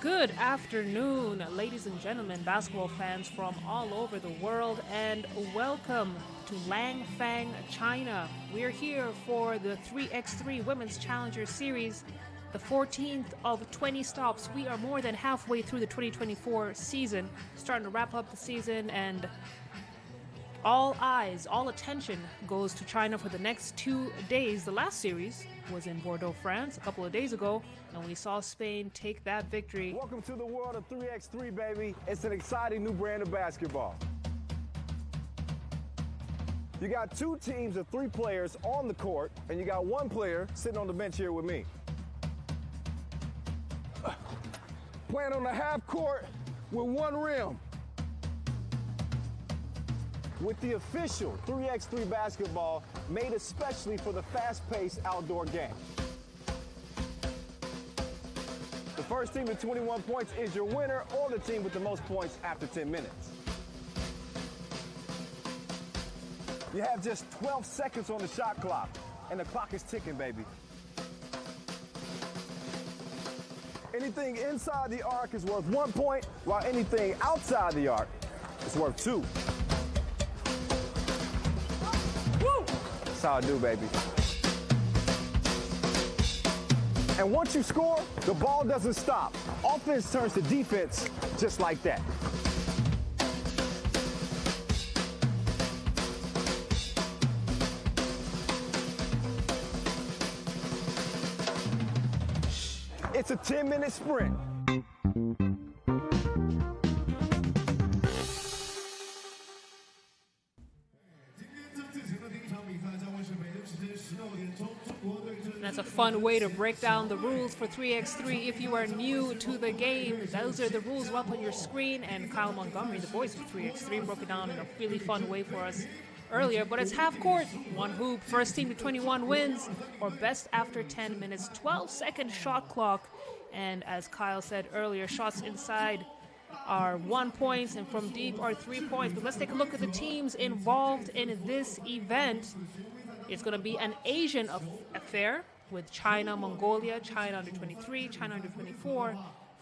Good afternoon, ladies and gentlemen, basketball fans from all over the world, and welcome to Langfang, China. We're here for the 3x3 Women's Challenger Series, the 14th of 20 stops. We are more than halfway through the 2024 season, starting to wrap up the season, and all eyes, all attention goes to China for the next 2 days. The last series was in Bordeaux, France, a couple of days ago, and we saw Spain take that victory. Welcome to the world of 3x3, baby. It's an exciting new brand of basketball. You got two teams of 3 players on the court, and you got 1 player sitting on the bench here with me. Playing on the half court with 1 rim. With the official 3x3 basketball made especially for the fast-paced outdoor game. The first team with 21 points is your winner, or the team with the most points after 10 minutes. You have just 12 seconds on the shot clock, and the clock is ticking, baby. Anything inside the arc is worth 1 point, while anything outside the arc is worth 2. That's how I do, baby. And once you score, the ball doesn't stop. Offense turns to defense just like that. It's a 10-minute sprint. That's a fun way to break down the rules for 3x3 if you are new to the game. Those are the rules up on your screen, and Kyle Montgomery, the voice of 3x3, broke it down in a really fun way for us earlier. But it's half court, 1 hoop, first team to 21 wins, or best after 10 minutes, 12-second shot clock. And as Kyle said earlier, shots inside are 1 point, and from deep are 3 points. But let's take a look at the teams involved in this event. It's going to be an Asian affair with China, Mongolia, China under 23, China under 24,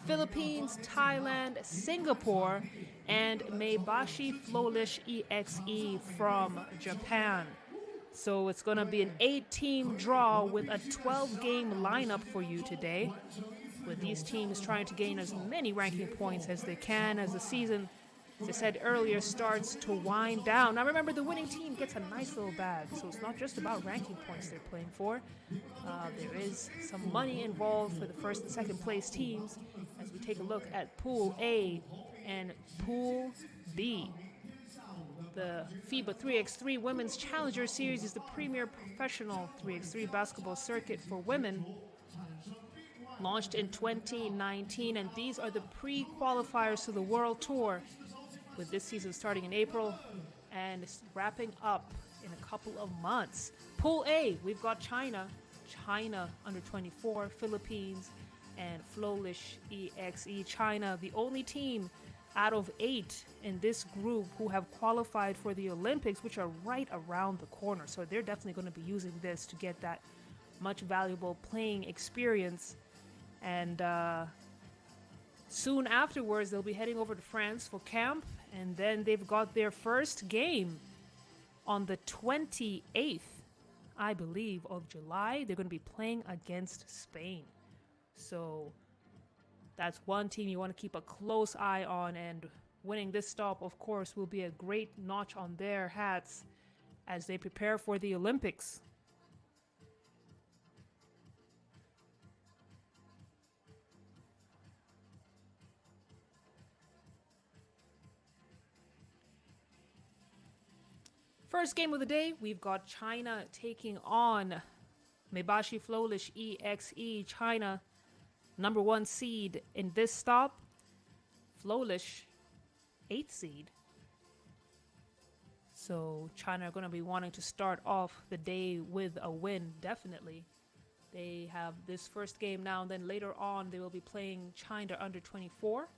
Philippines, Thailand, Singapore, and Maebashi Flowlish EXE from Japan. So it's going to be an 8-team draw with a 12-game lineup for you today, with these teams trying to gain as many ranking points as they can as the season, as I said earlier, starts to wind down. Now remember, the winning team gets a nice little bag, so it's not just about ranking points they're playing for. There is some money involved for the first and second place teams as we take a look at Pool A and Pool B. The FIBA 3x3 Women's Challenger Series is the premier professional 3x3 basketball circuit for women, launched in 2019, and these are the pre-qualifiers to the World Tour, with this season starting in April and wrapping up in a couple of months. Pool A, we've got China under 24, Philippines, and Flowlish EXE. China, the only team out of 8 in this group who have qualified for the Olympics, which are right around the corner. So they're definitely going to be using this to get that much valuable playing experience. And soon afterwards, they'll be heading over to France for camp, and then they've got their first game on the 28th, I believe, of July. They're going to be playing against Spain. So that's one team you want to keep a close eye on, and winning this stop, of course, will be a great notch on their hats as they prepare for the Olympics. First game of the day, we've got China taking on Maebashi Flowlish EXE. China, number 1 seed in this stop. Flowlish, 8th seed. So China are going to be wanting to start off the day with a win, definitely. They have this first game now, and then later on they will be playing China under 24.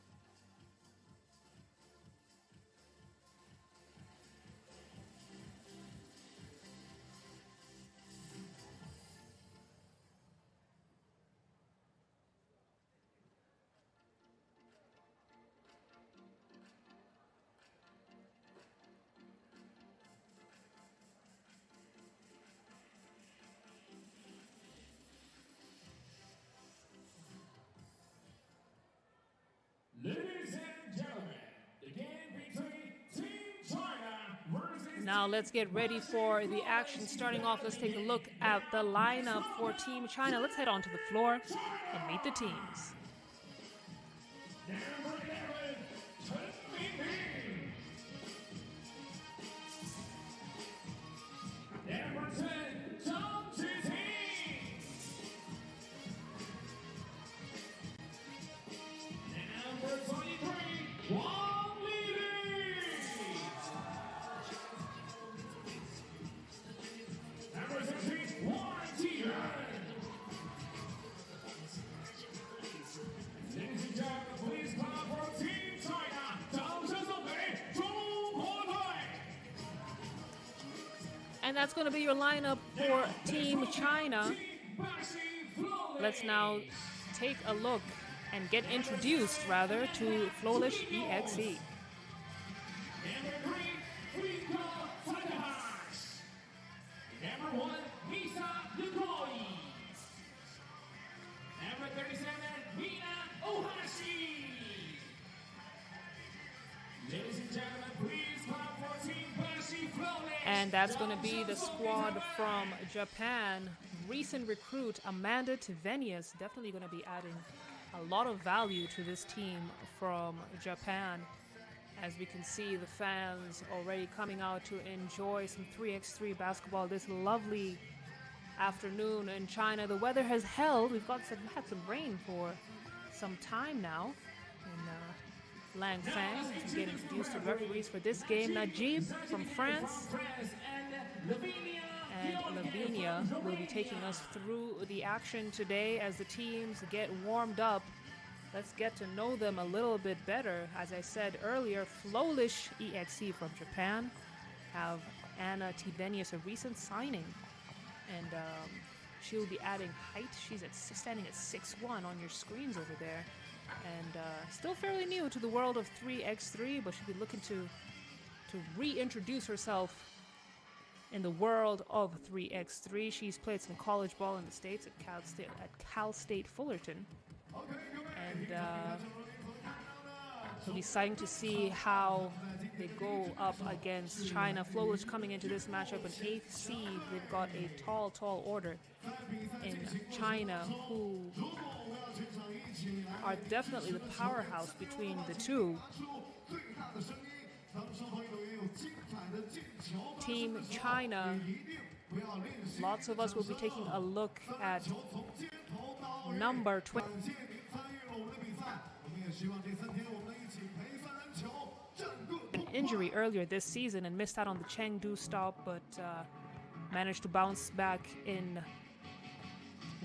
Now let's get ready for the action. Starting off, let's take a look at the lineup for Team China. Let's head onto the floor and meet the teams. And that's going to be your lineup for Team China. Let's now take a look and get introduced, rather, to Flowlish EXE. And that's going to be the squad from Japan. Recent recruit Amanda Tivenius, definitely going to be adding a lot of value to this team from Japan. As we can see, the fans already coming out to enjoy some 3x3 basketball this lovely afternoon in China. The weather has held. We've had some rain for some time now in Langfang. To get introduced to referees for this game, Najib from France and Lavinia will be taking us through the action today as the teams get warmed up. Let's get to know them a little bit better. As I said earlier, Flowlish EXE from Japan have Anna Tivenius, a recent signing, and she'll be adding height. She's standing at 6'1" on your screens over there, and still fairly new to the world of 3x3, but she'll be looking to reintroduce herself in the world of 3x3. She's played some college ball in the States at Cal State Fullerton. And it'll be exciting to see how they go up against China. Flowlish coming into this matchup an 8th seed. They've got a tall order in China, who are definitely the powerhouse between the two. Team China, lots of us will be taking a look at number 20. An injury earlier this season and missed out on the Chengdu stop, but managed to bounce back in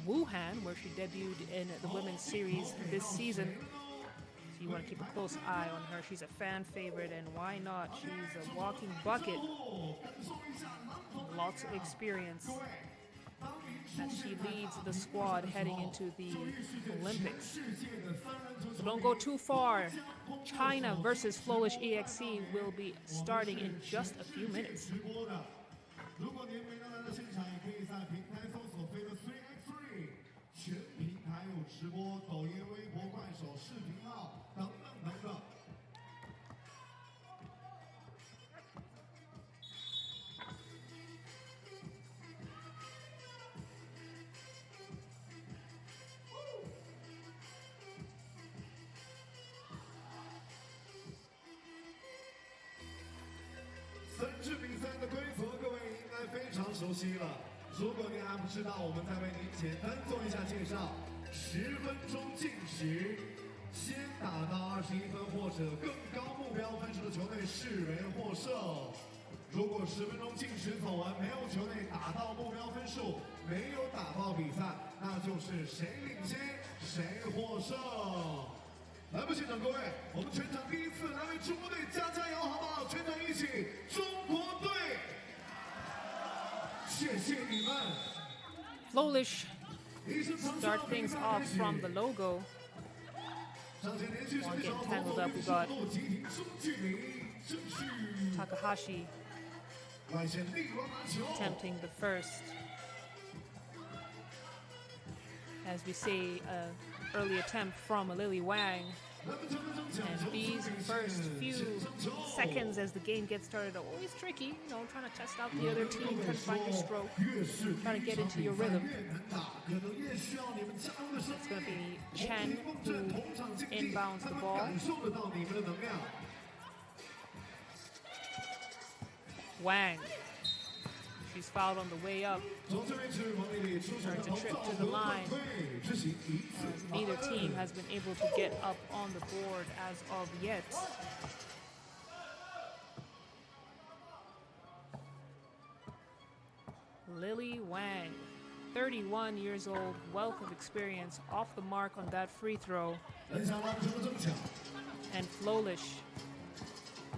Wuhan, where she debuted in the women's series this season. So you want to keep a close eye on her. She's a fan favorite, and why not? She's a walking bucket. Lots of experience as she leads the squad heading into the Olympics. So don't go too far. China versus Flowlish EXE will be starting in just a few minutes. Flowlish start things off from the logo. One getting tangled up. We got Takahashi attempting the first. As we see, early attempt from Lily Wang And these first few seconds as the game gets started are always tricky, you know, trying to test out the other team, trying to find your stroke, trying to get into your rhythm. It's going to be Chen who inbounds the ball. Wang. She's fouled on the way up. Turns a trip to the line. As neither team has been able to get up on the board as of yet. Lily Wang, 31 years old, wealth of experience, off the mark on that free throw. And Flowlish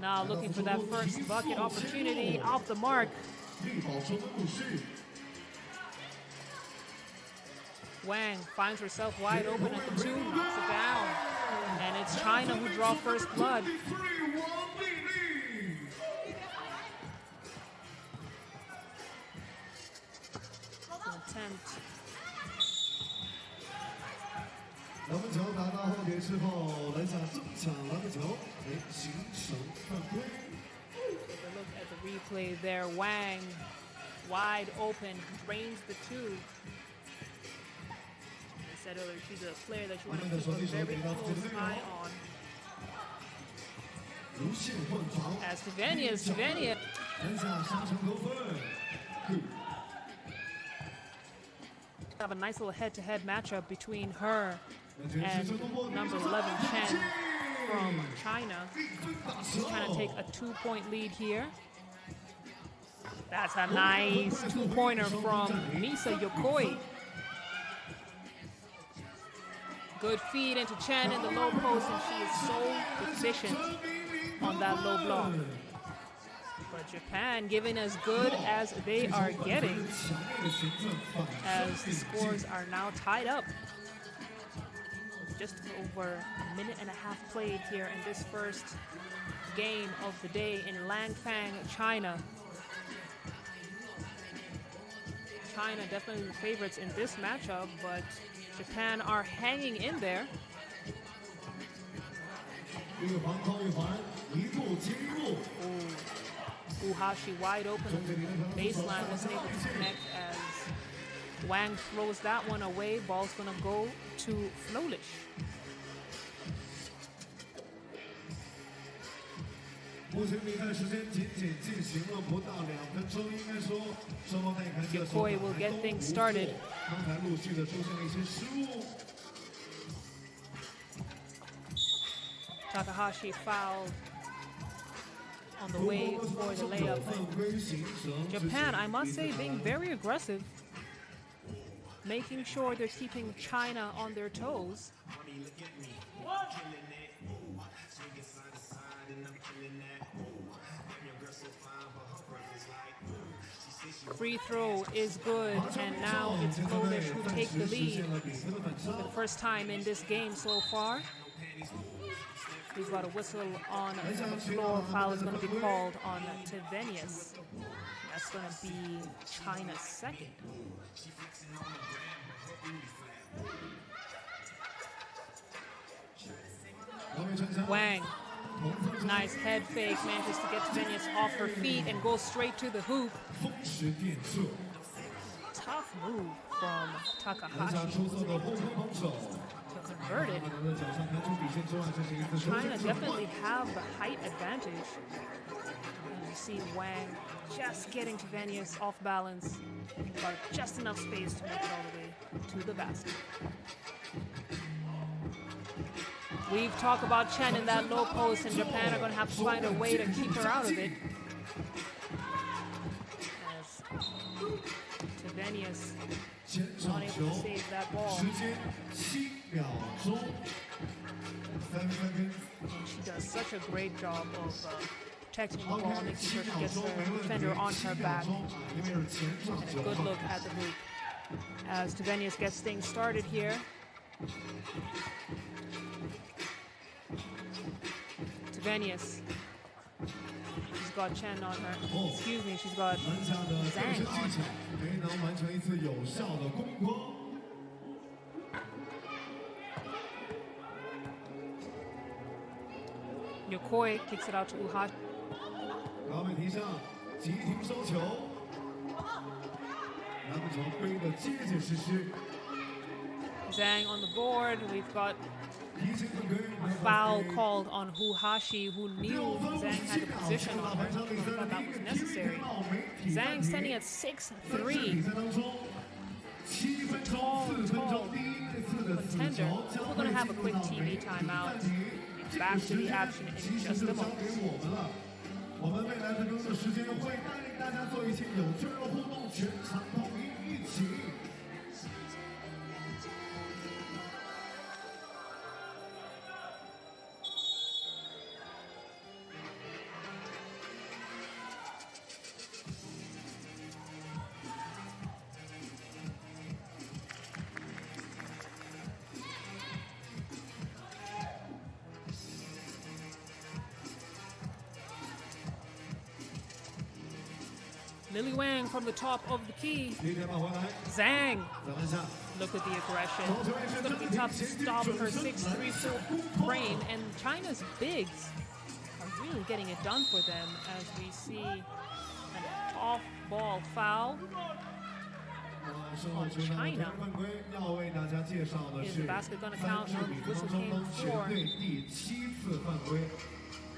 now looking for that first bucket opportunity, off the mark. Wang finds herself wide open at the 2, knocks it down. And it's China who draw first blood. Attempt. Take a look at the replay there. Wang, wide open, drains the 2. I said earlier, she's a player that you want to keep a very close eye on. As Tavania. Have a nice little head-to-head matchup between her and number 11 Chen from China. She's trying to take a 2-point lead here. That's a nice 2-pointer from Misa Yokoi. Good feed into Chen in the low post, and she is so efficient on that low block. But Japan giving as good as they are getting, as the scores are now tied up. Just over a minute and a half played here in this first game of the day in Langfang, China. China definitely the favorites in this matchup, but Japan are hanging in there. Uhashi wide open on the baseline, wasn't able to connect as Wang throws that one away. Ball's gonna go to Flowlish. Yokoi will get things started. Takahashi fouled on the way for the layup. Japan, I must say, being very aggressive, making sure they're keeping China on their toes. Free throw is good, and now it's Flowlish who take the lead for the first time in this game so far. He's got a whistle on the floor. Foul is going to be called on Tavenius. That's going to be China's second. Wang, nice head fake, manages to get Tavenius off her feet and go straight to the hoop. Tough move from Takahashi to convert it. China definitely have the height advantage. And you see Wang just getting Tavenius off balance, but just enough space to make it all the way to the basket. We've talked about Chen in that low post, and Japan are going to have to find a way to keep her out of it. As Tavenius not able to save that ball. And she does such a great job of protecting the ball, making sure she gets her defender on her back. And a good look at the hoop as Tavenius gets things started here. Tavenius. She's got Chen on her. Excuse me, she's got Zhang on her. Yokoi kicks it out to Uhashi. 高美提上，急停收球，篮球挥得结结实实。 Zhang on the board. We've got 提醒分规， a foul called on Uhashi, who knew Zhang had the position on her. I thought that was necessary. Zhang standing at 6'3". 当中，7分钟4分钟第一次的死 Contender. 球， We're going to have a quick TV timeout. Back to the action in just a 交 moment. 给我们了。我们未来的更多时间会带领大家做一些有趣的互动，全场统一一起。 Lily Wang from the top of the key. 第一点跑回来， Zhang. 再来下。 Look at the aggression. It's going to be tough to stop her 6'3" full frame, and China's bigs are really getting it done for them as we see an off-ball foul. On China. Is the basket going to count? No, the whistle came for. 第7次犯规。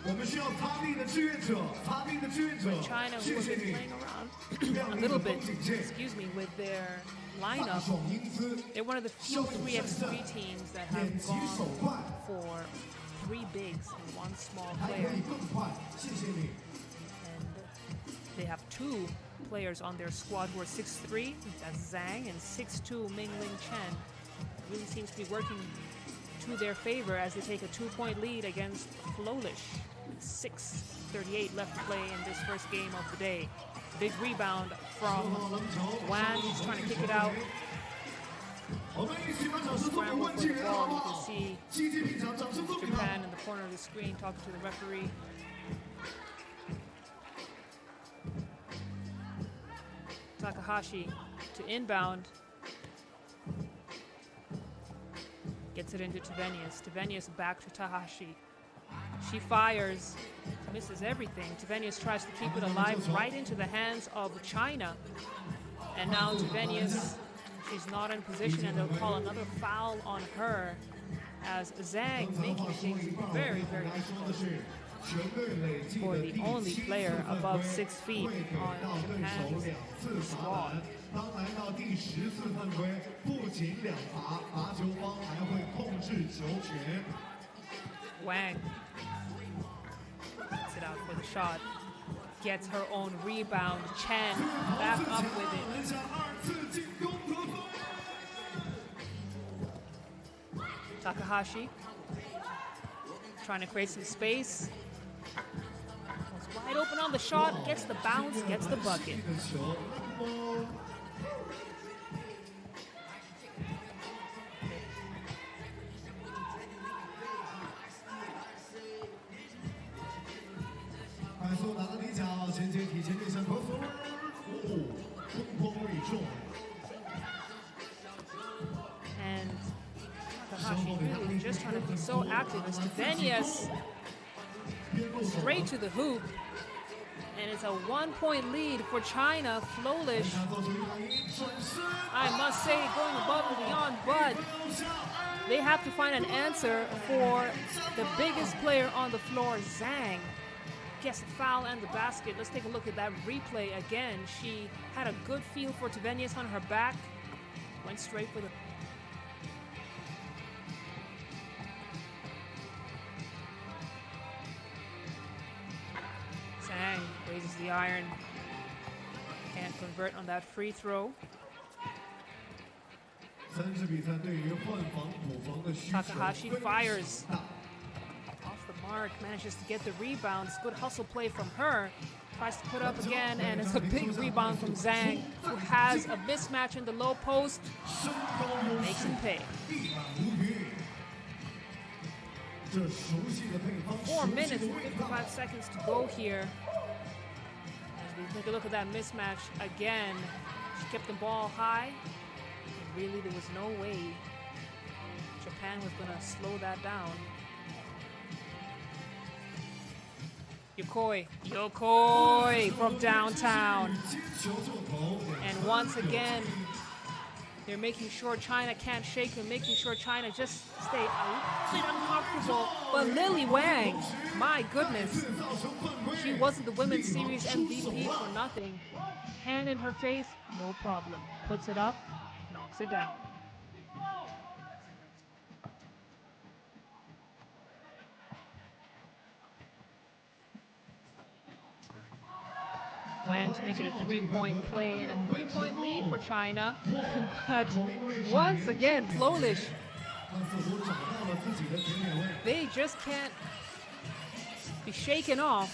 我们需要擦地的志愿者，擦地的志愿者。 China, who 谢 have 谢 been 你。 playing around a little bit, excuse me, with their 大 lineup. 爽英姿， They're one of the few 3x3 teams that 眼 have 疾手 gone 快， for 3 bigs and 1 small 还可 player. 以更快。谢谢你。 And they have 2 players on their squad who are 6'3", that's Zhang, and 6'2", Mingling Chen. It really seems to be working to their favor as they take a 2-point lead against Flowlish. 6:38 left to play in this first game of the day. Big rebound from Wan, who's trying to kick it out. 我们一起把掌声送给 Scramble 温 for 姐 the 好 ball. 不 You 好 can see 积极品尝，掌声送给他。 Japan in the corner of the screen talking to the referee. Takahashi to inbound. Gets it into Tavenius. Tavenius back to Takahashi. She fires, misses everything. Tavenius tries to keep it alive right into the hands of China. And now Tavenius, she's not in position, and they'll call another foul on her as Zhang making things very, very difficult for the only player above 6 feet on Japan's squad. 当来到第10次犯规，不仅两罚，罚球方还会控制球权。 Wang gets it out for the shot. Gets her own rebound. Chen back up with it. 篮下2次进攻得分。 Takahashi trying to create some space. Was wide open on the shot. Gets the bounce. Gets the bucket. 的球，快速拿到底角，衔接体前面向投球，攻锋未中。 And Takahashi really just trying to be so active as Tavenius straight to the hoop. And it's a 1-point lead for China. Flowlish, I must say, going above and beyond, but they have to find an answer for the biggest player on the floor, Zhang. Gets the foul and the basket. Let's take a look at that replay again. She had a good feel for Tavenius on her back. Went straight for the... Zhang raises the iron. Can't convert on that free throw. 3支比赛对于换防补防的需求 Takahashi 非常 fires 大。 Off the mark, manages to get the rebounds. Good hustle play from her. Tries to put up again, and it's a big rebound from Zhang, who has a mismatch in the low post. Makes him pay. 一览无余。这熟悉的配方， 4 minutes and 55 seconds to go here. As we take a look at that mismatch again. She kept the ball high. And really, there was no way Japan was going to slow that down. Yokoi from downtown. And once again, they're making sure China can't shake him, making sure China just stay a bit uncomfortable. But Lily Wang, my goodness, she wasn't the Women's Series MVP for nothing. Hand in her face, no problem. Puts it up, knocks it down. Wang to make it a three-point play and a three-point lead for China. But once again, Flowlish, they just can't be shaken off.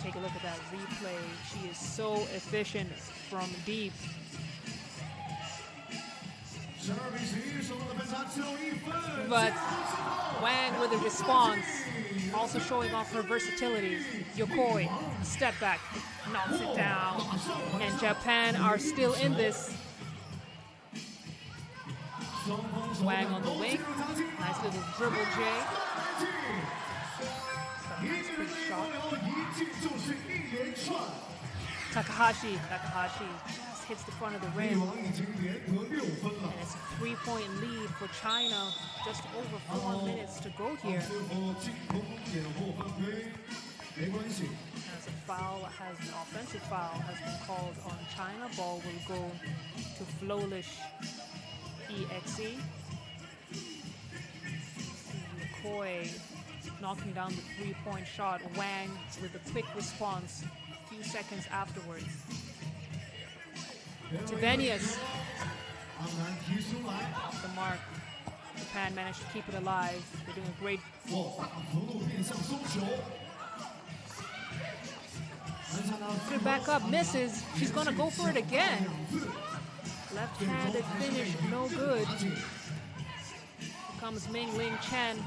Take a look at that replay. She is so efficient from deep. But Wang with a response, also showing off her versatility. Yokoi, step back, knocks it down. And Japan are still in this. Wang on the wing, nice little dribble J. Nice quick shot. Takahashi just hits the front of the rim. And it's a three-point lead for China. Just over 4 minutes to go here. As a foul, an offensive foul has been called on China. Ball will go to Flowlish EXE. McCoy knocking down the three-point shot. Wang with a quick response a few seconds afterwards. Tevenius off the mark. Japan managed to keep it alive. They're doing a great. Put it back up, misses. She's gonna go for it again. Left-handed finish, no good. Here comes Ming Ling Chen.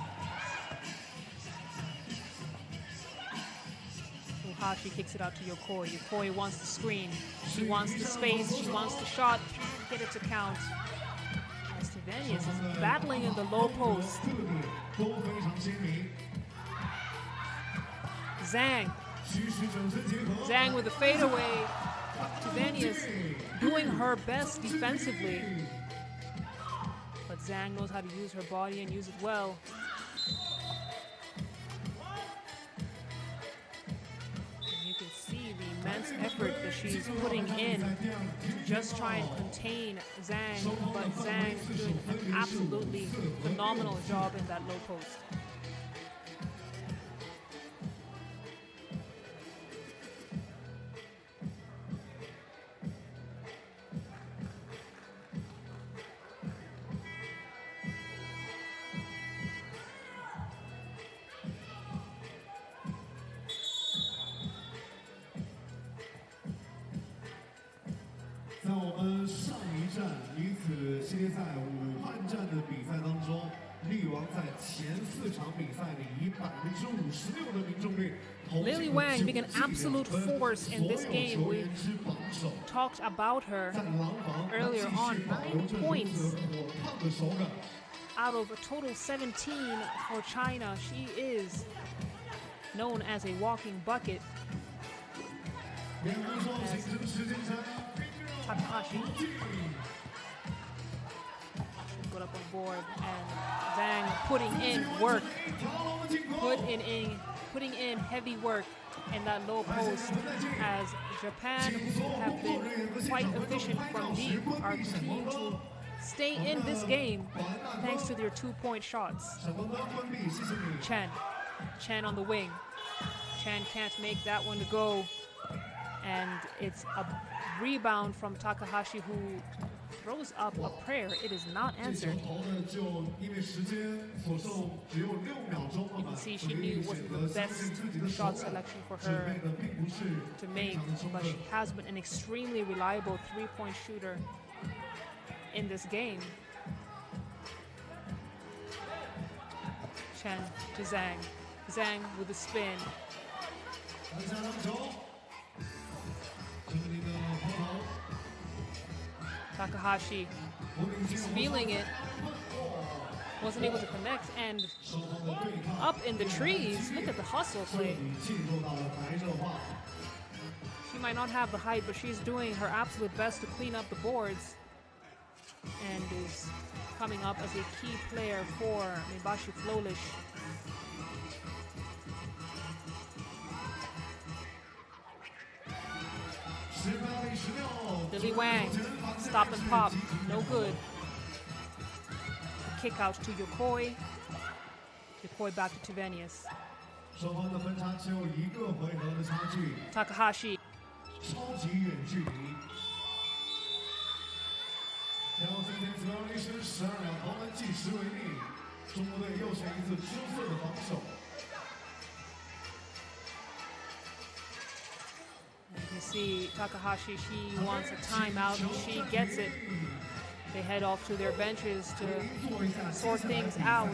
Hashi kicks it out to Yokoi. Yokoi wants the screen. She wants the space. She wants the shot. Can't get it to count. As Tevenius is battling in the low post. Zhang. Zhang with the fadeaway. Tevenius doing her best defensively. But Zhang knows how to use her body and use it well. Immense effort that she's putting in to just try and contain Zhang, but Zhang doing an absolutely phenomenal job in that low post. Lily Wang being an absolute force in this game. We talked about her earlier on. 9 points out of a total 17 for China. She is known as a walking bucket. Takahashi got up on board, and Zhang putting in work, putting in heavy work in that low post, as Japan, who have been quite efficient from deep, are continuing to stay in this game thanks to their 2-point shots. Chen on the wing. Chen can't make that one to go, and it's a rebound from Takahashi, who throws up a prayer. It is not answered. You can see she knew it wasn't the best shot selection for her to make, but she has been an extremely reliable 3-point shooter in this game. Chen to Zhang. Zhang with a spin. Takahashi, he's feeling it. wasn't able to connect, and up in the trees. Look at the hustle play. She might not have the height, but she's doing her absolute best to clean up the boards and is coming up as a key player for Maebashi Flowlish. Lily Wang, stop and pop, no good. Kick out to Yokoi. Yokoi back to Tivanius. Takahashi. 超级远距离。挑战天子高力士12秒投篮计时为例，中国队又是一次出色的防守。You see Takahashi, she wants a timeout, she gets it. They head off to their benches to sort things out.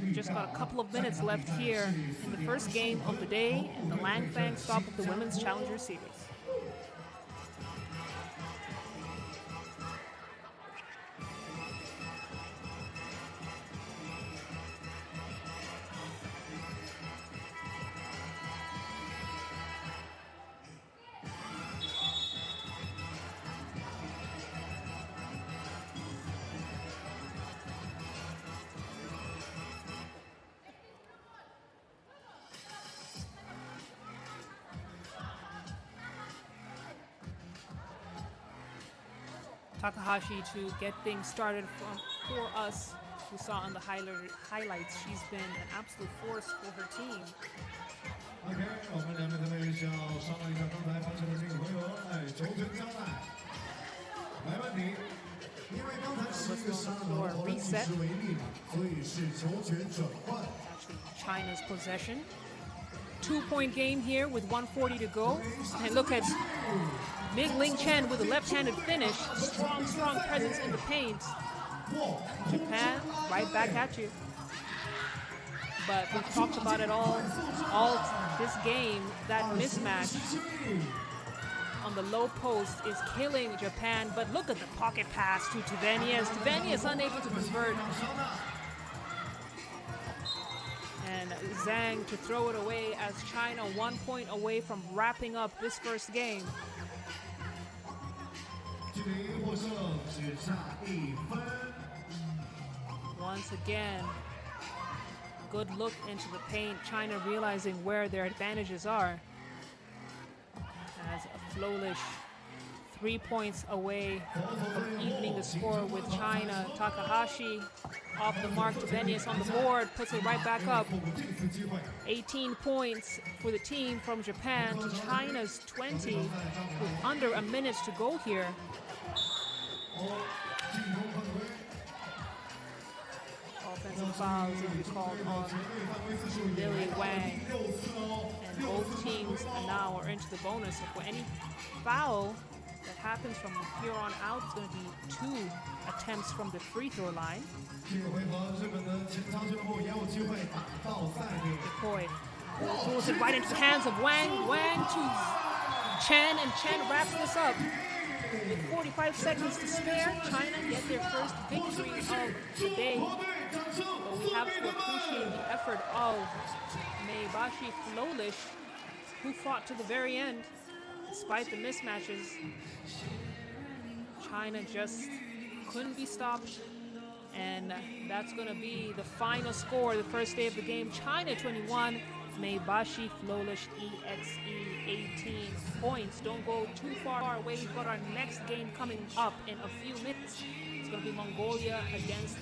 We've just got a couple of minutes left here in the first game of the day in the Langfang stop of the Women's Challenger Series. Takahashi to get things started for us. We saw on the highlights, she's been an absolute force for her team. OK， 我们两边的队需要商量一下刚才发生的这个回合，球权交代，没问题。因为刚才是一个12秒投篮计时为例嘛，所以是球权转换。China's possession. 2-point game here with 1:40 to go. And look at Ming Ling Chen with a left-handed finish. Strong presence in the paint. Japan, right back at you. But we've talked about it all this game. That mismatch on the low post is killing Japan. But look at the pocket pass to Tivanius. Tivanius unable to convert. And Zhang to throw it away as China 1 point away from wrapping up this first game. Once again, good look into the paint. China realizing where their advantages are. As Flowlish 3 points away from evening the score with China. Takahashi off the mark. Tivanius on the board, puts it right back up. 18 points for the team from Japan to China's 20 with under a minute to go here. Offensive fouls will be called on Lily Wang. And both teams now are into the bonus. If any foul that happens from here on out, it's going to be 2 attempts from the free throw line. Yokoi pulls it right into the hands of Wang. Wang to Chen, and Chen wraps this up. With 45 seconds to spare, China get their first victory of the day. But we have to appreciate the effort of Maebashi Flowlish, who fought to the very end. Despite the mismatches, China just couldn't be stopped. And that's going to be the final score, the first day of the game. China 21, Maebashi Flowlish EXE 18 points. Don't go too far away. We've got our next game coming up in a few minutes. It's going to be Mongolia against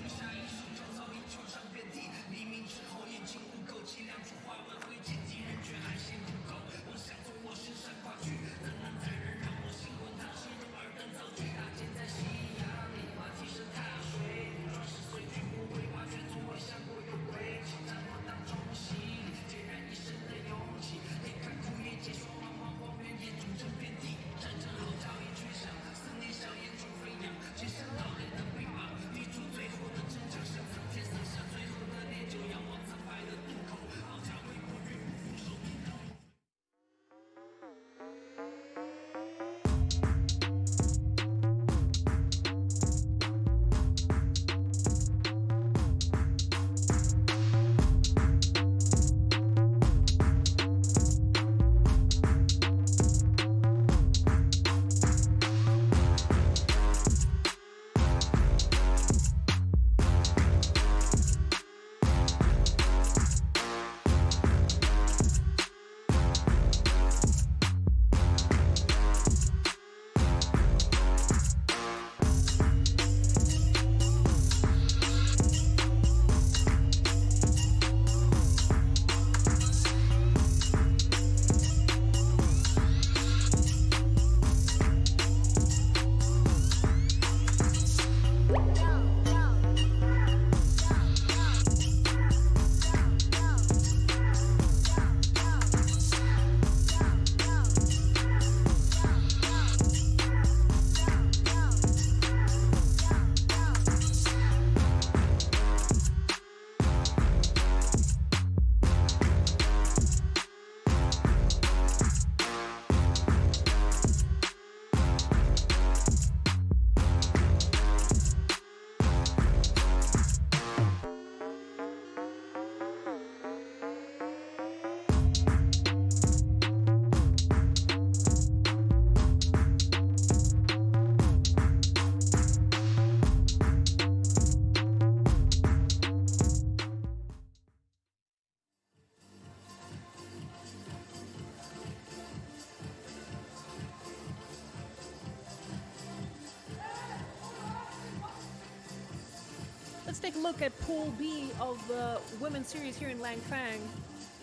Let's take a look at Pool B of the women's series here in Langfang.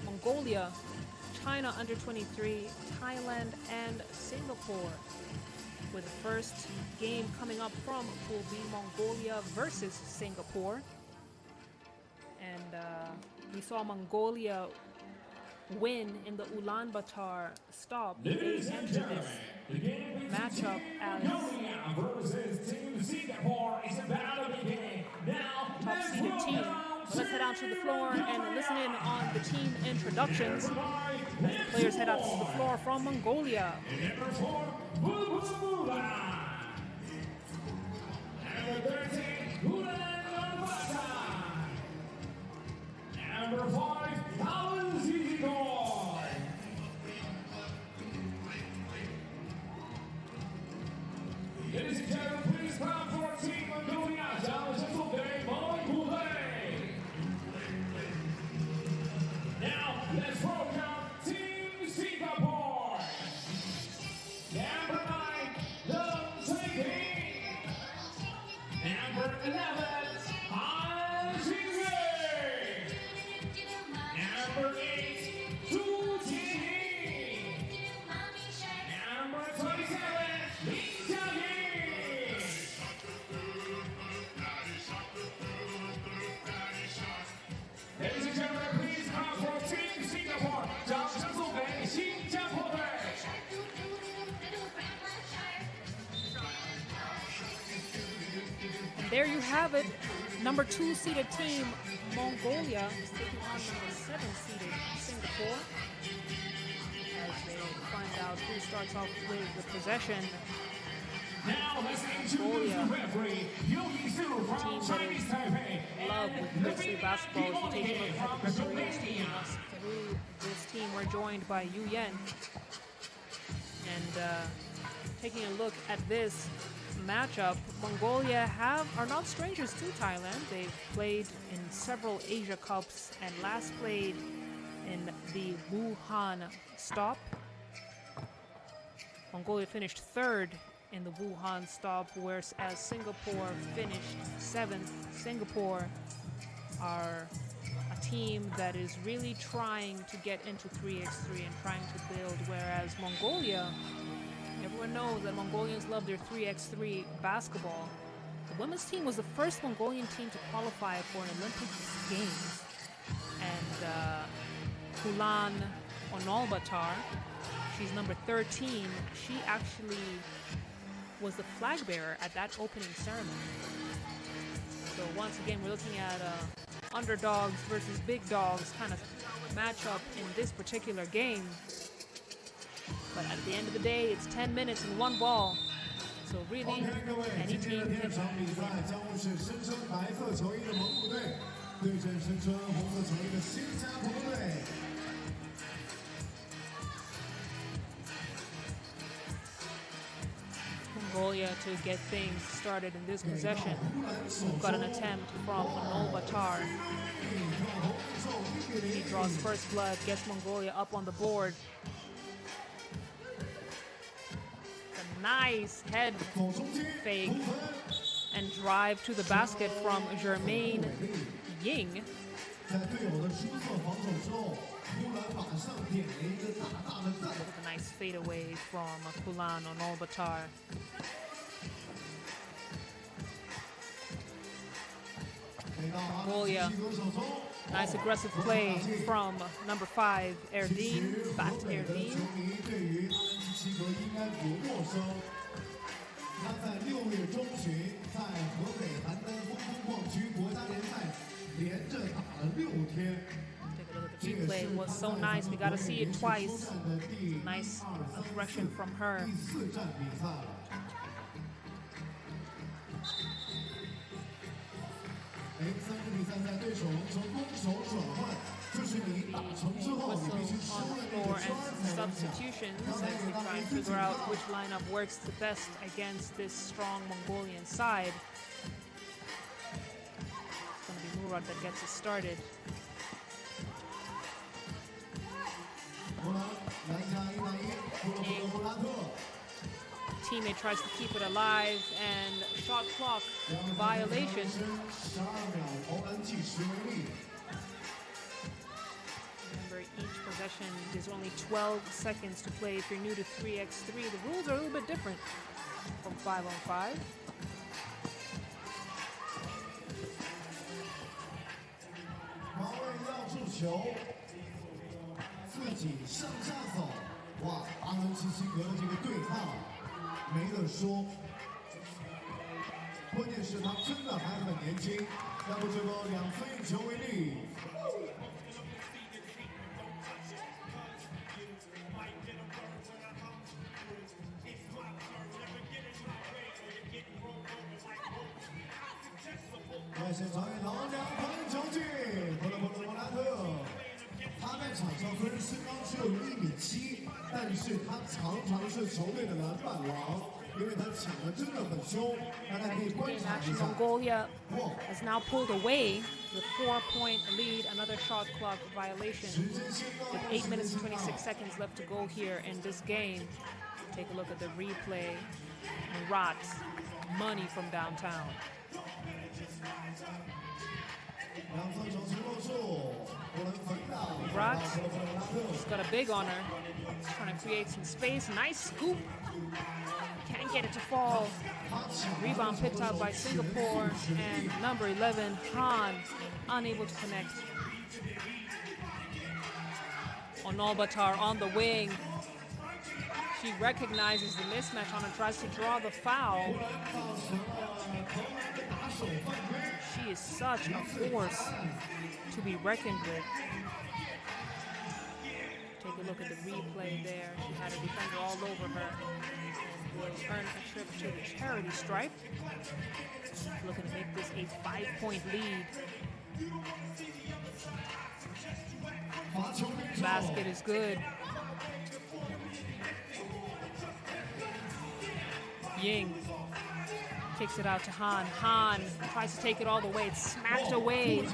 Mongolia, China under 23, Thailand, and Singapore. With the first game coming up from Pool B, Mongolia versus Singapore. And we saw Mongolia win in the Ulaanbaatar stop. They entered this matchup as top-seeded team. So let's head out to the floor and listen in on the team introductions as the players head out to the floor from Mongolia. Number 5, ladies and gentlemen, please clap for Team Mongolia. Now, let's welcome Team Singapore. Number 9, Langfang. Number 11, Number 8, Zhu Tianyi. Number 27, Ladies and gentlemen, please come for Team Singapore. 掌声送给新加坡队。And there you have it. Number 2 seeded team Mongolia is taking on number 7 seeded Singapore as they find out who starts off with the possession. Now let's introduce the referee, Yogi Su from Chinese Taipei. Love with mixed basketball. If you take a look at the referees taking us through this team, we're joined by Yu Yan. And taking a look at this matchup, Mongolia are not strangers to Thailand. They've played in several Asia Cups and last played in the Wuhan stop. Mongolia finished 3rd in the Wuhan stop, whereas Singapore finished 7th. Singapore are a team that is really trying to get into 3x3 and trying to build, whereas Mongolia, everyone knows that Mongolians love their 3x3 basketball. The women's team was the first Mongolian team to qualify for an Olympic Games. And Kulan Onolbatar, she's number 13. She actually was the flag bearer at that opening ceremony. So once again, we're looking at underdogs versus big dogs kind of matchup in this particular game. But at the end of the day, it's 10 minutes and 1 ball. So really, any team can Mongolia to get things started in this possession. We've got an attempt from Onolbatar. He draws first blood, gets Mongolia up on the board. A nice head fake and drive to the basket from Jermaine Ying. With a nice fadeaway from Kulan Onolbatar. Mongolia. Nice aggressive play from number 5, Erdine, Bat Erdine. 他在6月中旬在河北邯郸风风矿区国家联赛连着打了6天。 Take a look at the replay. It was so nice. We got to see it twice. Nice aggression from her. 第4站比赛了。3个比赛在对手从攻守转换，就是你打成之后，你必须吃了那个圈才能讲。 Substitutions as we try and figure out which lineup works the best against this strong Mongolian side. It's going to be Murad that gets it started. Teammate tries to keep it alive, and shot clock violation. Remember, each possession, there's only 12 seconds to play if you're new to 3x3. The rules are a little bit different from 5-on-5. 防卫要住球，自己上下走。哇，阿伦奇辛格的这个对抗没得说，关键是他真的还很年轻，要不就以2分1球为例。 外线传给头2分球进，莫拉特。他在场上虽然身高只有1.7米，但是他常常是球队的篮板王，因为他抢的真的很凶。大家可以观察一下。 Mongolia has now pulled away the 4-point lead. Another shot clock violation with 8 minutes and 26 seconds left to go here in this game. Take a look at the replay. Murat, money from downtown. Murat, he's got a big on her. He's trying to create some space. Nice scoop. Can't get it to fall. Rebound picked up by Singapore. And number 11, Han, unable to connect. Onalbatar on the wing. She recognizes the mismatch on her, tries to draw the foul. She is such a force to be reckoned with. Take a look at the replay there. She had a defender all over her. And will earn a trip to the charity stripe. Looking to make this a 5-point lead. Basket is good. Ying kicks it out to Han. Han tries to take it all the way. It's smacked away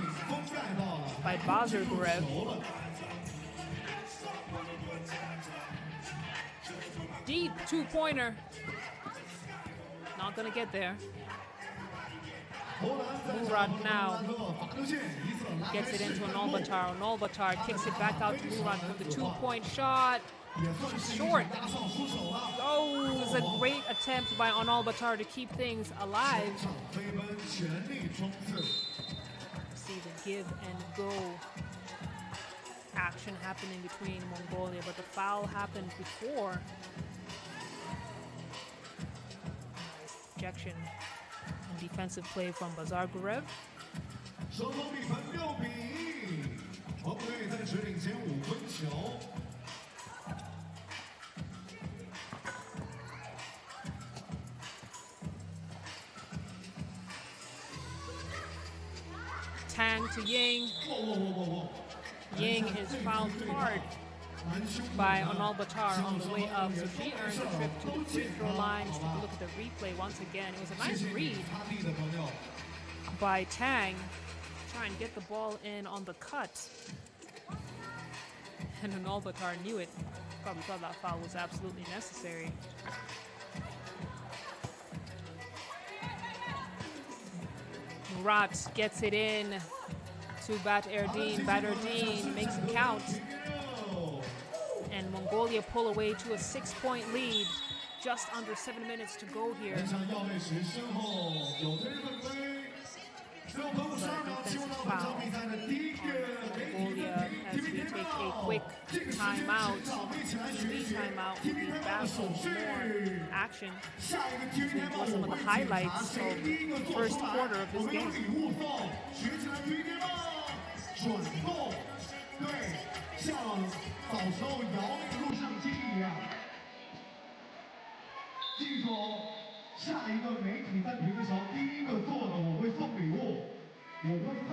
by Bazargurev. Deep 2-pointer. Not gonna get there. Murad now gets it into Onalbatar. Onalbatar kicks it back out to Murad for the 2-point shot. She's short. Oh, it was a great attempt by Onalbatar to keep things alive. See the give and go action happening between Mongolia, but the foul happened before. Ejection and defensive play from Bazargurev. 双方比分6比1，红队暂时领先5分球。 Tang to Ying. Ying is fouled hard by Onalbatar on the way up, so she earns a trip to the free throw line. Let's take a look at the replay once again. It was a nice read by Tang. Try and get the ball in on the cut. And Onalbatar knew it. Probably thought that foul was absolutely necessary. Murat gets it in to Bat Erdine. Bat Erdine makes it count. And Mongolia pull away to a 6-point lead. Just under 7 minutes to go here. Defense take a quick timeout. TV timeout. We'll be back with more action to enjoy some of the highlights of the first quarter of this game. 像早时候摇那个录像机一样。记住，下一个媒体在评的时候，第一个做的我会送礼物，我会看。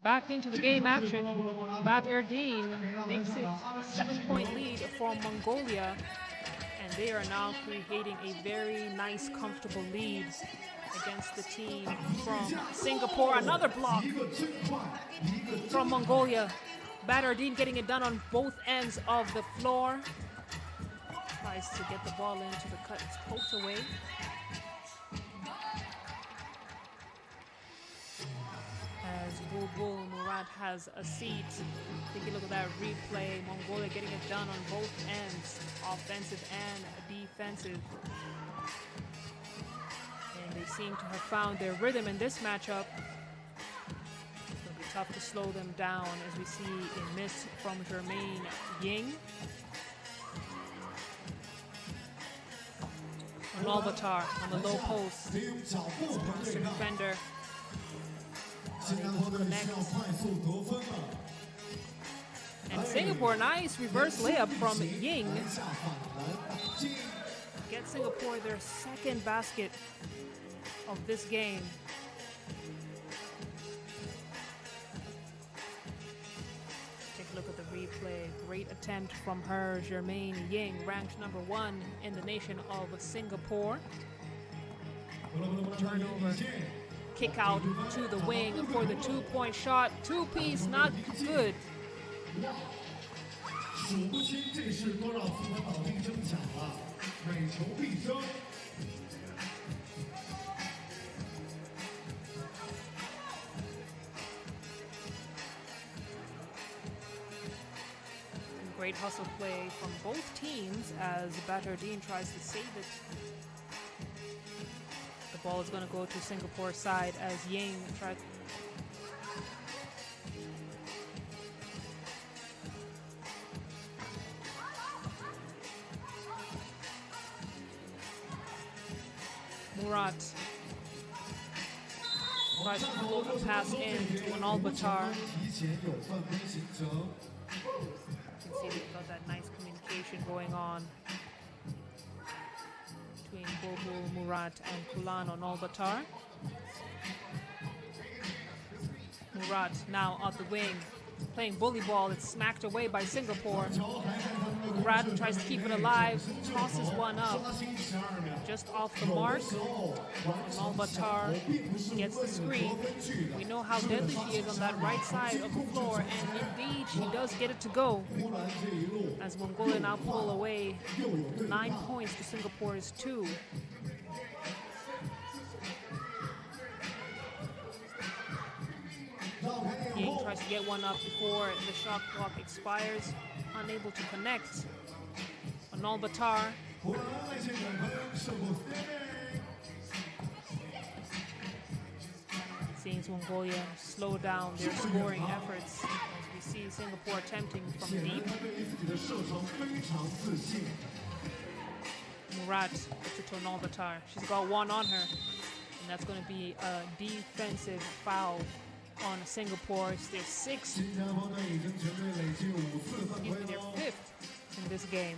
Back into the game action. Baberdeen makes it a 7-point lead for Mongolia, and they are now creating a very nice, comfortable lead against the team from Singapore. Another block from Mongolia. Baberdeen getting it done on both ends of the floor. Tries to get the ball into the cut. It's poked away. As Bulbul Murat has a seat. Take a look at that replay. Mongolia getting it done on both ends, offensive and defensive. And they seem to have found their rhythm in this matchup. It's going to be tough to slow them down as we see a miss from Jermaine Ying. Albatar on the low post. Mr. Defender. And Singapore, nice reverse layup from Ying. Get Singapore their second basket of this game. Take a look at the replay. Great attempt from her, Jermaine Ying, ranked number 1 in the nation of Singapore. Turnover. Kick out to the wing for the 2-point shot. Two-piece, not good. Great hustle play from both teams as Baberdeen tries to save it. The ball is going to go to Singapore's side as Ying tries. Murat tries to float a pass in to an Albatar. You can see they've got that nice communication going on between Bulbul Murat and Kulan on Albatar. Murat now out the wing, playing bully ball. It's smacked away by Singapore. Murat tries to keep it alive, tosses one up, just off the mark. And Albatar gets the screen. We know how deadly she is on that right side of the floor, and indeed she does get it to go. As Mongolia now pull away 9 points to Singapore's 2. Ying tries to get one up before the shot clock expires, unable to connect. On Albatar. Seeing Mongolia slow down their scoring efforts as we see Singapore attempting from deep. Murat gets it to Albatar. She's got one on her, and that's going to be a defensive foul on Singapore. It's their sixth, their fifth in this game.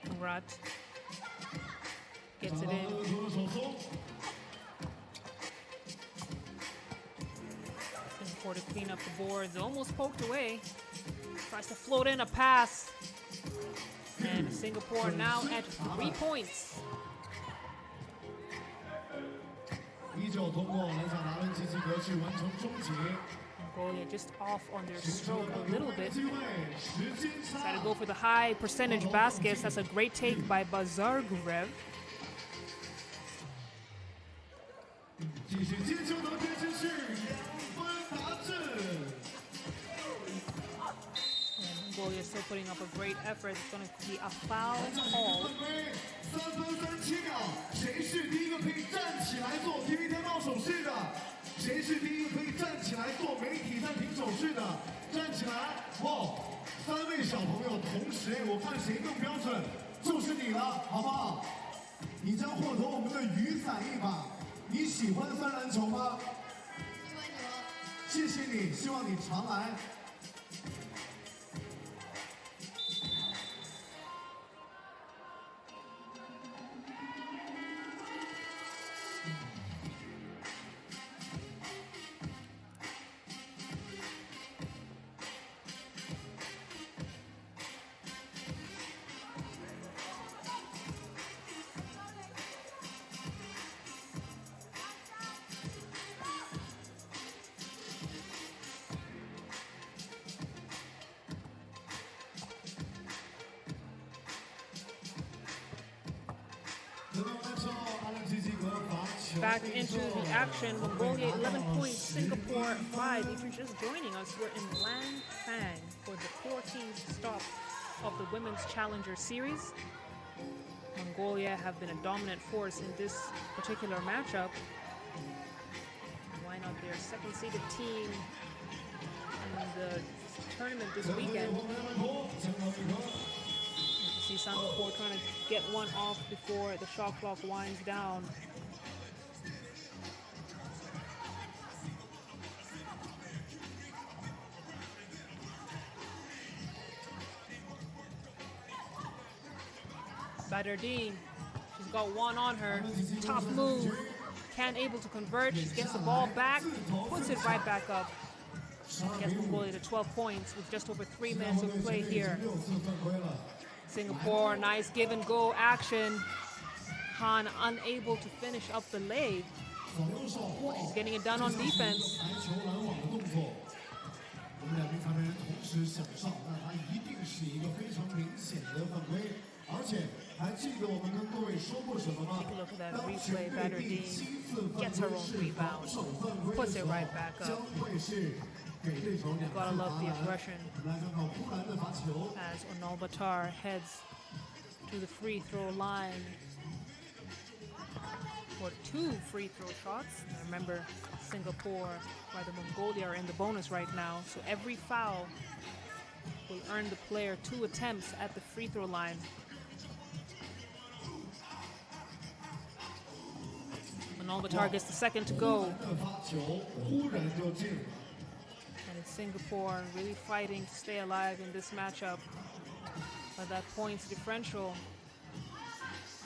Murat gets it in. Singapore to clean up the boards. Almost poked away. Tries to float in a pass. And Singapore now at 3 points. Mongolia just off on their stroke a little bit. Decided to go for the high percentage baskets. That's a great take by Bazargurev. 继续接球得分之是2分达阵。 And Mongolia is still putting up a great effort. It's going to be a foul call. 3分37秒，谁是第一个可以站起来做 TV 天猫手势的？谁是第一个可以站起来做媒体暂停手势的？站起来！哇，3位小朋友同时，我看谁更标准，就是你了，好不好？你将获得我们的雨伞一把。你喜欢翻篮球吗？喜欢你哦。谢谢你，希望你常来。 Back into the action, Mongolia 11 points, Singapore 5. If you're just joining us, we're in Langfang for the 14th stop of the Women's Challenger Series. Mongolia have been a dominant force in this particular matchup. Why not their second-seeded team in the tournament this weekend? You see Singapore trying to get one off before the shot clock winds down. Badardine, she's got one on her. Tough move. Can't able to convert. She gets the ball back, puts it right back up. Gets Mongolia to 12 points with just over 3 minutes of play here. Singapore, nice give and go action. Han unable to finish up the lay. He's getting it done on defense. Take a look at that replay. Badardine gets her own rebound, puts it right back up. Gotta love the aggression as Onalbatar heads to the free throw line for 2 free throw shots. And remember, Singapore, rather Mongolia, are in the bonus right now, so every foul will earn the player 2 attempts at the free throw line. Onalbatar gets the second to go. And it's Singapore really fighting to stay alive in this matchup. But that points differential,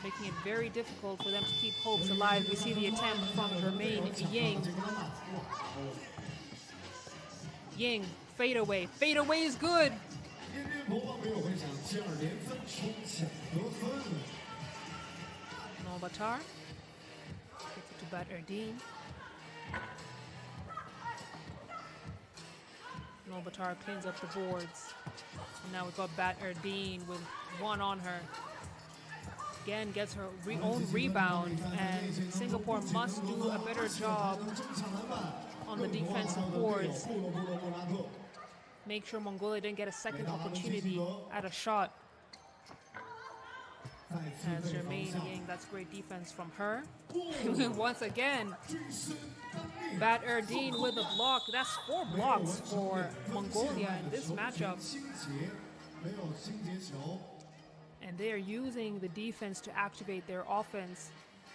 making it very difficult for them to keep hopes alive. We see the attempt from Jermaine Ying. Ying, fade away. Fade away is good. Onalbatar gets it to Badardine. Onalbatar cleans up the boards. And now we've got Badardine with one on her. Again, gets her own rebound, and Singapore must do a better job on the defensive boards. Make sure Mongolia didn't get a second opportunity at a shot. As Jermaine Ying, that's great defense from her. Once again, Badardine with a block. That's 4 blocks for Mongolia in this matchup. And they are using the defense to activate their offense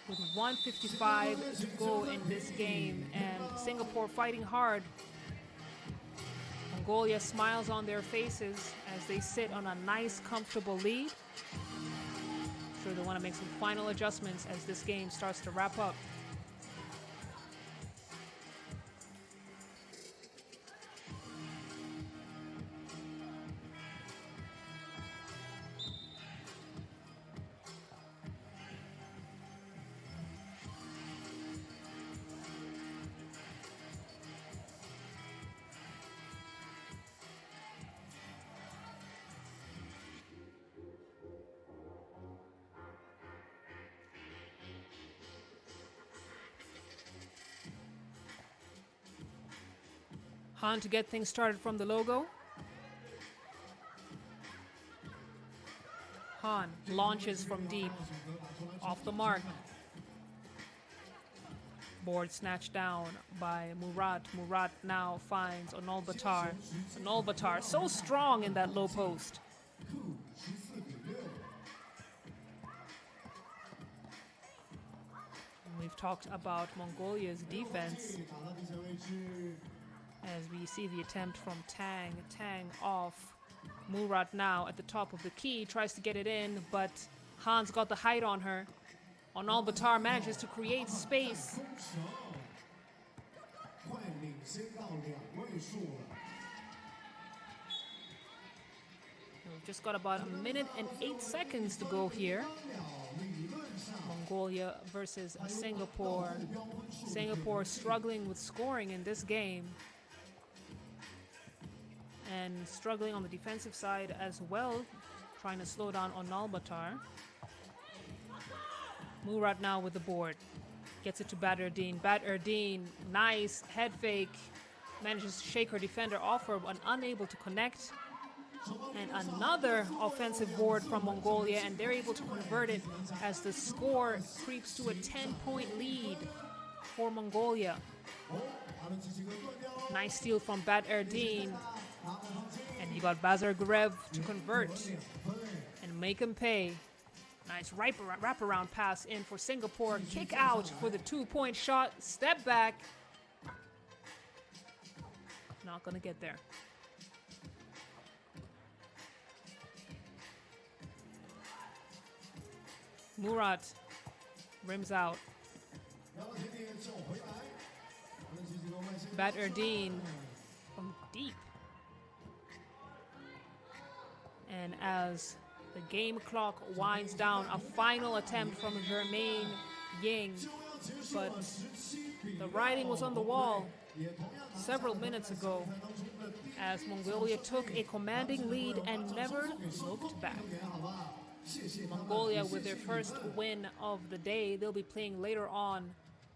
with 1:55 to go in this game, and Singapore fighting hard. Mongolia smiles on their faces as they sit on a nice, comfortable lead. I'm sure they want to make some final adjustments as this game starts to wrap up. Han to get things started from the logo. Han launches from deep, off the mark. Board snatched down by Murat. Murat now finds Onolbatar. Onolbatar so strong in that low post. We've talked about Mongolia's defense as we see the attempt from Tang. Tang off. Murat now at the top of the key, tries to get it in, but Han's got the height on her. Onolbatar manages to create space. We've just got about 1 minute and 8 seconds to go here. Mongolia versus Singapore. Singapore struggling with scoring in this game. And struggling on the defensive side as well, trying to slow down Onolbatar. Murat now with the board. Gets it to Bad Erdeen. Bad Erdeen, nice head fake. Manages to shake her defender off her, but unable to connect. And another offensive board from Mongolia, and they're able to convert it as the score creeps to a 10-point lead for Mongolia. Nice steal from Bad Erdeen. And you got Bazar Gurev to convert and make him pay. Nice wraparound pass in for Singapore. Kick out for the 2-point shot. Step back. Not gonna get there. Murat rims out. Bad Erdeen from deep. And as the game clock winds down, a final attempt from Jermaine Ying, but the writing was on the wall several minutes ago as Mongolia took a commanding lead and never looked back. Mongolia with their first win of the day. They'll be playing later on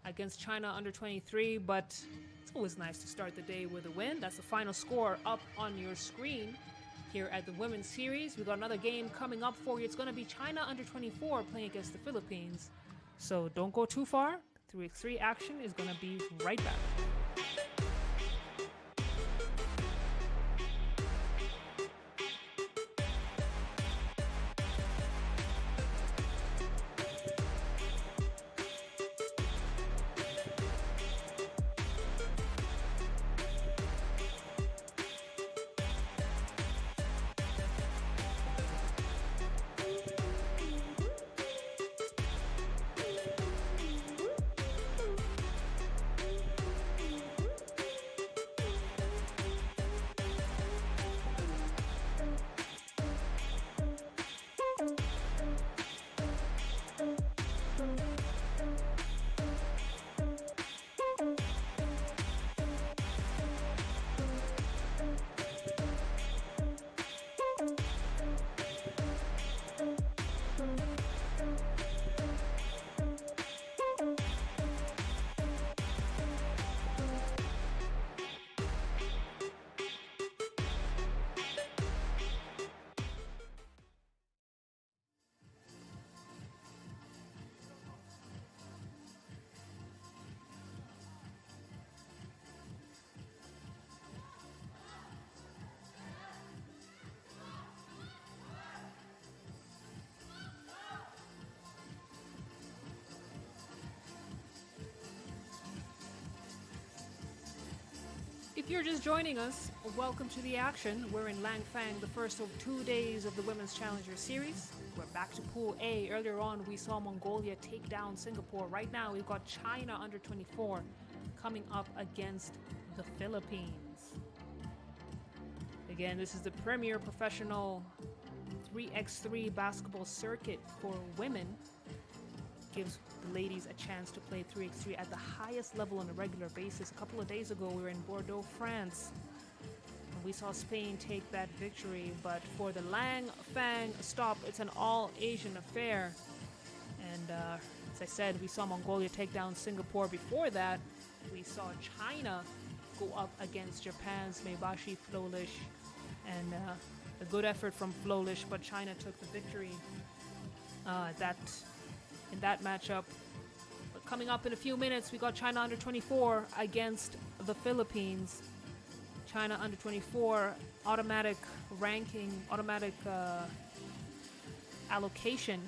against China under 23, but it's always nice to start the day with a win. That's the final score up on your screen here at the Women's Series. We've got another game coming up for you. It's going to be China under 24 playing against the Philippines. So don't go too far. 3x3 action is going to be right back. If you're just joining us, welcome to the action. We're in Langfang, the first of 2 days of the Women's Challenger Series. We're back to Pool A. Earlier on, we saw Mongolia take down Singapore. Right now, we've got China under 24 coming up against the Philippines. Again, this is the premier professional 3x3 basketball circuit for women. Gives the ladies a chance to play 3x3 at the highest level on a regular basis. A couple of days ago, we were in Bordeaux, France, and we saw Spain take that victory. But for the Langfang stop, it's an all-Asian affair. And as I said, we saw Mongolia take down Singapore. Before that, we saw China go up against Japan's Maebashi, Flowlish, and a good effort from Flowlish, but China took the victory in that matchup. But coming up in a few minutes, we got China under 24 against the Philippines. China under 24 automatic ranking, automatic allocation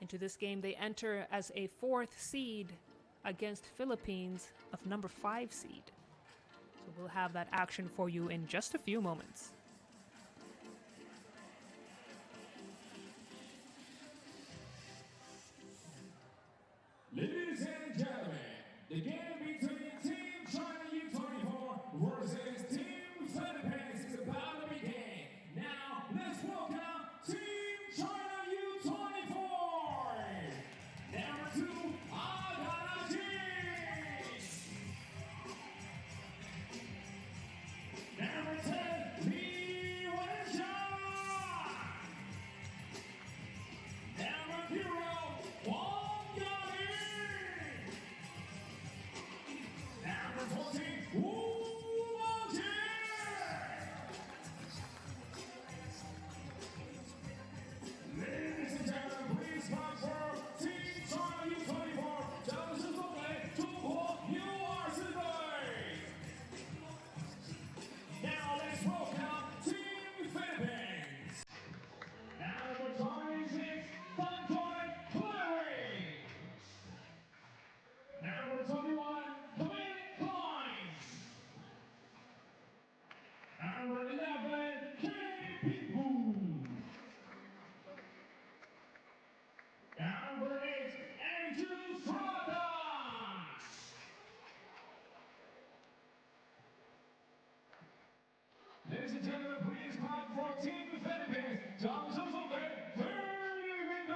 into this game. They enter as a 4th seed against Philippines of number 5 seed. So we'll have that action for you in just a few moments. Ladies and gentlemen, the game between Team China U24 versus Team Philippines is about to begin. Now, let's welcome Team China U24. Number 2, Maebashi. Number 10, Flowlish. Number 0, Number 14, Maebashi. Ladies and gentlemen, please fight for Team China U24. 掌声送给中国牛儿世队。Now let's welcome Team Philippines. Number 26, Flowlish. Number 21, Number 11, K-People. Number 8, Andrew Strada. Ladies and gentlemen, please clap for Team Philippines. 掌声送给菲律宾队。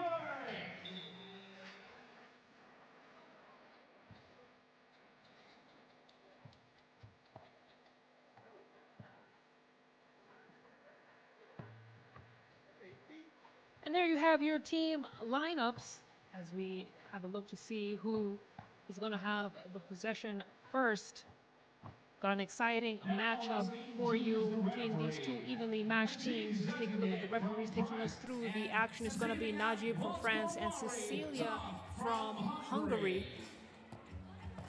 And there you have your team lineups as we have a look to see who is going to have the possession first. Got an exciting matchup for you between these two evenly matched teams. The referees taking us through the action is going to be Najib from France and Cecilia from Hungary.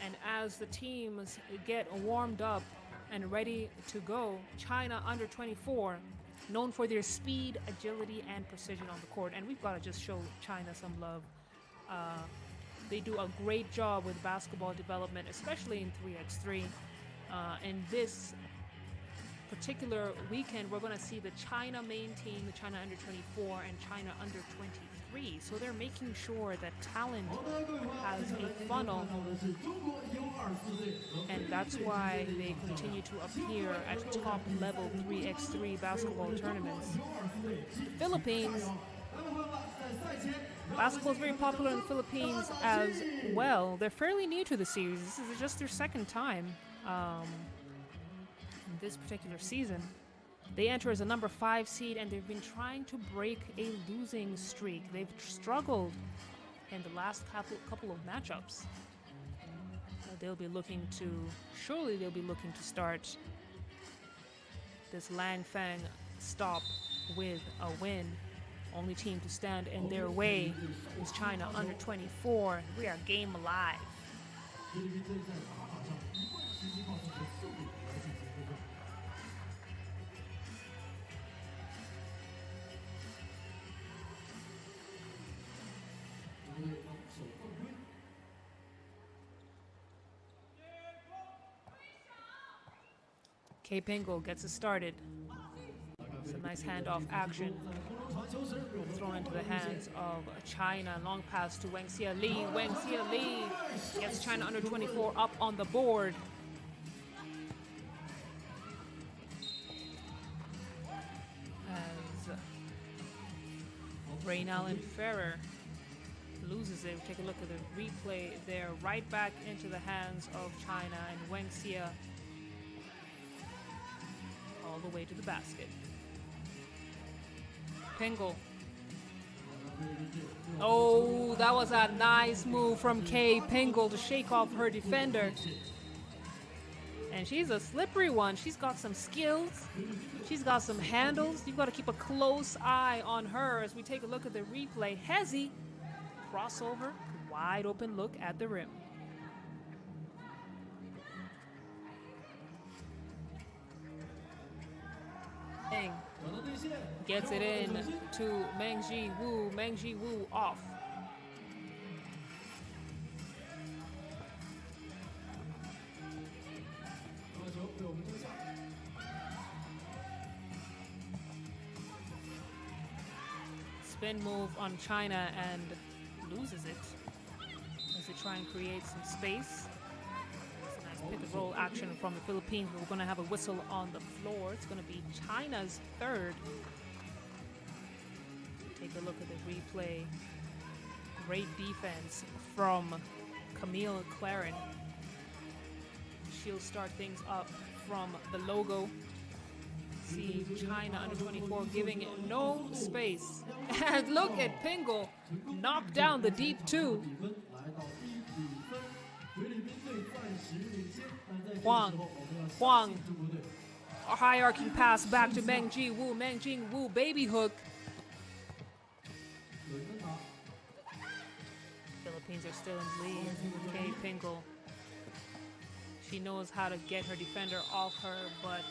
And as the teams get warmed up and ready to go, China under 24, known for their speed, agility, and precision on the court. And we've got to just show China some love. They do a great job with basketball development, especially in 3x3. In this particular weekend, we're going to see the China main team, the China under 24 and China under 23. So they're making sure that talent has a funnel, and that's why they continue to appear at top level 3x3 basketball tournaments. The Philippines, basketball is very popular in the Philippines as well. They're fairly new to the series. This is just their second time in this particular season. They enter as a number 5 seed, and they've been trying to break a losing streak. They've struggled in the last couple of matchups. They'll be looking to start this Langfang stop with a win. Only team to stand in their way is China under 24. We are game alive. K-Pingo gets it started. Some nice handoff action thrown into the hands of China. Long pass to Wangxia Li. Wangxia Li gets China under 24 up on the board. As Raynalyn Ferrer loses it. Take a look at the replay there. Right back into the hands of China, and Wangxia all the way to the basket. Pingle. Oh, that was a nice move from Kay Pingle to shake off her defender. And she's a slippery one. She's got some skills. She's got some handles. You've got to keep a close eye on her as we take a look at the replay. Hezi, crossover, wide open look at the rim. Meng gets it in to Meng Ji Woo. Meng Ji Woo off. Spin move on China and loses it as they try and create some space. It's a nice pick and roll action from the Philippines. We're going to have a whistle on the floor. It's going to be China's third. Take a look at the replay. Great defense from Camille Claren. She'll start things up from the logo. See China under 24 giving it no space. And look at Pingle knock down the deep two. Huang, a high arcing pass back to Meng Ji Woo. Meng Ji Woo baby hook. Philippines are still in lead. Okay, Pingle. She knows how to get her defender off her, but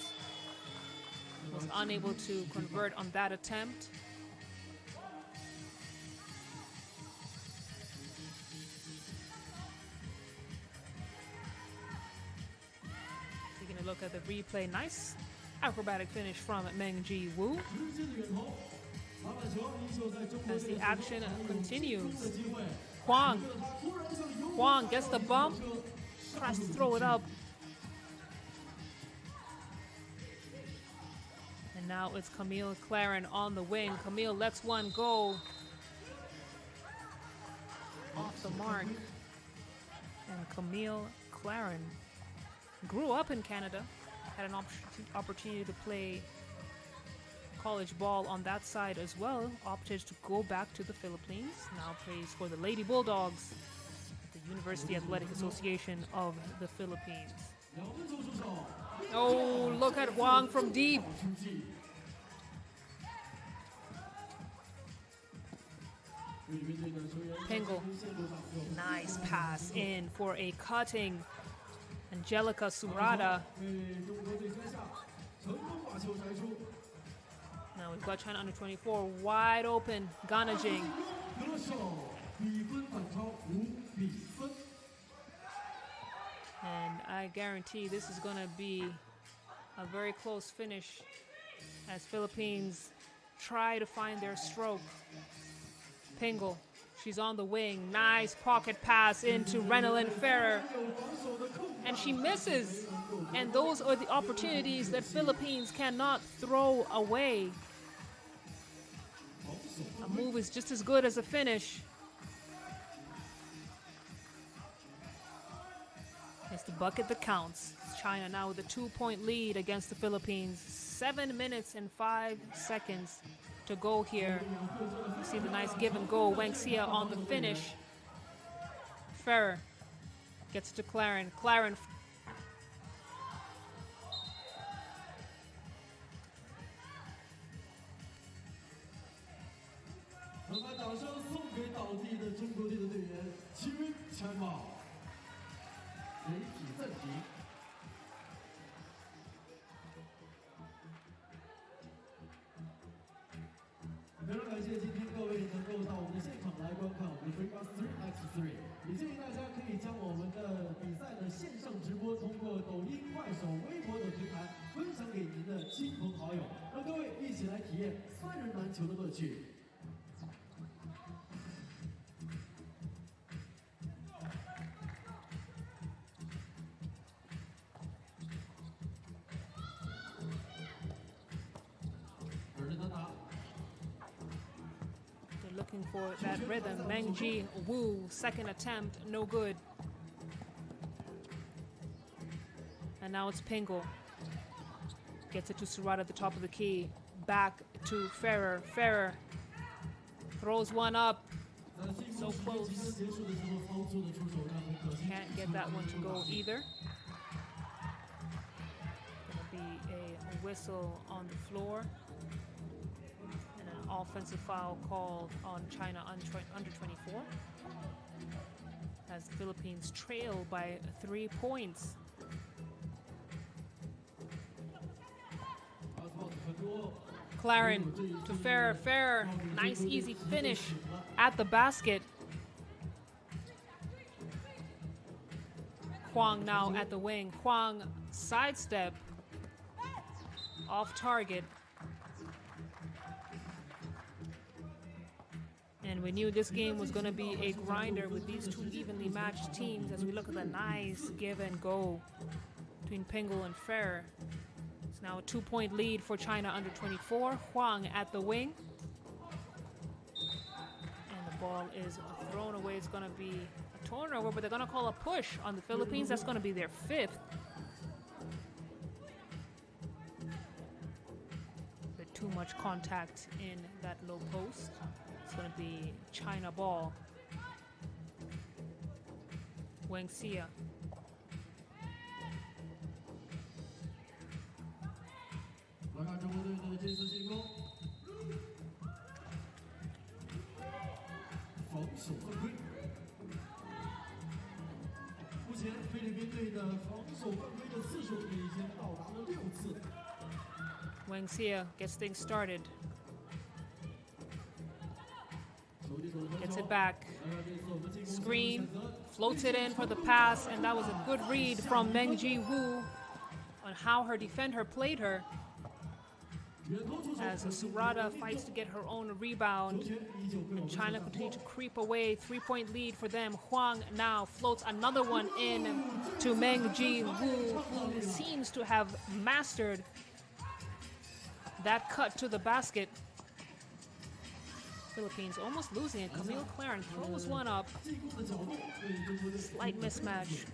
was unable to convert on that attempt. Taking a look at the replay, nice acrobatic finish from Meng Ji Woo. As the action continues, Huang gets the bump, tries to throw it up. And now it's Camille Claren on the wing. Camille lets one go off the mark. And Camille Claren grew up in Canada, had an opportunity to play college ball on that side as well, opted to go back to the Philippines, now plays for the Lady Bulldogs, the University Athletic Association of the Philippines. Oh, look at Huang from deep. Pingle, nice pass in for a cutting Angelica Surada. Now we've got China under 24 wide open. Ganajing. And I guarantee this is going to be a very close finish as Philippines try to find their stroke. Pingle, she's on the wing. Nice pocket pass into Renalyn Ferrer. And she misses. And those are the opportunities that Philippines cannot throw away. A move is just as good as a finish. It's the bucket that counts. China now with a 2-point lead against the Philippines. 7 minutes and 5 seconds to go here. You see the nice give and go. Wang Xia on the finish. Ferrer gets it to Claren. Claren. FIBA 3x3， 也建议大家可以将我们的比赛的线上直播通过抖音、快手、微博等平台分享给您的亲朋好友，让各位一起来体验3人篮球的乐趣。Looking for that rhythm. Meng Ji Woo, second attempt, no good. And now it's Pingle. Gets it to Surata at the top of the key. Back to Ferrer. Ferrer throws one up. So close. Can't get that one to go either. whistle on the floor. And an offensive foul called on China under 24. As the Philippines trail by 3 points. Claren to Ferrer. Nice easy finish at the basket. Huang now at the wing. Huang sidestep. Off target. And we knew this game was going to be a grinder with these two evenly matched teams as we look at the nice give and go between Pingel and Ferrer. It's now a 2-point lead for China under 24. Huang at the wing. And the ball is thrown away. It's going to be a turnover, but they're going to call a push on the Philippines. That's going to be their 5th. But too much contact in that low post. It's going to be China ball. Wang Xia. Wang Xia gets things started. Gets it back. Screen. Floats it in for the pass, and that was a good read from Mengji Wu on how her defender played her. As Surata fights to get her own rebound, and China continue to creep away. 3-point lead for them. Huang now floats another one in to Mengji Wu, who seems to have mastered that cut to the basket. Philippines almost losing it. Camille Claren throws one up. Slight mismatch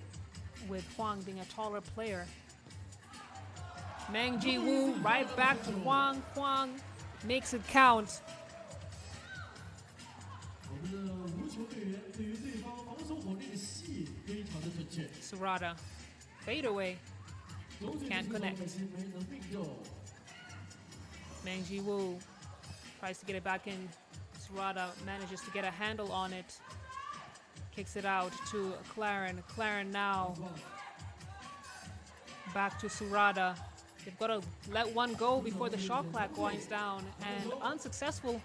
with Huang being a taller player. Mengji Wu right back to Huang. Huang makes it count. Surata fade away. Can't connect. Mengji Wu tries to get it back in. Surata manages to get a handle on it. Kicks it out to Claren. Claren now back to Surata. They've got to let one go before the shot clock winds down, and unsuccessful.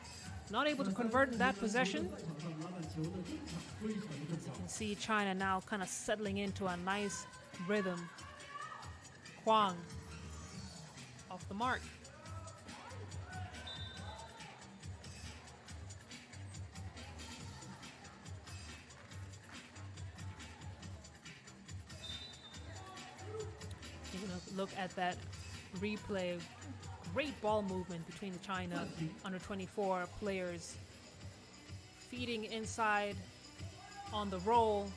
Not able to convert in that possession. As you can see, China now kind of settling into a nice rhythm. Huang off the mark. Look at that replay. Great ball movement between the China under 24 players. Feeding inside on the roll.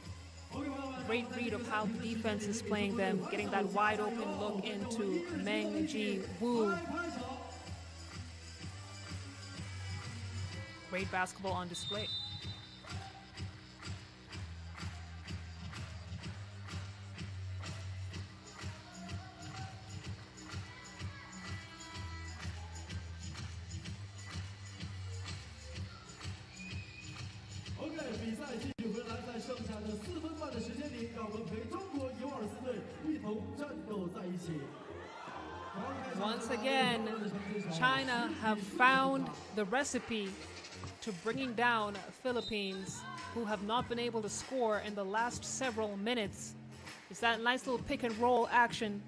Great read of how the defense is playing them. Getting that wide open look into Mengji Wu. Great basketball on display. Once again, China have found the recipe to bringing down Philippines, who have not been able to score in the last several minutes. It's that nice little pick and roll action.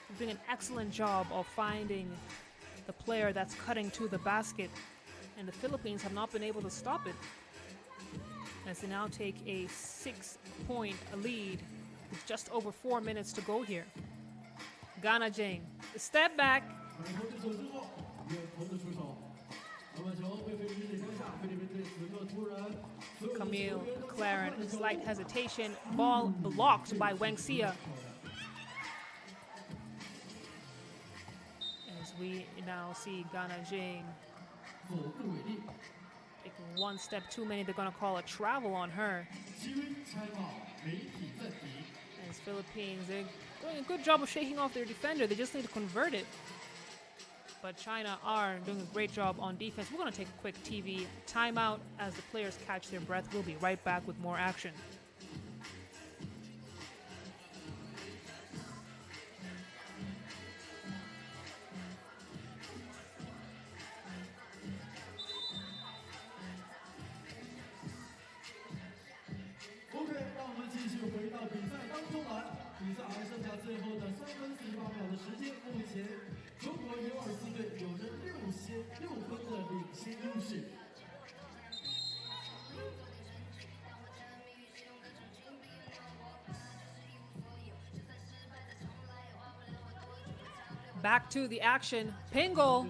They're doing an excellent job of finding the player that's cutting to the basket, and the Philippines have not been able to stop it. As they now take a 6-point lead with just over 4 minutes to go here. Ghana Jane, step back. Camille Claren, slight hesitation. Ball blocked by Wang Xia. As we now see Ghana Jane taking one step too many. They're going to call a travel on her. As Philippines, they're doing a good job of shaking off their defender. They just need to convert it. but China are doing a great job on defense. We're going to take a quick TV timeout as the players catch their breath. We'll be right back with more action. OK，让我们继续回到比赛当中来。比赛还剩下最后的3分48秒的时间，目前中国U24队有着6分的领先优势。Back to the action. Pingle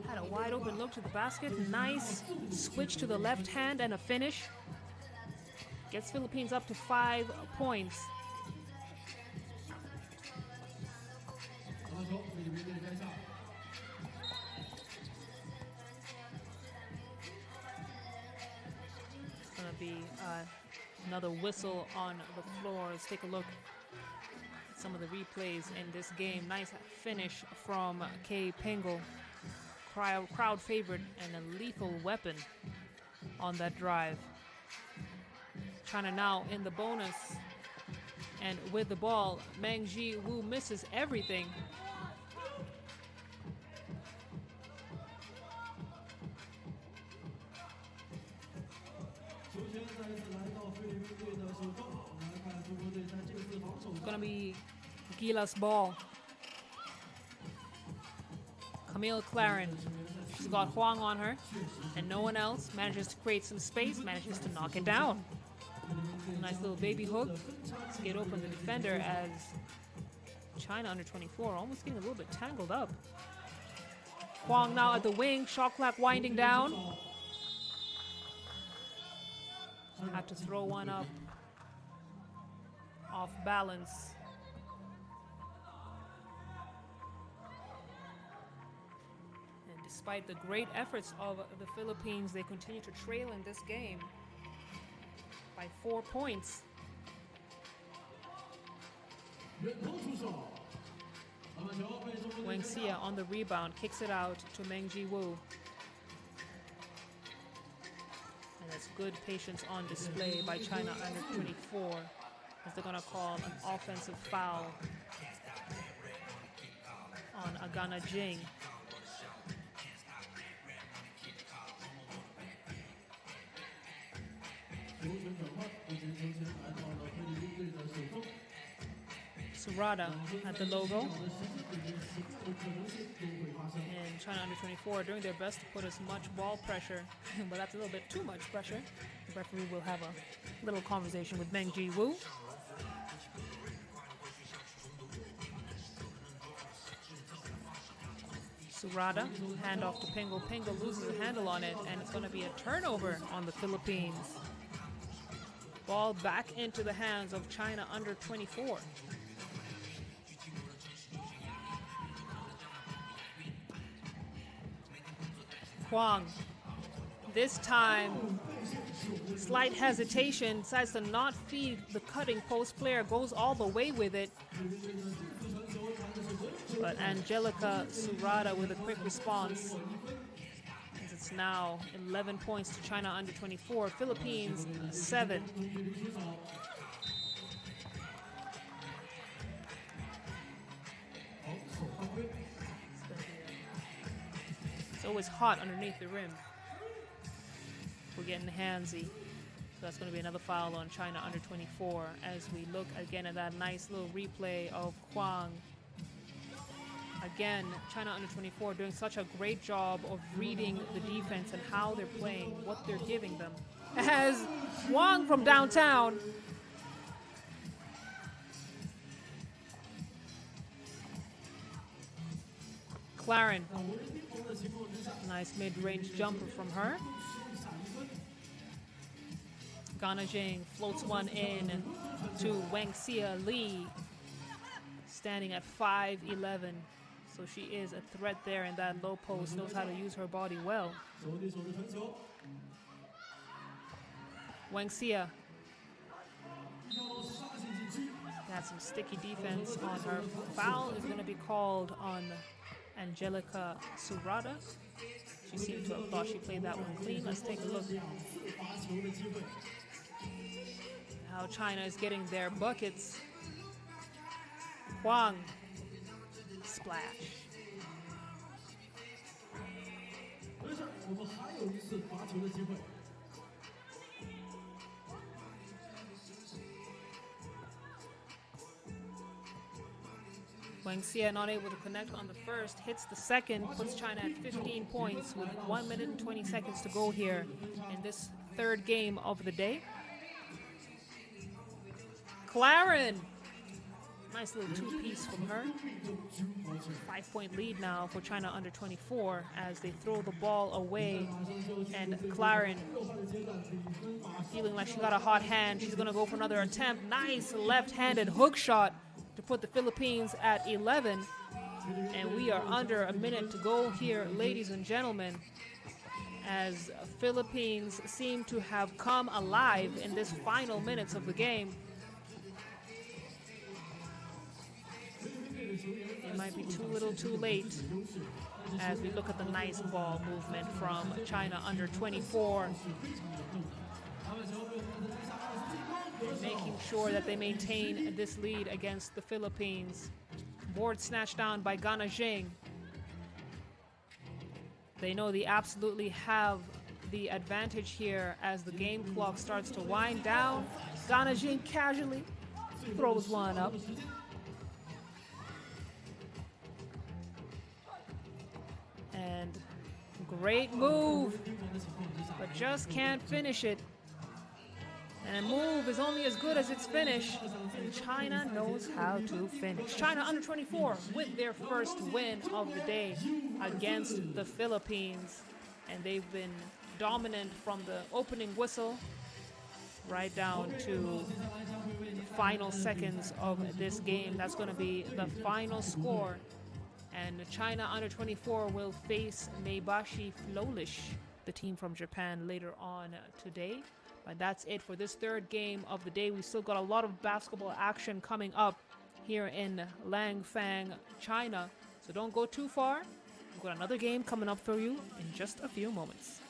had a wide open look to the basket. Nice switch to the left hand and a finish. Gets Philippines up to 5 points. It's going to be another whistle on the floor. Let's take a look at some of the replays in this game. Nice finish from K. Pingle. Crowd favorite and a lethal weapon on that drive. China now in the bonus, and with the ball, Meng Ji Woo misses everything. It's gonna be Gila's ball. Camille Claren, she's got Huang on her, and no one else. Manages to create some space, manages to knock it down. Nice little baby hook to get open the defender as China under 24 almost getting a little bit tangled up. Huang now at the wing, shot clock winding down. Had to throw one up off balance. And despite the great efforts of the Philippines, they continue to trail in this game by 4 points. Wang Xia on the rebound, kicks it out to Meng Ji Woo. And that's good patience on display by China under 24, as they're gonna call an offensive foul on Agana Jing. Surata at the logo. And China under 24 are doing their best to put as much ball pressure, but that's a little bit too much pressure. The referee will have a little conversation with Meng Ji Woo. Surata, hand off to Pingle. Pingle loses a handle on it, and it's going to be a turnover on the Philippines. Ball back into the hands of China under 24. Huang, this time, slight hesitation, decides to not feed the cutting post player, goes all the way with it. But Angelica Surata with a quick response. It's now 11 points to China under 24. Philippines 7. It's always hot underneath the rim. We're getting handsy. So that's going to be another foul on China under 24 as we look again at that nice little replay of Huang. Again, China under 24 doing such a great job of reading the defense and how they're playing, what they're giving them. As Huang from downtown Claren, nice mid-range jumper from her. Gana Jing floats one in to Wang Xia Li, standing at 5'11". So she is a threat there in that low post, knows how to use her body well. Wang Xia got some sticky defense on her. Foul is going to be called on Angelica Surada. She seemed to have thought she played that one clean. Let's take a look how China is getting their buckets. Huang, splash. 没事，我们还有一次罚球的机会。 Wang Xie not able to connect on the first, hits the second, puts China at 15 points with 1 minute and 20 seconds to go here in this third game of the day. Claren, nice little two-piece from her. 5-point lead now for China under 24 as they throw the ball away, and Claren feeling like she got a hot hand. She's gonna go for another attempt. Nice left-handed hook shot to put the Philippines at 11, and we are under a minute to go here, ladies and gentlemen, as Philippines seem to have come alive in this final minutes of the game. It might be too little too late as we look at the nice ball movement from China under 24. Making sure that they maintain this lead against the Philippines. Board snatched down by Gana Jing. They know they absolutely have the advantage here as the game clock starts to wind down. Gana Jing casually throws one up. And great move, but just can't finish it. And a move is only as good as its finish, and China knows how to finish. China under 24 with their first win of the day against the Philippines. And they've been dominant from the opening whistle right down to the final seconds of this game. That's going to be the final score. And China under 24 will face Maebashi Flowlish, the team from Japan, later on today. But that's it for this third game of the day. We still got a lot of basketball action coming up here in Langfang, China. So don't go too far. We've got another game coming up for you in just a few moments.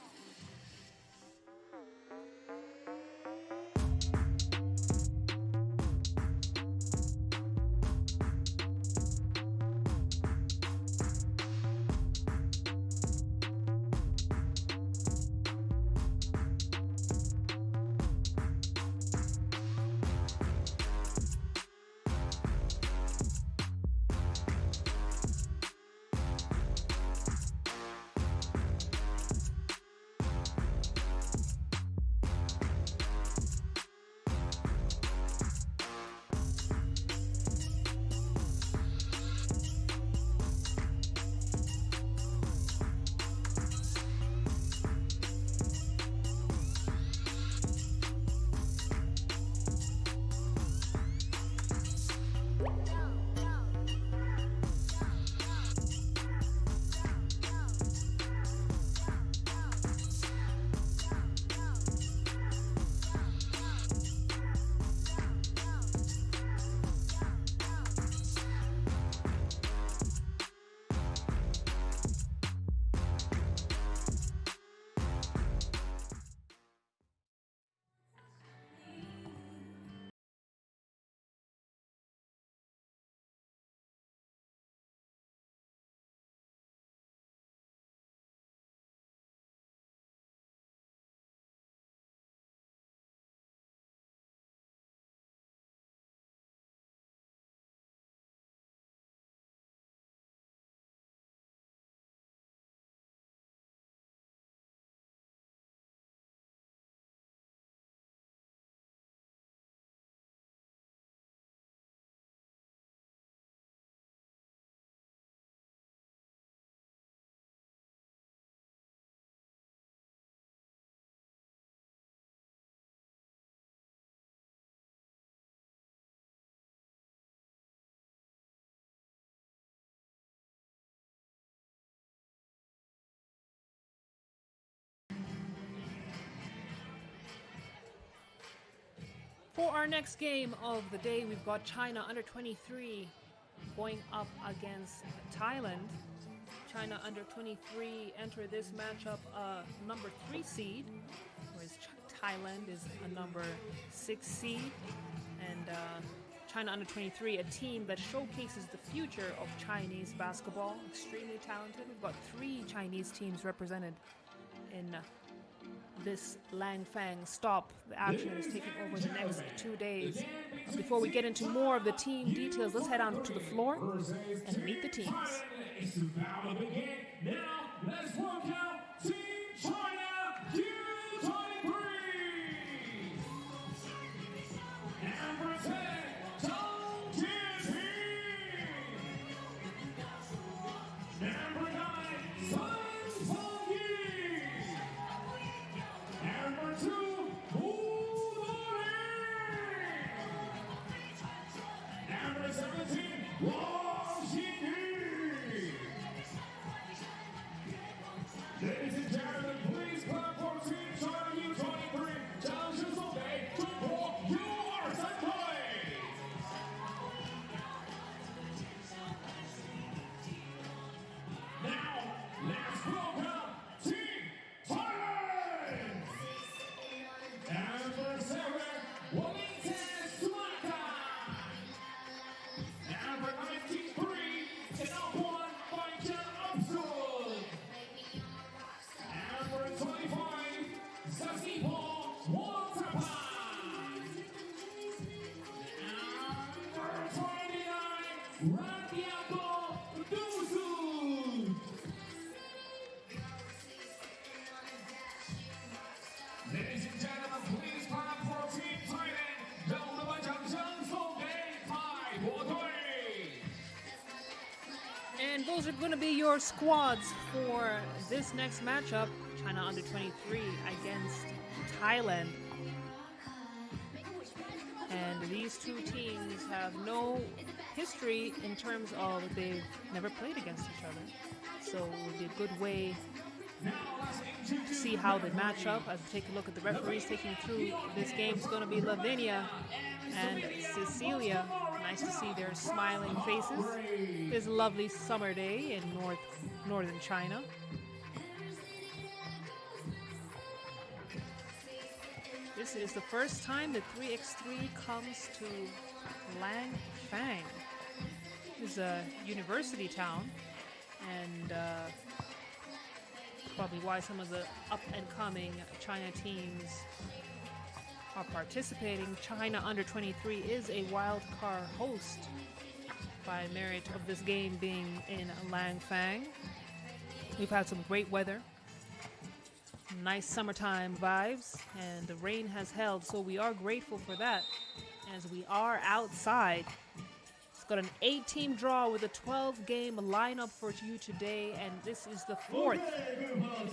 For our next game of the day, we've got China under 23 going up against Thailand. China under 23 enter this matchup number 3 seed, whereas Thailand is a number 6 seed. And China under 23, a team that showcases the future of Chinese basketball, extremely talented. We've got 3 Chinese teams represented in this Langfang stop. The action is taking over the next 2 days. Before we get into more of the team details, let's head on to the floor and meet the teams. It's about to begin. Now, let's welcome Team China U23. Number 10, Zhang Jianping. Number 9, Sun Fengyi. Number 2, Flowlish. Number 17, Langfang Shi. Ladies and gentlemen, please clap for Team China U23. 掌声送给中国 U23 队。Now, let's welcome Team Thailand. Number 7, Wellington Sumatra. Number 93, Tenapon Baijian Absul. Number 25, Zasipo Waterpan. Number 29, Randiago Dusu. Ladies and gentlemen, please clap for Team Thailand. 让我们把掌声送给泰国队。 And those are going to be your squads for this next matchup, China under 23 against Thailand. And these two teams have no history in terms of they've never played against each other. So it would be a good way to see how they match up. As we take a look at the referees taking through this game, it's going to be Lavinia and Cecilia. Nice to see their smiling faces. It's a lovely summer day in northern China. This is the first time that 3x3 comes to Langfang. This is a university town, and probably why some of the up-and-coming China teams are participating. China under 23 is a wild card host by merit of this game being in Langfang. We've had some great weather, nice summertime vibes, and the rain has held, so we are grateful for that as we are outside. It's got an 8-team draw with a 12-game lineup for you today, and this is the 4th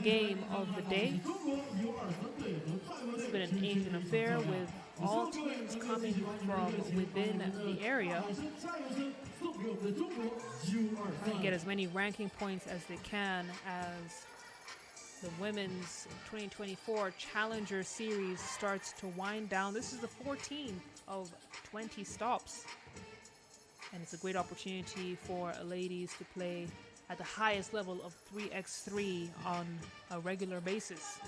game of the day. It's been an Asian affair with all teams coming from within the area. They get as many ranking points as they can as the women's 2024 Challenger Series starts to wind down. This is the 14th of 20 stops. And it's a great opportunity for ladies to play at the highest level of 3x3 on a regular basis.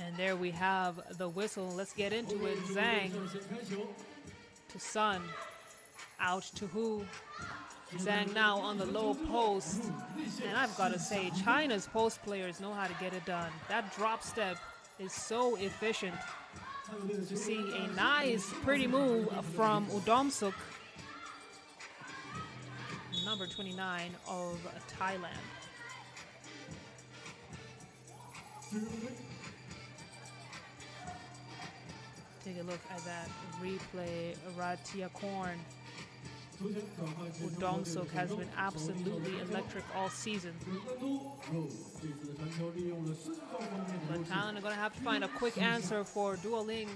And there we have the whistle. Let's get into it. Zhang to Sun. Out to Hu. Zhang now on the low post. And I've got to say, China's post players know how to get it done. That drop step is so efficient. You see a nice, pretty move from Udomsuk, number 29 of Thailand. Take a look at that replay. Ratiakorn. Udomsuk has been absolutely electric all season. But Thailand are going to have to find a quick answer for Duoling,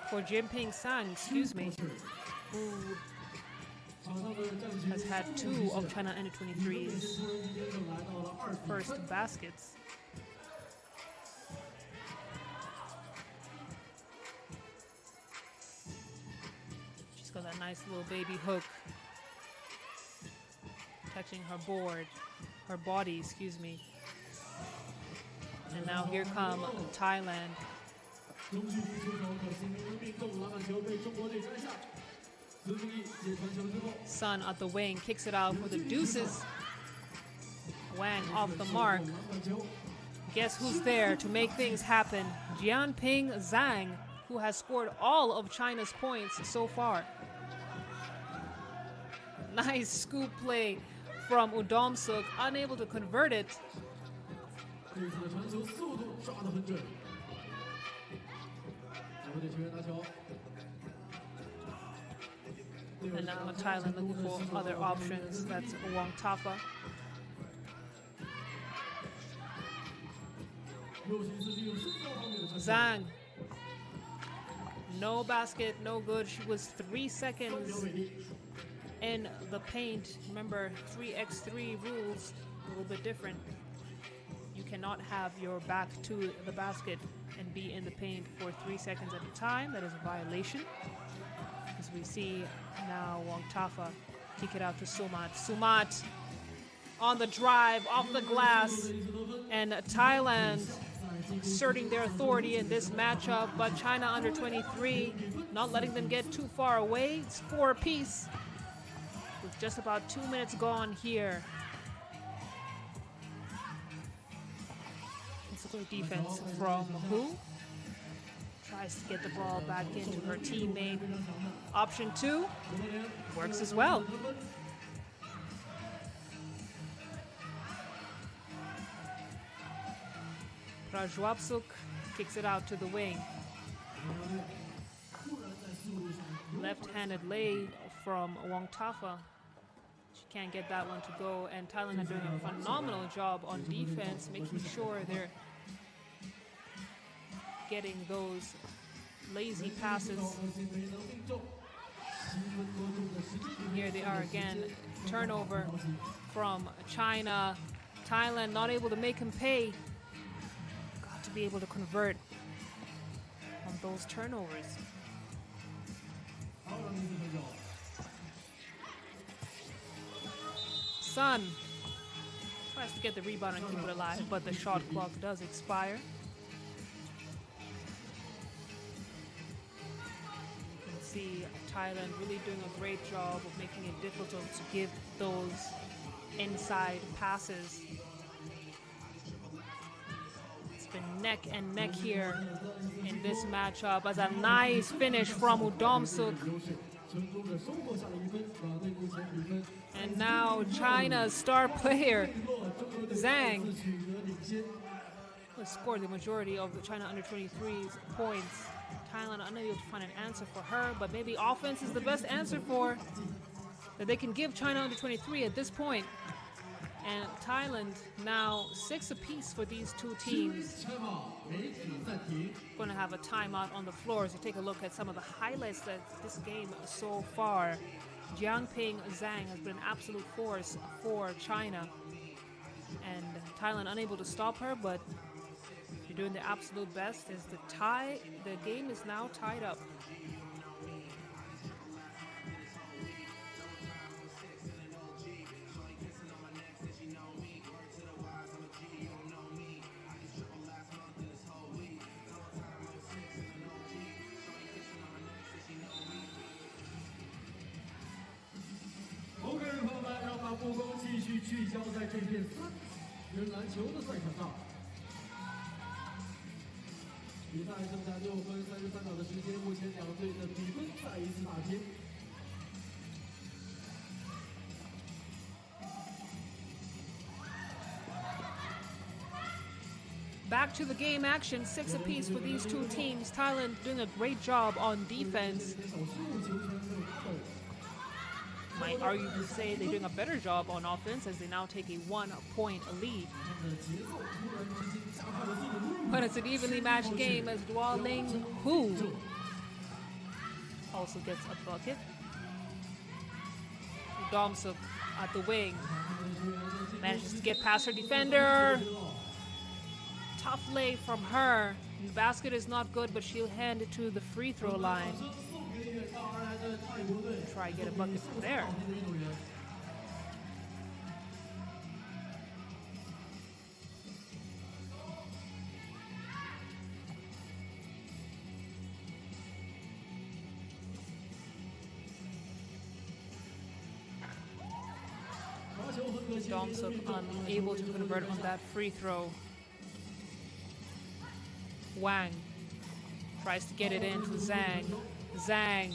for Jinping Sang, who has had 2 of China under 23's first baskets. She's got that A nice little baby hook. Touching her board. Her body, excuse me. And now here come Thailand. Sun at the wing, kicks it out for the deuces. Wang off the mark. Guess who's there to make things happen? Jianping Zhang, who has scored all of China's points so far. Nice scoop play from Udomsuk, unable to convert it. And now Thailand looking for other options. That's Wong Tafa. Zhang. No basket, no good. She was 3 seconds in the paint. Remember, 3x3 rules, a little bit different. You cannot have your back to the basket and be in the paint for 3 seconds at a time. That is a violation. As we see now Wong Tafa kick it out to Sumat. Sumat on the drive, off the glass, and Thailand asserting their authority in this matchup, but China under 23 not letting them get too far away. It's 4 apiece with just about 2 minutes gone here. It's a great defense from Hu. Tries to get the ball back into her teammate. Option 2 works as well. Prajwapsuk kicks it out to the wing. Left-handed lay from Wong Tafa. She can't get that one to go, and Thailand are doing a phenomenal job on defense, making sure they're getting those lazy passes. And here they are again. Turnover from China. Thailand not able to make him pay. Got to be able to convert on those turnovers. Sun tries to get the rebound and keep it alive, but the shot clock does expire. You can see Thailand really doing a great job of making it difficult to give those inside passes. It's been neck and neck here in this matchup as a nice finish from Udomsuk. And now China's star player, Zhang, has scored the majority of the China under 23's points. Thailand unable to find an answer for her, but maybe offense is the best answer for that they can give China under 23 at this point. And Thailand now 6 apiece for these two teams. Going to have a timeout on the floor as you take a look at some of the highlights that this game so far. Jianping Zhang has been an absolute force for China, and Thailand unable to stop her, but they're doing their absolute best. As the game is now tied up. OK， 朋友们，让我们把目光继续聚焦在这片3人篮球的赛场上。比赛剩下6分33秒的时间，目前两队的比分再一次打平。Back to the game action, 6 apiece for these two teams. Thailand doing a great job on defense. Might argue to say they're doing a better job on offense as they now take a 1-point lead. But it's an evenly matched game as Dualing Hu also gets a bucket. Domsuk at the wing manages to get past her defender. Tough lay from her. The basket is not good, but she'll hand it to the free throw line. Try to get a bucket from there. Domsuk unable to convert on that free throw. Wang tries to get it into Zhang. Zhang.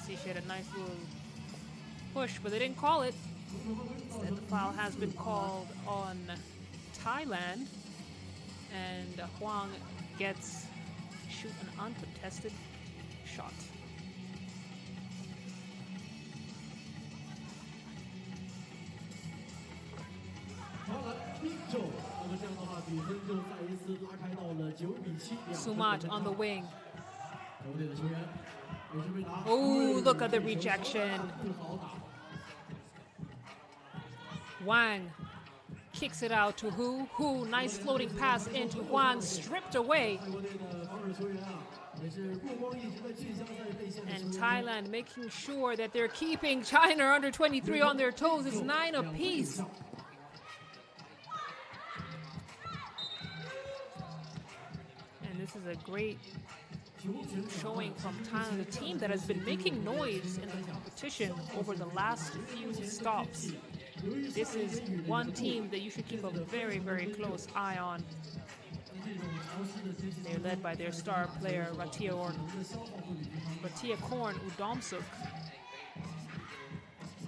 See, she had a nice little push, but they didn't call it. Instead, the foul has been called on Thailand, and Huang gets to shoot an uncontested shot. Sumat on the wing. Oh, look at the rejection. Wang kicks it out to Hu. Hu, nice floating pass into Huang, stripped away. And Thailand making sure that they're keeping China under 23 on their toes. It's 9 apiece. And this is a great showing from Thailand, a team that has been making noise in the competition over the last few stops. This is one team that you should keep a very, very close eye on. They're led by their star player, Rattiakorn Udomsuk.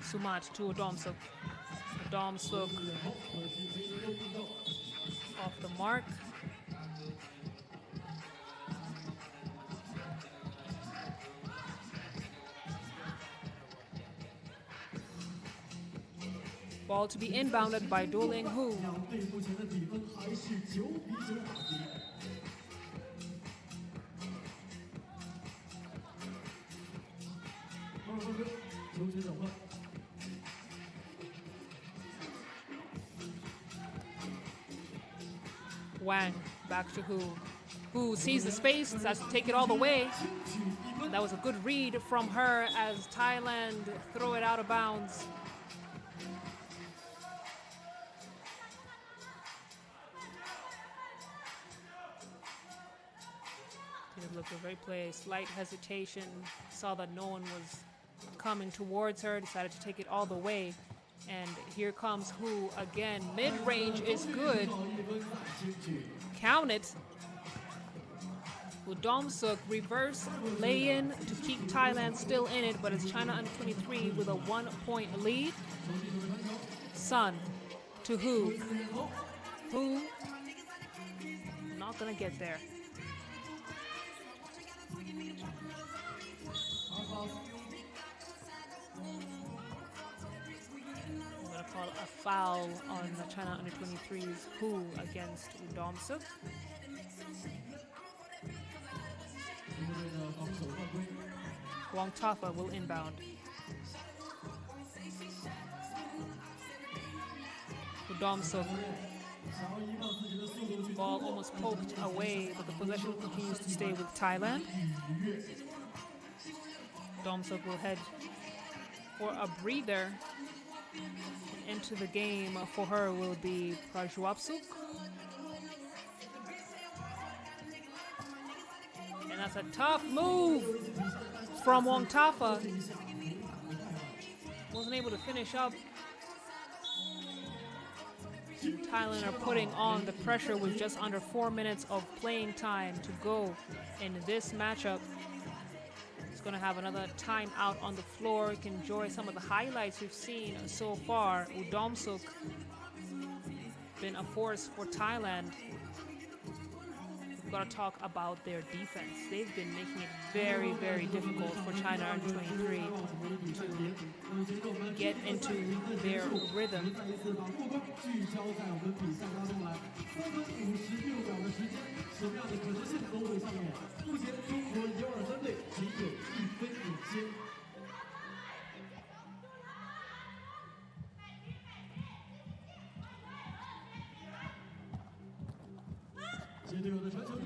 Sumat to Udomsuk. Udomsuk off the mark. Ball to be inbounded by Doling Hu. Wang back to Hu. Hu sees the space, decides to take it all the way. That was a good read from her as Thailand throw it out of bounds. Looked a great play, slight hesitation, saw that no one was coming towards her, decided to take it all the way. And here comes Hu again. Mid-range is good. Count it. Udomsuk reverse lay-in to keep Thailand still in it, but it's China under 23 with a 1-point lead. Sun to Hu. Hu not gonna get there. We're going to call a foul on the China under 23's Hu against Udomsuk. Wang Tafa will inbound. Udomsuk. Ball almost poked away, but the possession continues to stay with Thailand. Udomsuk will head for a breather. Into the game for her will be Prajuapsuk. And that's a tough move from Wang Tafa. Wasn't able to finish up. Thailand are putting on the pressure with just under 4 minutes of playing time to go in this matchup. It's going to have another timeout on the floor. You can enjoy some of the highlights we've seen so far. Udomsuk been a force for Thailand. We've got to talk about their defense. They've been making it very, very difficult for China under 23 to get into their rhythm.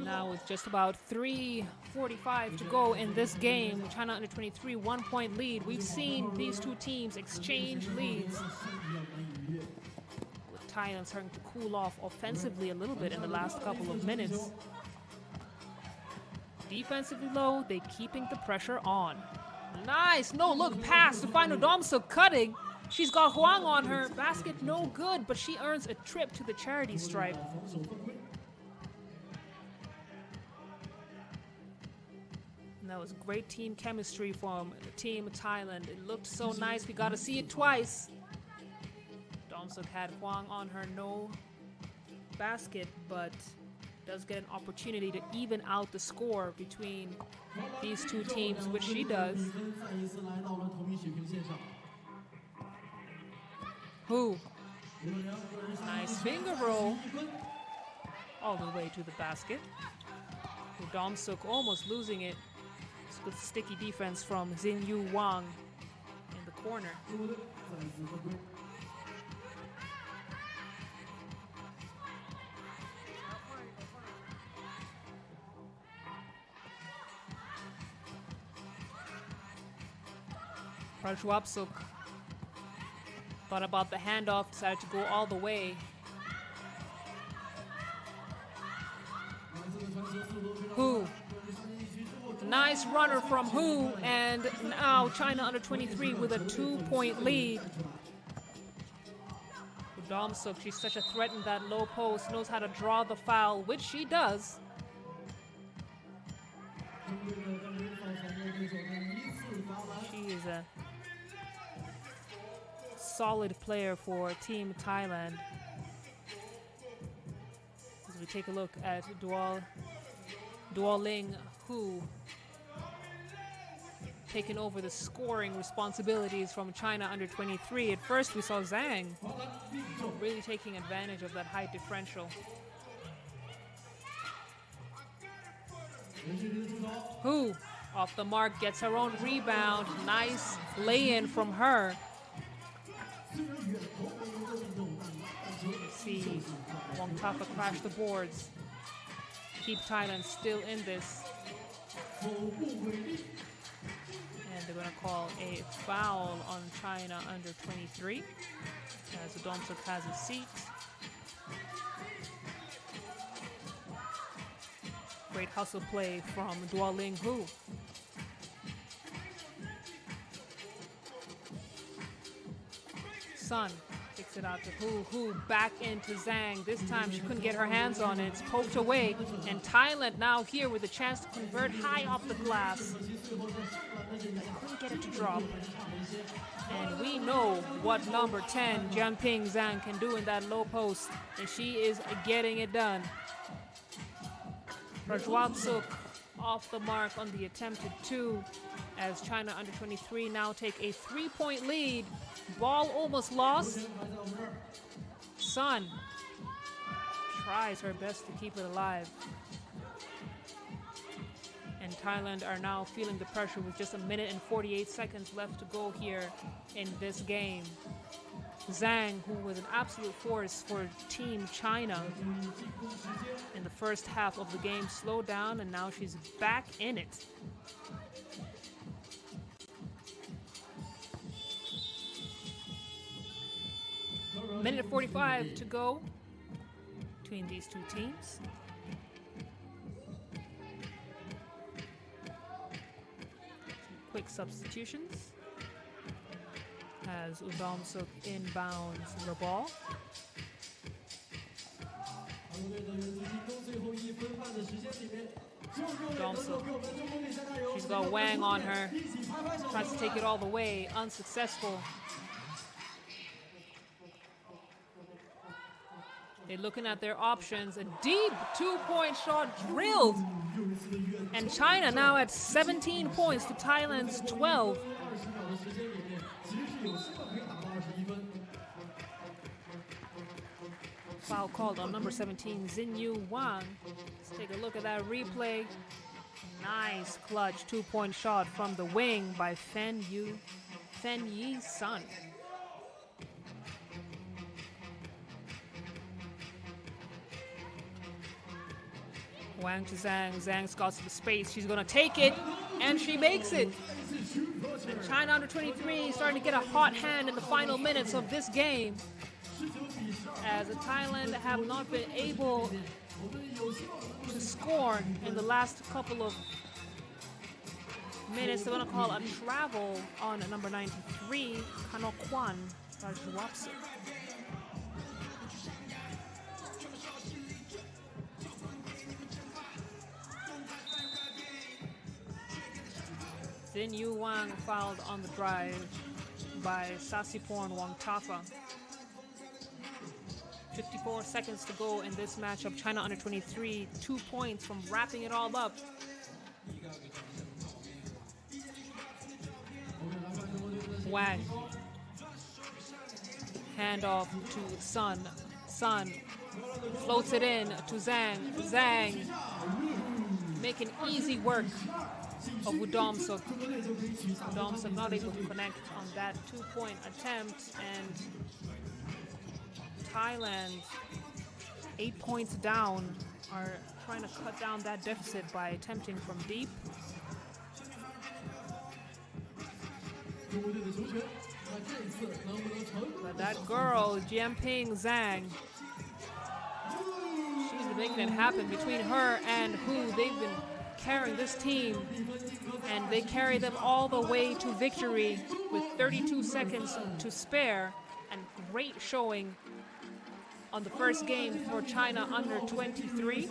Now with just about 3:45 to go in this game, China under 23 1-point lead. We've seen these two teams exchange leads, with Thailand starting to cool off offensively a little bit in the last couple of minutes. Defensively low, they keeping the pressure on. Nice no-look pass to find Udomsuk cutting. She's got Huang on her. Basket no good, but she earns a trip to the charity stripe. And that was great team chemistry from Team Thailand. It looked so nice. We got to see it twice. Udomsuk had Huang on her, no basket, but does get an opportunity to even out the score between these two teams, which she does. Who? Nice finger roll all the way to the basket. Udomsuk almost losing it. It's good sticky defense from Xinyu Wang in the corner. Prajwapsuk thought about the handoff, decided to go all the way. Hu. Nice runner from Hu, and now China under 23 with a 2-point lead. Udomsuk, she's such a threat in that low post, knows how to draw the foul, which she does. She is a solid player for Team Thailand. As we take a look at Duoling Hu taking over the scoring responsibilities from China under 23. At first we saw Zhang really taking advantage of that height differential. Hu off the mark, gets her own rebound. Nice lay-in from her. See Wong Tafa crash the boards. Keep Thailand still in this. And they're going to call a foul on China under 23 as Udomsuk has a seat. Great hustle play from Duoling Hu. Sun kicks it out to Hu back into Zhang. This time she couldn't get her hands on it. It's poked away. And Thailand now here with a chance to convert high off the glass. Couldn't get it to drop. And we know what number 10, Jianping Zhang, can do in that low post. And she is getting it done. Prajwapsuk off the mark on the attempted 2 as China under 23 now take a 3-point lead. Ball almost lost. Sun tries her best to keep it alive. And Thailand are now feeling the pressure with just 1 minute and 48 seconds left to go here in this game. Zhang, who was an absolute force for Team China in the first half of the game, slowed down, and now she's back in it. Minute 45 to go between these two teams. Quick substitutions as Udomsuk inbounds the ball. Udomsuk, she's got Wang on her, tries to take it all the way, unsuccessful. They're looking at their options. A deep 2-point shot drilled. And China now at 17 points to Thailand's 12. Foul called on number 17, Xinyu Wang. Let's take a look at that replay. Nice clutch 2-point shot from the wing by Fen Yi Sun. Wang to Zhang. Zhang scouts the space. She's going to take it, and she makes it. And China under 23 starting to get a hot hand in the final minutes of this game, as Thailand have not been able to score in the last couple of minutes. They're going to call a travel on number 93, Kanokwan Rajwapsa. Then Yu Wang fouled on the drive by Sasiporn Wangtafa. 54 seconds to go in this matchup. China under 23, 2 points from wrapping it all up. Wang. Handoff to Sun. Sun floats it in to Zhang. Zhang making easy work of Udomsuk. Udomsuk not able to connect on that 2-point attempt, and Thailand, 8 points down, are trying to cut down that deficit by attempting from deep. But that girl, Jianping Zhang, she's been making it happen between her and Hu. They've been carrying this team, and they carry them all the way to victory with 32 seconds to spare, and great showing on the first game for China under 23.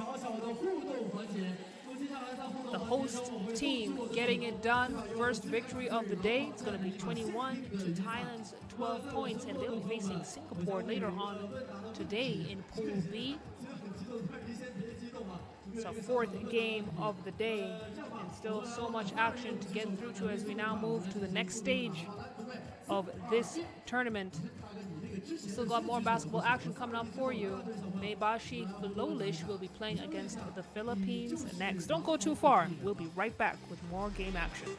The host team getting it done. First victory of the day. It's going to be 21 to Thailand's 12 points, and they'll be facing Singapore later on today in Pool B. It's our fourth game of the day, and still so much action to get through to as we now move to the next stage of this tournament. Still got more basketball action coming up for you. Maebashi Flowlish will be playing against the Philippines next. Don't go too far. We'll be right back with more game action.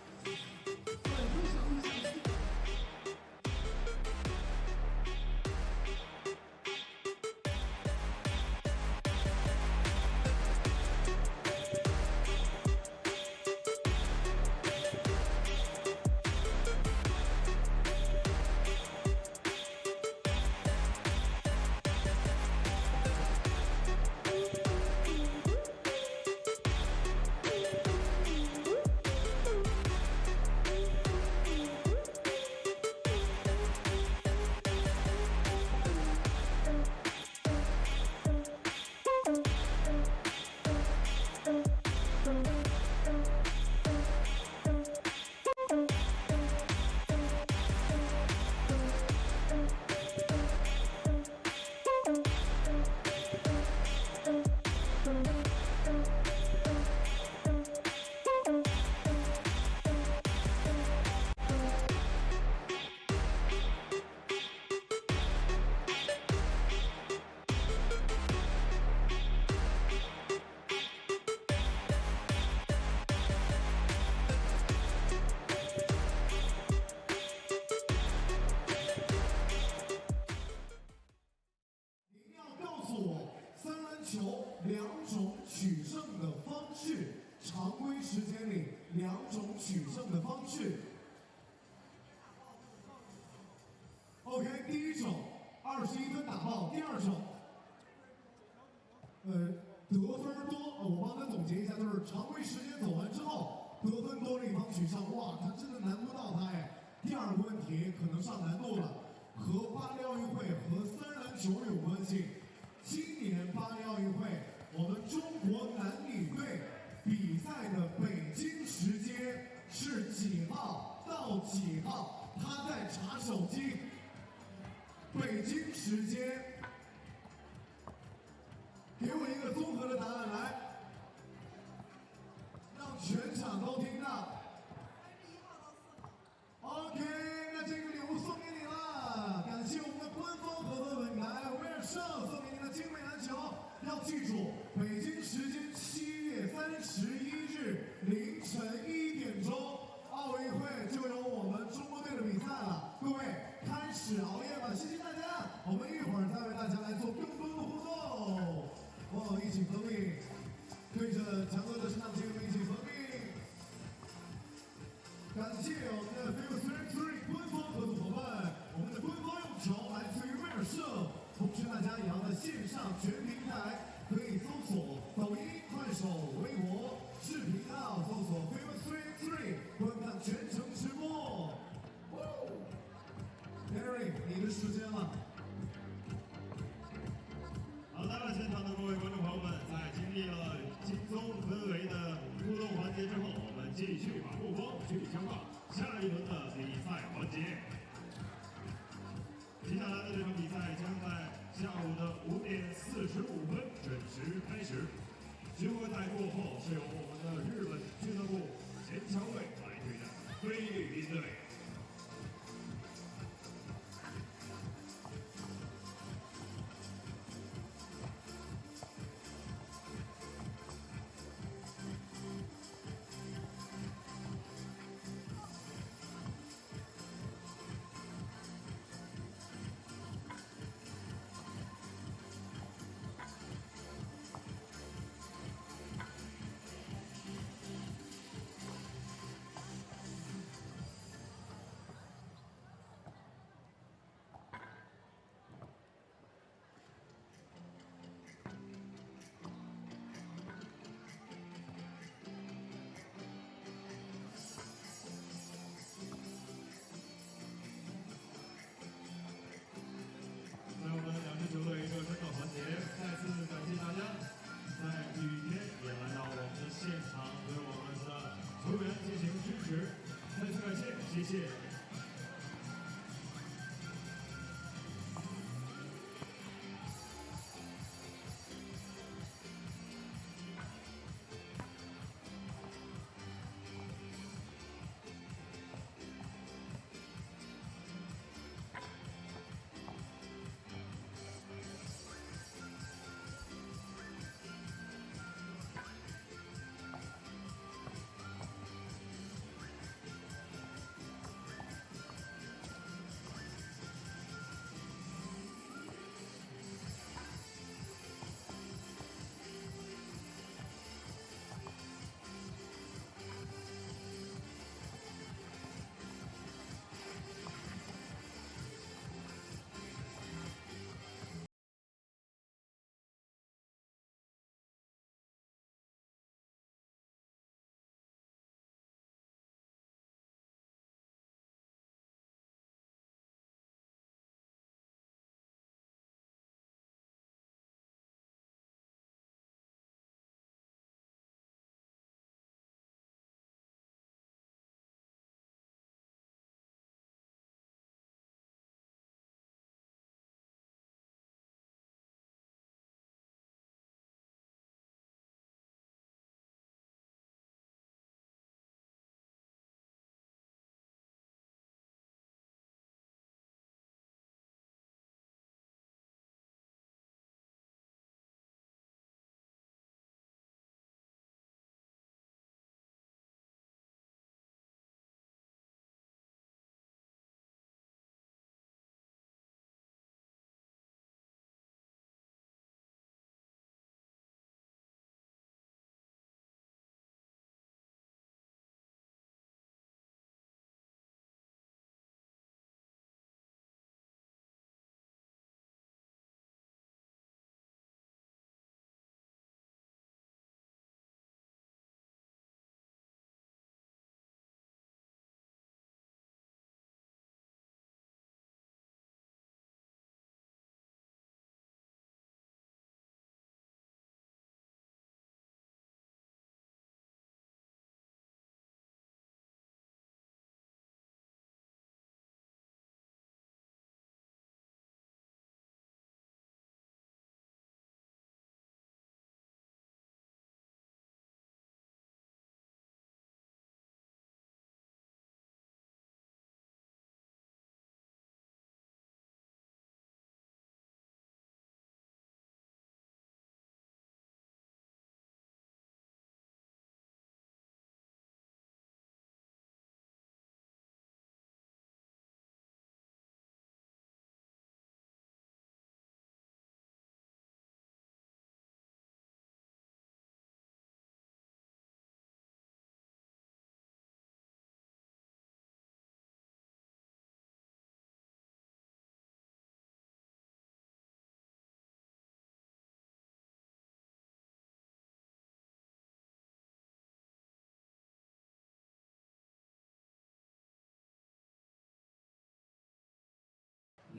OK， 第一手21分打爆，第二手，得分多，我帮他总结一下，就是常规时间走完之后，得分多另一方取胜，哇，他真的难不到他哎。第二个问题可能上难度了，和巴黎奥运会和三篮球有关系。今年巴黎奥运会，我们中国男女队比赛的北京时间是几号到几号？他在查手机。北京时间，给我一个综合的答案来，让全场都听到。OK， 那这个礼物送给你了，感谢我们的官方合作品牌威尔胜送给您的精美篮球。要记住，北京时间7月31日凌晨1点钟，奥运会就有我们中国队的比赛了，各位开始熬夜吧，谢谢大家，我们一会儿再为大家来做更多的互动，一起合影，对着过后是由我们的日本俱乐部前桥队来对战菲律宾队。在我们两支球队热身的环节，再次感谢大家在雨天也来到我们的现场，对我们的球员进行支持，再次感谢，谢谢。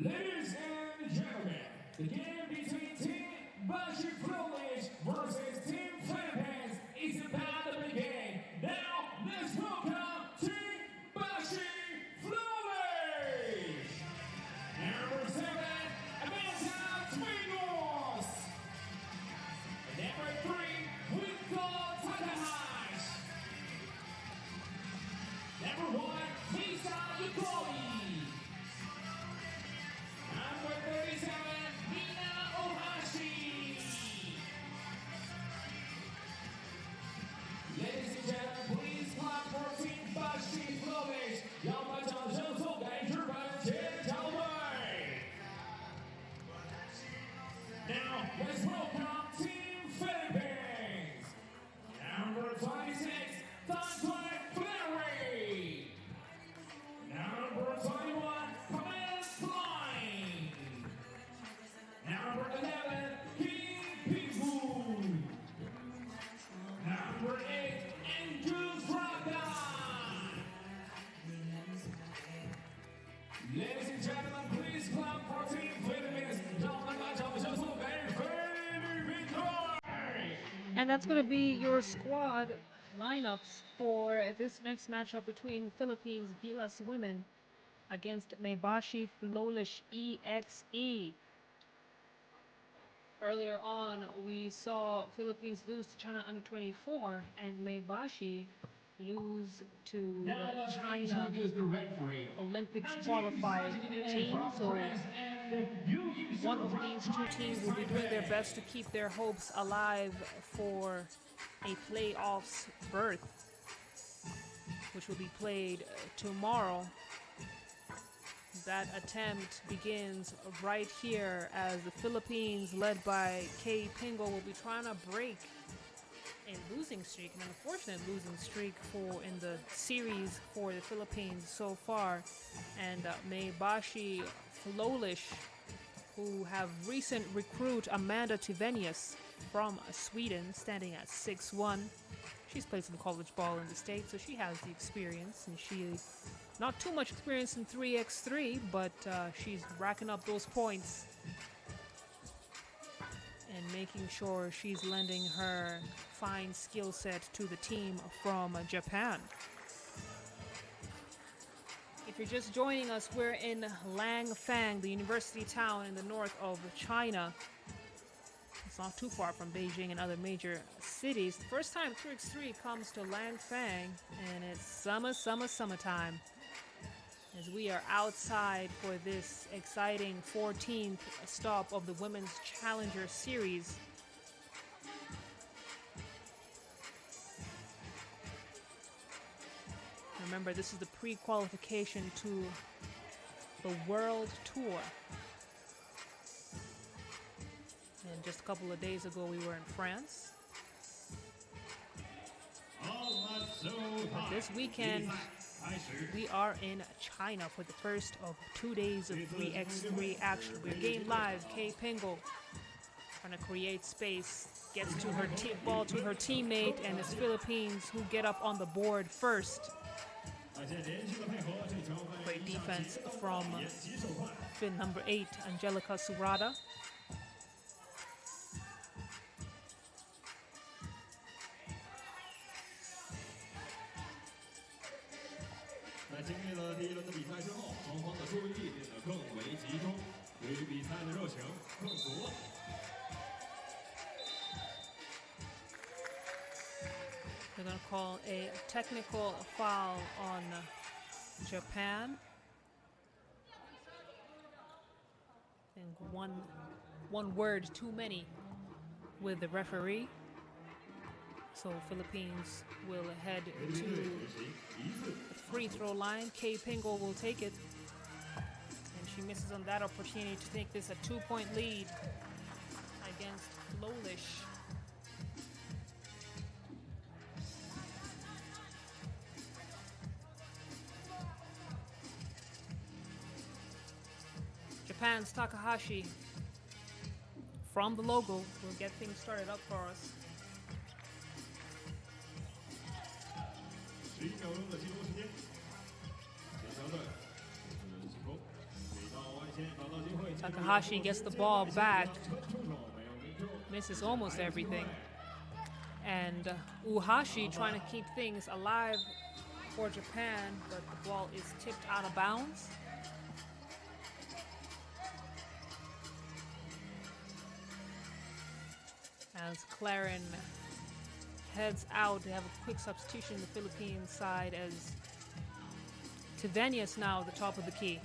Ladies and gentlemen, the game between Team Maebashi Flowlish versus Team Philippines is about to begin. Now, let's welcome Team Maebashi Flowlish! Number 7, Amanda Twinkles! Number 3, we got And that's going to be your squad lineups for this next matchup between Philippines Gilas women against Maebashi Flowlish EXE. Earlier on, we saw Philippines lose to China under 24 and Maebashi lose to the China Olympics qualified team. So one of these two teams will be doing their best to keep their hopes alive for a playoffs berth, which will be played tomorrow. That attempt begins right here as the Philippines, led by Kay Pingo, will be trying to break a losing streak, an unfortunate losing streak in the series for the Philippines so far. And Maebashi Flowlish, who have recent recruit Amanda Tivenius from Sweden, standing at 6'1". She's played some college ball in the States, so she has the experience, and she not too much experience in 3x3, but she's racking up those points and making sure she's lending her fine skill set to the team from Japan. If you're just joining us, we're in Langfang, the university town in the north of China. It's not too far from Beijing and other major cities. The first time 3x3 comes to Langfang, and it's summertime, as we are outside for this exciting 14th stop of the Women's Challenger Series. Remember, this is the pre-qualification to the World Tour. And just a couple of days ago, we were in France. But this weekend, we are in China for the first of 2 days of 3x3 action. We're game live. Kay Pingo trying to create space, gets to her ball to her teammate, and it's Philippines who get up on the board first. Great defense from Fin number 8, Angelica Surada. They're going to call a technical foul on Japan. I think one word too many with the referee. So Philippines will head to the free throw line. Kay Pingo will take it. And she misses on that opportunity to take this a 2-point lead against Flowlish. Japan's Takahashi from the logo will get things started up for us. Takahashi gets the ball back, misses almost everything. And Uhashi trying to keep things alive for Japan, but the ball is tipped out of bounds. As Claren heads out, they have a quick substitution in the Philippine side as Tivenius now at the top of the key.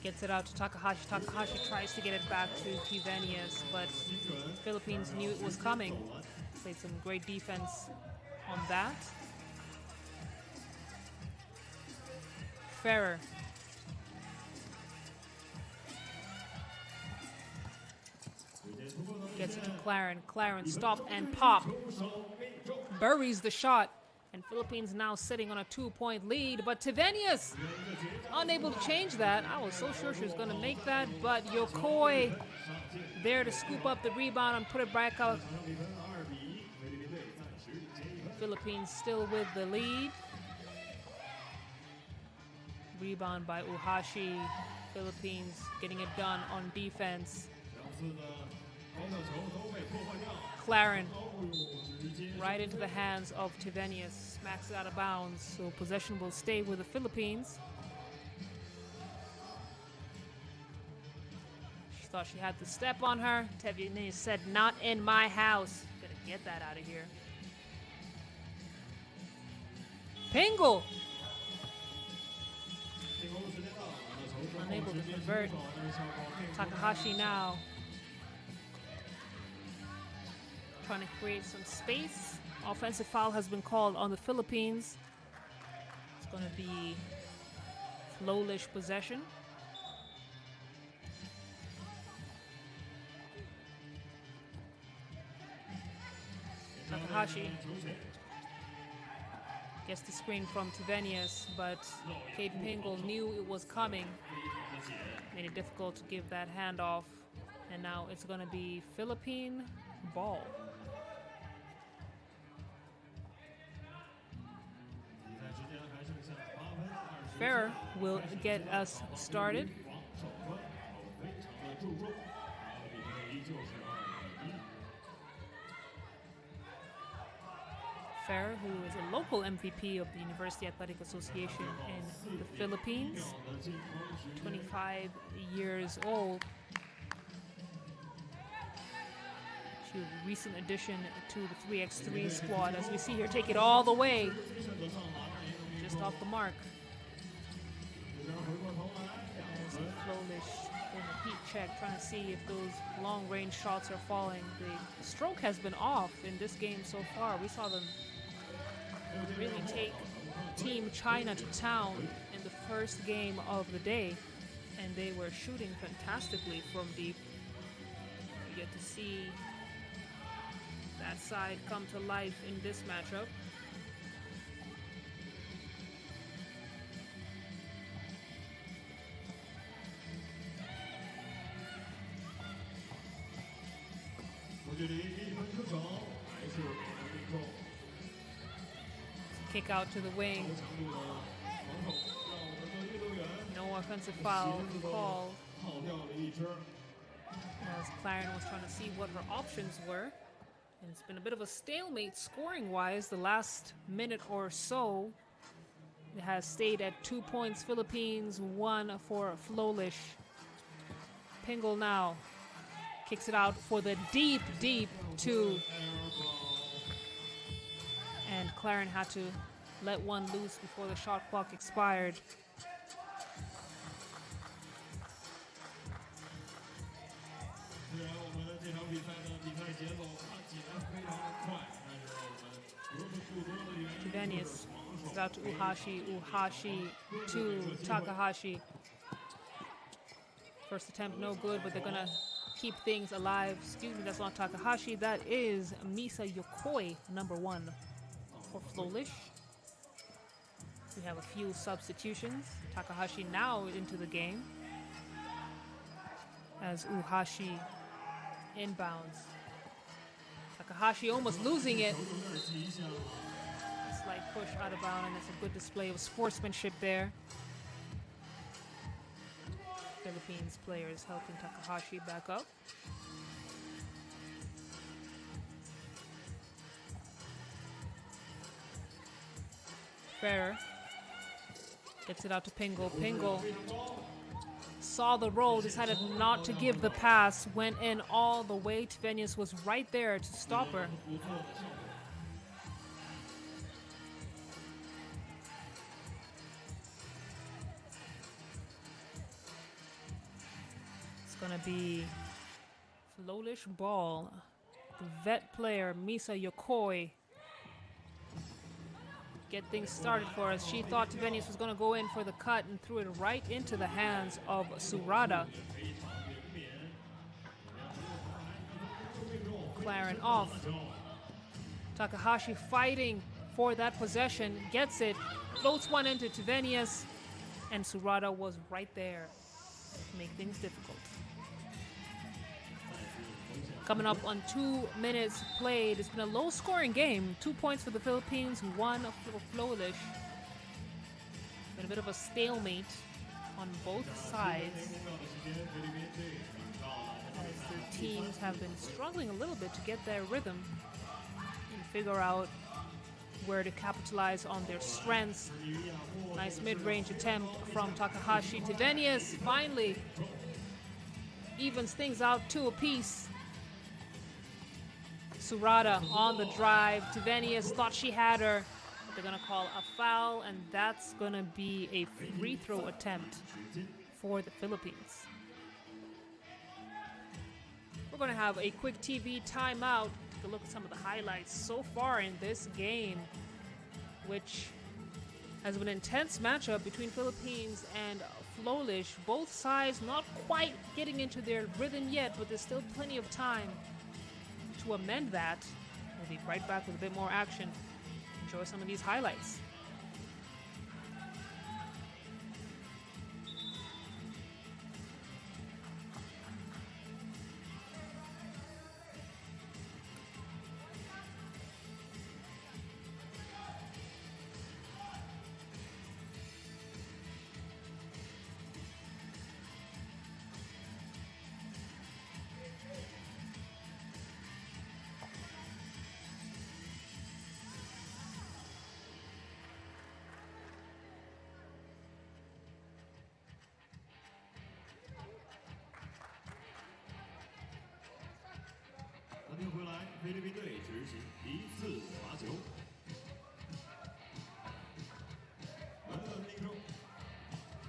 Gets it out to Takahashi. Takahashi tries to get it back to Tivenius, but Philippines knew it was coming. Played some great defense on that. Ferrer. Gets it to Claren. Claren stop and pop. Buries the shot. And Philippines now sitting on a 2-point lead. But Tivenius unable to change that. I was so sure she was going to make that. But Yokoi there to scoop up the rebound and put it back out. Philippines still with the lead. Rebound by Uhashi. Philippines getting it done on defense. Claren right into the hands of Tivenius, smacks it out of bounds, so possession will stay with the Philippines. She thought she had the step on her. Tivenius said, "Not in my house." Gotta get that out of here. Pingle! Unable to convert. Takahashi now trying to create some space. Offensive foul has been called on the Philippines. It's going to be Flowlish possession. Takahashi gets the screen from Tivenius, but Kate Pingle knew it was coming. Made it difficult to give that handoff. And now it's going to be Philippine ball. Ferrer will get us started. Ferrer, who is a local MVP of the University Athletic Association in the Philippines, 25 years old. She was a recent addition to the 3x3 squad. As we see here, take it all the way, just off the mark. There's Flowlish in a heat check, trying to see if those long-range shots are falling. The stroke has been off in this game so far. We saw them really take Team China to town in the first game of the day, and they were shooting fantastically from deep. You get to see that side come to life in this matchup. Kick out to the wing. No offensive foul called, as Claren was trying to see what her options were. And it's been a bit of a stalemate scoring-wise the last minute or so. It has stayed at 2 points Philippines, 1 for Flowlish. Pingle now kicks it out for the deep, deep two. And Claren had to let one loose before the shot clock expired. Tivenius is out to Uhashi. Uhashi to Takahashi. First attempt no good, but they're gonna keep things alive. Excuse me, that's not Takahashi. That is Misa Yokoi, number 1 for Flowlish. We have a few substitutions. Takahashi now into the game as Uhashi inbounds. Takahashi almost losing it. A slight push out of bounds, and it's a good display of sportsmanship there. Philippines players helping Takahashi back up. Ferrer gets it out to Pingle. Pingle saw the roll, decided not to give the pass, went in all the way. Tivenius was right there to stop her. It's gonna be Flowlish ball. The vet player, Misa Yokoi, get things started for us. She thought Tivenius was going to go in for the cut and threw it right into the hands of Surada. Claren off. Takahashi fighting for that possession, gets it, floats one into Tivenius, and Surada was right there to make things difficult. Coming up on 2 minutes played. It's been a low-scoring game. 2 points for the Philippines, 1 for Flowlish. Been a bit of a stalemate on both sides, as the teams have been struggling a little bit to get their rhythm and figure out where to capitalize on their strengths. Nice mid-range attempt from Takahashi. Tevenius finally evens things out 2 apiece. Surata on the drive. Tevenius thought she had her. They're gonna call a foul, and that's gonna be a free throw attempt for the Philippines. We're gonna have a quick TV timeout. Take a look at some of the highlights so far in this game, which has been an intense matchup between Philippines and Flowlish. Both sides not quite getting into their rhythm yet, but there's still plenty of time to amend that. We'll be right back with a bit more action. Enjoy some of these highlights.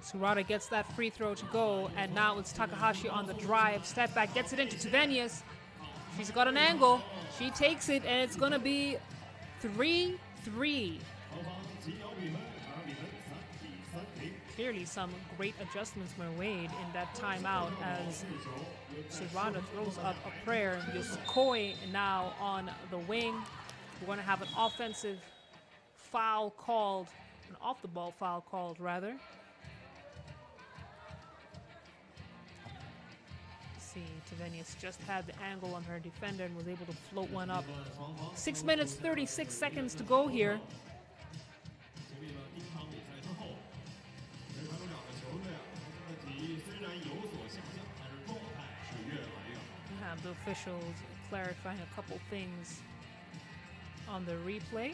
Surata gets that free throw to go, and now it's Takahashi on the drive. Step back, gets it into Tevenius. She's got an angle. She takes it, and it's going to be 3-3. Clearly some great adjustments were made in that timeout as Surata throws up a prayer. Yosukoi now on the wing. We're going to have an offensive foul called, an off-the-ball foul called, rather. See, Tevenius just had the angle on her defender and was able to float one up. 6 minutes, 36 seconds to go here. We have the officials clarifying a couple things on the replay.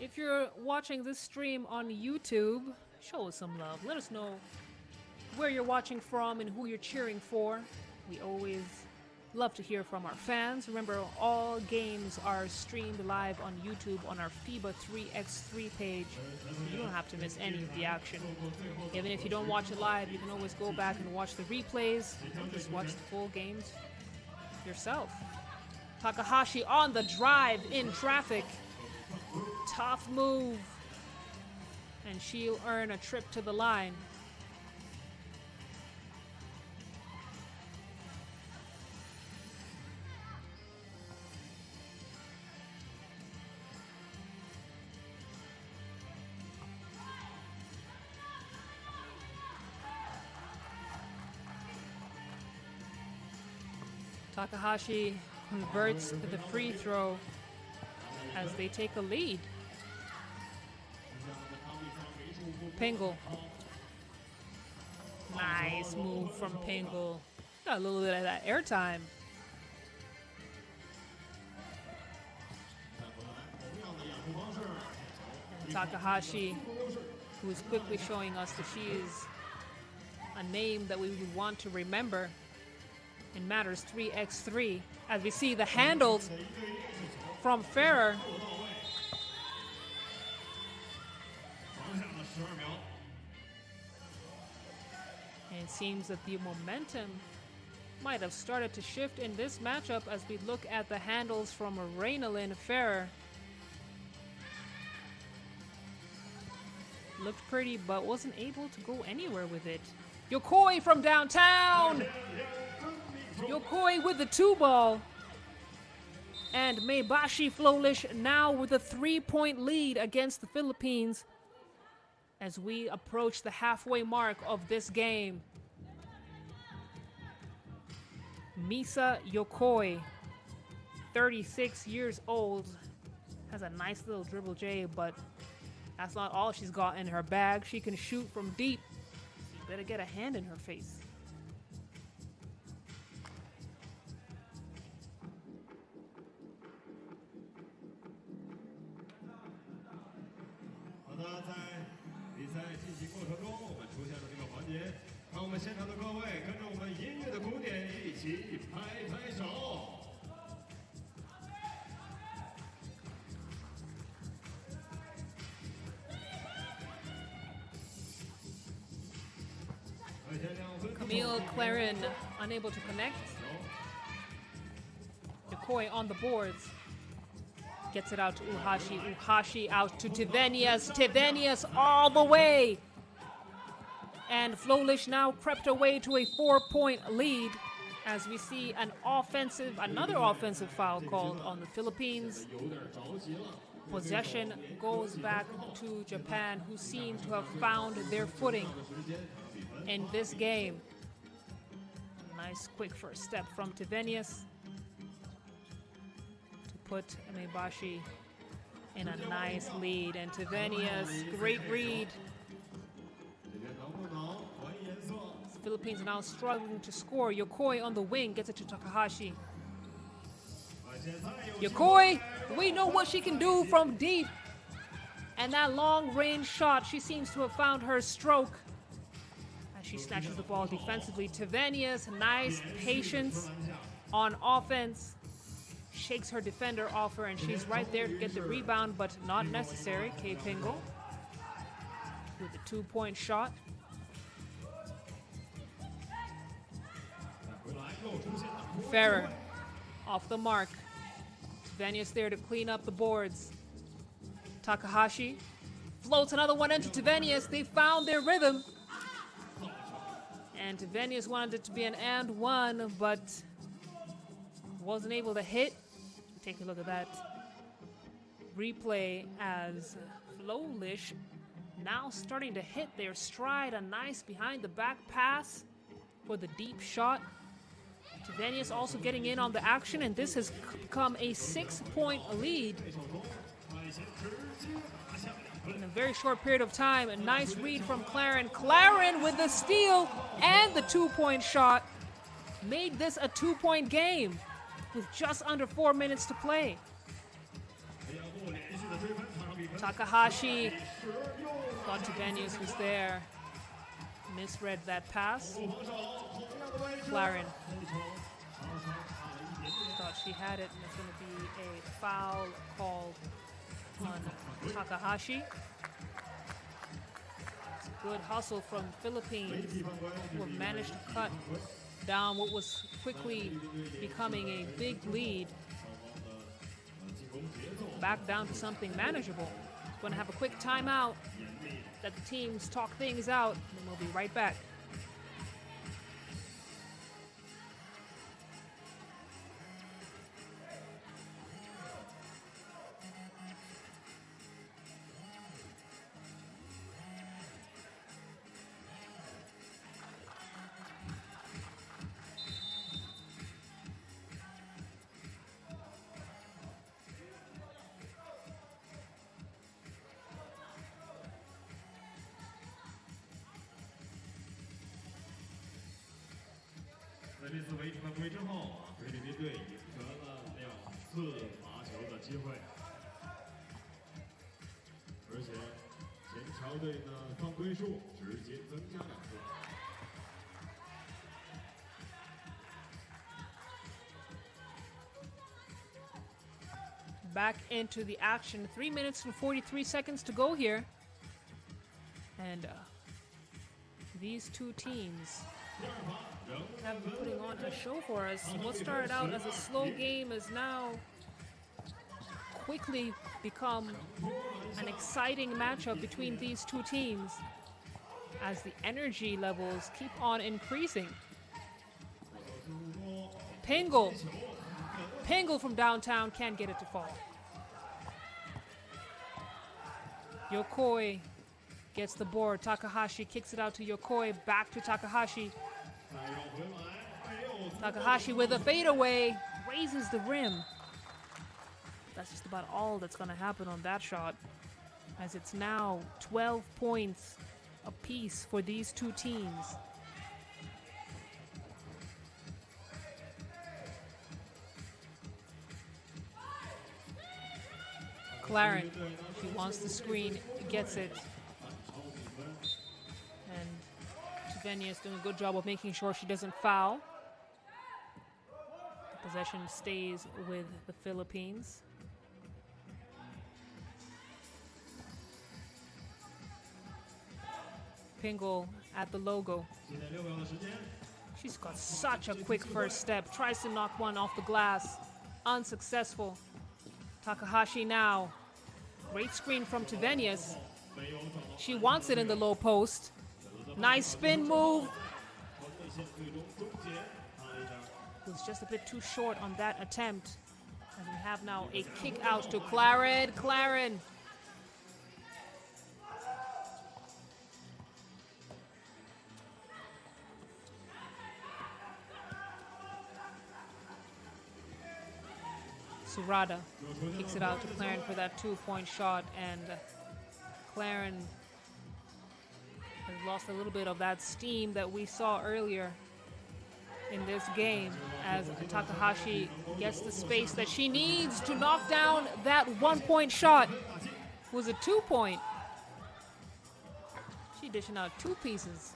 If you're watching this stream on YouTube, show us some love. Let us know where you're watching from and who you're cheering for. We always love to hear from our fans. Remember, all games are streamed live on YouTube on our FIBA 3x3 page. You don't have to miss any of the action. Even if you don't watch it live, you can always go back and watch the replays. Or just watch the full games yourself. Takahashi on the drive in traffic. Tough move. And she'll earn a trip to the line. Takahashi converts the free throw as they take a lead. Pengel. Nice move from Pengel. Got a little bit of that airtime. Takahashi, who is quickly showing us that she is a name that we would want to remember in Matters 3x3, as we see the handles from Ferrer. And it seems that the momentum might have started to shift in this matchup as we look at the handles from Reynalyn Ferrer. Looked pretty, but wasn't able to go anywhere with it. Yokoi from downtown! Yokoi with the 2-ball. And Maebashi Flowlish now with a 3-point lead against the Philippines. as we approach the halfway mark of this game. Misa Yokoi, 36 years old, has a nice little dribble J, but that's not all she's got in her bag. She can shoot from deep. You better get a hand in her face. Camille Clarin unable to connect. Yokoi on the boards. Gets it out to Uhashi. Uhashi out to Tivenius. Tivenius all the way. And Flowlish now crept away to a 4-point lead as we see another offensive foul called on the Philippines. Possession goes back to Japan, who seem to have found their footing in this game. Nice quick first step from Tivenius to put Maebashi in a nice lead. And Tivenius, great read. The Philippines are now struggling to score. Yokoi on the wing gets it to Takahashi. Yokoi, we know what she can do from deep. And that long range shot, she seems to have found her stroke. As she snatches the ball defensively. Tivenius, nice patience on offense. Shakes her defender off her, and she's right there to get the rebound, but not necessary. Kay Pingle with a 2-point shot. Ferrer off the mark. Tivenius there to clean up the boards. Takahashi floats another one into Tivenius. They found their rhythm. And Tivenius wanted it to be an and one, but wasn't able to hit. Take a look at that replay as Flowlish now starting to hit their stride. A nice behind the back pass for the deep shot. Tivenius also getting in on the action, and this has become a 6-point lead in a very short period of time. A nice read from Clarin. Clarin with the steal and the 2-point shot made this a 2-point game with just under 4 minutes to play. Takahashi thought Tivenius was there. Misread that pass. Clarin thought she had it, and it's going to be a foul called on Takahashi. It's a good hustle from Philippines, who have managed to cut down what was quickly becoming a big lead back down to something manageable. Going to have a quick timeout, let the teams talk things out, and we'll be right back. Back into the action. 3 minutes and 43 seconds to go here. And these two teams have been putting on a show for us. What started out as a slow game has now quickly become an exciting matchup between these two teams as the energy levels keep on increasing. Pingle from downtown can't get it to fall. Yokoi gets the board. Takahashi kicks it out to Yokoi. Back to Takahashi. Takahashi with a fadeaway. Raises the rim. That's just about all that's going to happen on that shot, as it's now 12 points apiece for these two teams. Claren, she wants the screen, gets it. And Tivenia is doing a good job of making sure she doesn't foul. The possession stays with the Philippines. Pingle at the logo. She's got such a quick first step. Tries to knock one off the glass. Unsuccessful. Takahashi now. Great screen from Tivenius. She wants it in the low post. Nice spin move. Was just a bit too short on that attempt. And we have now a kick out to Claren. Claren. Surada kicks it out to Claren for that 2-point shot, and Claren has lost a little bit of that steam that we saw earlier in this game as Takahashi gets the space that she needs to knock down that 1-point shot. It was a 2-point. She dishing out 2 pieces.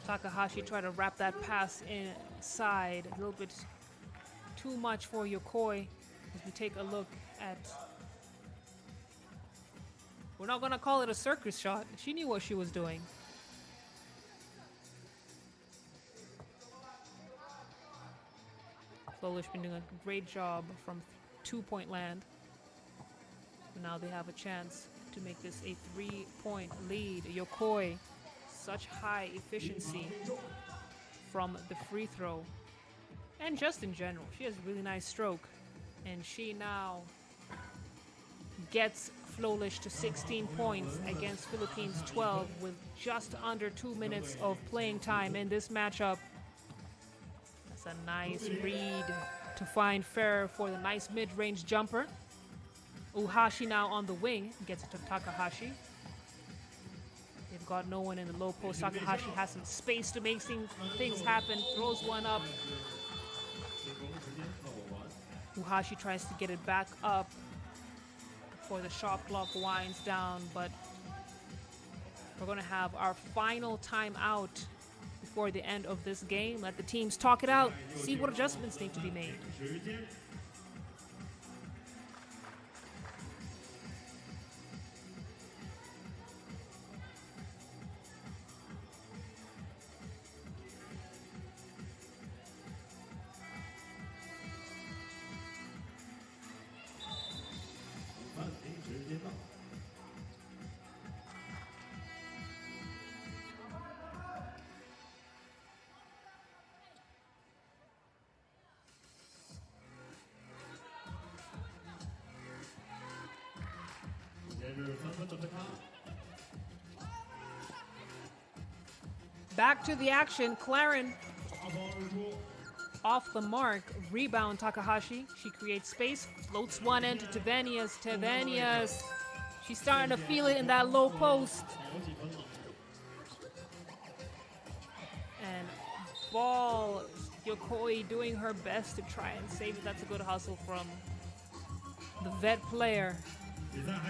Takahashi tried to wrap that pass inside. A little bit too much for Yokoi as we take a look at... We're not going to call it a circus shot. She knew what she was doing. Flowlish been doing a great job from 2-point land. Now they have a chance to make this a 3-point lead. Yokoi, such high efficiency from the free throw and just in general. She has a really nice stroke, and she now gets Flowlish to 16 points against Philippines 12 with just under 2 minutes of playing time in this matchup. That's a nice read to find Ferrer for the nice mid-range jumper. Uhashi now on the wing gets it to Takahashi. They've got no one in the low post. Takahashi has some space to make things happen. Throws one up. Uhashi tries to get it back up before the shot clock winds down, but we're going to have our final timeout before the end of this game. Let the teams talk it out, see what adjustments need to be made. Back to the action. Claren off the mark. Rebound Takahashi. She creates space. Floats one into Tivenius. Tivenius. She's starting to feel it in that low post. And ball. Yokoi doing her best to try and save it. That's a good hustle from the vet player.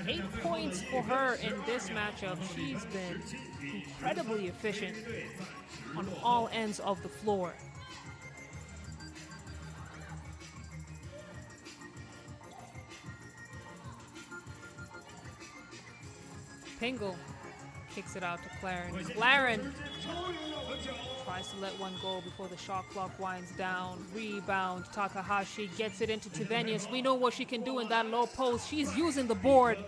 8 points for her in this matchup. She's been incredibly efficient on all ends of the floor. Pingle kicks it out to Claren. Claren tries to let one go before the shot clock winds down. Rebound. Takahashi gets it into Tivenius. We know what she can do in that low post. She's using the board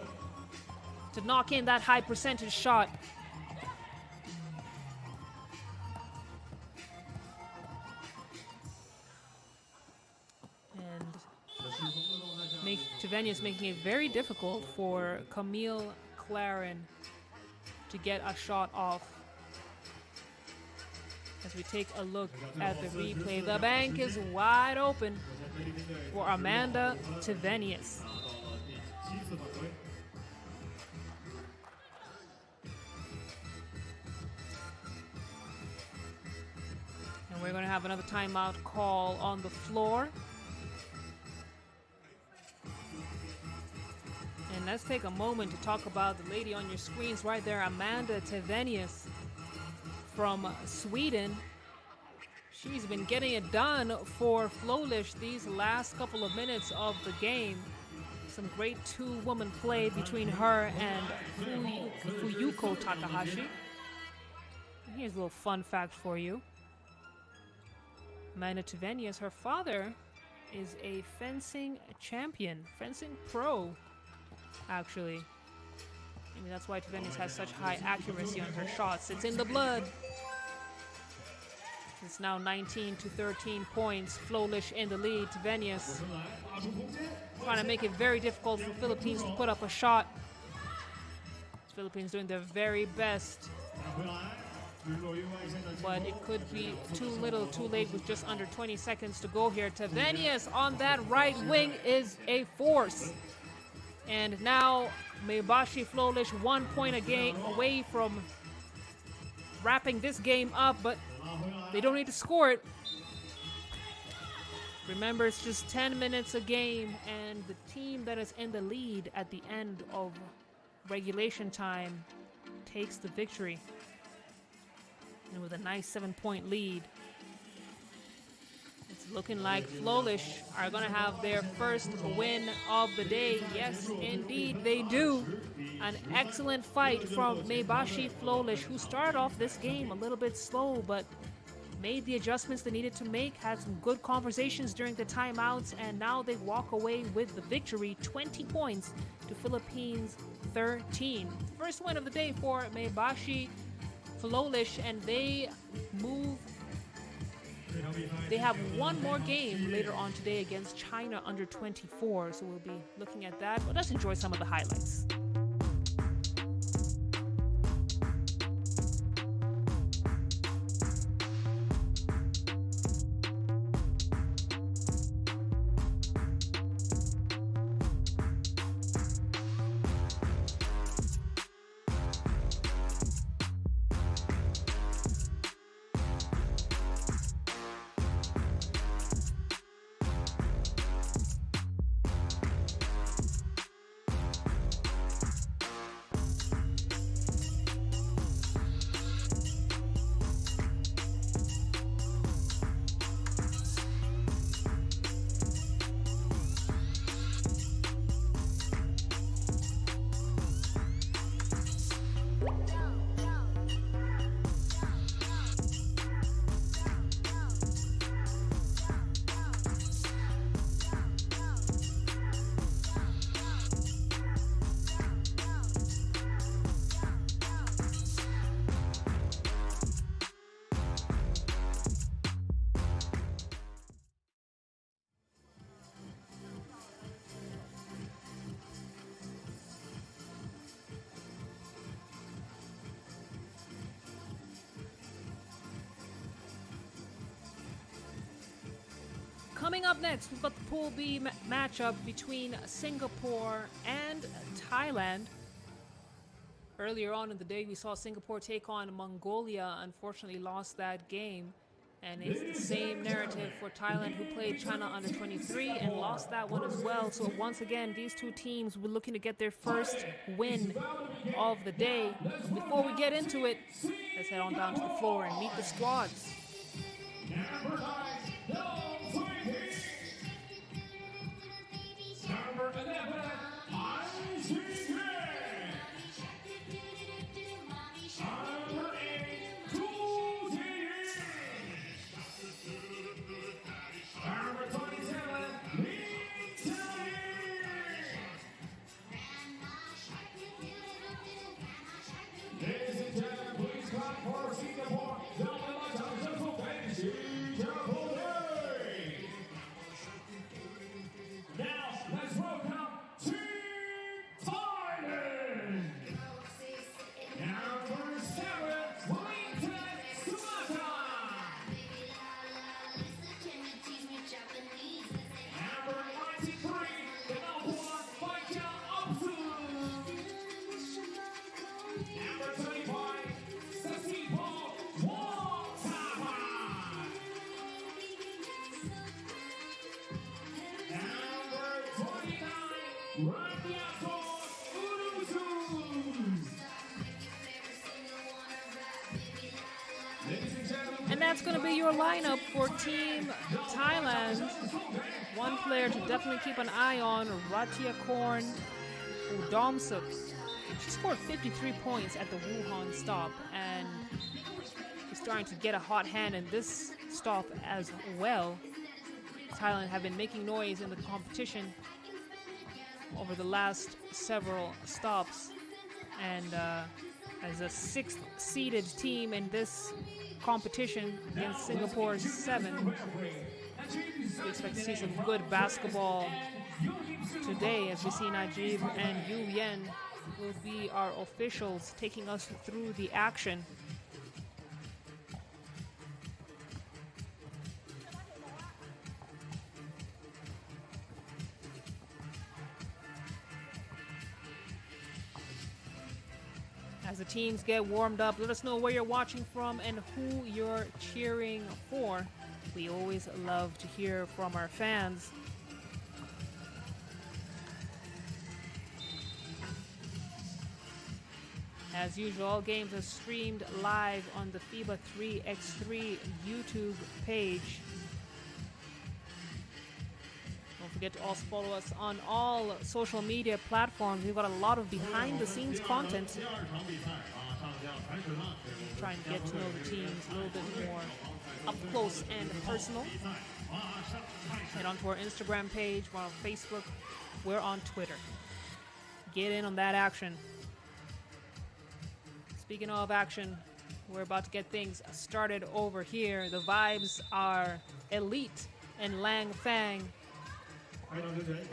to knock in that high percentage shot. And Tivenius making it very difficult for Camille Claren to get a shot off. As we take a look at the replay, the bank is wide open for Amanda Tivenius. And we're going to have another timeout call on the floor. And let's take a moment to talk about the lady on your screens right there, Amanda Tivenius from Sweden. She's been getting it done for Flowlish these last couple of minutes of the game. Some great two-woman play between her and Fuyuko Takahashi. And here's a little fun fact for you. Amanda Tivenius, her father is a fencing champion, fencing pro, actually. Maybe that's why Tivenius has such high accuracy on her shots. It's in the blood. It's now 19 to 13 points. Flowlish in the lead. Tivenius trying to make it very difficult for Philippines to put up a shot. Philippines doing their very best. But it could be too little, too late with just under 20 seconds to go here. Tivenius on that right wing is a force. And now Maebashi Flowlish 1 point a game away from wrapping this game up, but they don't need to score it. Remember, it's just 10 minutes a game, and the team that is in the lead at the end of regulation time takes the victory. And with a nice 7-point lead, it's looking like Flowlish are going to have their first win of the day. Yes, indeed, they do. An excellent fight from Maebashi Flowlish, who started off this game a little bit slow, but made the adjustments they needed to make, had some good conversations during the timeouts, and now they walk away with the victory, 20 points to Philippines 13. First win of the day for Maebashi Flowlish, and they move. They have one more game later on today against China under 24, so we'll be looking at that. But let's enjoy some of the highlights. Coming up next, we've got the Pool B matchup between Singapore and Thailand. Earlier on in the day, we saw Singapore take on Mongolia, unfortunately lost that game. And it's the same narrative for Thailand, who played China under 23 and lost that one as well. So once again, these two teams were looking to get their first win of the day. Before we get into it, let's head on down to the floor and meet the squads. Number 11, now let's welcome And that's going to be your lineup for Team Thailand. One player to definitely keep an eye on, Ratchakorn Udomsuk. She scored 53 points at the Wuhan stop, and is starting to get a hot hand in this stop as well. Thailand have been making noise in the competition over the last several stops, and as a 6th seeded team in this competition against Singapore's 7, we expect to see some good basketball today, as we see Najib and Yu Yen will be our officials taking us through the action. As the teams get warmed up, let us know where you're watching from and who you're cheering for. We always love to hear from our fans. As usual, all games are streamed live on the FIBA 3x3 YouTube page. Don't forget to also follow us on all social media platforms. We've got a lot of behind-the-scenes content. Try and get to know the teams a little bit more up close and personal. Head onto our Instagram page, we're on Facebook, we're on Twitter. Get in on that action. Speaking of action, we're about to get things started over here. The vibes are elite in Langfang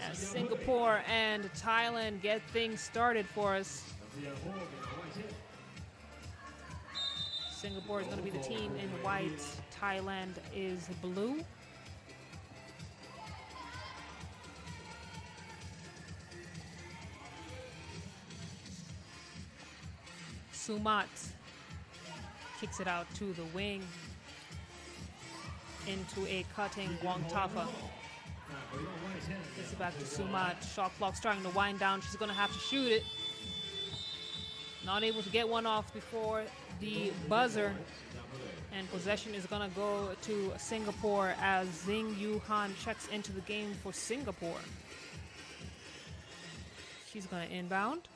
as Singapore and Thailand get things started for us. Singapore is going to be the team in white. Thailand is blue. Sumat kicks it out to the wing into a cutting Guangtafa. Gets it back to Sumat. Shot clock starting to wind down. She's going to have to shoot it. Not able to get one off before the buzzer. And possession is going to go to Singapore as Xing Yuhan checks into the game for Singapore. She's going to inbound.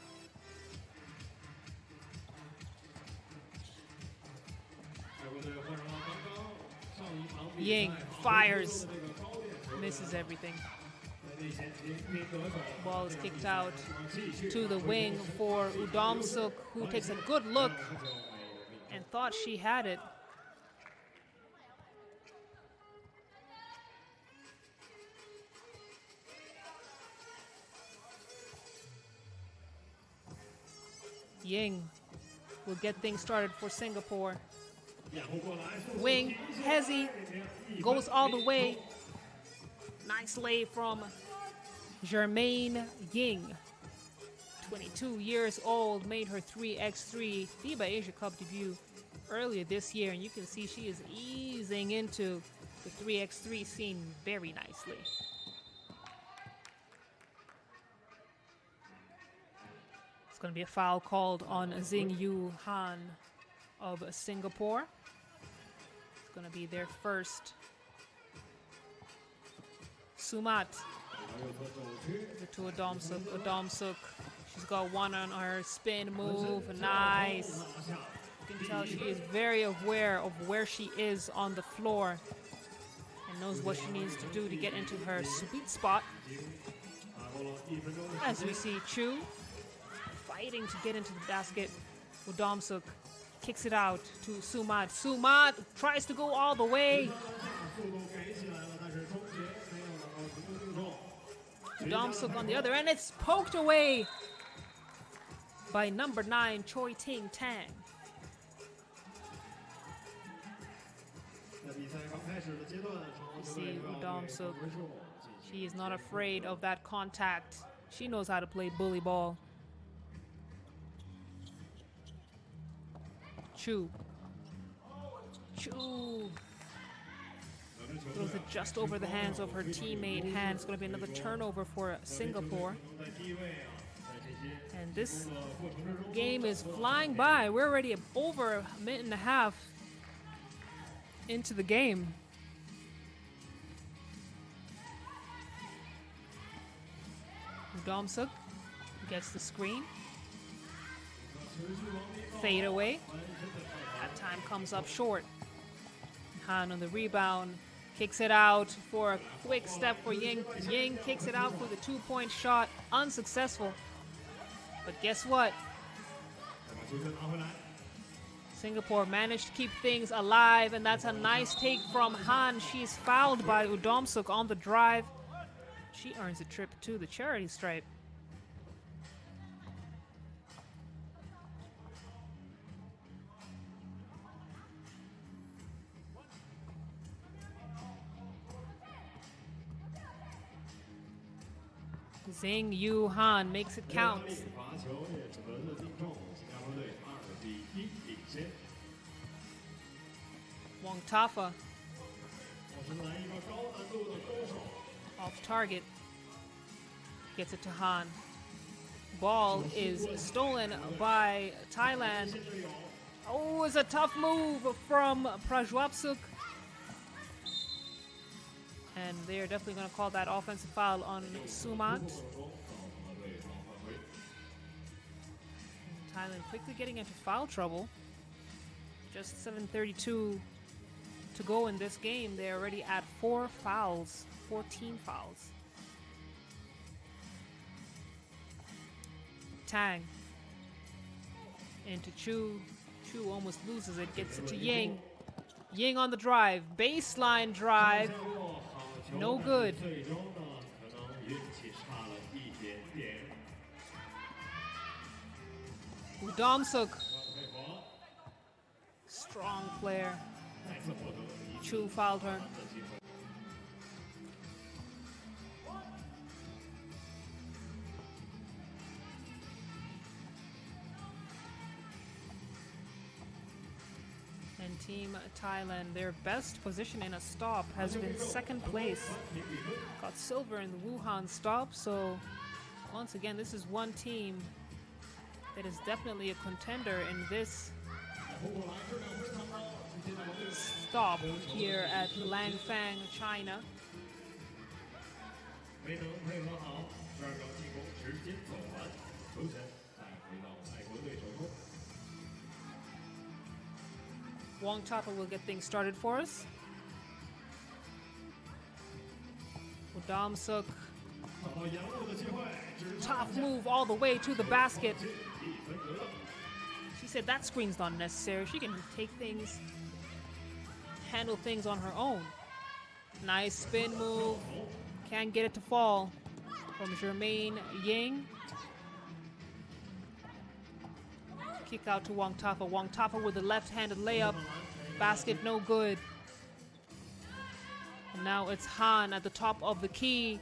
Ying fires, misses everything. Ball is kicked out to the wing for Udomsuk, who takes a good look and thought she had it. Ying will get things started for Singapore. Wing, Hezi goes all the way. Nice lay from Jermaine Ying. 22 years old, made her 3x3 FIBA Asia Cup debut earlier this year, and you can see she is easing into the 3x3 scene very nicely. It's going to be a foul called on Xing Yu Han of Singapore. It's going to be their first. Sumat to Udomsuk. Udomsuk, she's got one on her spin move. Nice. You can tell she is very aware of where she is on the floor and knows what she needs to do to get into her sweet spot. As we see Chu fighting to get into the basket. Udomsuk kicks it out to Sumat. Sumat tries to go all the way. Udomsuk on the other end. It's poked away by number 9, Choi Ting Tang. You see Udomsuk. She is not afraid of that contact. She knows how to play bully ball. Chu. Throws it just over the hands of her teammate Han. It's going to be another turnover for Singapore. And this game is flying by. We're already over a minute and a half into the game. Udomsuk gets the screen. Fade away. That time comes up short. Han on the rebound. Kicks it out for a quick step for Ying. Ying kicks it out for the 2-point shot. Unsuccessful. But guess what? Singapore managed to keep things alive, and that's a nice take from Han. She's fouled by Udomsuk on the drive. She earns a trip to the charity stripe. Zheng Yu Han makes it count. Wong Tafa off target, gets it to Han. Ball is stolen by Thailand. Oh, it's a tough move from Prajwapsuk. And they're definitely going to call that offensive foul on Sumat. Thailand quickly getting into foul trouble. Just 7:32 to go in this game. They're already at 4 fouls, 14 fouls. Tang into Chu. Chu almost loses it, gets it to Ying. Ying on the drive, baseline drive. No good. Udomsuk. Strong player. Chu fouled her. And Team Thailand, their best position in a stop has been second place. Got silver in the Wuhan stop, so once again, this is one team that is definitely a contender in this stop here at Langfang, China. Wong Tapa will get things started for us. Udomsuk. Tough move all the way to the basket. She said that screen's not necessary. She can take things, handle things on her own. Nice spin move. Can't get it to fall from Jermaine Ying. Kick out to Wong Tafa. Wong Tafa with the left-handed layup. Basket no good. And now it's Han at the top of the key.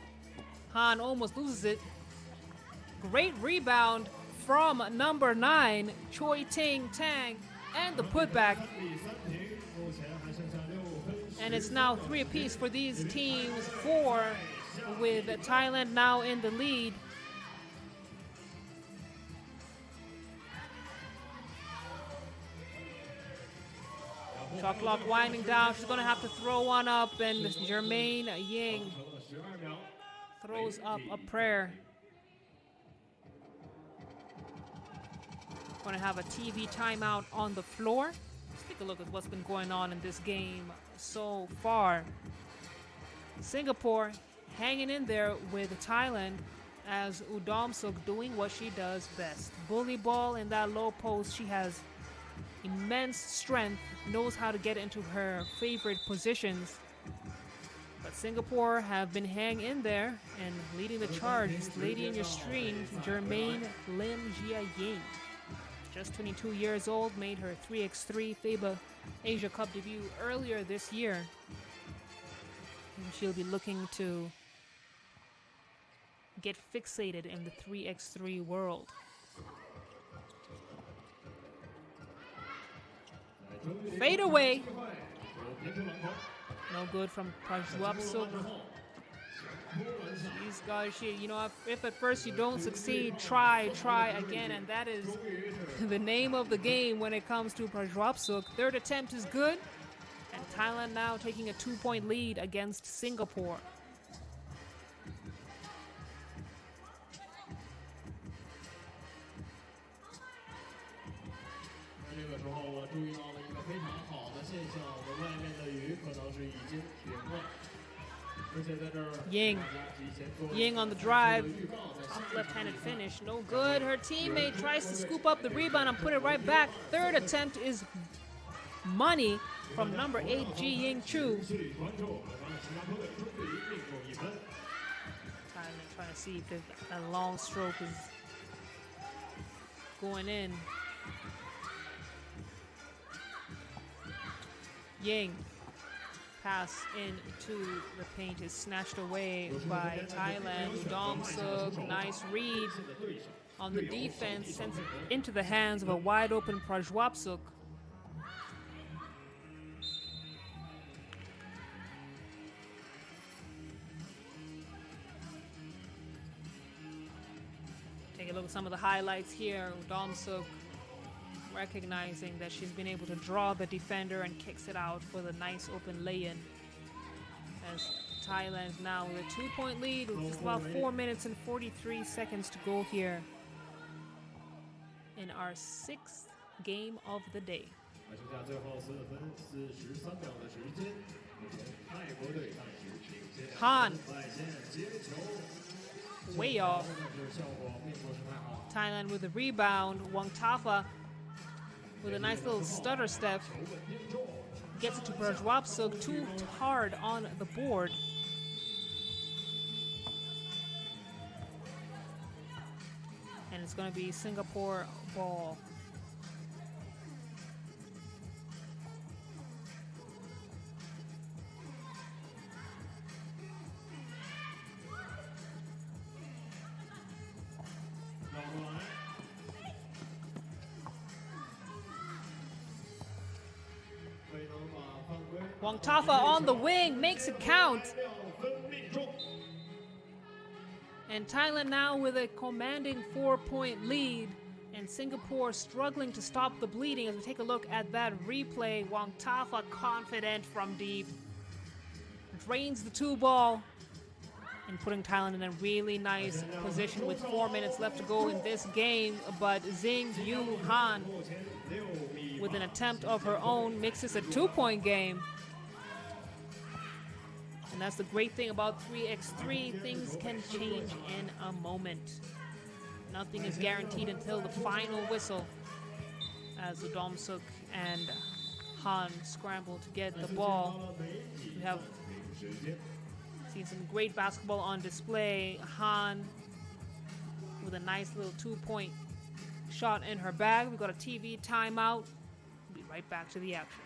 Han almost loses it. Great rebound from number 9, Choi Ting Tang, and the putback. And it's now 3 apiece for these teams, 4 with Thailand now in the lead. Shot clock winding down. She's going to have to throw one up, and Jermaine Ying throws up a prayer. Going to have a TV timeout on the floor. Let's take a look at what's been going on in this game so far. Singapore hanging in there with Thailand as Udomsuk doing what she does best. Bully ball in that low post. She has immense strength, knows how to get into her favorite positions. But Singapore have been hanging in there and leading the charge. This lady in your screen, Jermaine Lim Jia Ying. Just 22 years old, made her 3x3 FIBA Asia Cup debut earlier this year. And she'll be looking to get fixated in the 3x3 world. Fade away. No good from Prajwapsuk. These guys, you know, if at first you don't succeed, try again, and that is the name of the game when it comes to Prajwapsuk. Third attempt is good, and Thailand now taking a 2-point lead against Singapore. 这个时候我注意到了一个非常好的现象，我们外面的雨可能是已经停了。 Ying on the drive. Tough left-handed finish. No good. Her teammate tries to scoop up the rebound and put it right back. Third attempt is money from number 8, Ji Ying Chu. Trying to see if that long stroke is going in. Ying. Pass into the paint is snatched away by Thailand. Domsuk, nice read on the defense, sends it into the hands of a wide open Prajwapsuk. Take a look at some of the highlights here. Domsuk recognizing that she's been able to draw the defender and kicks it out for the nice open lay-in. As Thailand now with a 2-point lead with just about 4 minutes and 43 seconds to go here in our 6th game of the day. Han way off. Thailand with a rebound. Wangtafa with a nice little stutter step, gets it to Prajwapsuk, too hard on the board. And it's going to be Singapore ball. Wangtafa on the wing, makes it count. And Thailand now with a commanding 4-point lead, and Singapore struggling to stop the bleeding. As we take a look at that replay, Wangtafa confident from deep, drains the 2-ball, and putting Thailand in a really nice position with 4 minutes left to go in this game. But Xing Yu Han, with an attempt of her own, makes this a 2-point game. And that's the great thing about 3x3, things can change in a moment. Nothing is guaranteed until the final whistle, as the Domsuk and Han scramble to get the ball. We have seen some great basketball on display. Han with a nice little 2-point shot in her bag. We've got a TV timeout. We'll be right back to the action.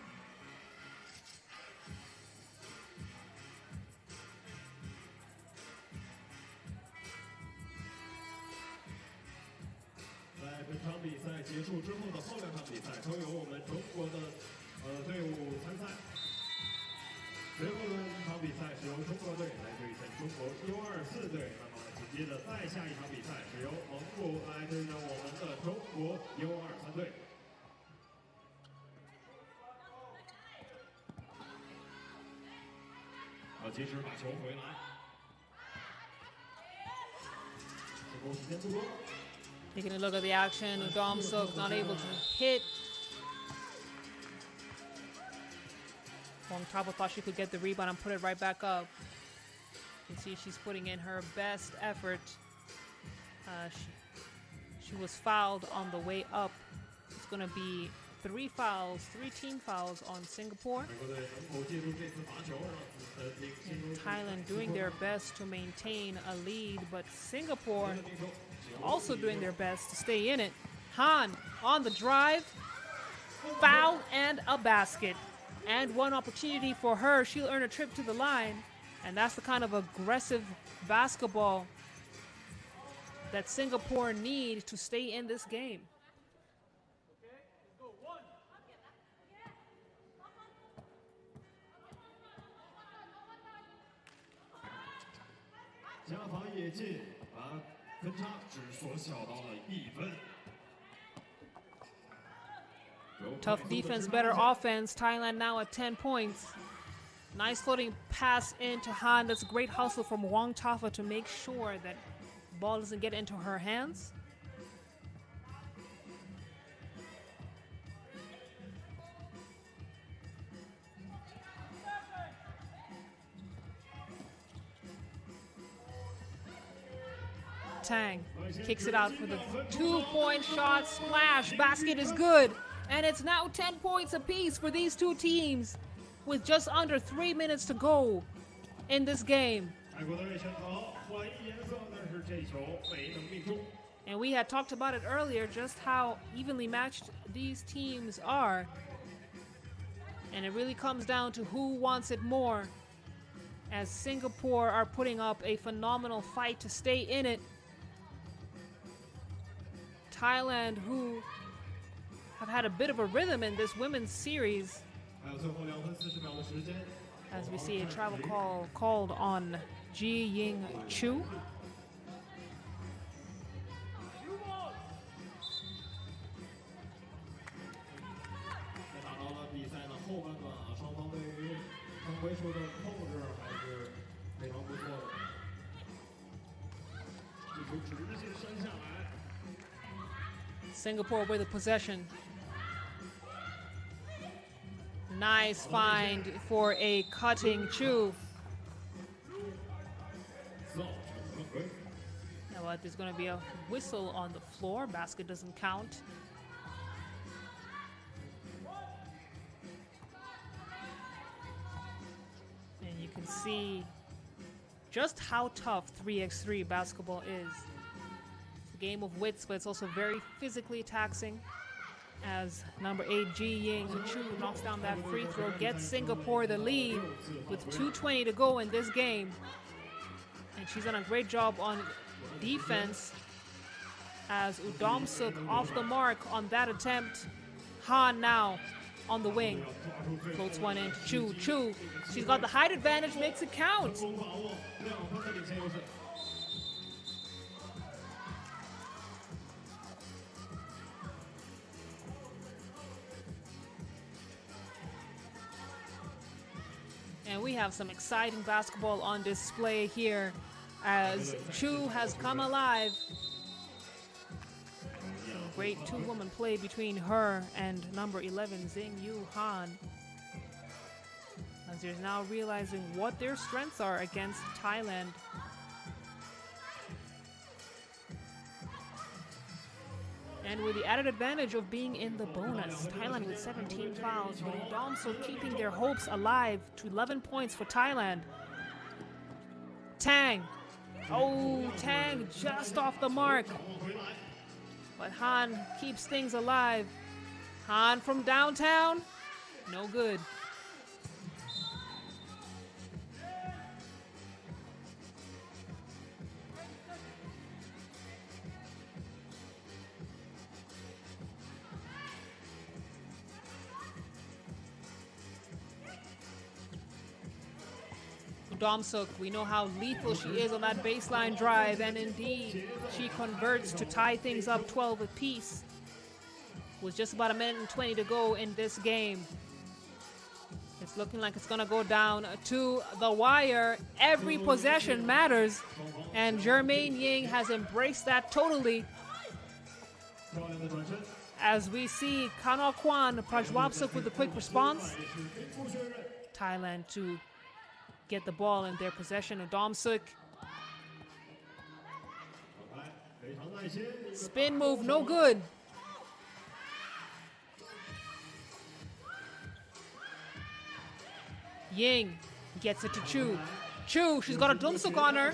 Taking a look at the action, Domsuk not able to hit. Wangtafa thought she could get the rebound and put it right back up. You can see she's putting in her best effort. She was fouled on the way up. It's going to be 3 team fouls on Singapore. And Thailand doing their best to maintain a lead, but Singapore also doing their best to stay in it. Han on the drive, foul and a basket. And one opportunity for her. She'll earn a trip to the line. And that's the kind of aggressive basketball that Singapore needs to stay in this game. 加罚也进，把分差只缩小到了1分。 Tough defense, better offense. Thailand now at 10 points. Nice floating pass into Han. That's a great hustle from Wong Tafa to make sure that ball doesn't get into her hands. Tang kicks it out for the 2-point shot. Splash. Basket is good. And it's now 10 points apiece for these two teams with just under 3 minutes to go in this game. And we had talked about it earlier, just how evenly matched these teams are. And it really comes down to who wants it more, as Singapore are putting up a phenomenal fight to stay in it. Thailand, who have had a bit of a rhythm in this women's series, as we see a travel call called on Ji Ying Chu. Singapore with the possession. Nice find for a cutting Chu. Now what? There's going to be a whistle on the floor. Basket doesn't count. And you can see just how tough 3x3 basketball is. It's a game of wits, but it's also very physically taxing. As number 8 Ji Ying Chu knocks down that free throw, gets Singapore the lead with 2:20 to go in this game. And she's done a great job on defense, as Udom Suk off the mark on that attempt. Han now on the wing. Floats one in to Chu. Chu, she's got the height advantage, makes it count. And we have some exciting basketball on display here, as Chu has come alive. Some great two-woman play between her and number 11 Xing Yu Han, as they're now realizing what their strengths are against Thailand. And with the added advantage of being in the bonus, Thailand with 17 fouls, but Udom Suk keeping their hopes alive to 11 points for Thailand. Tang. Oh, Tang just off the mark. But Han keeps things alive. Han from downtown, no good. Udom Suk, we know how lethal she is on that baseline drive, and indeed, she converts to tie things up 12 apiece. With just about 1:20 to go in this game. It's looking like it's gonna go down to the wire. Every possession matters, and Jermaine Ying has embraced that totally. As we see Kanok Kwan Prajwapsuk with a quick response. Thailand to get the ball in their possession. Udom Suk. Spin move, no good. Ying gets it to Chu. Chu, she's got a Dumsuk on her.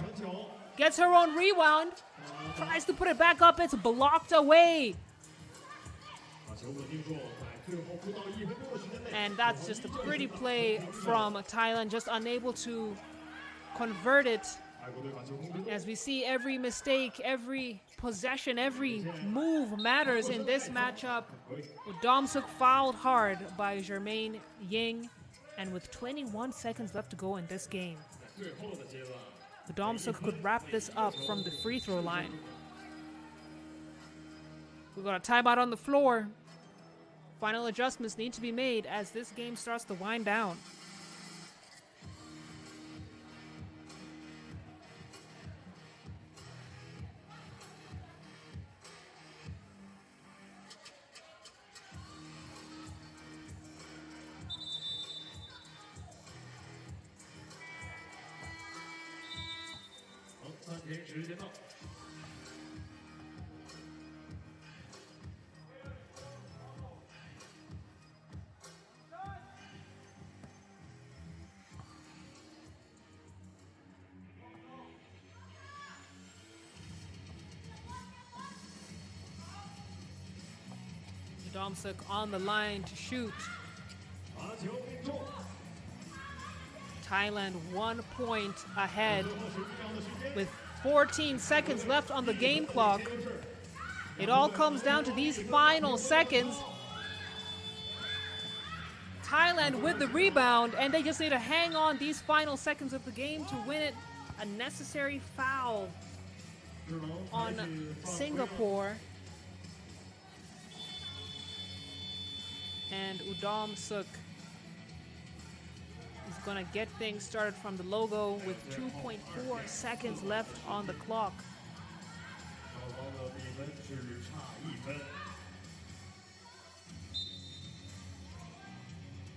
Gets her own rebound. Tries to put it back up. It's blocked away. And that's just a pretty play from Thailand, just unable to convert it. As we see, every mistake, every possession, every move matters in this matchup. Udom Suk fouled hard by Jermaine Ying, and with 21 seconds left to go in this game. Domsuk could wrap this up from the free throw line. We've got a timeout on the floor. Final adjustments need to be made as this game starts to wind down. Domsuk on the line to shoot. Thailand 1 point ahead with 14 seconds left on the game clock. It all comes down to these final seconds. Thailand with the rebound, and they just need to hang on these final seconds of the game to win it. A necessary foul on Singapore. And Domsuk is going to get things started from the logo with 2.4 seconds left on the clock.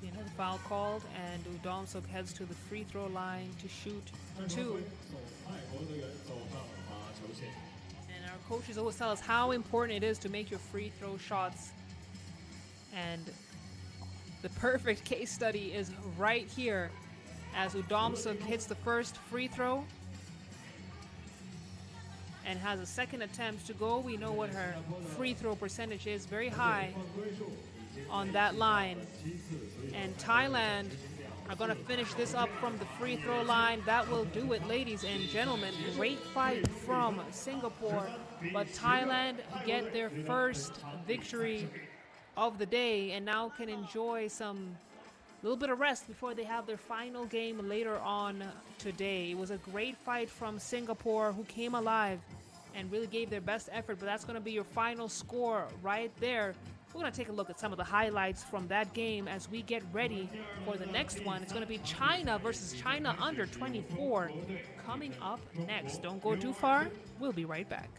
Another foul called, and Domsuk heads to the free throw line to shoot 2. And our coaches always tell us how important it is to make your free throw shots. And the perfect case study is right here as Domsuk hits the first free throw and has a second attempt to go. We know what her free throw percentage is, very high on that line. And Thailand are going to finish this up from the free throw line. That will do it, ladies and gentlemen. Great fight from Singapore, but Thailand get their first victory of the day and now can enjoy some little bit of rest before they have their final game later on today. It was a great fight from Singapore, who came alive and really gave their best effort, but that's going to be your final score right there. We're going to take a look at some of the highlights from that game as we get ready for the next one. It's going to be China versus China under 24 coming up next. Don't go too far. We'll be right back.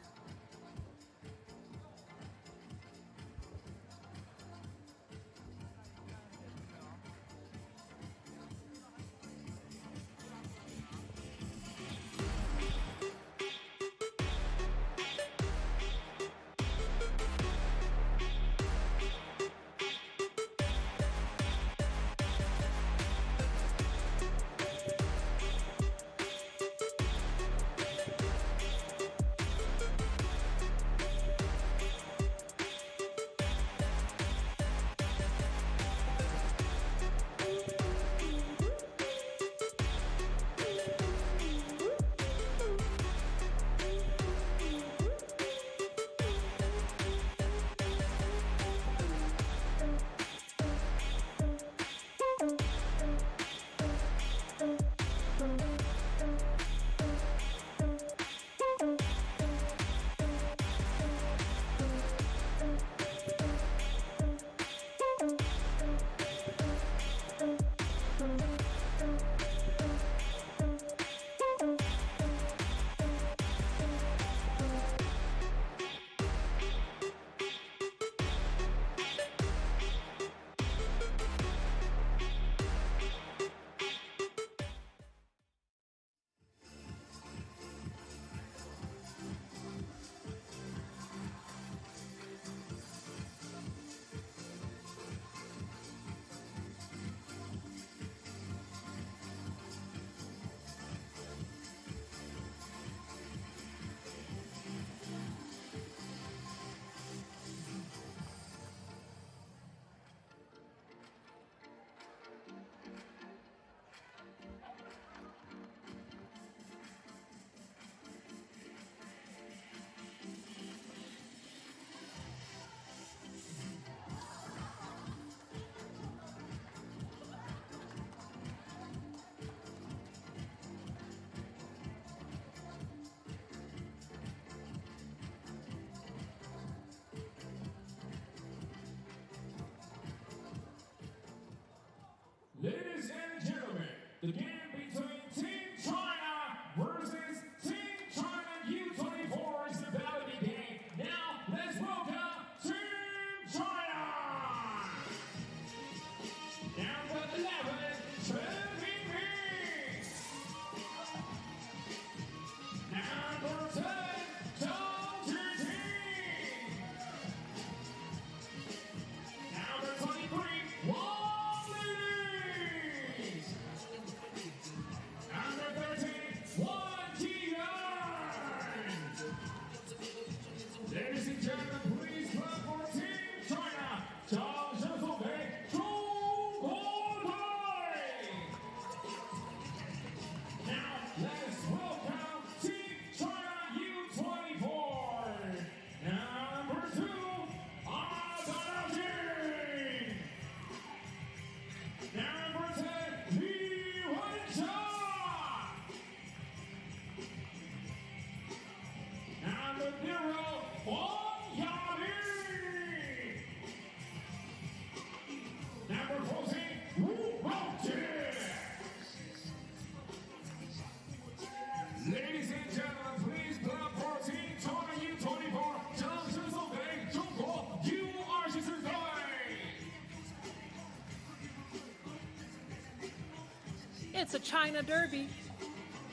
It's a China derby.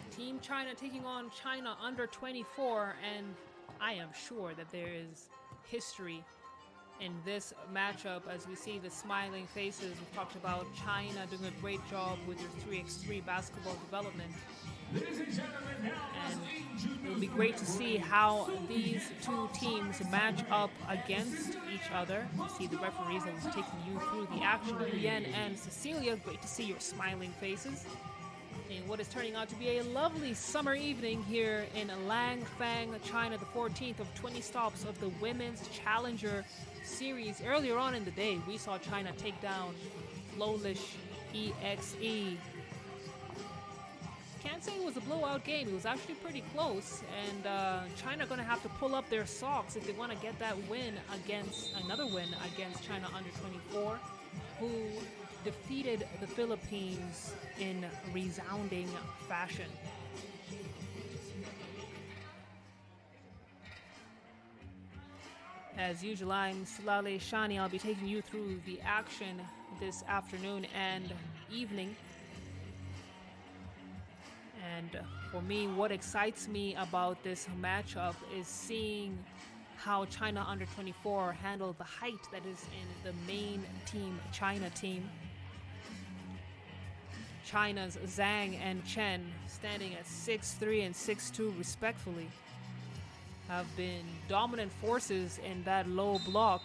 Team China taking on China under 24, and I am sure that there is history in this matchup as we see the smiling faces. We've talked about China doing a great job with their 3x3 basketball development. And it'll be great to see how these two teams match up against each other. You see the referees that was taking you through the action. Yen and Cecilia, great to see your smiling faces in what is turning out to be a lovely summer evening here in Langfang, China, the 14th of 20 stops of the Women's Challenger Series. Earlier on in the day, we saw China take down Flowlish EXE. Can't say it was a blowout game. It was actually pretty close, and China going to have to pull up their socks if they want to get that win against another win against China under 24, who defeated the Philippines in resounding fashion. As usual, I'm Flowlish Shani. I'll be taking you through the action this afternoon and evening. And for me, what excites me about this matchup is seeing how China under 24 handle the height that is in the main team, China team. China's Zhang and Chen, standing at 6'3" and 6'2" respectfully, have been dominant forces in that low block.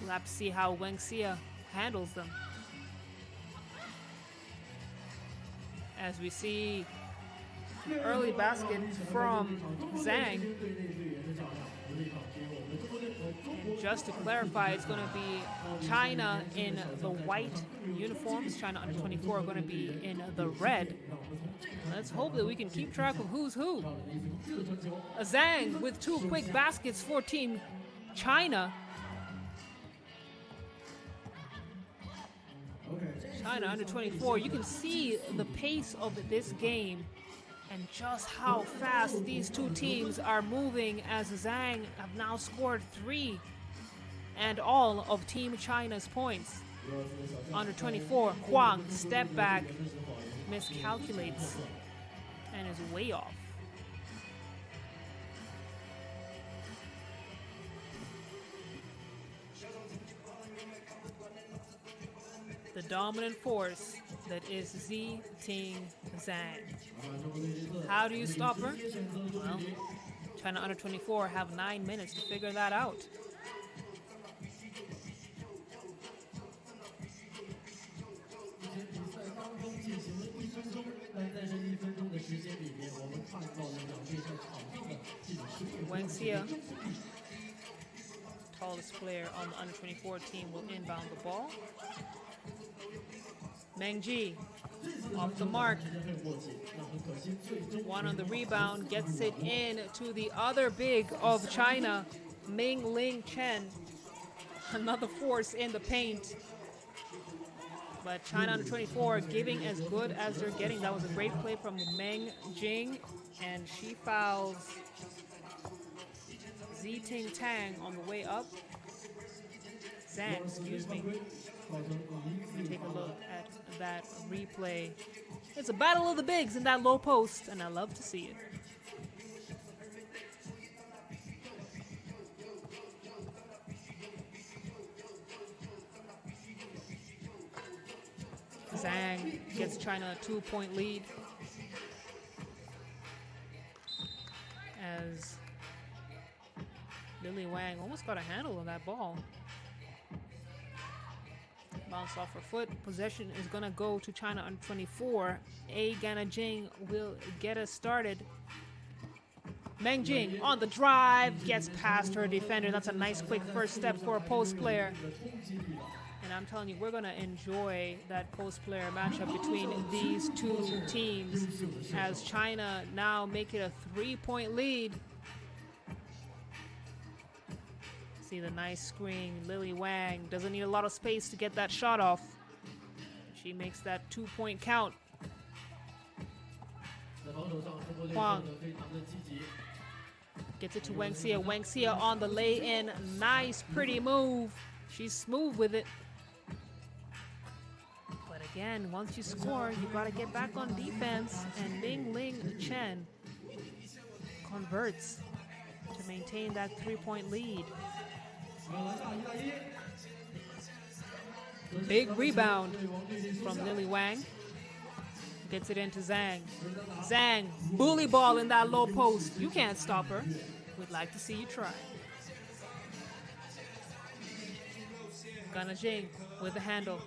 We'll have to see how Wenxia handles them. As we see an early basket from Zhang. And just to clarify, it's going to be China in the white uniforms. China under 24 are going to be in the red. Let's hope that we can keep track of who's who. Zhang with 2 quick baskets for Team China. China under 24, you can see the pace of this game and just how fast these two teams are moving, as Zhang have now scored 3 and all of Team China's points. Under 24, Huang, step back, miscalculates, and is way off. The dominant force that is Zi Ting Zhang. How do you stop her? Well, China under 24 have 9 minutes to figure that out. Wenxia, tallest player on the under 24 team, will inbound the ball. Meng Ji, off the mark. 1 on the rebound, gets it in to the other big of China, Ming Ling Chen. Another force in the paint. But China under 24 giving as good as they're getting. That was a great play from Meng Jing, and she fouls Zi Ting Tang on the way up. Zhang, excuse me. Take a look at that replay. It's a battle of the bigs in that low post, and I love to see it. Zhang gets China a 2-point lead as Lily Wang almost got a handle on that ball. Bounce off her foot. Possession is going to go to China under 24. A Gana Jing will get us started. Meng Jing on the drive, gets past her defender. That's a nice quick first step for a post player. And I'm telling you, we're going to enjoy that post player matchup between these two teams as China now make it a 3-point lead. See the nice screen. Lily Wang doesn't need a lot of space to get that shot off. She makes that 2-point count. Huang gets it to Wenxia. Wenxia on the lay-in. Nice, pretty move. She's smooth with it. But Again, once you score, you gotta get back on defense, and Ming Ling Chen converts to maintain that 3-point lead. Big rebound from Lily Wang. Gets it into Zhang. Zhang, bully ball in that low post. You can't stop her. We'd like to see you try. Gana Jing with the handle.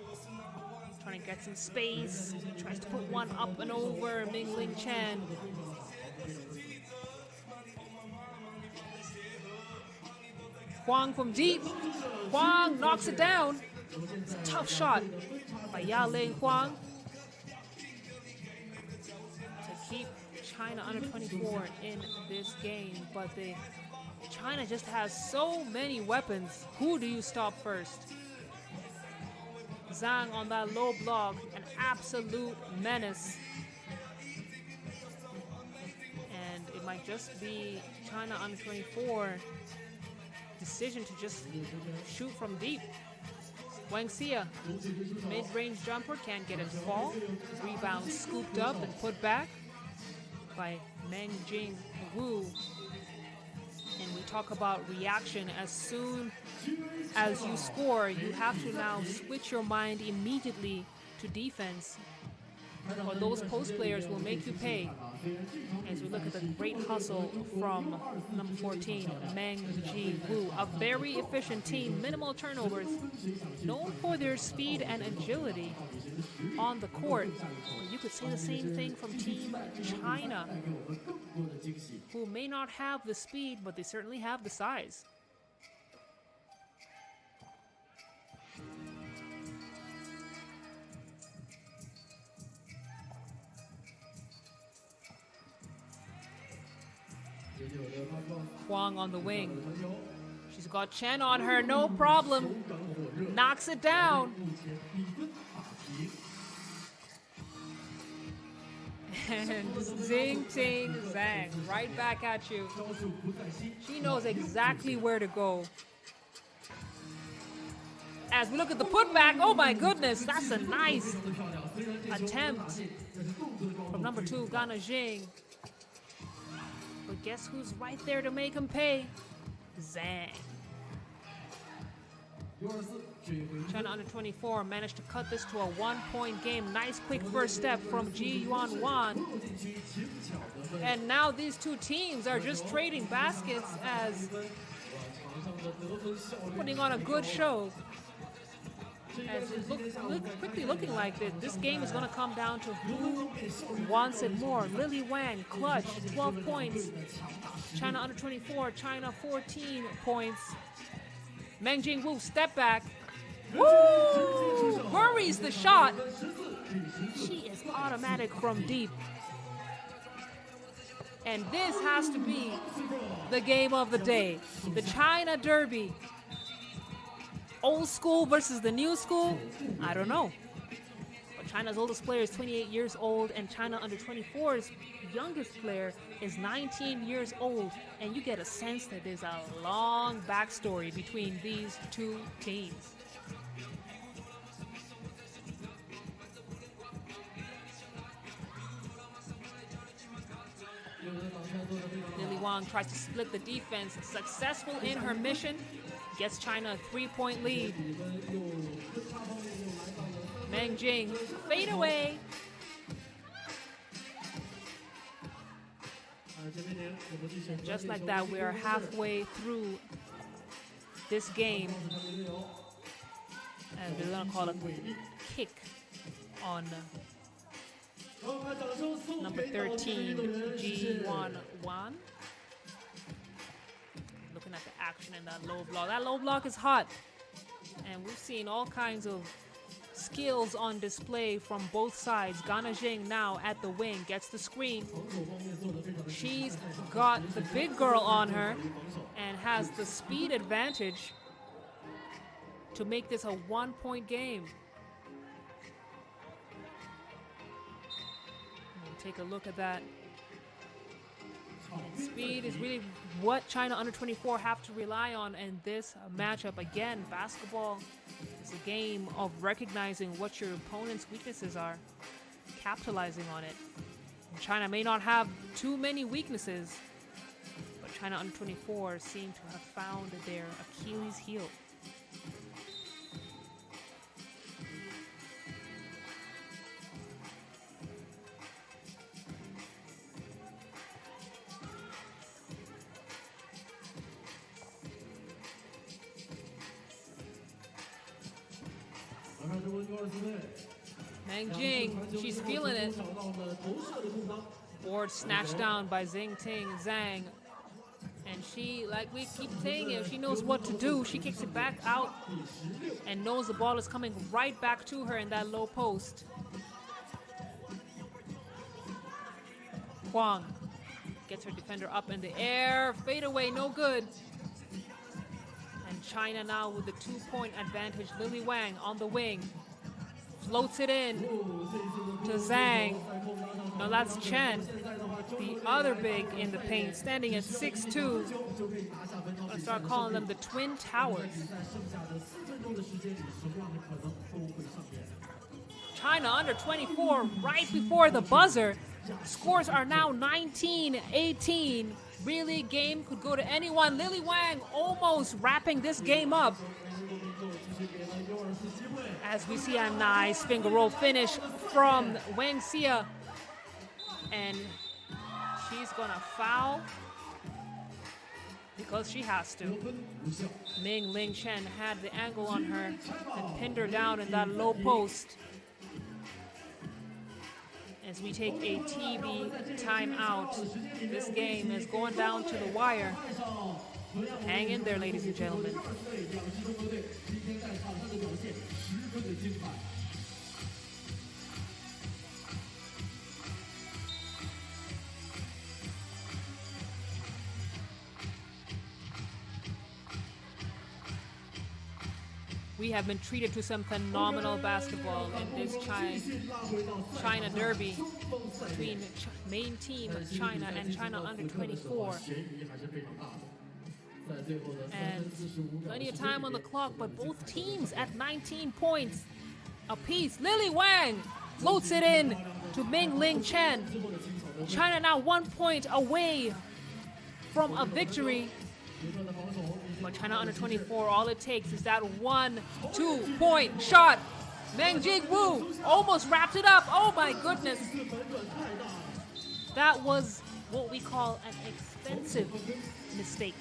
Trying to get some space. Tries to put one up and over Ming Ling Chen. Huang from deep. Huang knocks it down. It's a tough shot by Ya Ling Huang to keep China under 24 in this game. But China just has so many weapons. Who do you stop first? Zhang on that low block, an absolute menace. And it might just be China under 24 decision to just shoot from deep. Wang Xia, mid-range jumper, can't get it to fall. Rebound scooped up and put back by Meng Jing Wu. And we talk about reaction. As soon as you score, you have to now switch your mind immediately to defense, or those post players will make you pay. As we look at the great hustle from number 14, Meng Ji Wu. A very efficient team, minimal turnovers, known for their speed and agility on the court. You could say the same thing from Team China, who may not have the speed, but they certainly have the size. Huang on the wing. She's got Chen on her, no problem. Knocks it down. And Zing Ting Zhang, right back at you. She knows exactly where to go. As we look at the putback, oh my goodness, that's a nice attempt from number 2, Gana Jing. But guess who's right there to make him pay? Zhang. China under 24 managed to cut this to a 1-point game. Nice quick first step from Ji Yuan Wan. And now these two teams are just trading baskets as putting on a good show. As quickly looking like this game is going to come down to who wants it more. Lily Wang, clutch, 12 points. China under 24, China 14 points. Meng Jing Wu, step back. Woo! Buries the shot. She is automatic from deep. And this has to be the game of the day. The China Derby. Old school versus the new school? I don't know. But China's oldest player is 28 years old, and China under 24's youngest player is 19 years old. And you get a sense that there's a long backstory between these two teams. Lily Wang tries to split the defense, successful in her mission. Gets China a 3-point lead. Meng Jing, fade away. And just like that, we are halfway through this game. And they're gonna call it a kick on number 13, Ji Yuan Wan. Looking at the action in that low block. That low block is hot. And we've seen all kinds of skills on display from both sides. Gana Jing now at the wing, gets the screen. She's got the big girl on her and has the speed advantage to make this a 1-point game. And take a look at that. And speed is really what China under 24 have to rely on in this matchup. Again, basketball is a game of recognizing what your opponent's weaknesses are, capitalizing on it. China may not have too many weaknesses, but China under 24 seem to have found their Achilles heel. Meng Jing, she's feeling it. Board snatched down by Ting Zhang. And she, like we keep saying it, she knows what to do. She kicks it back out and knows the ball is coming right back to her in that low post. Huang gets her defender up in the air. Fade away, no good. And China now with the 2-point advantage. Lily Wang on the wing. Floats it in to Zhang. No, that's Chen, the other big in the paint, standing at 6'2". I'm gonna start calling them the Twin Towers. China under 24 right before the buzzer. Scores are now 19-18. Really, game could go to anyone. Lily Wang almost wrapping this game up. As we see a nice finger roll finish from Wang Xia. And she's gonna foul because she has to. Ming Ling Chen had the angle on her and pinned her down in that low post. As we take a TV timeout, this game is going down to the wire. Hang in there, ladies and gentlemen. We have been treated to some phenomenal basketball in this China derby between main team China and China under 24. And plenty of time on the clock, but both teams at 19 points apiece. Lily Wang floats it in to Ming Ling Chen. China now 1 point away from a victory. But China under 24, all it takes is that 1-2 point shot. Meng Jing Wu almost wrapped it up. Oh my goodness. That was what we call an expensive mistake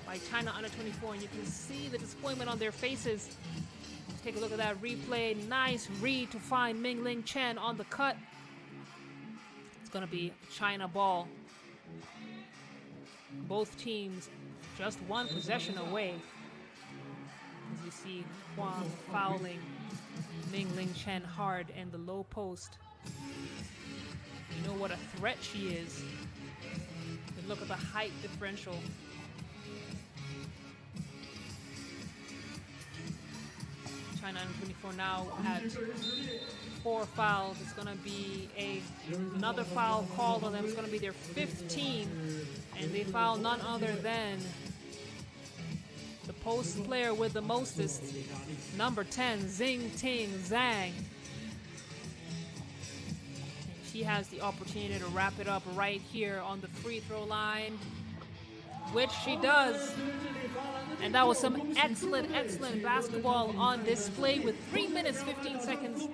by China under 24, and you can see the disappointment on their faces. Let's take a look at that replay. Nice read to find Ming Ling Chen on the cut. It's gonna be China ball. Both teams just one possession away. As you see Huang fouling Ming Ling Chen hard in the low post. You know what a threat she is. And look at the height differential. China under 24 now at 4 fouls. It's going to be another foul called on them. It's going to be their 15th. And they foul none other than the post player with the mostest, number 10, Ting Zhang. She has the opportunity to wrap it up right here on the free throw line, which she does. And that was some excellent basketball on display with 3 minutes, 15 seconds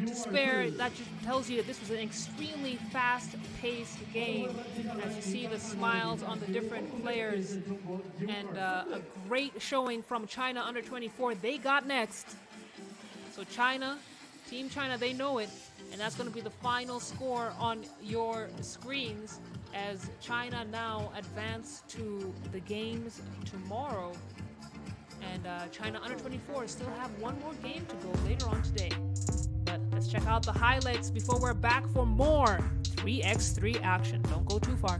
to spare. That just tells you that this was an extremely fast-paced game. As you see the smiles on the different players. And a great showing from China under 24. They got next. So China, Team China, they know it. And that's going to be the final score on your screens as China now advance to the games tomorrow. And China under 24 still have one more game to go later on today. But let's check out the highlights before we're back for more 3x3 action. Don't go too far.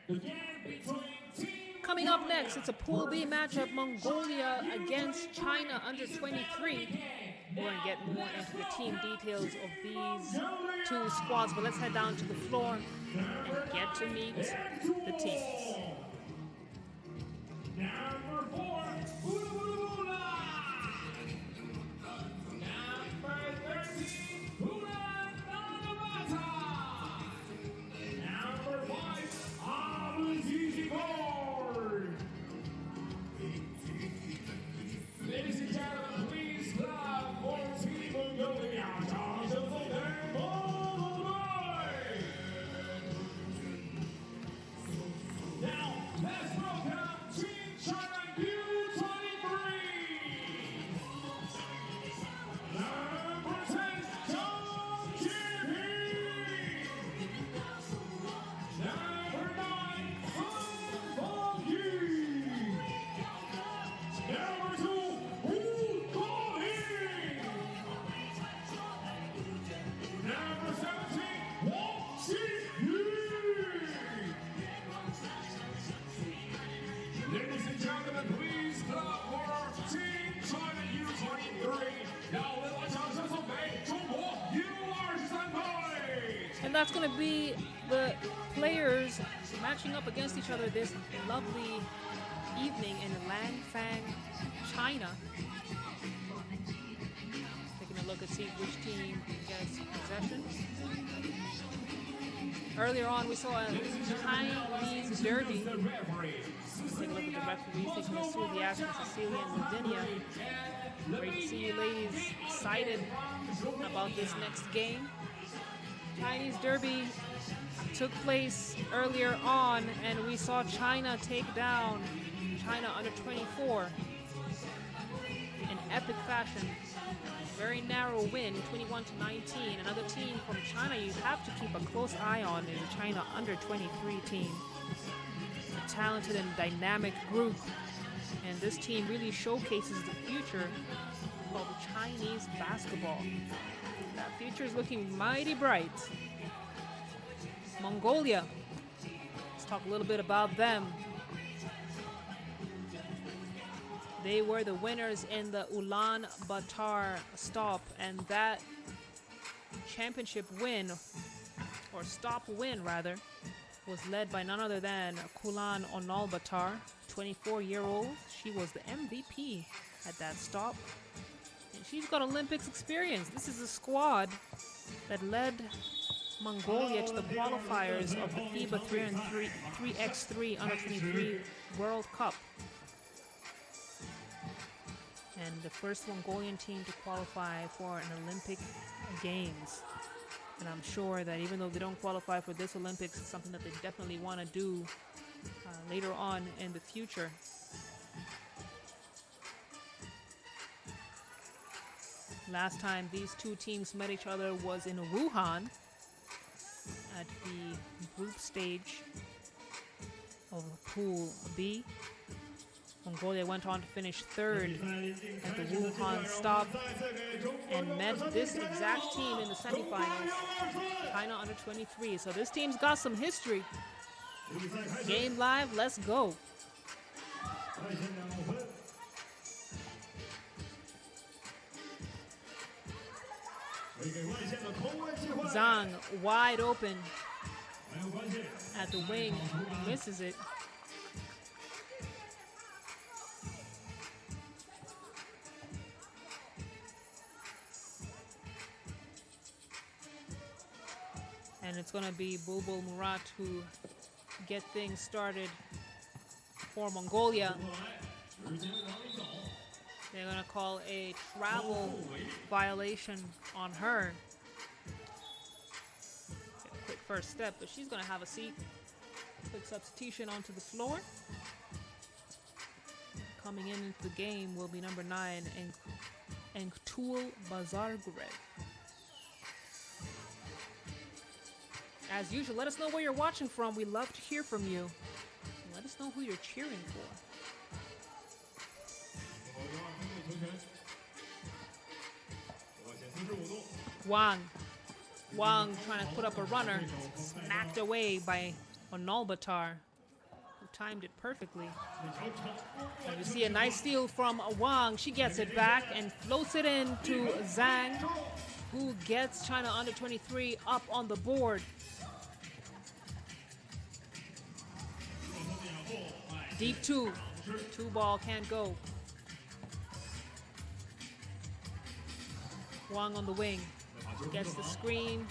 The game between Team Coming up next, it's a Pool B matchup, Mongolia against China under 23. We're going to get more into the team details of these two squads, but let's head down to the floor and get to meet the teams. Number 4, Hula. Number 13, Hula Nanamata. Number 5, Abuzizigor. Ladies and gentlemen, please clap for Team Mongolia. Now, let's welcome Team China U23. Number 10, Zhang Jinping. Number 9, Langfang Shi. Number 2, Wu Guoling. Number 17, Wang Xinyu. Ladies and gentlemen, please clap for Team China U23. 让我们来掌声送给中国 U23 队。 And that's going to be the players matching up against each other this lovely evening in Langfang, China. Taking a look and see which team gets possession. Earlier on, we saw a Chinese derby. Take a look at the referees taking us through the action. Cecilia and Lavinia. Great to see you ladies excited about this next game. Chinese derby took place earlier on, and we saw China take down China under 24 in epic fashion. Very narrow win, 21-19. Another team from China you have to keep a close eye on is the China under 23 team. A talented and dynamic group, and this team really showcases the future of Chinese basketball. That future is looking mighty bright. Mongolia. Let's talk a little bit about them. They were the winners in the Ulaanbaatar stop, and that championship win, or stop win rather, was led by none other than Kulan Onalbatar, 24-year-old. She was the MVP at that stop, and she's got Olympics experience. This is a squad that led Mongolia to the qualifiers of the FIBA 3x3 under 23 World Cup. And the first Mongolian team to qualify for an Olympic Games. And I'm sure that even though they don't qualify for this Olympics, it's something that they definitely want to do later on in the future. Last time these two teams met each other was in Wuhan at the group stage of Pool B. Mongolia went on to finish third at the Wuhan stop and met this exact team in the semifinals, China under 23. So this team's got some history. Game live, let's go. Zhang wide open at the wing, misses it. And it's going to be Bulbul Murat who get things started for Mongolia. They're going to call a travel violation on her. Get a quick first step, but she's going to have a seat. Quick substitution onto the floor. Coming into the game will be number 9, Enktul Bazargrev. As usual, let us know where you're watching from. We love to hear from you. And let us know who you're cheering for. Wang trying to put up a runner. Smacked away by Onalbatar. timed it perfectly. And you see a nice steal from Wang. She gets it back and floats it in to Zhang, who gets China under 23 up on the board. Deep two. Two ball can't go. Wang on the wing. Gets the screen.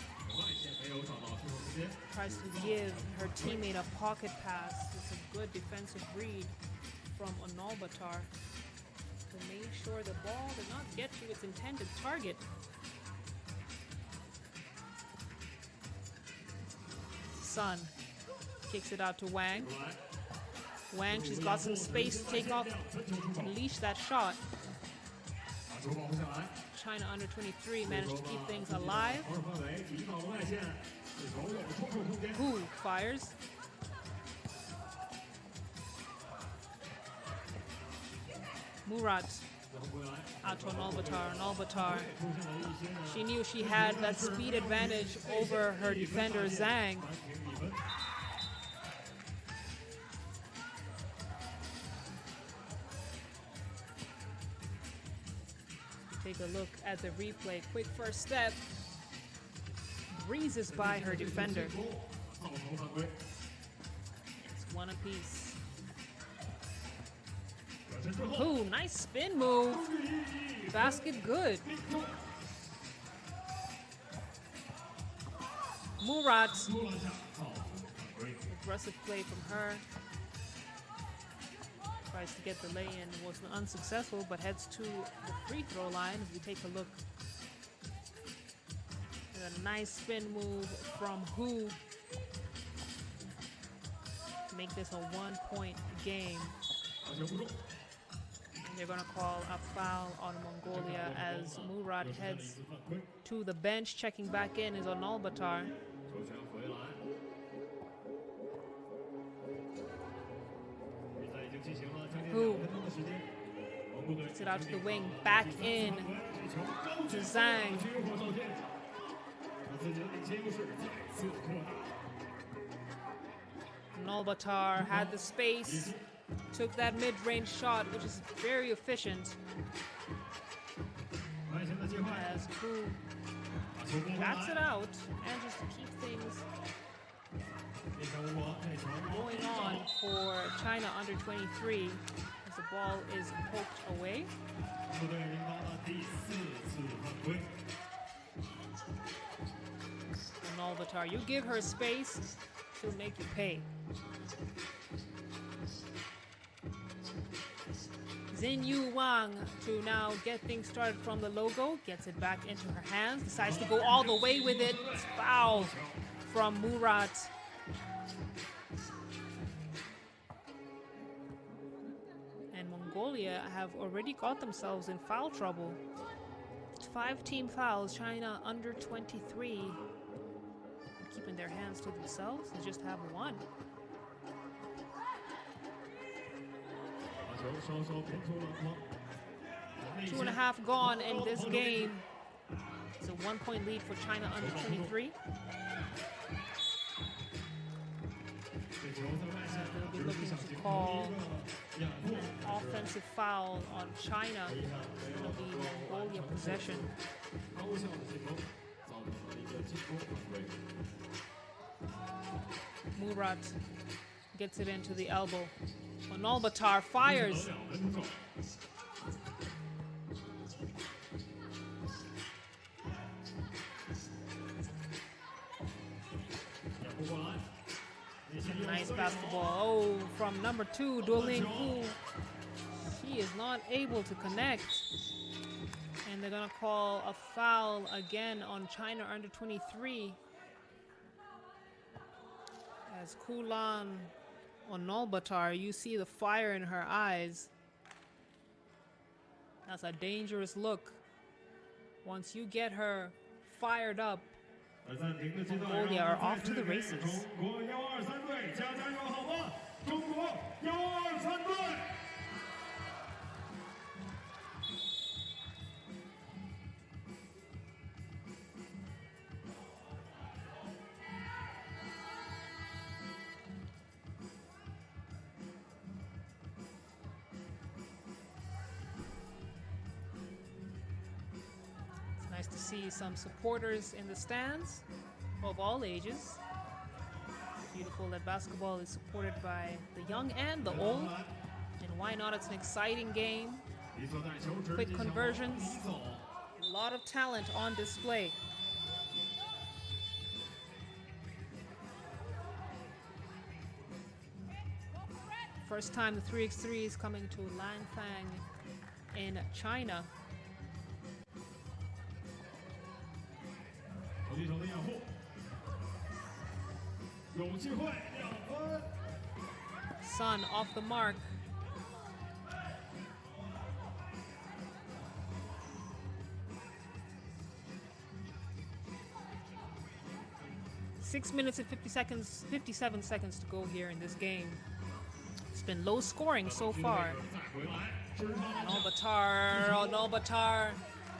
Tries to give her teammate a pocket pass. It's a good defensive read from Onalbatar to make sure the ball does not get to its intended target. Sun kicks it out to Wang. Wang, she's got some space to take off, unleash that shot. China under 23 managed to keep things alive. Hu fires. Murat out to Onalbatar. Onalbatar, she knew she had that speed advantage over her defender Zhang. Take a look at the replay. Quick first step. Breezes by her defender. It's one apiece. Ooh, nice spin move. Basket good. Murat. Aggressive play from her. Tries to get the lay-in, was unsuccessful, but heads to the free throw line. As we take a look at a nice spin move from Hu to make this a 1-point game. And they're going to call a foul on Mongolia as Murat heads to the bench. Checking back in is Onalbatar. Hu gets it out to the wing, back in to Zhang. Onalbatar had the space, took that mid-range shot, which is very efficient. As Hu bats it out, and just to keep things going on for China under 23 as the ball is poked away. Onalbatar, you give her space, she'll make you pay. Xinyu Wang to now get things started from the logo, gets it back into her hands, decides to go all the way with it. It's foul from Murat. And Mongolia have already got themselves in foul trouble. 5 team fouls, China under 23. Keeping their hands to themselves, they just have 1. 2.5 gone in this game. It's a 1-point lead for China under 23. They'll be looking to call an offensive foul on China. It's going to be Mongolia possession. Murat gets it into the elbow. Onalbatar fires. Nice basketball. Oh, from number 2, Duoling Hu. She is not able to connect. And they're going to call a foul again on China under 23. As Kulan Onalbatar, you see the fire in her eyes. That's a dangerous look. Once you get her fired up, Mongolia are off to the races. see some supporters in the stands of all ages. Beautiful that basketball is supported by the young and the old. And why not? It's an exciting game. Quick conversions. A lot of talent on display. First time the 3x3 is coming to Langfang in China. Sun off the mark. Six minutes and 57 seconds to go here in this game. It's been low scoring so far. Nolbatar,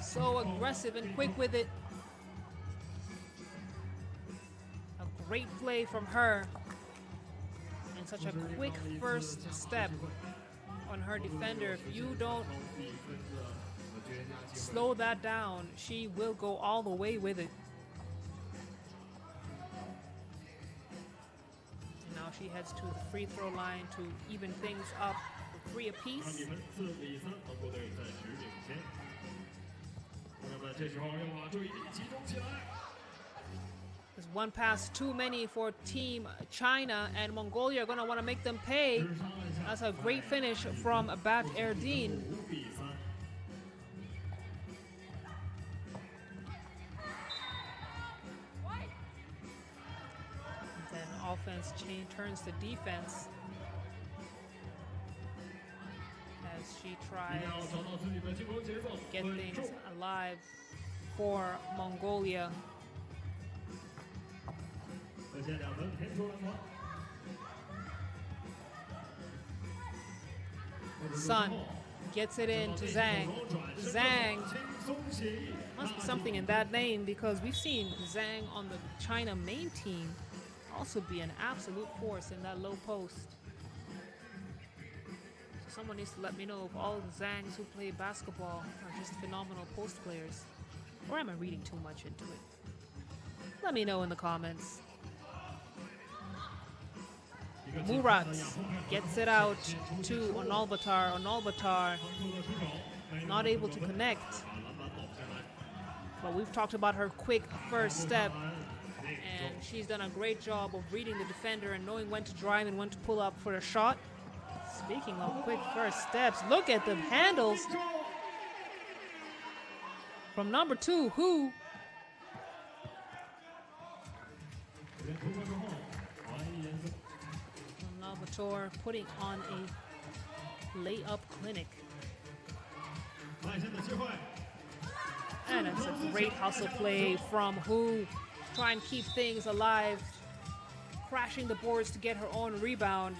so aggressive and quick with it. A great play from her. And such a quick first step on her defender. If you don't slow that down, she will go all the way with it. Now she heads to the free throw line to even things up for 3 apiece. There's one pass too many for Team China, and Mongolia are going to want to make them pay. That's a great finish from Bat Erdine. Offense turns to defense as she tries to get things alive for Mongolia. Sun gets it in to Zhang. Zhang, must be something in that name because we've seen Zhang on the China main team also be an absolute force in that low post. So someone needs to let me know if all the Zhangs who play basketball are just phenomenal post players, or am I reading too much into it? Let me know in the comments. Murat gets it out to Onalbatar. Onalbatar not able to connect, but we've talked about her quick first step. And she's done a great job of reading the defender and knowing when to drive and when to pull up for a shot. Speaking of quick first steps, look at the handles from number 2, who Nalbator putting on a layup clinic. And it's a great hustle play from who. Try and keep things alive, crashing the boards to get her own rebound.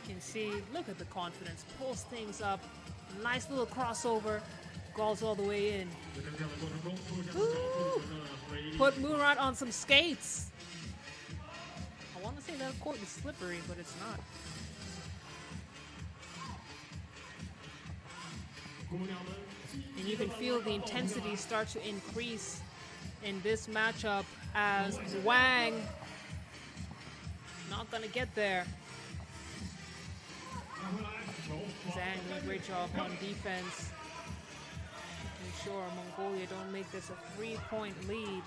You can see, look at the confidence, pulls things up, nice little crossover, goes all the way in. Ooh, put Murat on some skates. I want to say that court is slippery, but it's not. And you can feel the intensity start to increase in this matchup as Wang not gonna get there. Zhang doing a great job on defense, making sure Mongolia don't make this a 3-point lead.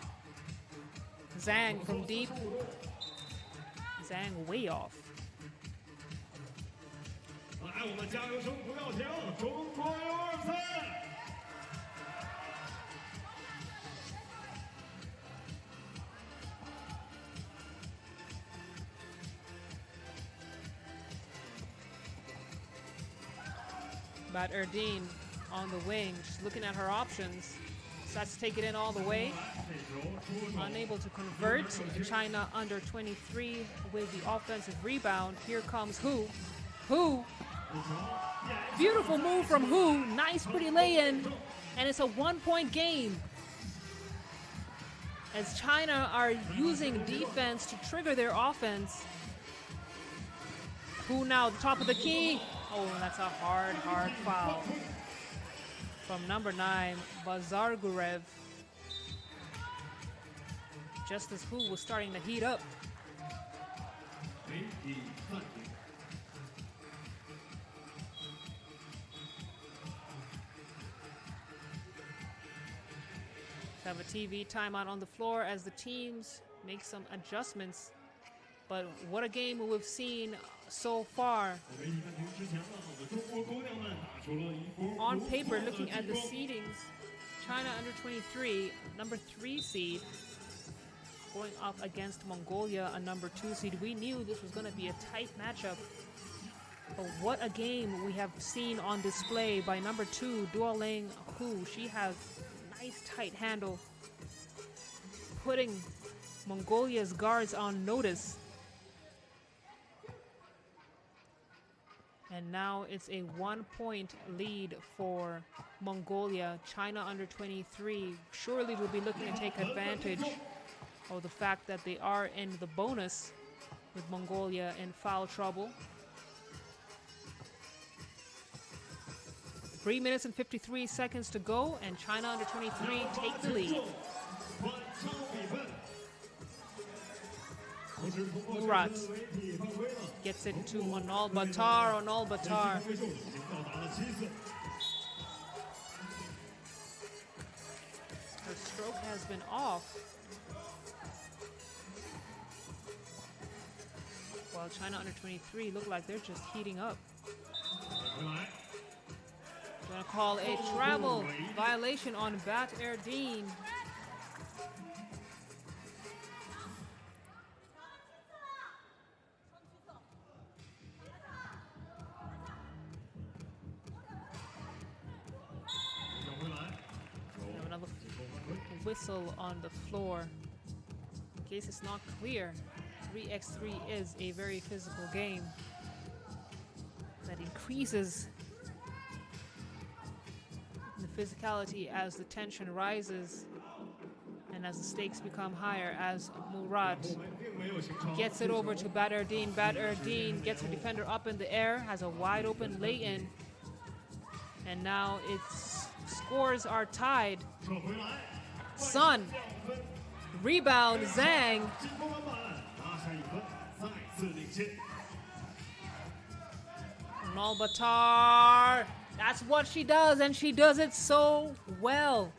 Zhang from deep. Zhang way off. Bat Erdine on the wing, just looking at her options. Starts to take it in all the way. Unable to convert. China under 23 with the offensive rebound. Here comes Hu. Hu. Beautiful move from Hu. Nice, pretty lay-in. And it's a 1-point game. As China are using defense to trigger their offense. Hu now at the top of the key. Oh, that's a hard foul from number 9, Bazargurev. Just as Hu was starting to heat up. Have a TV timeout on the floor as the teams make some adjustments. But what a game we've seen so far. On paper, looking at the seedings, China under 23, number 3 seed, going up against Mongolia, a number 2 seed. We knew this was going to be a tight matchup. But what a game we have seen on display by number 2, Duoling Hu. She has a nice tight handle, putting Mongolia's guards on notice. And now it's a 1-point lead for Mongolia. China under 23 surely will be looking to take advantage of the fact that they are in the bonus with Mongolia in foul trouble. 3 minutes and 53 seconds to go, and China under 23 take the lead. Murat gets it to Onal Batar. Onal Batar. Her stroke has been off. While China under 23 look like they're just heating up. Gonna call a travel violation on Bat Erdeen. Another whistle on the floor. In case it's not clear, 3x3 is a very physical game that increases the physicality as the tension rises and as the stakes become higher, as Murat gets it over to Bat Erdeen. Bat Erdeen gets her defender up in the air, has a wide open lay-in, and now its scores are tied. Sun, rebound, Zhang. Onal Batar, that's what she does, and she does it so well.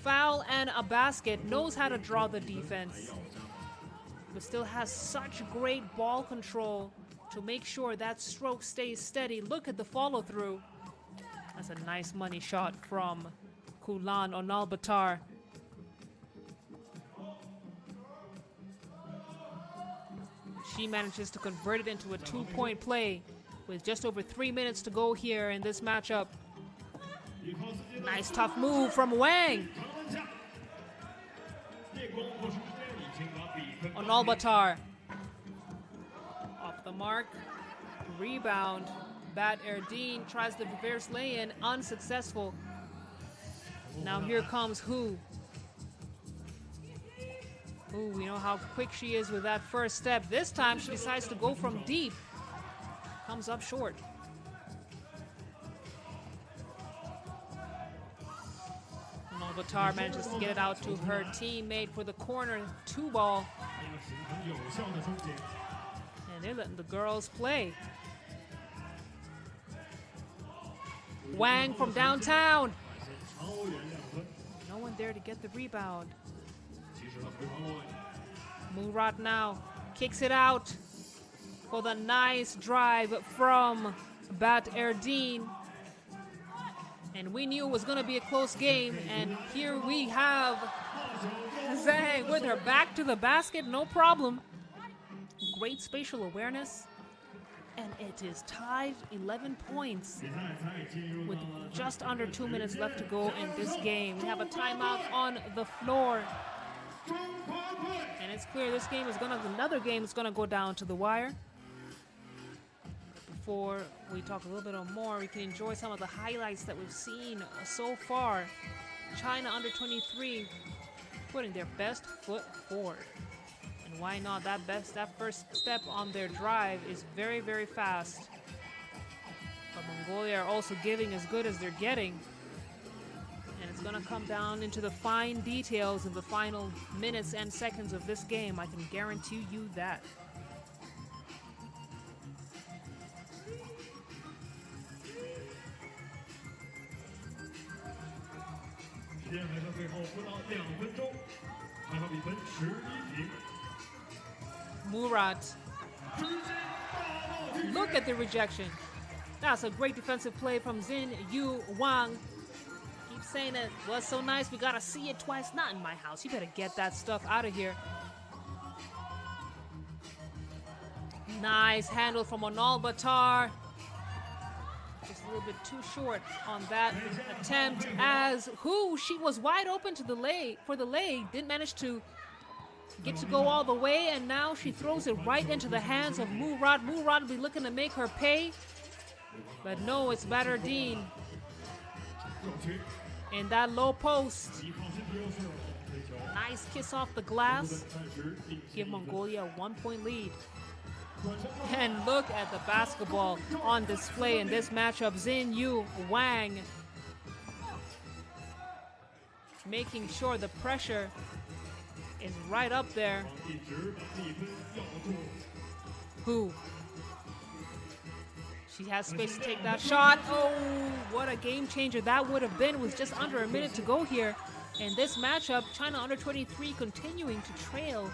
Foul and a basket, knows how to draw the defense, but still has such great ball control to make sure that stroke stays steady. Look at the follow-through. That's a nice money shot from Kulan. Onal Batar. She manages to convert it into a 2-point play with just over 3 minutes to go here in this matchup. Nice tough move from Wang. Onal Batar. Off the mark. Rebound. Bat Erdeen tries the reverse lay-in, unsuccessful. Now here comes Hu. Ooh, we know how quick she is with that first step. This time she decides to go from deep. Comes up short. Onal Batar manages to get it out to her teammate for the corner 2-ball. And they're letting the girls play. Wang from downtown. No one there to get the rebound. Murat now kicks it out for the nice drive from Bat Erdeen. And we knew it was going to be a close game. And here we have Zhang with her back to the basket, no problem. Great spatial awareness. And it is tied 11 points with just under 2 minutes left to go in this game. We have a timeout on the floor. And it's clear this game is another game is gonna go down to the wire. Before we talk a little bit more, we can enjoy some of the highlights that we've seen so far. China under 23 putting their best foot forward. And why not? That first step on their drive is very, very fast. But Mongolia are also giving as good as they're getting. It's going to come down into the fine details in the final minutes and seconds of this game. I can guarantee you that. 时间来到最后不到2分钟，最后比分11平。 Murat. Look at the rejection. That's a great defensive play from Zin Yu Wang. Keep saying it was so nice, we gotta see it twice. Not in my house. You better get that stuff out of here. Nice handle from Onal Batar. Just a little bit too short on that attempt as she was wide open to the lay for the lay. Didn't manage to get to go all the way, and now she throws it right into the hands of Murat. Murat will be looking to make her pay. But no, it's Badardine in that low post. Nice kiss off the glass. Give Mongolia a 1-point lead. And look at the basketball on display in this matchup. Zin Yu Wang making sure the pressure is right up there. She has space to take that shot. Oh, what a game changer that would have been with just under a minute to go here. In this matchup, China under 23 continuing to trail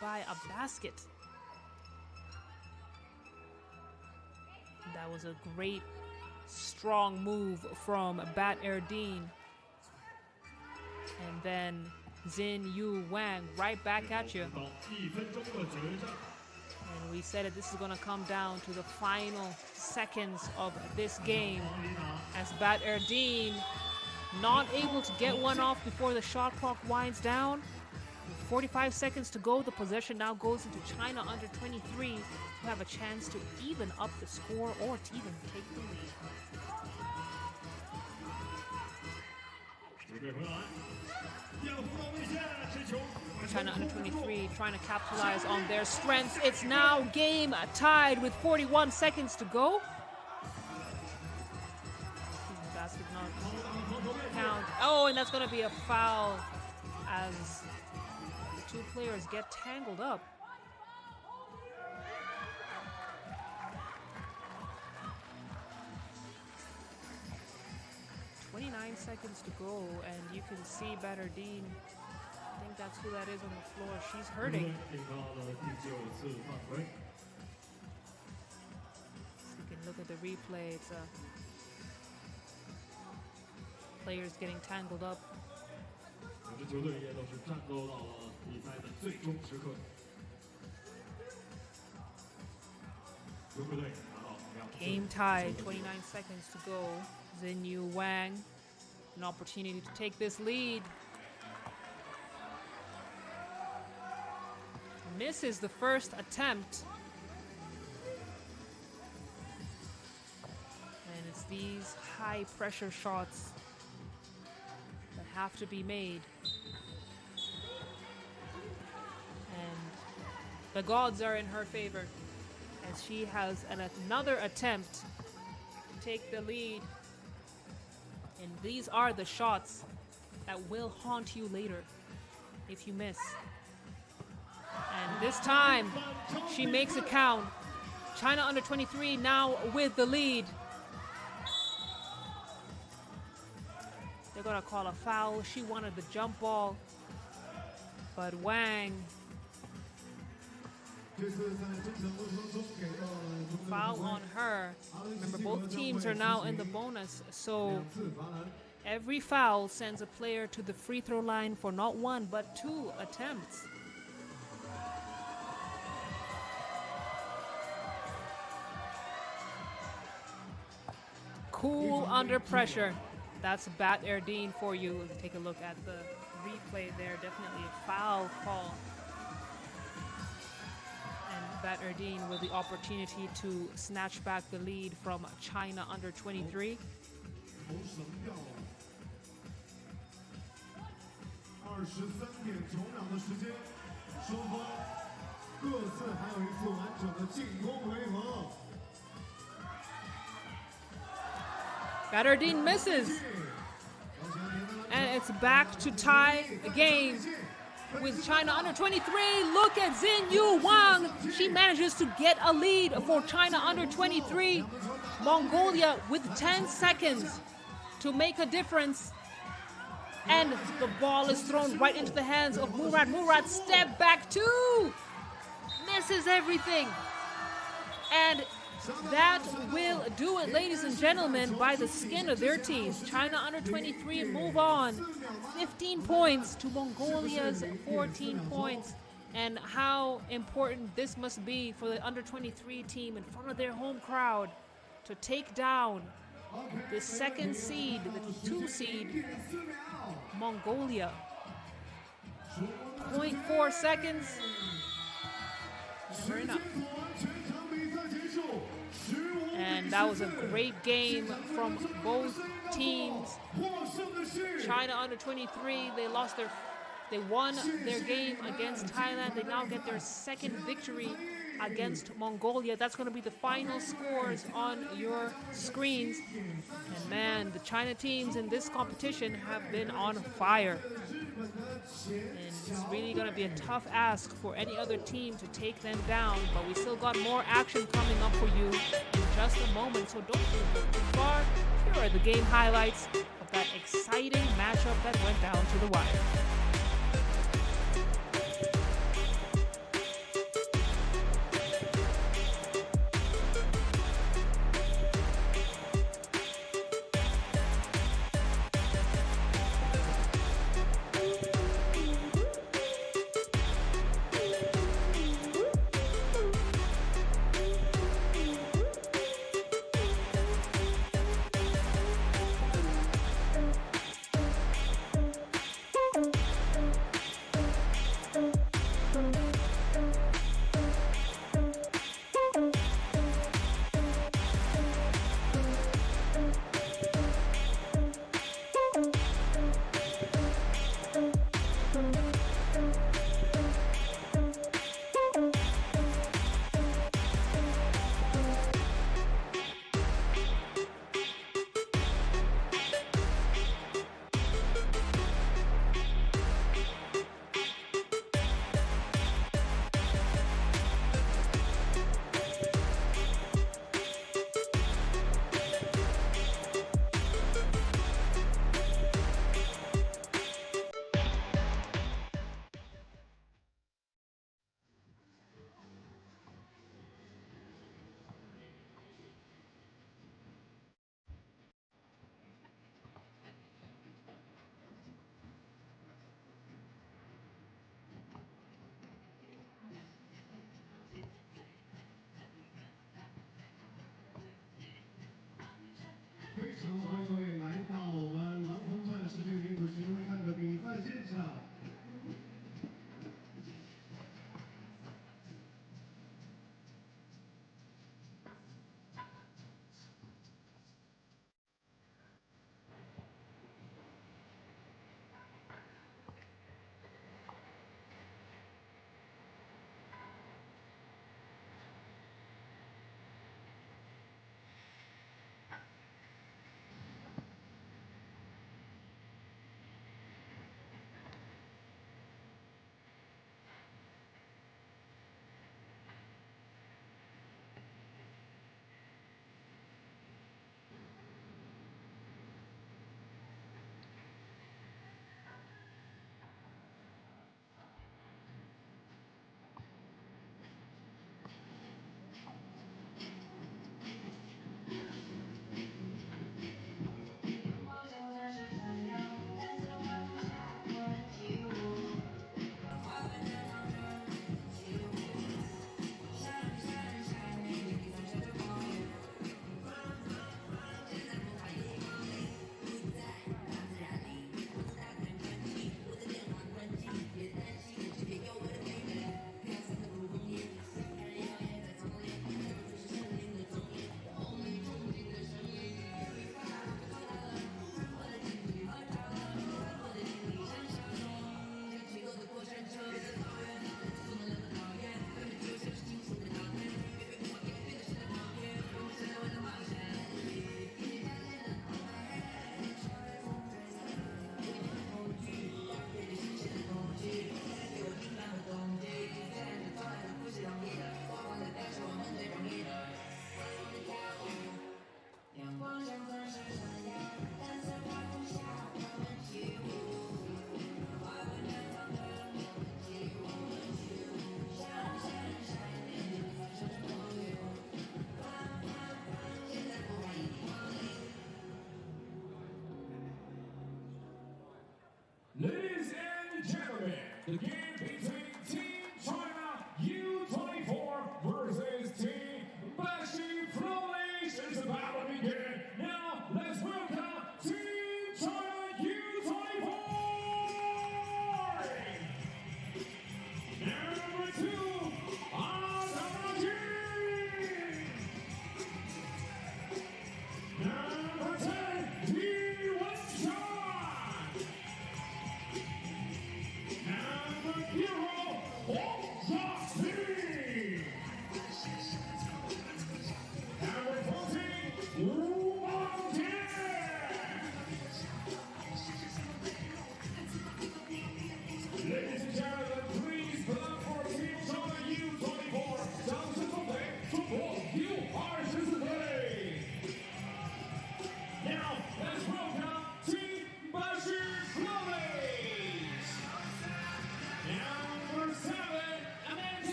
by a basket. That was a great, strong move from Badardine. And then Zin Yu Wang right back at you. And we said that this is going to come down to the final seconds of this game as Badardine not able to get one off before the shot clock winds down. With 45 seconds to go, the possession now goes into China under 23, who have a chance to even up the score or to even take the lead. China under 23 trying to capitalize on their strengths. It's now game tied with 41 seconds to go. Basket not count. Oh, and that's going to be a foul as the two players get tangled up. Seconds to go, and you can see Badardine. I think that's who that is on the floor. She's hurting. So you can look at the replay. It's players getting tangled up. Game tied, 29 seconds to go. Zin Yu Wang, an opportunity to take this lead. Misses the first attempt. And it's these high pressure shots that have to be made. And the gods are in her favor as she has another attempt to take the lead. And these are the shots that will haunt you later if you miss. And this time, she makes it count. China under 23 now with the lead. They're gonna call a foul. She wanted the jump ball, but Wang. Foul on her. Remember, both teams are now in the bonus, so every foul sends a player to the free throw line for not one, but 2 attempts. Cool under pressure. That's Badardine for you. Take a look at the replay there. Definitely a foul call. Badardine with the opportunity to snatch back the lead from China under 23. Badardine misses. it's back to tie the game with China under 23. Look at Xin Yu Wang. She manages to get a lead for China under 23. Mongolia with 10 seconds to make a difference. And the ball is thrown right into the hands of Murad. Murad step back two. Misses everything. And that will do it, ladies and gentlemen, by the skin of their teeth. China under 23 move on. 15 points to Mongolia's 14 points. And how important this must be for the under 23 team in front of their home crowd to take down the second seed, the 2 seed, Mongolia. 0.4 seconds. Never enough. And that was a great game from both teams. China under 23, they won their game against Thailand. They now get their second victory against Mongolia. That's going to be the final scores on your screens. And man, the China teams in this competition have been on fire. And it's really going to be a tough ask for any other team to take them down. But we still got more action coming up for you in just a moment. So don't go too far. Here are the game highlights of that exciting matchup that went down to the wire.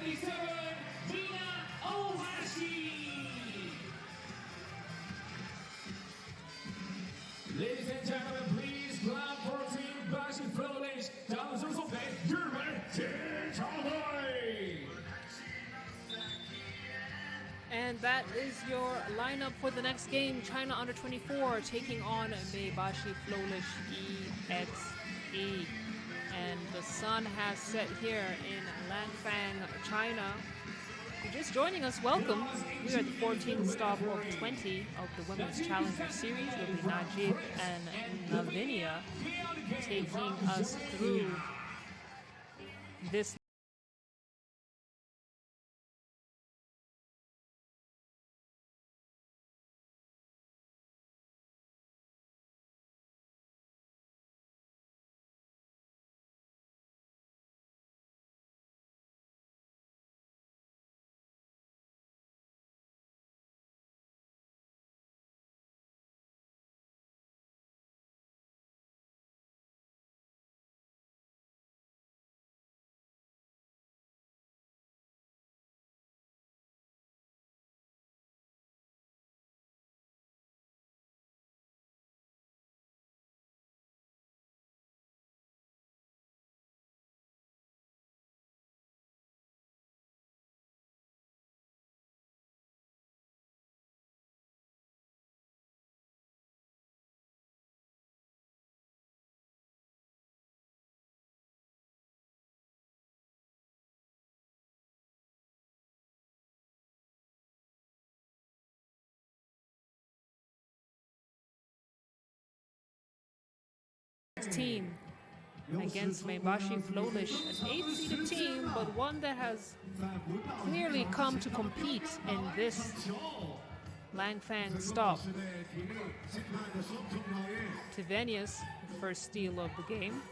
77, Maebashi. Ladies and gentlemen, please clap for Team Bashi Flowlish. 掌声送给日本天朝队。 And that is your lineup for the next game. China under 24 taking on Maebashi Flowlish EXE. And the sun has set here in Langfang, China. If you're just joining us, welcome. We are the 14th stop of 20 of the Women's Challenger Series. It'll be Najib and Lavinia taking us through this. Team against Maebashi Flowlish, an 8-seeded team, but one that has clearly come to compete in this Langfang stop. Tivenius, the first steal of the game,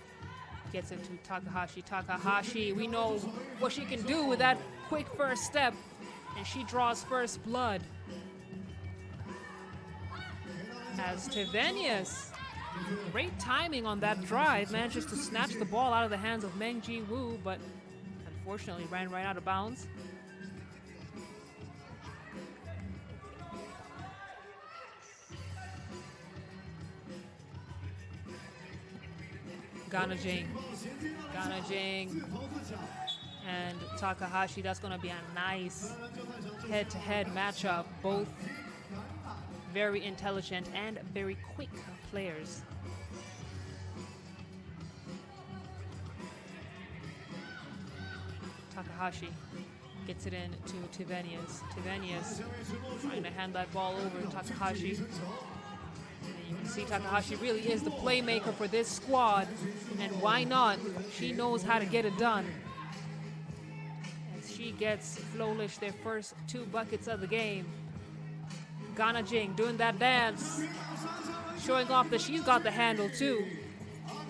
gets it to Takahashi. Takahashi, we know what she can do with that quick first step, and she draws first blood. As Tivenius, great timing on that drive, manages to snatch the ball out of the hands of Meng Ji Woo, but unfortunately ran right out of bounds. Ganajing and Takahashi, that's going to be a nice head-to-head matchup. Both very intelligent and very quick players. Takahashi gets it in to Tivenius. Tivenius trying to hand that ball over to Takahashi. And you can see Takahashi really is the playmaker for this squad, and why not? She knows how to get it done. As she gets Flowlish their first 2 buckets of the game. Ganajing doing that dance, showing off that she's got the handle too.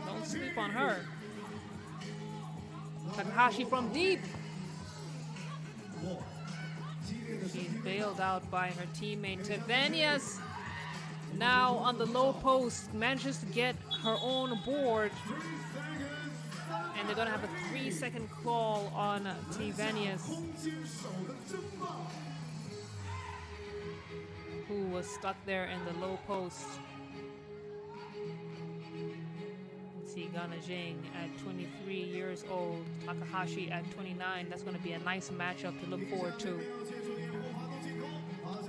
Don't sleep on her. Takahashi from deep. She's bailed out by her teammate Tivenius. Now on the low post, manages to get her own board. And they're gonna have a 3-second call on Tivenius, who was stuck there in the low post. Let's see, Ganajing at 23 years old, Takahashi at 29. That's going to be a nice matchup to look forward to.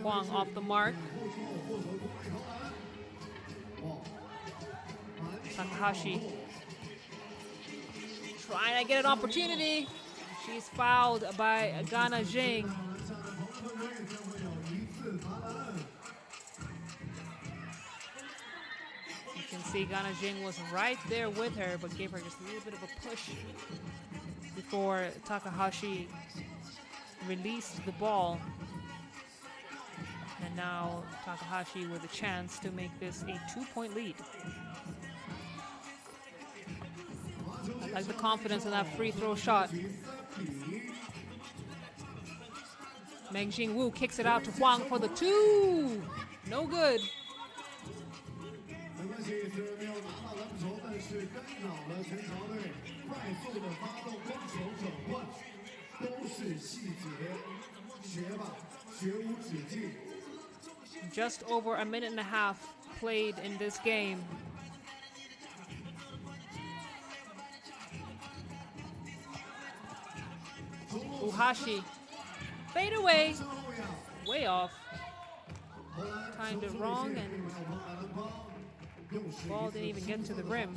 Huang off the mark. Takahashi trying to get an opportunity. She's fouled by Ganajing. See, Ganajing was right there with her, but gave her just a little bit of a push before Takahashi released the ball. And now Takahashi with a chance to make this a 2-point lead. I like the confidence in that free throw shot. Meng Ji Woo kicks it out to Huang for the 2. No good. 都是细节，学吧，学无止境。 Just over a minute and a half played in this game. Uhashi. Fade away. Way off. Timed it wrong and ball didn't even get to the rim.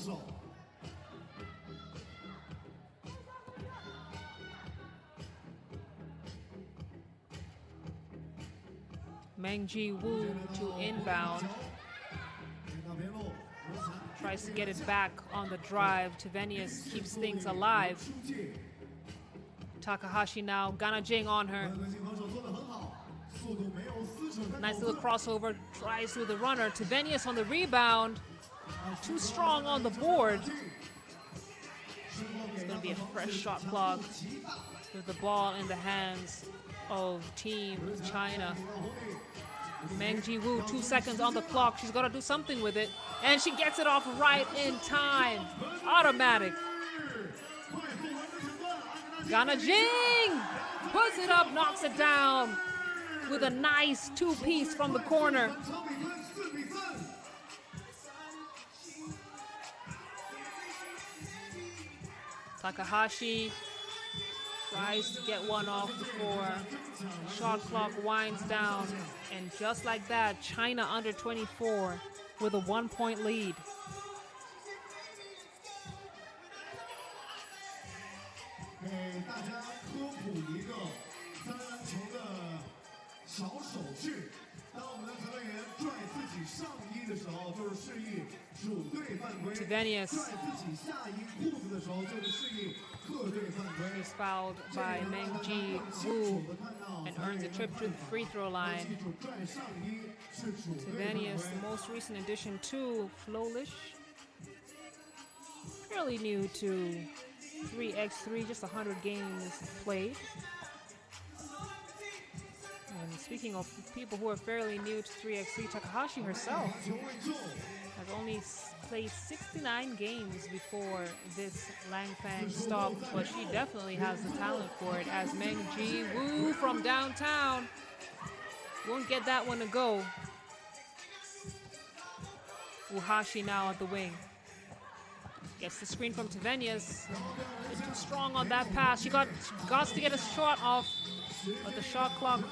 Mengji Wu to inbound. Tries to get it back on the drive. Tevenius keeps things alive. Takahashi now, Gana Jing on her. Nice little crossover, tries through the runner. Tevenius on the rebound. Too strong on the board. It's going to be a fresh shot clock with the ball in the hands of Team China. Mengji Wu, 2 seconds on the clock. She's got to do something with it. And she gets it off right in time. Automatic. Gana Jing puts it up, knocks it down with a nice two-piece from the corner. Takahashi tries to get one off before the shot clock winds down. And just like that, China under 24 with a 1-point lead. 给大家科普一个三篮球的小手势。当我们的裁判员拽自己上衣的时候，就是示意主队犯规； Tevenius 拽自己下衣裤子的时候，就是示意客队犯规。 is fouled by Mengji Wu and earns a trip to the free throw line. 记住，拽上衣是主队犯 Tevenius, 规 the most recent addition to Flowlish. Fairly new to 3x3, just 100 games played. And speaking of people who are fairly new to 3x3, Takahashi herself 球未中， has only played 69 games before this Langfang stop, but she definitely has the talent for it, as Mengji Wu from downtown won't get that one to go. Uhashi now at the wing. Gets the screen from Tevenius. Bit too strong on that pass. She got to get a shot off, but the shot clock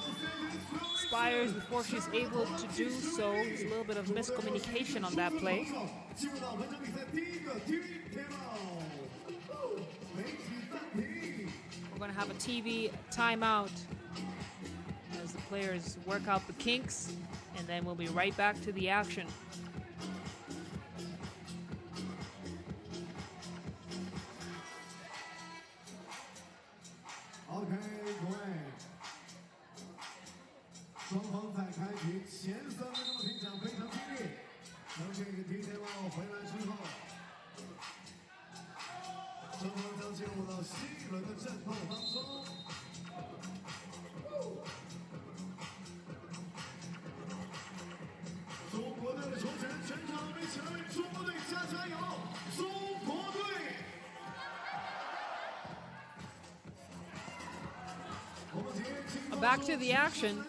expires before she's able to do so. There's a little bit of miscommunication on that play. 进入到本场比赛第一个 timeout， 媒体暂停。 We're going to have a TV timeout as the players work out the kinks, and then we'll be right back to the action. OK， 各位，双方在开局前3分钟的拼抢非常激烈。当这个 timeout 回来之后，双方将进入到新一轮的战斗当中。中国队的球权，全场我们一起来为中国队加油！中国队！ Back to the action.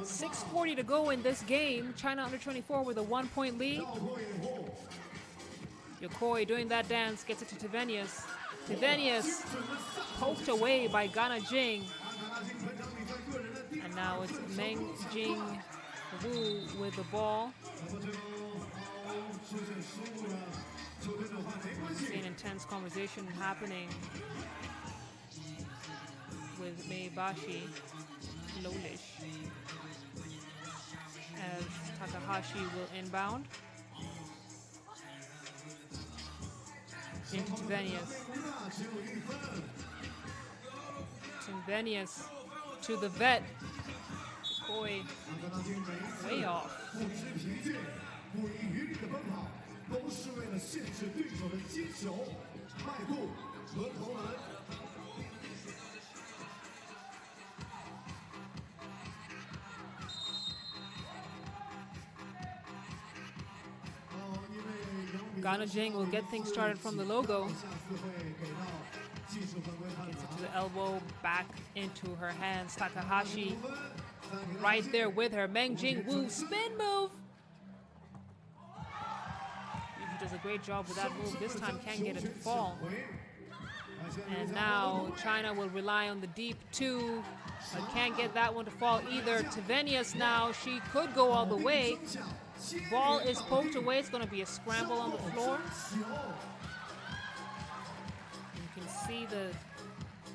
6:40 to go in this game. China under 24 with a 1-point lead. Yokoi doing that dance, gets it to Tevenius. Tevenius poked away by Gana Jing. And now it's Meng Jing Wu with the ball. See an intense conversation happening with Maebashi, Flowlish, as Takahashi will inbound into Tevenius. Tevenius to the vet. Koi way off. 不遗余力的奔跑，都是为了限制对手的接球、迈步和投篮。 Gana Jing will get things started from the logo. Gets it to the elbow back into her hands. Takahashi right there with her. Meng Jingwoo spin move. He does a great job with that move. This time can't get it to fall. And now China will rely on the deep two, but can't get that one to fall either. Tevenius now, she could go all the way. Ball is poked away. It's going to be a scramble on the floor. You can see the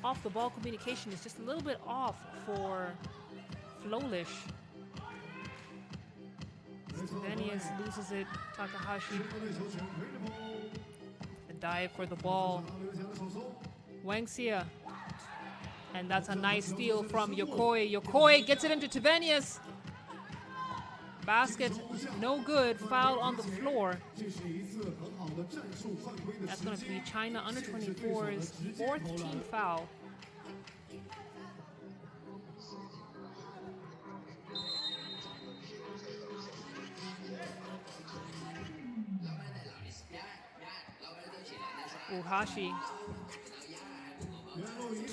off-the-ball communication is just a little bit off for Flowlish. Tevenius loses it. Takahashi. A dive for the ball. Wang Xia. And that's a nice steal from Yokoi. Yokoi gets it into Tevenius. Basket, no good. Foul on the floor. That's going to be China under 24's fourth team foul. Uhashi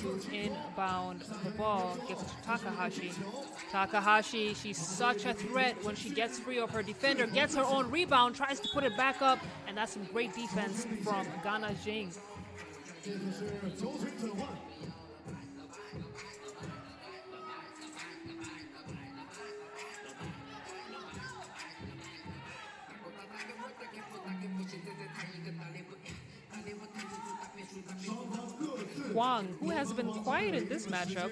to inbound the ball, gives it to Takahashi. Takahashi, she's such a threat when she gets free of her defender, gets her own rebound, tries to put it back up, and that's some great defense from Gana Jing. Huang, who has been quiet in this matchup,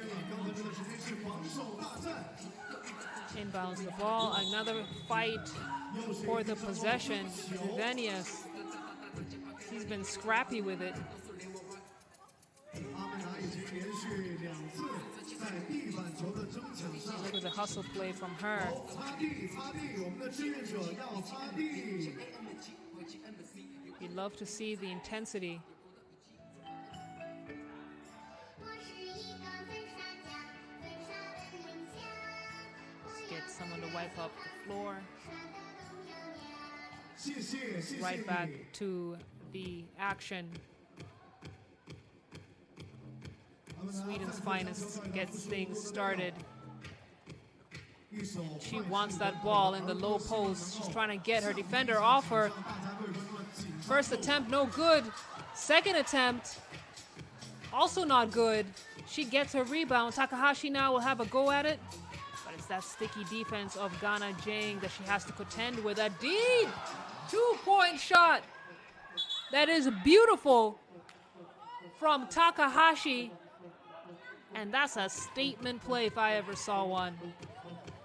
inbounds the ball. Another fight for the possession. Tevenius, he's been scrappy with it. Look at the hustle play from her. You'd love to see the intensity. Get someone to wipe up the floor. Right back to the action. Sweden's finest gets things started. She wants that ball in the low post. She's trying to get her defender off her. First attempt, no good. Second attempt, also not good. She gets her rebound. Takahashi now will have a go at it. But it's that sticky defense of Gana Jing that she has to contend with. A deep two-point shot. That is beautiful from Takahashi. And that's a statement play if I ever saw one.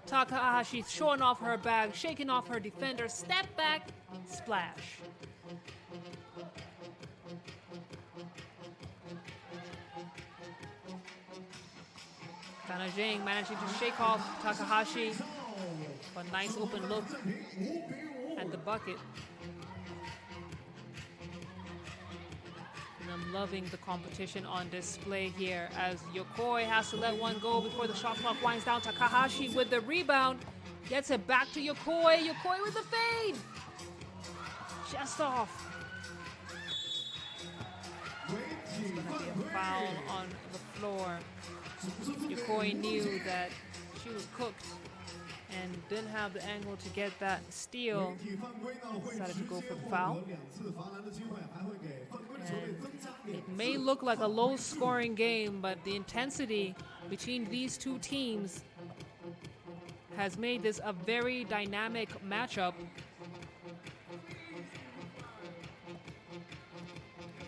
Takahashi showing off her bag, shaking off her defender, step back, splash. Gana Jing managing to shake off Takahashi. A nice open look at the bucket. And I'm loving the competition on display here as Yokoi has to let one go before the shot clock winds down. Takahashi with the rebound. Gets it back to Yokoi. Yokoi with the fade. Just off. It's going to be a foul on the floor. Yokoi knew that she was cooked and didn't have the angle to get that steal. Decided to go for the foul. And it may look like a low-scoring game, but the intensity between these two teams has made this a very dynamic matchup.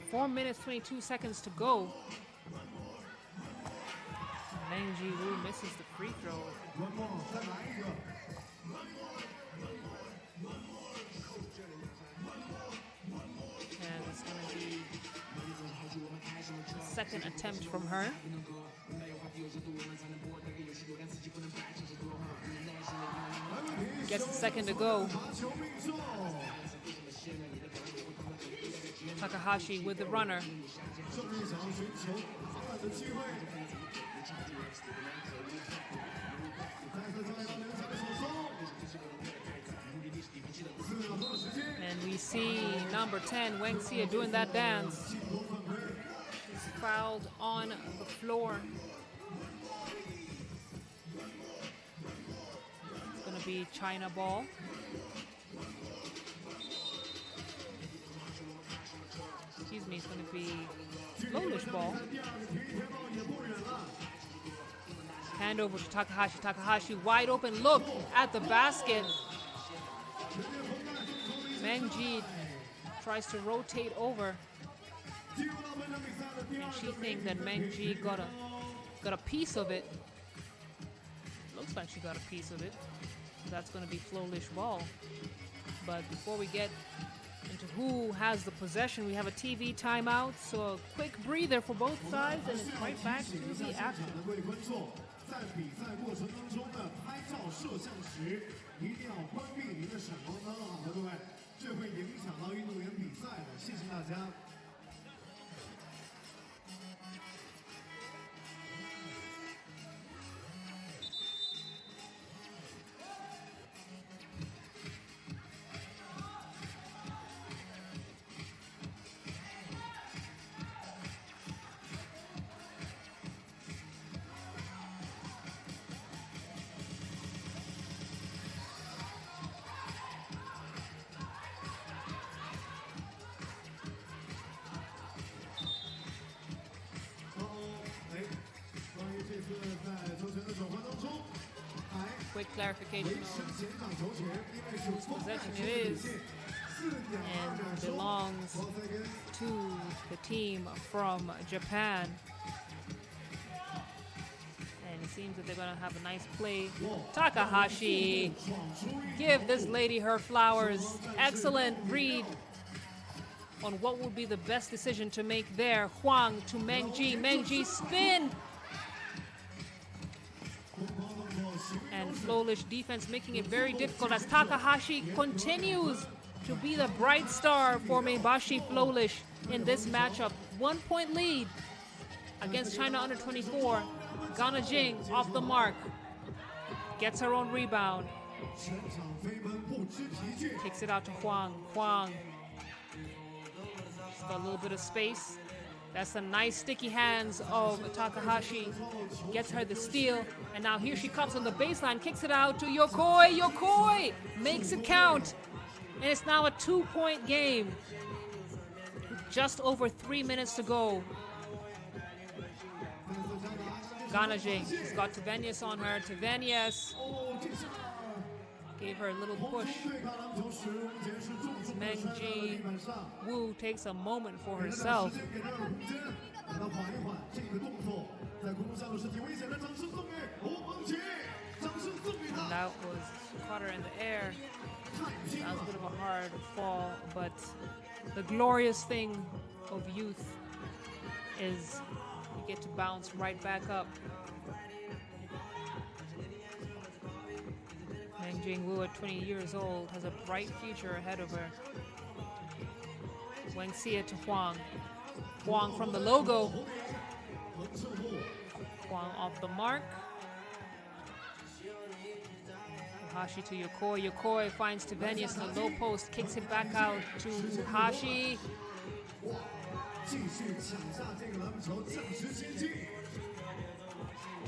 4 minutes, 22 seconds to go. Meng Jingwoo misses the free throw. And it's going to be second attempt from her. Gets the second to go. Takahashi with the runner. And we see number 10, Wang Xia, doing that dance. She's fouled on the floor. It's going to be China ball. Excuse me, it's going to be Flowlish ball. Hand over to Takahashi. Takahashi wide open. Look at the basket. Meng Ji tries to rotate over. And she thinks that Meng Ji got a piece of it. Looks like she got a piece of it. That's going to be Flowlish ball. But before we get into who has the possession, we have a TV timeout. So a quick breather for both sides, and it's right back to the action. 在比赛过程当中的拍照摄像时，一定要关闭您的闪光灯啊，各位，这会影响到运动员比赛的，谢谢大家。Quick clarification on whose possession it is, and belongs to the team from Japan. And it seems that they're going to have a nice play. Takahashi, give this lady her flowers. Excellent read on what would be the best decision to make there. Huang to Meng Ji. Meng Ji spin. And Flowlish defense making it very difficult as Takahashi continues to be the bright star for Maebashi Flowlish in this matchup. 1 point lead against China under 24. Gana Jing off the mark. Gets her own rebound. Kicks it out to Huang. Huang. She's got a little bit of space. That's the nice sticky hands of Takahashi. Gets her the steal. And now here she comes on the baseline. Kicks it out to Yokoi. Yokoi makes it count. And it's now a 2-point game. Just over 3 minutes to go. Gana Jing. She's got Tavenius on her. Tavenius gave her a little push. Meng Ji Wu takes a moment for herself. And that was caught her in the air. That was a bit of a hard fall, but the glorious thing of youth is you get to bounce right back up. Meng Jing Wu at 20 years old has a bright future ahead of her. Wang Xie to Huang. Huang from the logo. Huang off the mark. Hashi to Yokoi. Yokoi finds Tavenius in the low post, kicks it back out to Hashi.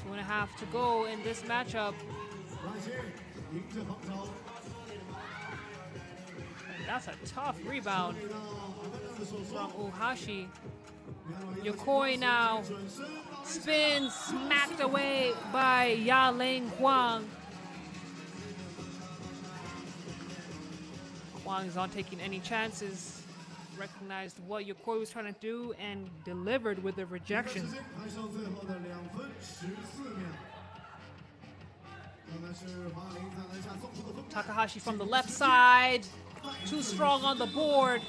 2.5 to go in this matchup. That's a tough rebound from Uhashi. Yokoi now spins, smacked away by Ya Ling Huang. Huang is not taking any chances. Recognized what Yokoi was trying to do and delivered with the rejection. Takahashi from the left side. Too strong on the board.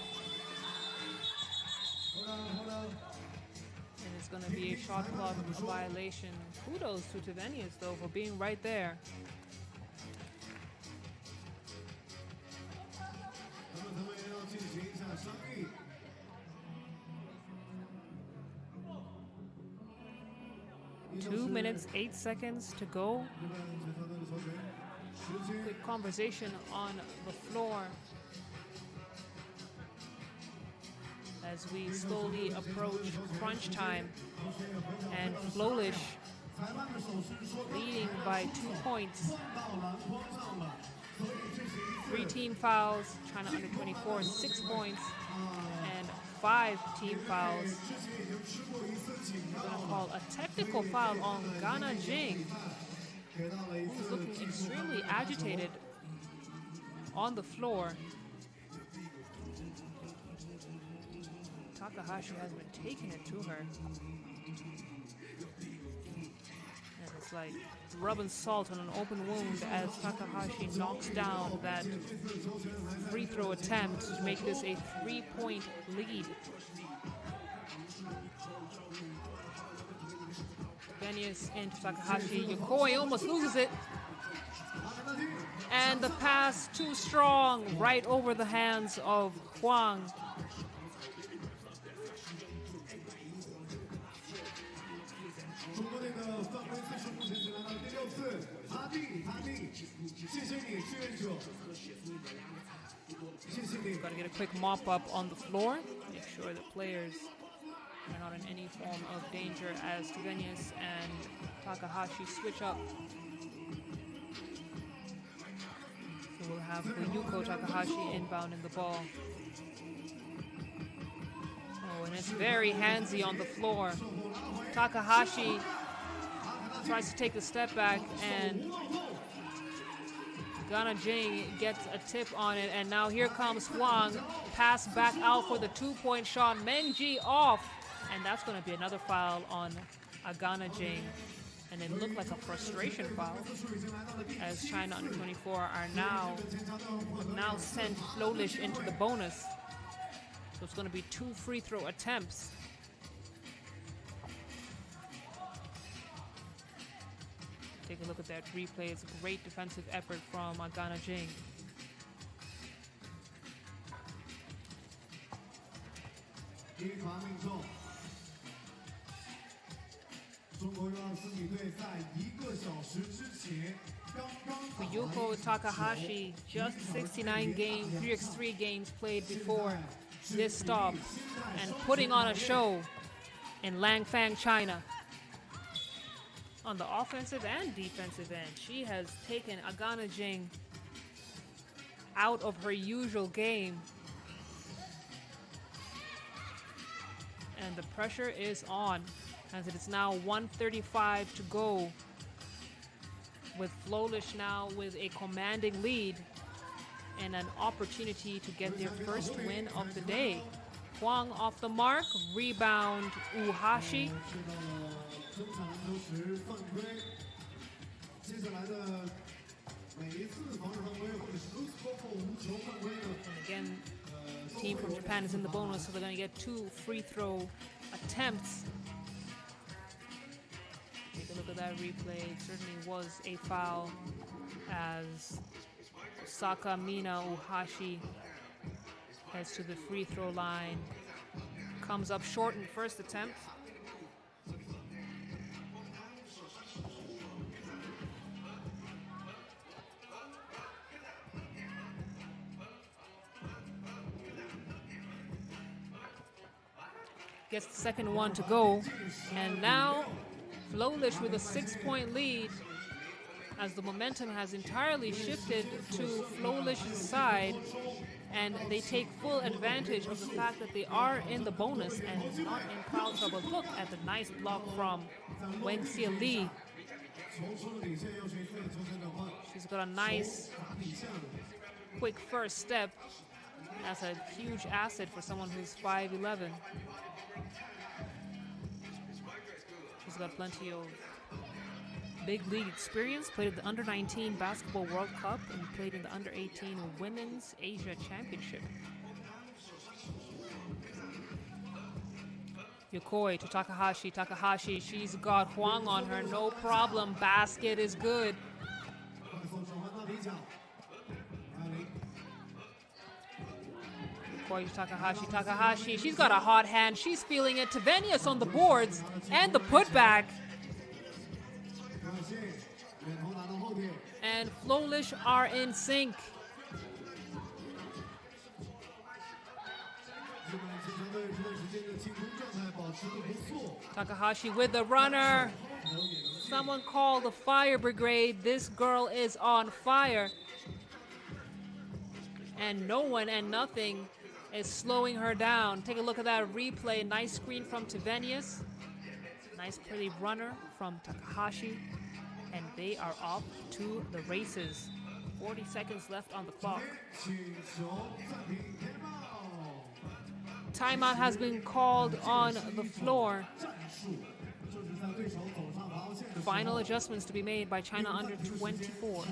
And it's going to be a shot clock violation. Kudos to Tavenius, though, for being right there. Two minutes, 8 seconds to go. Quick conversation on the floor as we slowly approach crunch time. And Flowlish leading by 2 points. 3 team fouls, China under 24, 6 points, and 5 team fouls. We're going to call a technical foul on Gana Jing, who's looking extremely agitated on the floor. Takahashi has been taking it to her. And it's like rubbing salt on an open wound as Takahashi knocks down that free throw attempt to make this a 3-point lead. Venius into Takahashi. Yokoi almost loses it. And the pass too strong, right over the hands of Huang. Got to get a quick mop up on the floor, make sure the players are not in any form of danger as Tuvenius and Takahashi switch up. So we'll have Yuko Takahashi inbounding the ball. Oh, and it's very handsy on the floor. Takahashi tries to take a step back, and Gana Jing gets a tip on it, and now here comes Huang. Pass back out for the 2-point shot. Menji off, and that's going to be another foul on Gana Jing. And it looked like a frustration foul, as China under 24 are now sent Flowlish into the bonus. So it's going to be 2 free throw attempts. Take a look at that replay. It's a great defensive effort from Gana Jing. Yuko Takahashi, just 69 3x3 games played before this stop, and putting on a show in Langfang, China. On the offensive and defensive end, she has taken Gana Jing out of her usual game. And the pressure is on, as it is now 1:35 to go, with Flowlish now with a commanding lead and an opportunity to get their first win of the day. Huang off the mark, rebound Uhashi. Again, the team from Japan is in the bonus, so they're going to get 2 free throw attempts. Take a look at that replay. It certainly was a foul, as Sakamina Uhashi heads to the free throw line. Comes up short in first attempt. Gets the second one to go, and now Flowlish with a 6-point lead, as the momentum has entirely shifted to Flowlish's side, and they take full advantage of the fact that they are in the bonus and not in foul trouble. Look at the nice block from Wenxie Li. She's got a nice quick first step. That's a huge asset for someone who's 5'11". She's got plenty of big league experience, played at the Under-19 Basketball World Cup and played in the Under-18 Women's Asia Championship. Yokoi to Takahashi. Takahashi, she's got Huang on her, no problem. Basket is good. Yokoi to Takahashi. Takahashi, she's got a hot hand. She's feeling it. Tuvenius on the boards and the putback. And Flowlish are in sync. Takahashi with the runner. Someone call the fire brigade. This girl is on fire. And no one and nothing is slowing her down. Take a look at that replay. Nice screen from Tavenius. Nice pretty runner from Takahashi. And they are off to the races. 40 seconds left on the clock. Timeout has been called on the floor. Final adjustments to be made by China under 24.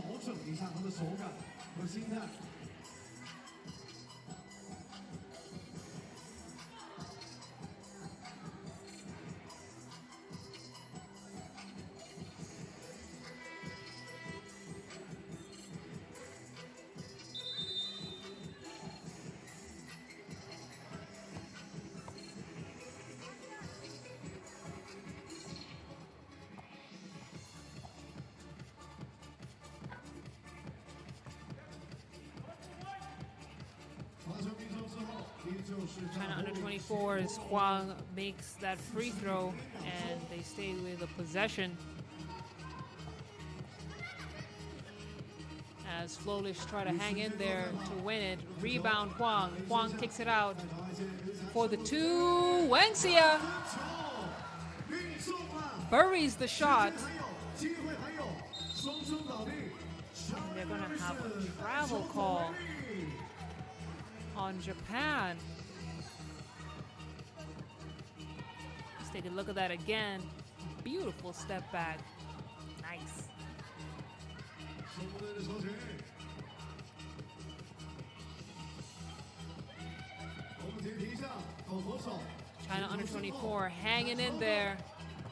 China under 24's Huang makes that free throw and they stay with the possession. As Flowlish try to hang in there to win it. Rebound Huang. Huang kicks it out for the two. Wangxia buries the shot. And they're going to have a travel call on Japan. Let's take a look at that again. Beautiful step back. Nice. China under 24 hanging in there.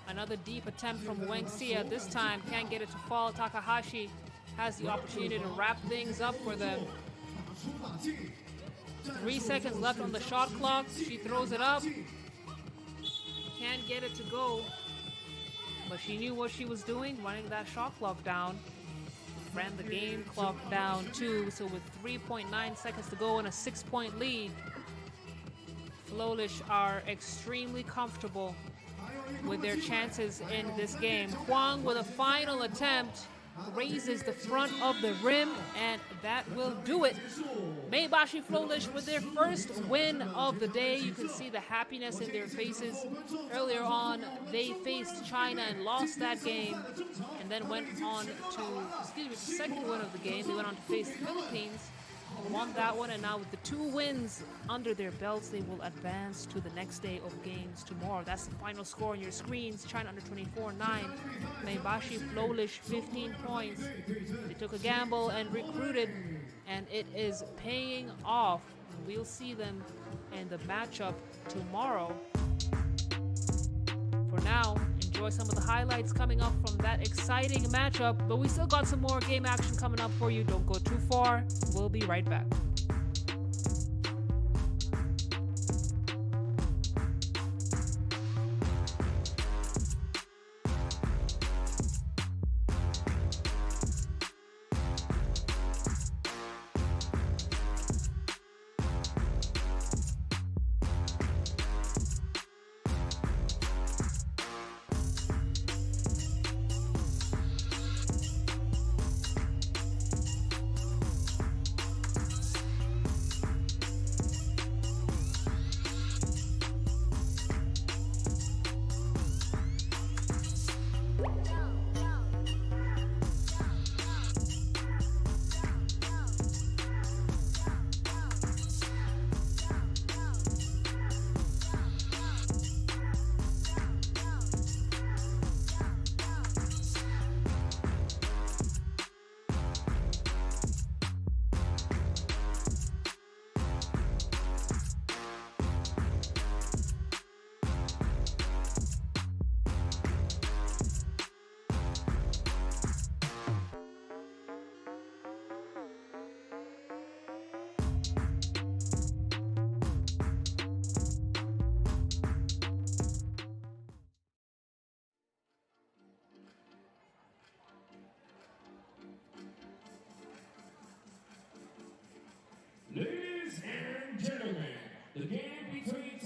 Another deep attempt from Wangxia. This time can't get it to fall. Takahashi has the opportunity to wrap things up for them. 3 seconds left on the shot clock. She throws it up. Can't get it to go. But she knew what she was doing, running that shot clock down. Ran the game clock down too. So with 3.9 seconds to go and a 6-point lead, Flowlish are extremely comfortable with their chances in this game. Huang with a final attempt raises the front of the rim, and that will do it. Maebashi Flowlish with their first win of the day. You can see the happiness in their faces. Earlier on, they faced China and lost that game, and then went on to, the second win of the game. They went on to face the Philippines and won that one, and now with the 2 wins under their belts, they will advance to the next day of games tomorrow. That's the final score on your screens. China under 24, 9. Maebashi Flowlish, 15 points. They took a gamble and recruited, and it is paying off. We'll see them in the matchup tomorrow. For now, enjoy some of the highlights coming up from that exciting matchup, but we still got some more game action coming up for you. Don't go too far. We'll be right back. Ladies and gentlemen, the game between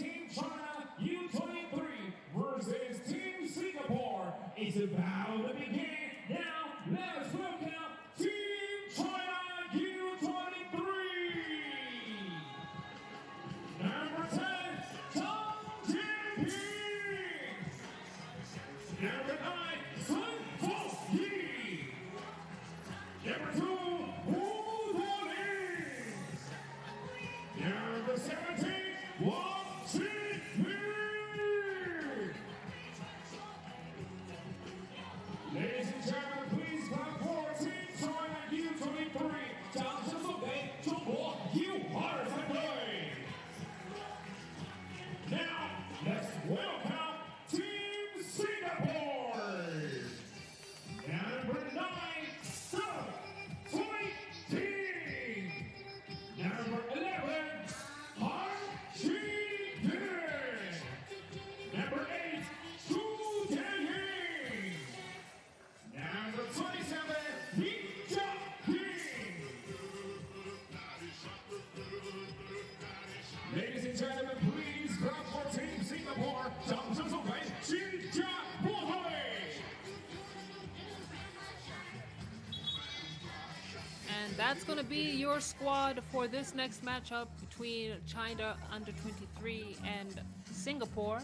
that's going to be your squad for this next matchup between China under 23 and Singapore.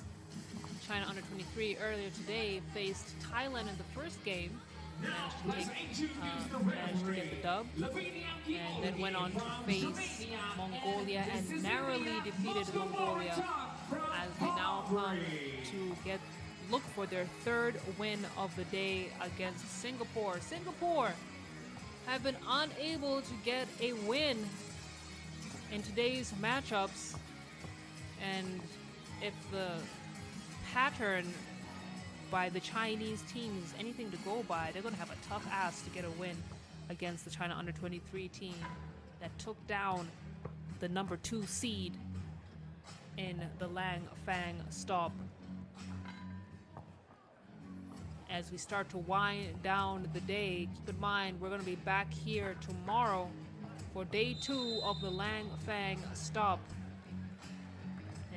China under 23 earlier today faced Thailand in the first game, managed to get the dub, and then went on to face Mongolia and narrowly defeated Mongolia as they now come to look for their third win of the day against Singapore. Singapore have been unable to get a win in today's matchups, and if the pattern by the Chinese team is anything to go by, they're going to have a tough ass to get a win against the China under 23 team that took down the number 2 seed in the Langfang stop. As we start to wind down the day, keep in mind we're going to be back here tomorrow for day 2 of the Langfang stop.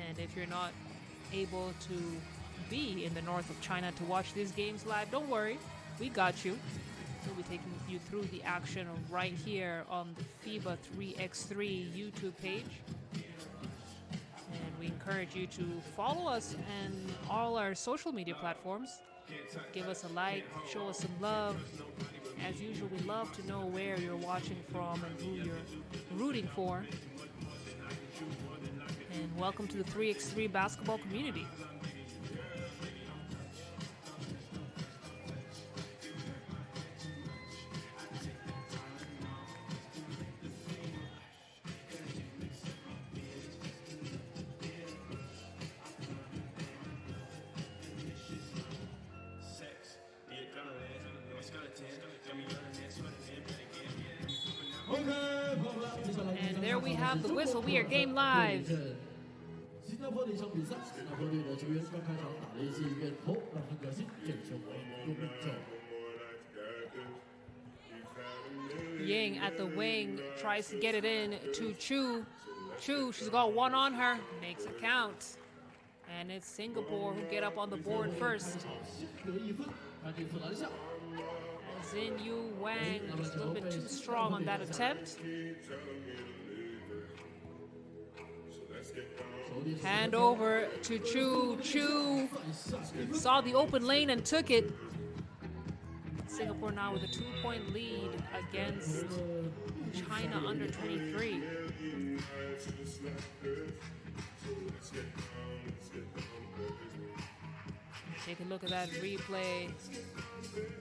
And if you're not able to be in the north of China to watch these games live, don't worry, we got you. We'll be taking you through the action right here on the FIBA 3x3 YouTube page. And we encourage you to follow us and all our social media platforms. Give us a like, show us some love. As usual, we love to know where you're watching from and who you're rooting for. And welcome to the 3x3 basketball community. And there we have the whistle. We are game live. 新加坡的一场比赛，新加坡队的球员刚开场打了一些远投，但很可惜，这个球没有命中。 Ying at the wing tries to get it in to Chu. Chu, she's got one on her, makes it count. And it's Singapore who get up on the board first. 得1分，他这次篮下。 Xin Yu Wang just a little bit too strong on that attempt. Hand over to Chu. Chu saw the open lane and took it. Singapore now with a 2-point lead against China under 23. Take a look at that replay.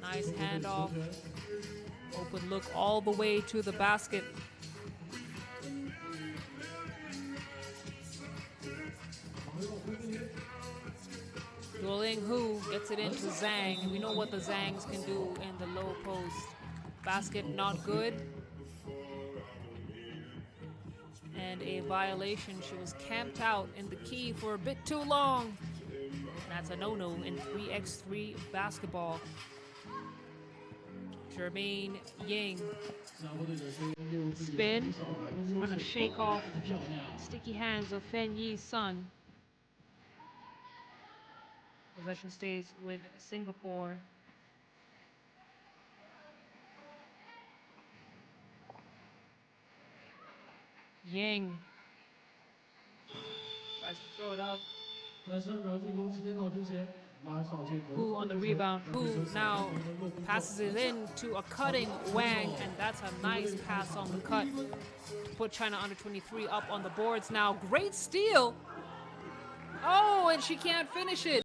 Nice handoff. Open look all the way to the basket. Dueling Hu gets it into Zhang. We know what the Zhangs can do in the low post. Basket not good. And a violation. She was camped out in the key for a bit too long. That's a no-no in 3x3 basketball. Jermaine Ying. Spin. Gonna shake off sticky hands of Fen Yi's son. Possession stays with Singapore. Ying tries to throw it up. Hu on the rebound. Hu now passes it in to a cutting Wang, and that's a nice pass on the cut to put China under 23 up on the boards now. Great steal. Oh, and she can't finish it.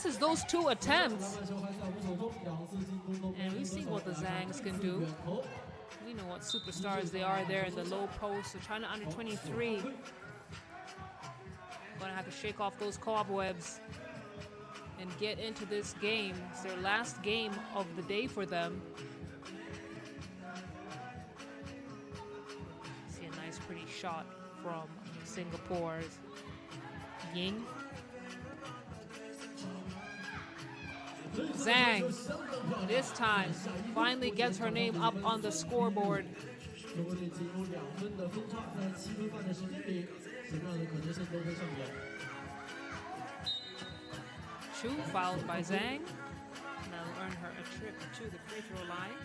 misses those two attempts. And we've seen what the Zangs can do. We know what superstars they are there in the low post. So China under 23 gonna have to shake off those cobwebs and get into this game. It's their last game of the day for them. See a nice pretty shot from Singapore's Ying. Zhang, this time, finally gets her name up on the scoreboard. Chu fouled by Zhang. Now earn her a trip to the free throw line.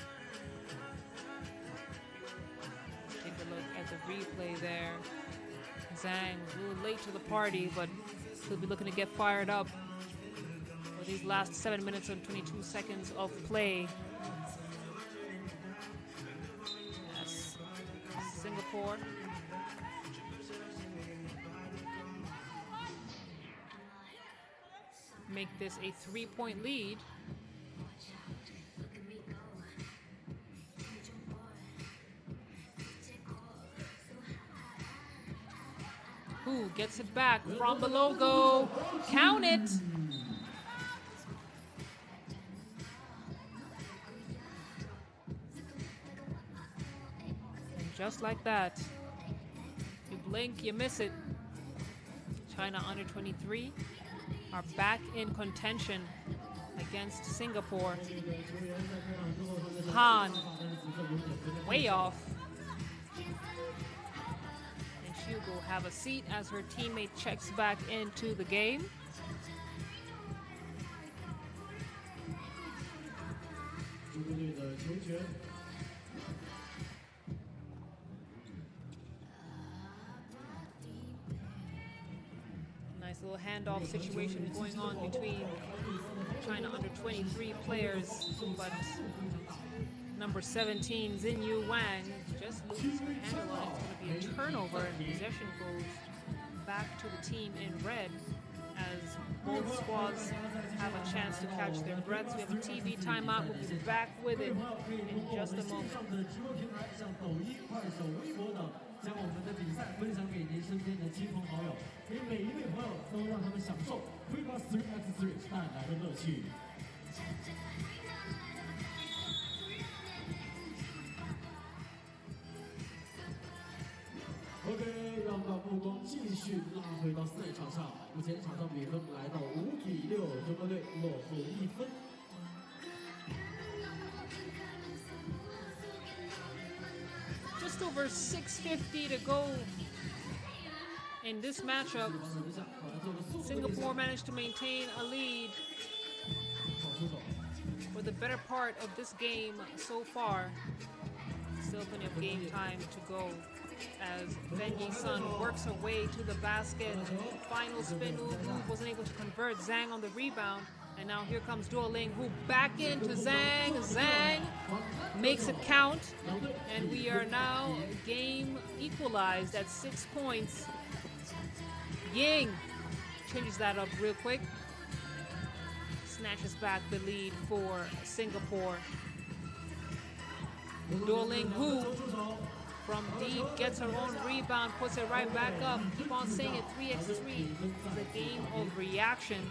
Take a look at the replay there. Zhang was a little late to the party, but he'll be looking to get fired up for these last 7 minutes and 22 seconds of play. Yes, Singapore. Make this a 3-point lead. Who gets it back from the logo? Count it! And just like that, you blink, you miss it. China under 23 are back in contention against Singapore. Han, way off. And she will have a seat as her teammate checks back into the game. Nice little handoff situation going on between China under 23 players, but number 17, Xinyu Wang, just loses her handle on it. It's going to be a turnover, and possession goes back to the team in red as both squads have a chance to catch their breaths. We have a TV timeout. We'll be back with it in just a moment. 将我们的比赛分享给您身边的亲朋好友，给每一位朋友都让他们享受 FIBA 3x3 带来的乐趣。OK， 让我们把目光继续拉回到赛场上。目前场上比分来到5-6，中国队落后1分。 Just over 6:50 to go in this matchup. Singapore managed to maintain a lead for the better part of this game so far. Still plenty of game time to go as Fen Yi-sun works her way to the basket. Final spin move, wasn't able to convert. Zhang on the rebound. And now here comes Duoling, who back into Zhang. Zhang makes it count. And we are now game equalized at 6 points. Ying changes that up real quick. Snatches back the lead for Singapore. Duoling, who from deep gets her own rebound, puts it right back up. Keep on saying it, 3x3 is a game of reaction.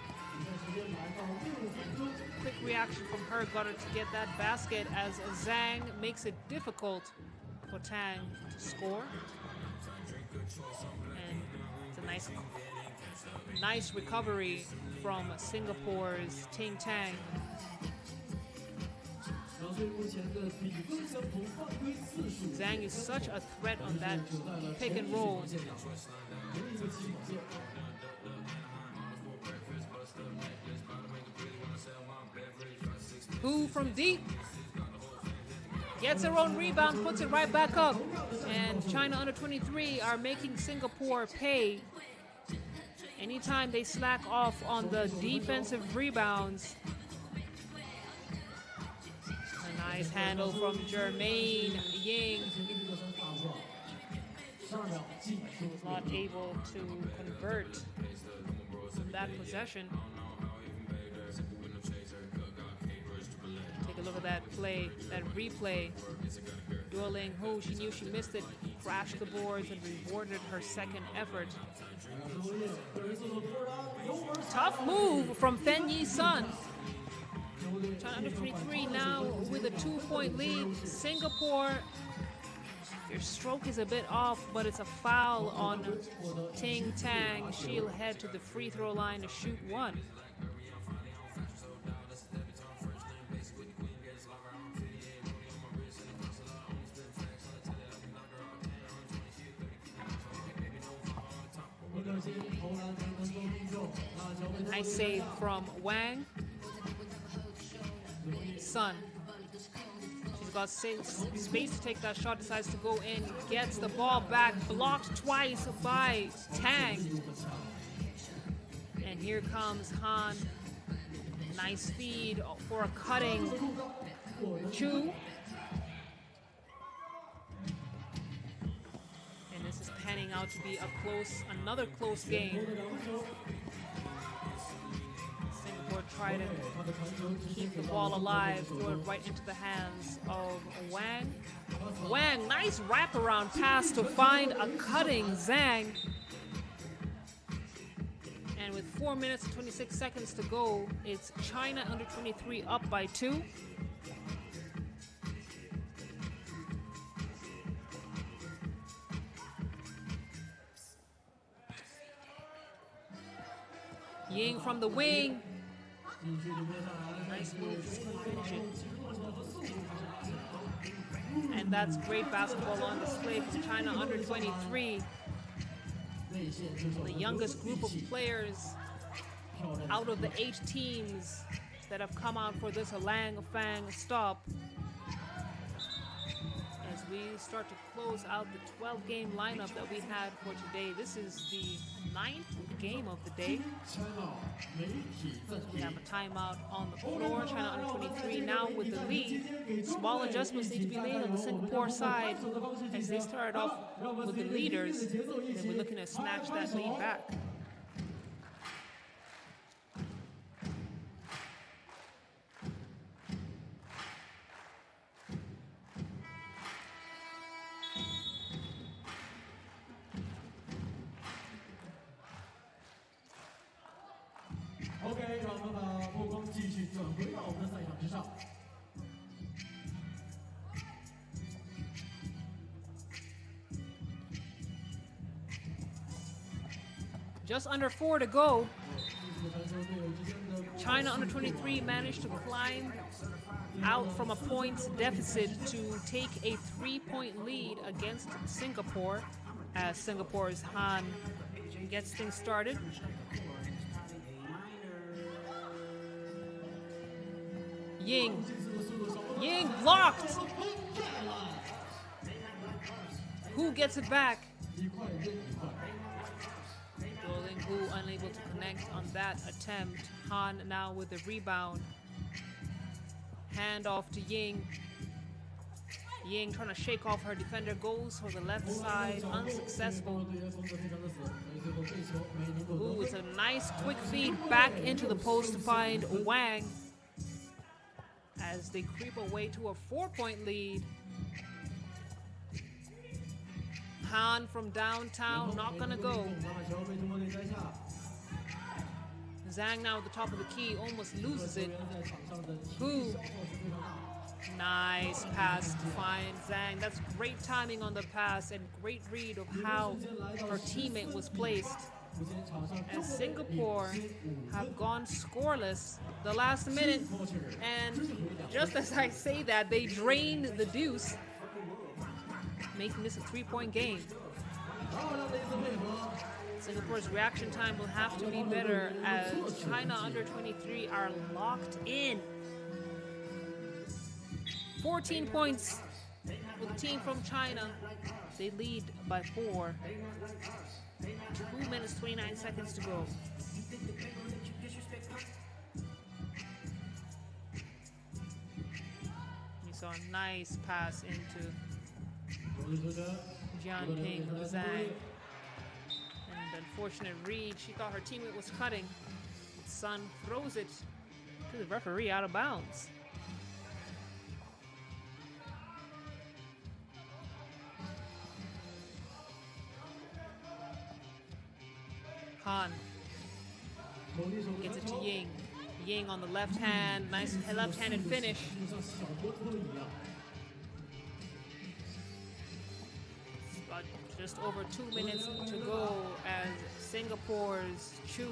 Quick reaction from her got her to get that basket as Zhang makes it difficult for Tang to score. And it's a nice recovery from Singapore's Ting Tang. Zhang is such a threat on that pick and roll. Who from deep gets her own rebound, puts it right back up. And China under 23 are making Singapore pay anytime they slack off on the defensive rebounds. A nice handle from Jermaine Ying, who was not able to convert that possession. a look at that play, that replay. Dueling Hu, she knew she missed it, crashed the boards and rewarded her second effort. Tough move from Fen Yi Sun. China under 23 now with a 2-point lead. Singapore, their stroke is a bit off, but it's a foul on Ting Tang. She'll head to the free throw line to shoot one. Nice save from Wang. Sun. She's got space to take that shot, decides to go in, gets the ball back, blocked twice by Tang. And here comes Han. Nice feed for a cutting Chu. And this is panning out to be another close game. Singapore try to keep the ball alive, throw it right into the hands of Wang. Wang, nice wraparound pass to find a cutting Zhang. And with 4 minutes and 26 seconds to go, it's China under 23 up by 2. Ying from the wing. Nice move, just couldn't finish it. And that's great basketball on display from China under 23. The youngest group of players out of the 8 teams that have come out for this Langfang stop. As we start to close out the 12-game lineup that we had for today, this is the 9th game of the day. We have a timeout on the floor. China under 23 now with the lead. Small adjustments need to be made on the Singapore side as they started off with the leaders. And we're looking to snatch that lead back. OK， 让我们把目光继续转回到我们的赛场之上。Just under 4 to go. China under 23 managed to climb out from a points deficit to take a 3-point lead against Singapore as Singapore's Han gets things started. Ying blocked. Who gets it back? Hu unable to connect on that attempt. Han now with the rebound. Hand off to Ying. Ying trying to shake off her defender, goes for the left side, unsuccessful. Ooh, it's a nice quick feed back into the post to find Wang as they creep away to a 4-point lead. Han from downtown, not gonna go. Zhang now at the top of the key, almost loses it. Hu. Nice pass to find Zhang. That's great timing on the pass and great read of how her teammate was placed. And Singapore have gone scoreless the last minute. And just as I say that, they drained the deuce, making this a 3-point game. Singapore's reaction time will have to be better as China under 23 are locked in. 14 points for the team from China. They lead by 4. 2 minutes, 29 seconds to go. You saw a nice pass into Jianping Zhang. And unfortunate read. She thought her teammate was cutting. Sun throws it to the referee out of bounds. Han gets it to Ying. Ying on the left hand, nice left-handed finish. 就像小波特一样。 But just over 2 minutes to go as Singapore's Chu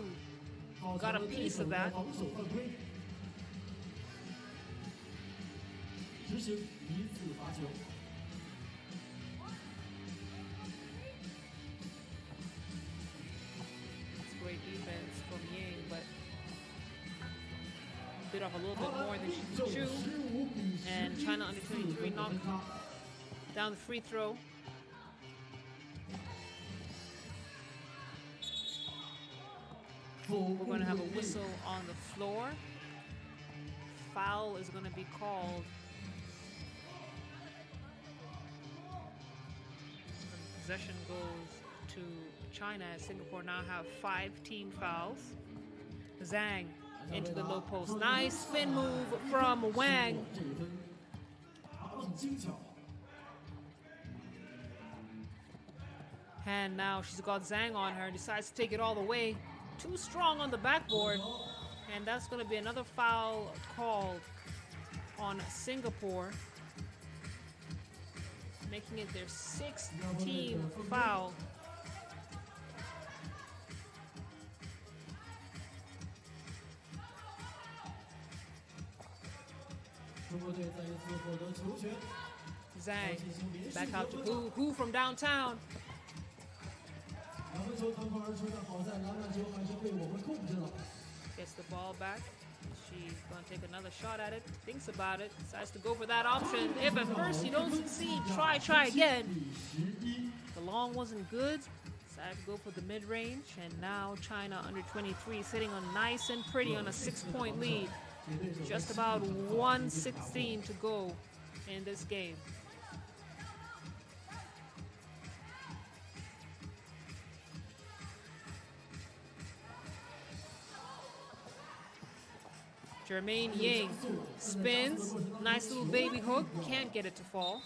got a piece of that. 防守犯规，执行一次罚球。 It's great defense from Ying, but bit off a little bit more than Chu. And China under 23 knocked down the free throw. We're going to have a whistle on the floor. Foul is going to be called. And possession goes to China as Singapore now have 5 team fouls. Zhang into the low post. Nice spin move from Wang. 这一分打得很精巧。 And now she's got Zhang on her, decides to take it all the way. Too strong on the backboard. And that's going to be another foul called on Singapore, making it their 6th team foul. 中国队再一次获得球权。 Zhang back out to Hu from downtown. 两分球腾空而出的好在篮板球还是被我们控制了。 Gets the ball back. She's going to take another shot at it. Thinks about it. Decides to go for that option. If at first you don't succeed, try again. The long wasn't good. Decided to go for the mid-range. And now China under 23 sitting on nice and pretty on a 6-point lead. Just about 1:16 to go in this game. Jermaine Ying spins, nice little baby hook, can't get it to fall.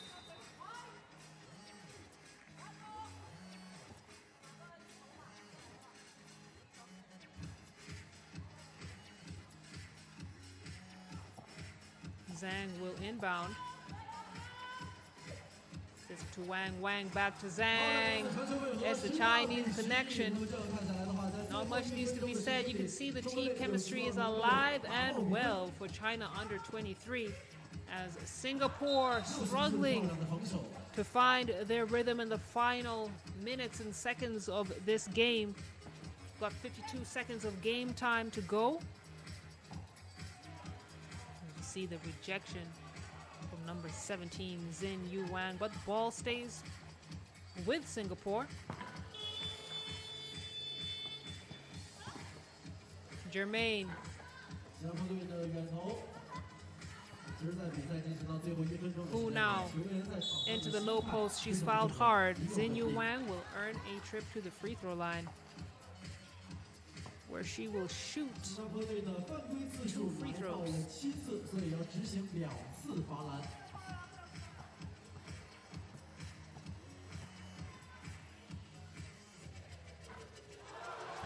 Zhang will inbound. This to Wang, Wang back to Zhang. There's the Chinese connection. Not much needs to be said. You can see the team chemistry is alive and well for China under 23 as Singapore struggling to find their rhythm in the final minutes and seconds of this game. Got 52 seconds of game time to go. You see the rejection from number 17, Xin Yu Wang, but the ball stays with Singapore. Jermaine. 西南风队的远投，其实在比赛进行到最后1分钟的时 Who 候， now 球员在场上 into the low post. She's fouled hard. Xin Yu Wang will earn a trip to the free throw line, where she will shoot 西南风队的犯规次数达到了7次，所以要执行2次罚篮。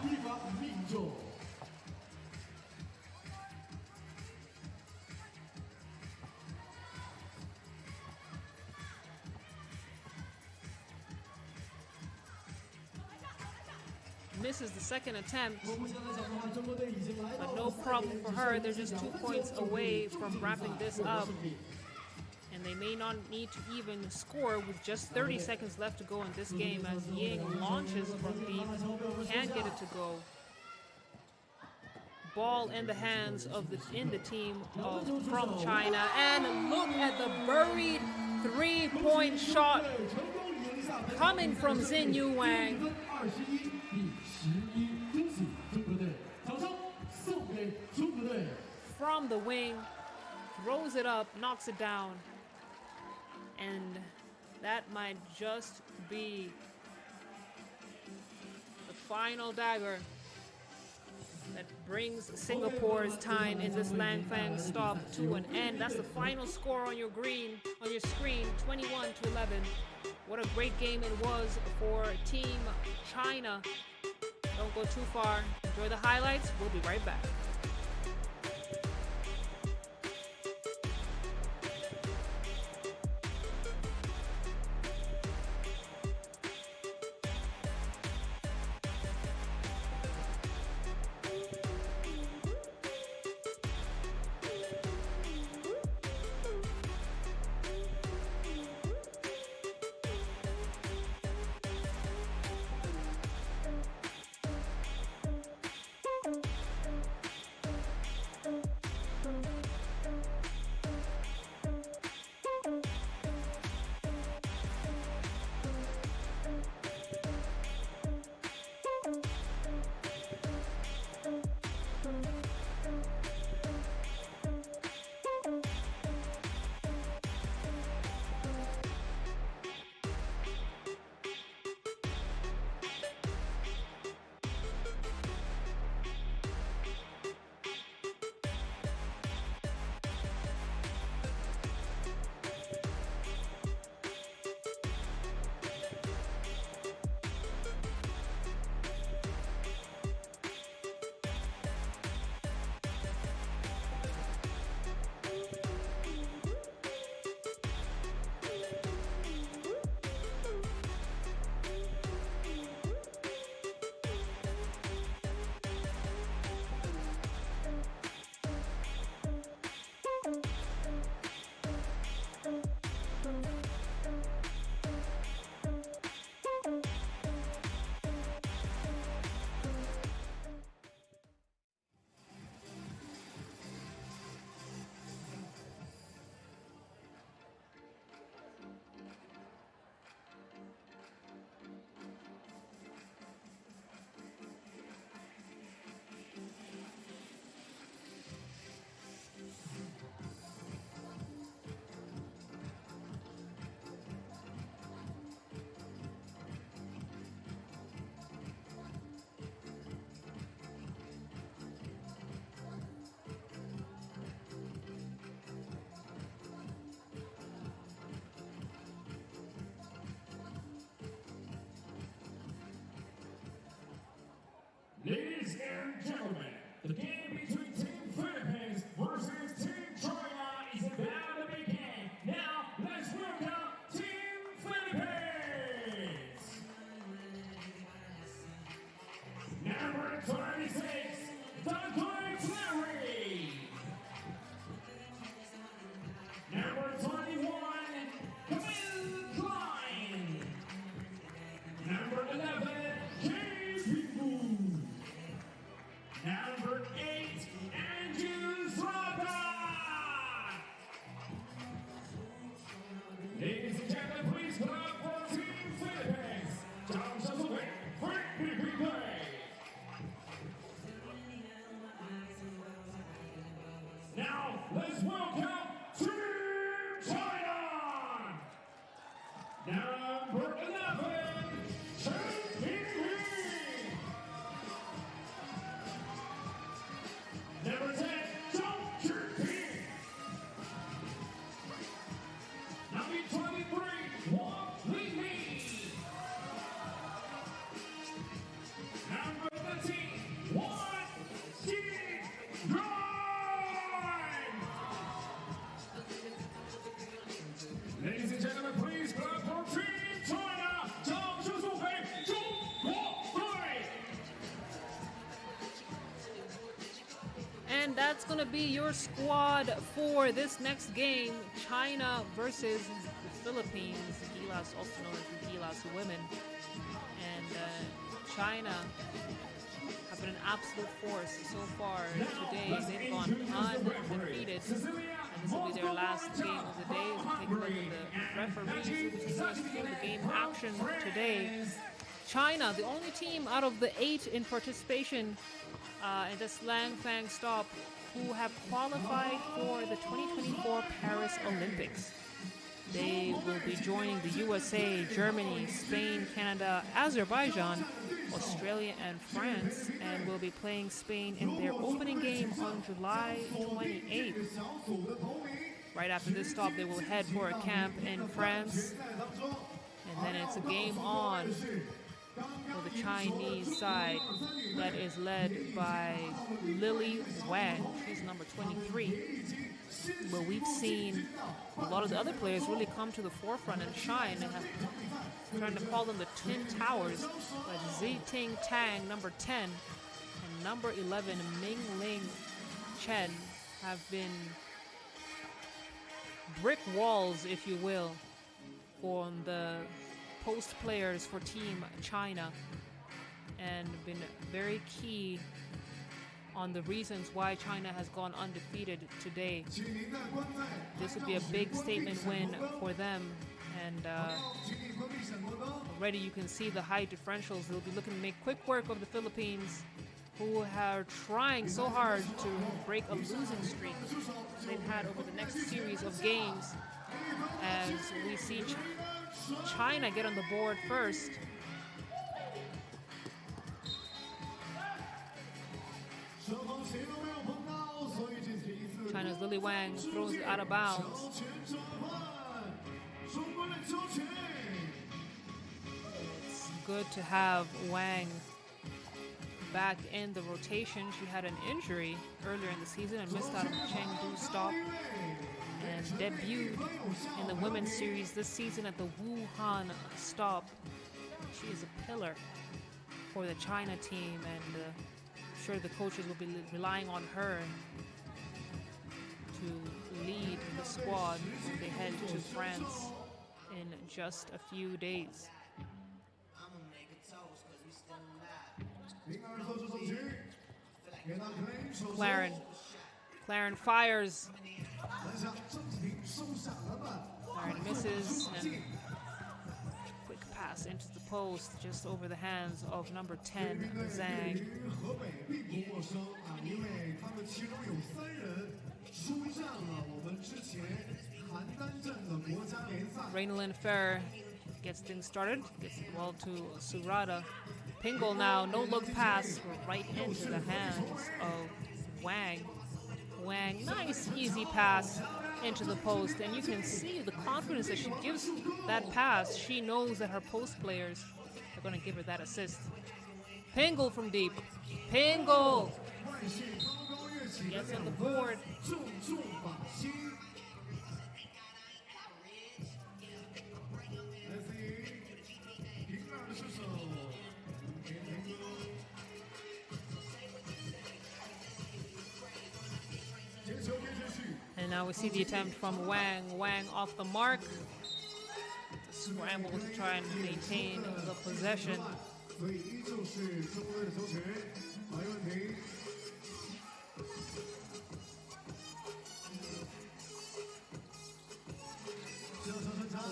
一罚命中。 misses the second attempt, 我目前来讲的话，中国队已经来到 but 了 no 3 problem for her. 连 They're 续 just 2 2 points 分球 away 终 from 结 wrapping 赛 this 获得 up, 胜利。 and they may not need to even score with just 30 seconds left to go in this game as Ying launches from deep, can't get it to go. Ball in the hands of the team from China, and look at the buried 3-point shot 成功赢下本 coming from Xin Yu Wang. 21比11，恭喜中国队！掌声送给中国队！ From the wing, throws it up, knocks it down, and that might just be the final dagger that brings Singapore's time in this Langfang stop to an end. That's the final score on your screen, 21-11. What a great game it was for Team China. Don't go too far. Enjoy the highlights. We'll be right back. Ladies and gentlemen, the game between Team Philippines versus Team China is about to begin. Now, let's welcome Team Philippines! Number 26, Langfang Shi. Number 21, Klein. Number 11, Number 8, Andrew Strada. Ladies and gentlemen, please clap for Team Philippines. John Shazaway, free play. Now, let's welcome Team China. Number 11, Number 10, Zhou Zhiping. Number 23, Wang Lili. Number 13, Wang Xinran. Ladies and gentlemen, please clap for Team China. Zhang Shizhuhei, Zhou Guohui. And that's going to be your squad for this next game, China versus the Philippines, Gilas, also known as the Gilas women. And China have been an absolute force so far today. They've gone undefeated, and this will be their last game of the day. We'll take a look at the referees who take us through the game action today. China, the only team out of the 8 in participation in this Langfang stop who have qualified for the 2024 Paris Olympics. They will be joining the USA, Germany, Spain, Canada, Azerbaijan, Australia, and France, and will be playing Spain in their opening game on July 28th. Right after this stop, they will head for a camp in France, and then it's a game on for the Chinese side that is led by Lily Wang. She's number 23. But we've seen a lot of the other players really come to the forefront and shine. And trying to call them the Twin Towers, like Ziting Tang, number 10, and number 11, Mingling Chen, have been brick walls, if you will, for the post players for Team China, and been very key on the reasons why China has gone undefeated today. This would be a big statement win for them, and already you can see the height differentials. They'll be looking to make quick work of the Philippines, who are trying so hard to break a losing streak they've had over the next series of games. As we see China get on the board first. China's Lily Wang throws it out of bounds. It's good to have Wang back in the rotation. She had an injury earlier in the season and missed out on the Chengdu stop, and debuted in the women's series this season at the Wuhan stop. She is a pillar for the China team, and I'm sure the coaches will be relying on her to lead the squad when they head to France in just a few days. Claren fires. Claren misses, and quick pass into the post just over the hands of number 10, Zhang. Rainalyn Fair gets things started, gets the ball to Surata. Pingle now, no look pass right into the hands of Wang. Wang, nice easy pass into the post, and you can see the confidence that she gives that pass. She knows that her post players are going to give her that assist. Pingle from deep. Pingle gets on the board. And now we see the attempt from Wang. Wang off the mark. The scramble to try and maintain the possession.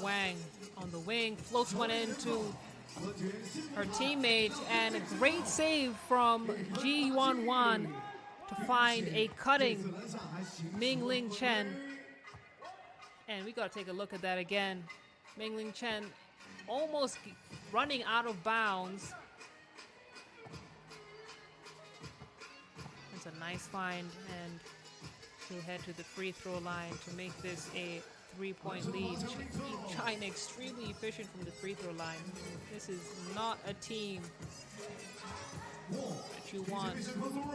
Wang on the wing, floats one into her teammate, and a great save from Ji Yuan Wan to find a cutting Mingling Chen. And we gotta take a look at that again. Mingling Chen almost running out of bounds. It's a nice find, and she'll head to the free throw line to make this a 3-point lead. China extremely efficient from the free throw line. This is not a team that you want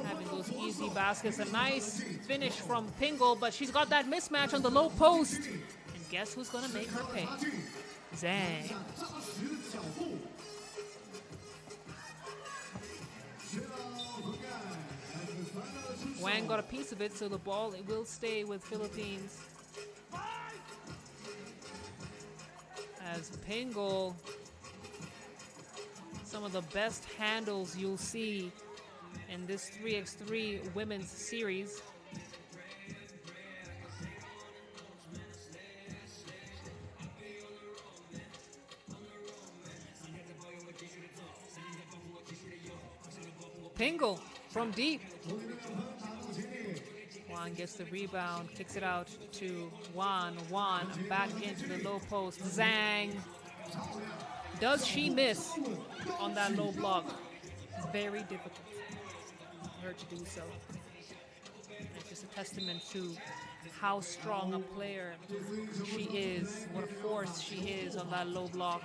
having those easy baskets. A nice finish from Pingle, but she's got that mismatch on the low post. And guess who's gonna make her pay? Zhang. Wang got a piece of it, so the ball it will stay with Philippines. As Pingle, some of the best handles you'll see in this 3x3 women's series. Pingle from deep. Wan gets the rebound, kicks it out to Wan. Wan back into the low post. Zhang. Does she miss on that low block? It's very difficult for her to do so. It's just a testament to how strong a player she is, what a force she is on that low block.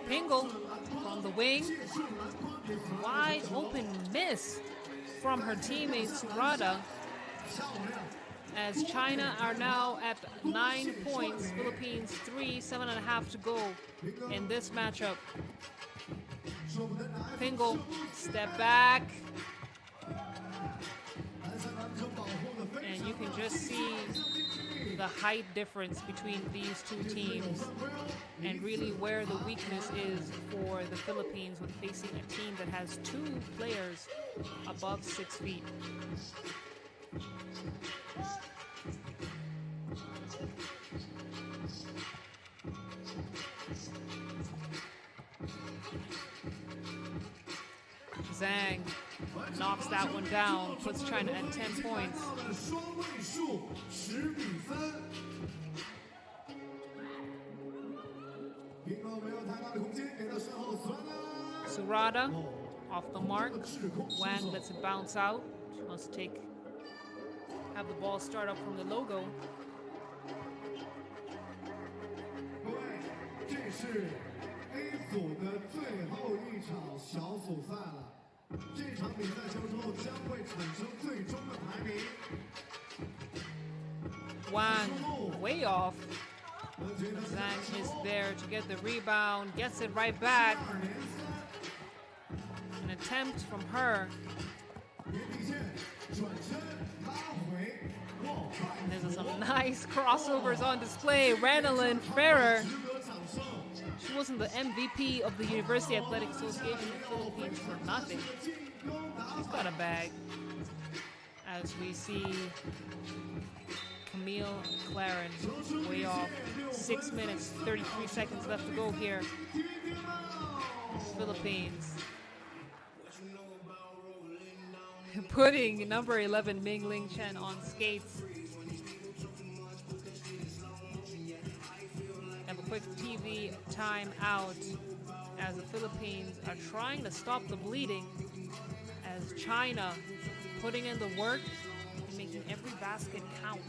Pingle from the wing. Wide open miss from her teammate Surada. As China are now at 9 points, Philippines 3, 7.5 to go in this matchup. Pingle, step back. And you can just see the height difference between these two teams and really where the weakness is for the Philippines when facing a team that has 2 players above 6 feet. Zhang knocks that one down, puts China at 10 points. Surada off the mark. Wang lets it bounce out. She wants to have the ball start up from the logo. A 组的最后一场小组赛了，这场比赛结束后将会产生最终的排名。Wang way off. Zhang is there to get the rebound, gets it right back. An attempt from her. And there's some nice crossovers on display. Ranelin Ferrer. She wasn't the MVP of the University Athletic Association of the Philippines for nothing. She's got a bag. As we see Camille Claren way off. 6 minutes, 33 seconds left to go here. Philippines. Putting number 11 Ming Ling Chen on skates. Have a quick TV timeout as the Philippines are trying to stop the bleeding, as China putting in the work and making every basket count.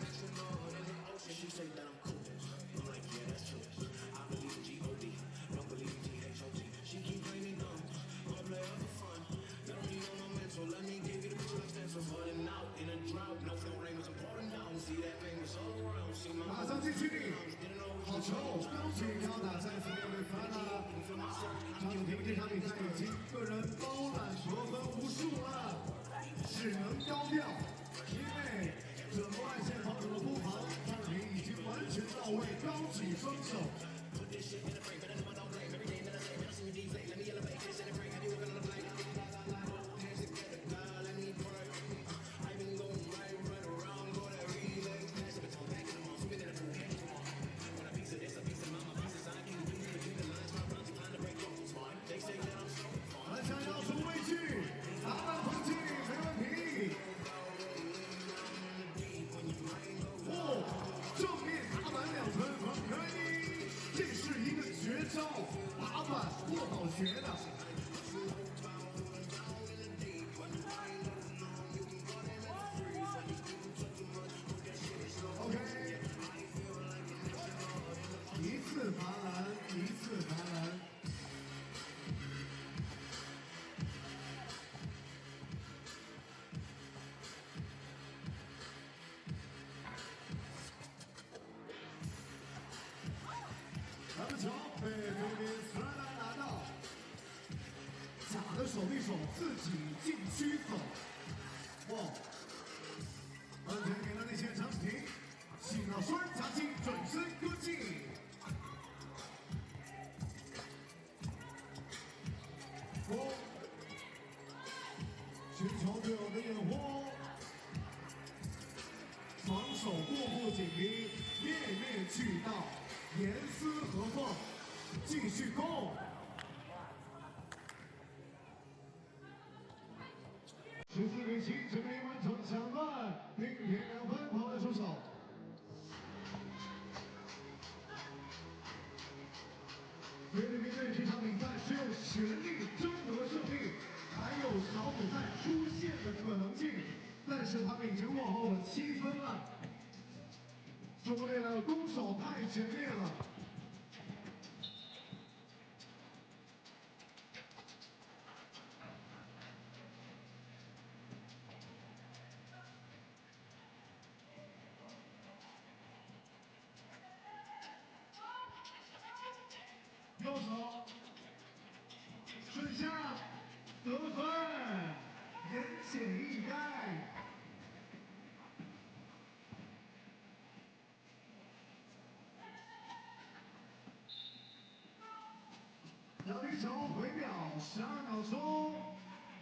得分，人血一盖。有一球回表12秒钟，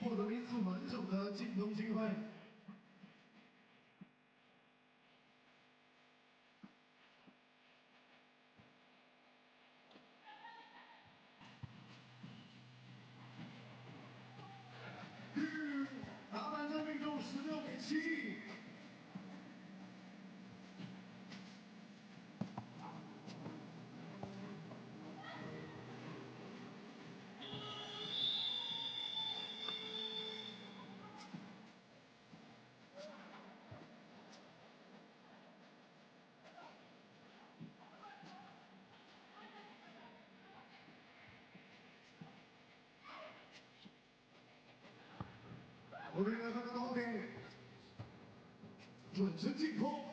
获得一次完整的进攻机会。打板上命中16.7。我们来看看后面，准时进攻。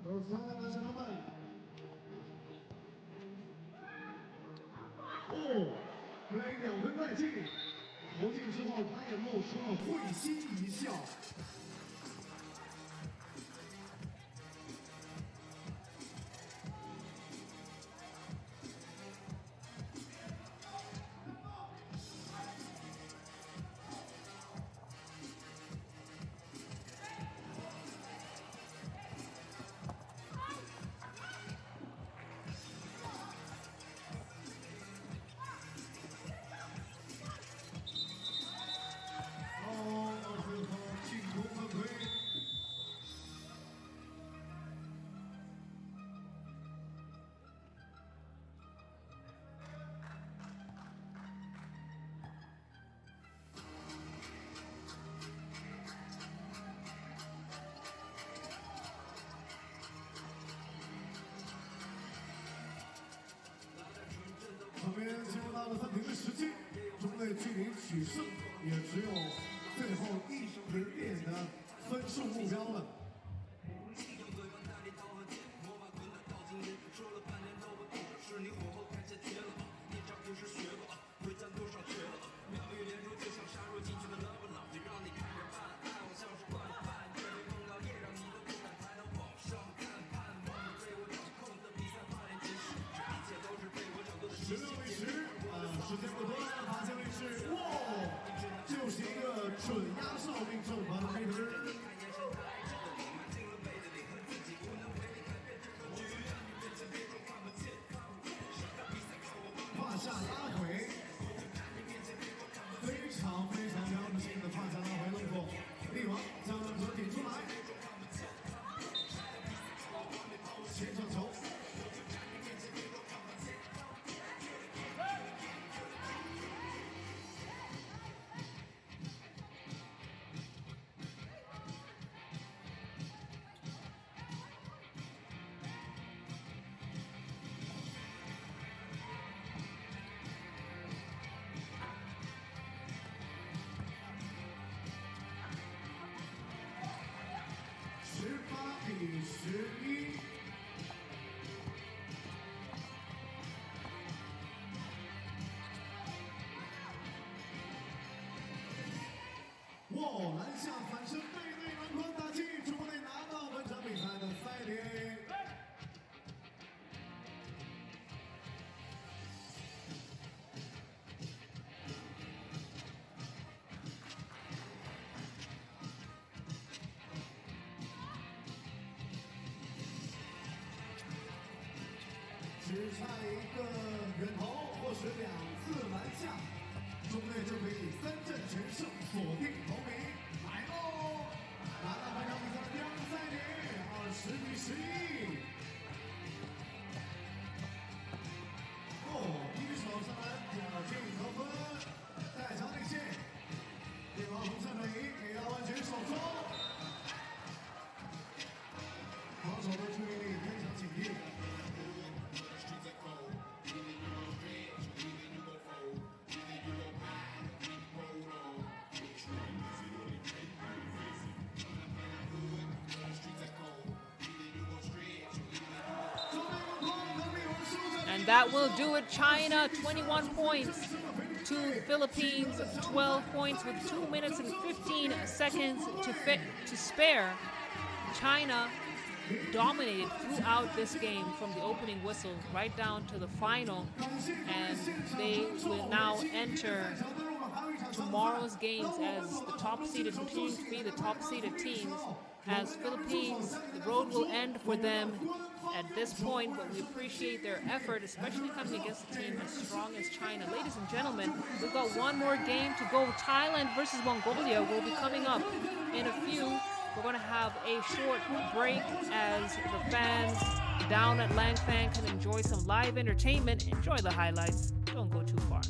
而防弹的他们，被2分带进，投进之后他也露出了会心一笑。场边进入到了暂停的时间，中队距离取胜也只有最后一点点的分数目标了。时间不多，罚球率是就是一个准压哨命中罚的黑分。胯下拉回，非常标志性的胯下拉回动作，力王将球顶出来，先上球。18-11。篮下反身背对篮筐打进，中国队拿到本场比赛的赛点。只差一个远投或是2次篮下，中队就可以3战全胜，锁定头名。来喽！拿到本场比赛的第2个赛点，20-11。第一手上篮挑进得分，带长领先，对方红线转移给到完全手中，防守的注意力非常紧密。And that will do it. China 21 points to the Philippines, 12 points with 2 minutes and 15 seconds to spare. China dominated throughout this game from the opening whistle right down to the final, and they will now enter tomorrow's games as the top seeded, continuing to be the top seeded teams. As Philippines, the road will end for them at this point, but we appreciate their effort, especially coming against a team as strong as China. Ladies and gentlemen, we've got one more game to go. Thailand versus Mongolia will be coming up in a few. We're going to have a short break as the fans down at Langfang can enjoy some live entertainment. Enjoy the highlights. Don't go too far.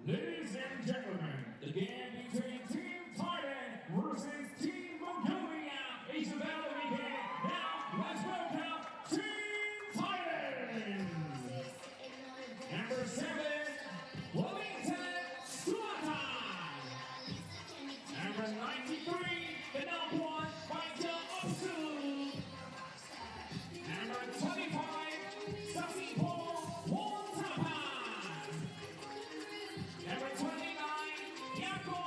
Ladies and gentlemen, the game between Team Thailand versus Team Mongolia is about to begin. Now, let's welcome Team Thailand. Number 7, Wellington Suata. Number 93, the number 1, Fighter Opsu. Number 25, Sasipo Wantapa. Number 29, Yako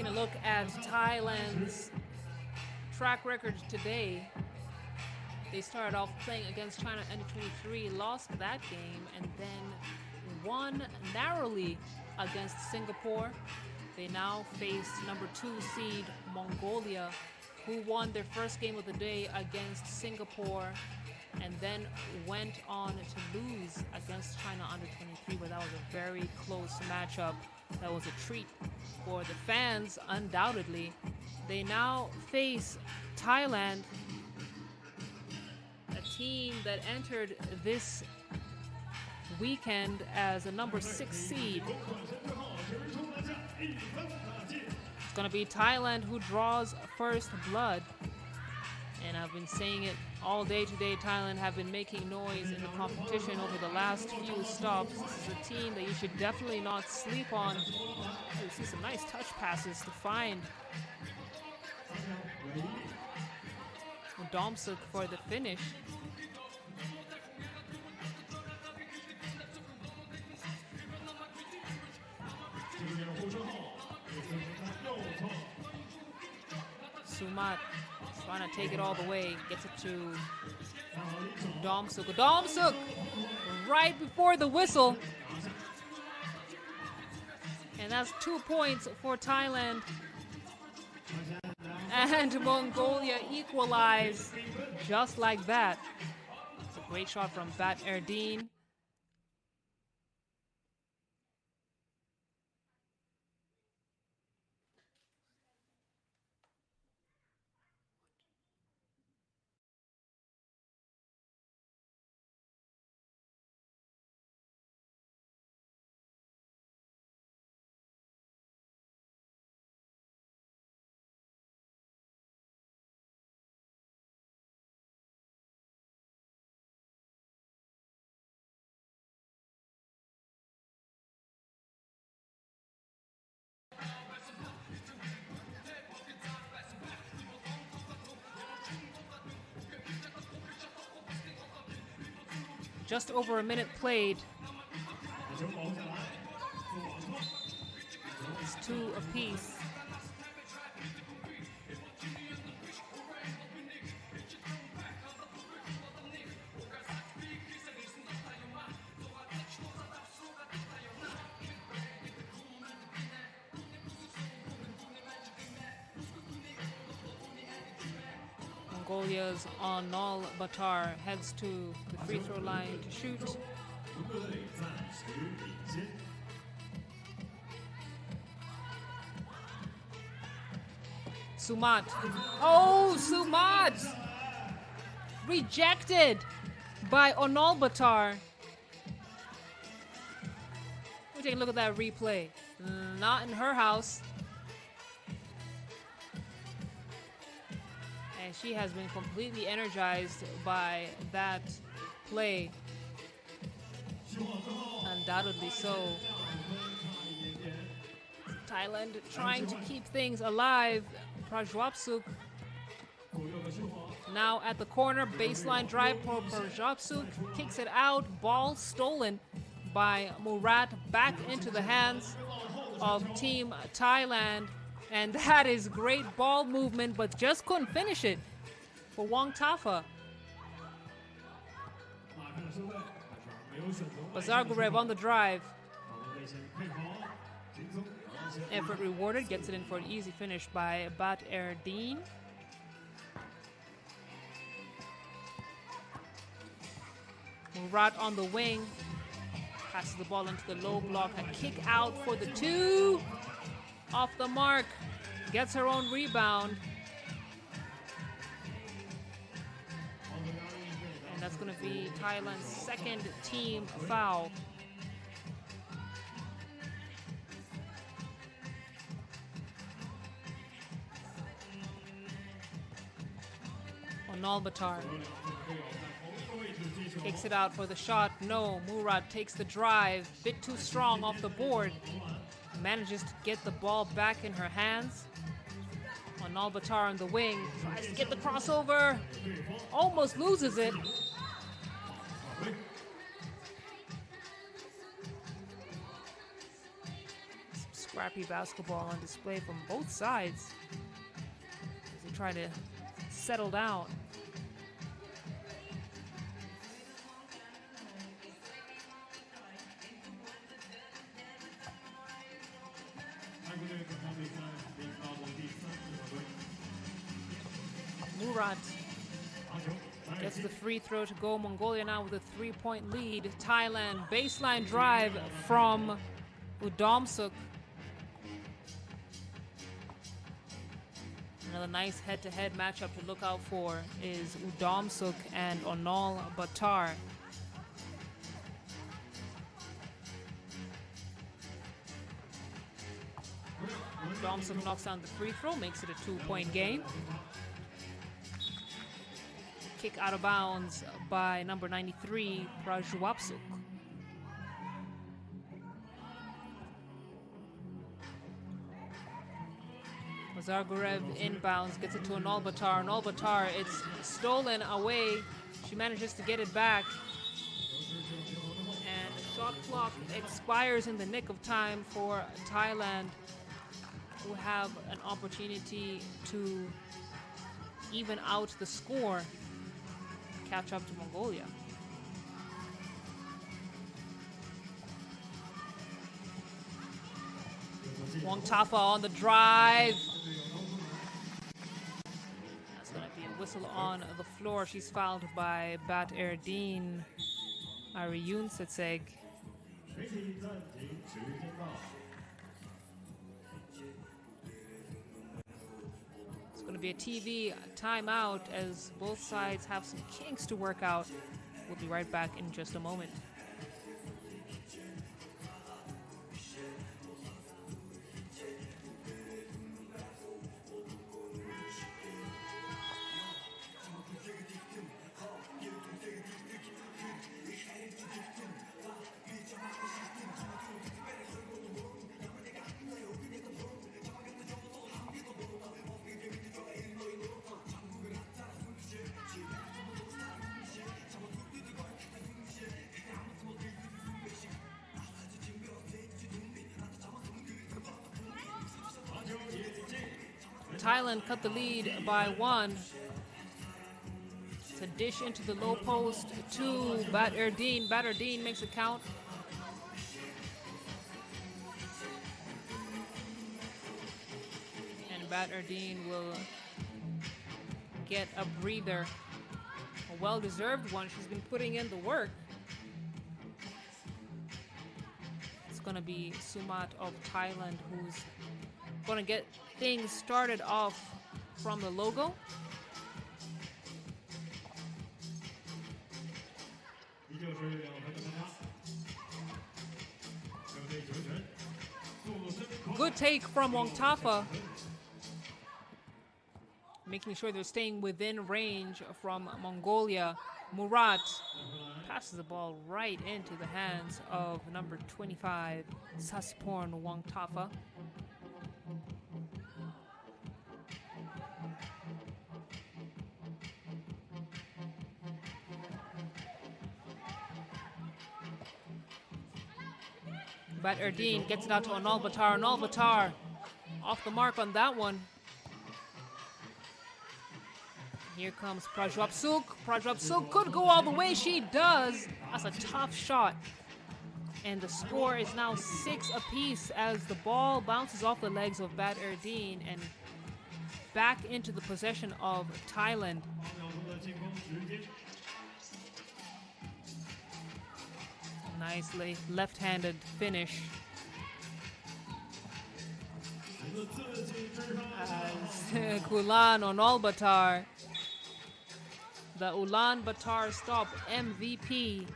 Taking a look at Thailand's track record today. They started off playing against China under 23, lost that game, and then won narrowly against Singapore. They now face number 2 seed Mongolia, who won their first game of the day against Singapore and then went on to lose against China under 23, but that was a very close matchup. That was a treat for the fans, undoubtedly. They now face Thailand, a team that entered this weekend as a number 6 seed. It's going to be Thailand who draws first blood. And I've been saying it all day today. Thailand have been making noise in the competition over the last few stops. This is a team that you should definitely not sleep on. You see some nice touch passes to find Domsuk for the finish. Sumat trying to take it all the way, gets it to Domsuk. Domsuk right before the whistle. And that's 2 points for Thailand. And Mongolia equalize just like that. It's a great shot from Bat Erdeen. Just over a minute played. It's 2 apiece. Mongolia's Arnal Batar heads to the free throw line to shoot. Sumat. Oh, Sumat! Rejected by Arnal Batar. We take a look at that replay. Not in her house. And she has been completely energized by that play. Undoubtedly so. Thailand trying to keep things alive. Prajwapsuk now at the corner. Baseline drive for Prajwapsuk. Kicks it out. Ball stolen by Murat. Back into the hands of Team Thailand. And that is great ball movement, but just couldn't finish it for Wong Tafa. Bazargurev on the drive. Effort rewarded, gets it in for an easy finish by Bat Erdeen. Murat on the wing. Passes the ball into the low block. A kick out for the 2. Off the mark, gets her own rebound. And that's going to be Thailand's second team foul. Arnal Batar kicks it out for the shot. No, Murat takes the drive. Bit too strong off the board. Manages to get the ball back in her hands. Arnal Batar on the wing. Tries to get the crossover. Almost loses it. Some Scrappy basketball on display from both sides as they try to settle down. Murat gets the free throw to go. Mongolia now with a 3-point lead. Thailand baseline drive from Udomsuk. Another nice head-to-head matchup to look out for is Udomsuk and Onal Batar. Udomsuk knocks down the free throw, makes it a 2-point game. Kick out of bounds by number 93, Prajwapsuk. Zargarev inbounds, gets it to Onal Batar. Onal Batar, it's stolen away. She manages to get it back. And the shot clock expires in the nick of time for Thailand, who have an opportunity to even out the score, catch up to Mongolia. Wong Tafa on the drive. That's going to be a whistle on the floor. She's fouled by Bat Erdeen Ariyun Setseg. It's going to be a TV timeout as both sides have some kinks to work out. We'll be right back in just a moment. Thailand cut the lead by 1. It's a dish into the low post to Bat Erdeen. Bat Erdeen makes a count. And Bat Erdeen will get a breather. A well-deserved one. She's been putting in the work. It's going to be Sumat of Thailand who's going to get things started off from the logo. Good take from Wong Tafa, making sure they're staying within range from Mongolia. Murat passes the ball right into the hands of number 25, Sasporn Wong Tafa. Bat Erdeen gets it out to Onal Batar. Onal Batar off the mark on that one. Here comes Prajwapsuk. Prajwapsuk could go all the way. She does. That's a tough shot. And the score is now 6 apiece as the ball bounces off the legs of Bat Erdeen and back into the possession of Thailand. Nicely left-handed finish. As Ulan Onal Batar, the Ulaanbaatar Stop MVP,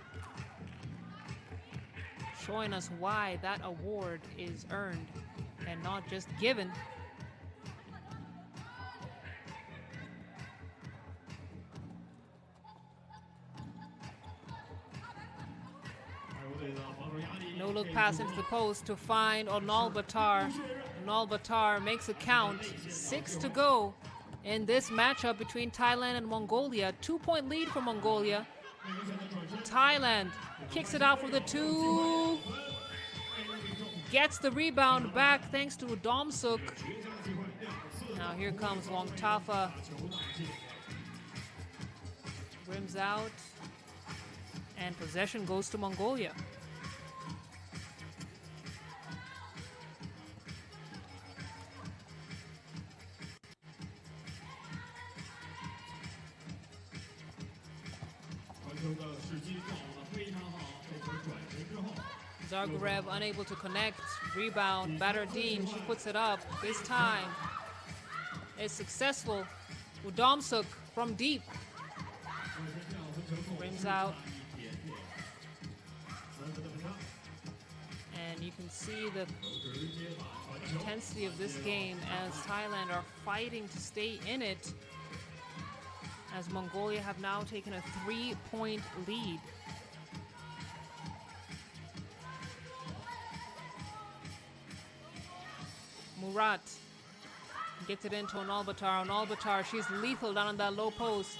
showing us why that award is earned and not just given. No look pass into the post to find Onal Batar. Onal Batar makes a count. 6 to go in this matchup between Thailand and Mongolia. 2-point lead for Mongolia. Thailand kicks it out for the 2. gets the rebound back thanks to Domsuk. Now here comes Wongtafa. Rims out. And possession goes to Mongolia. Zargarev unable to connect. Rebound. Badardine. She puts it up. This time is successful. Udomsuk from deep. Rims out. And you can see the intensity of this game as Thailand are fighting to stay in it, as Mongolia have now taken a 3-point lead. Murat gets it into Onalbatar. Onalbatar, she's lethal down on that low post.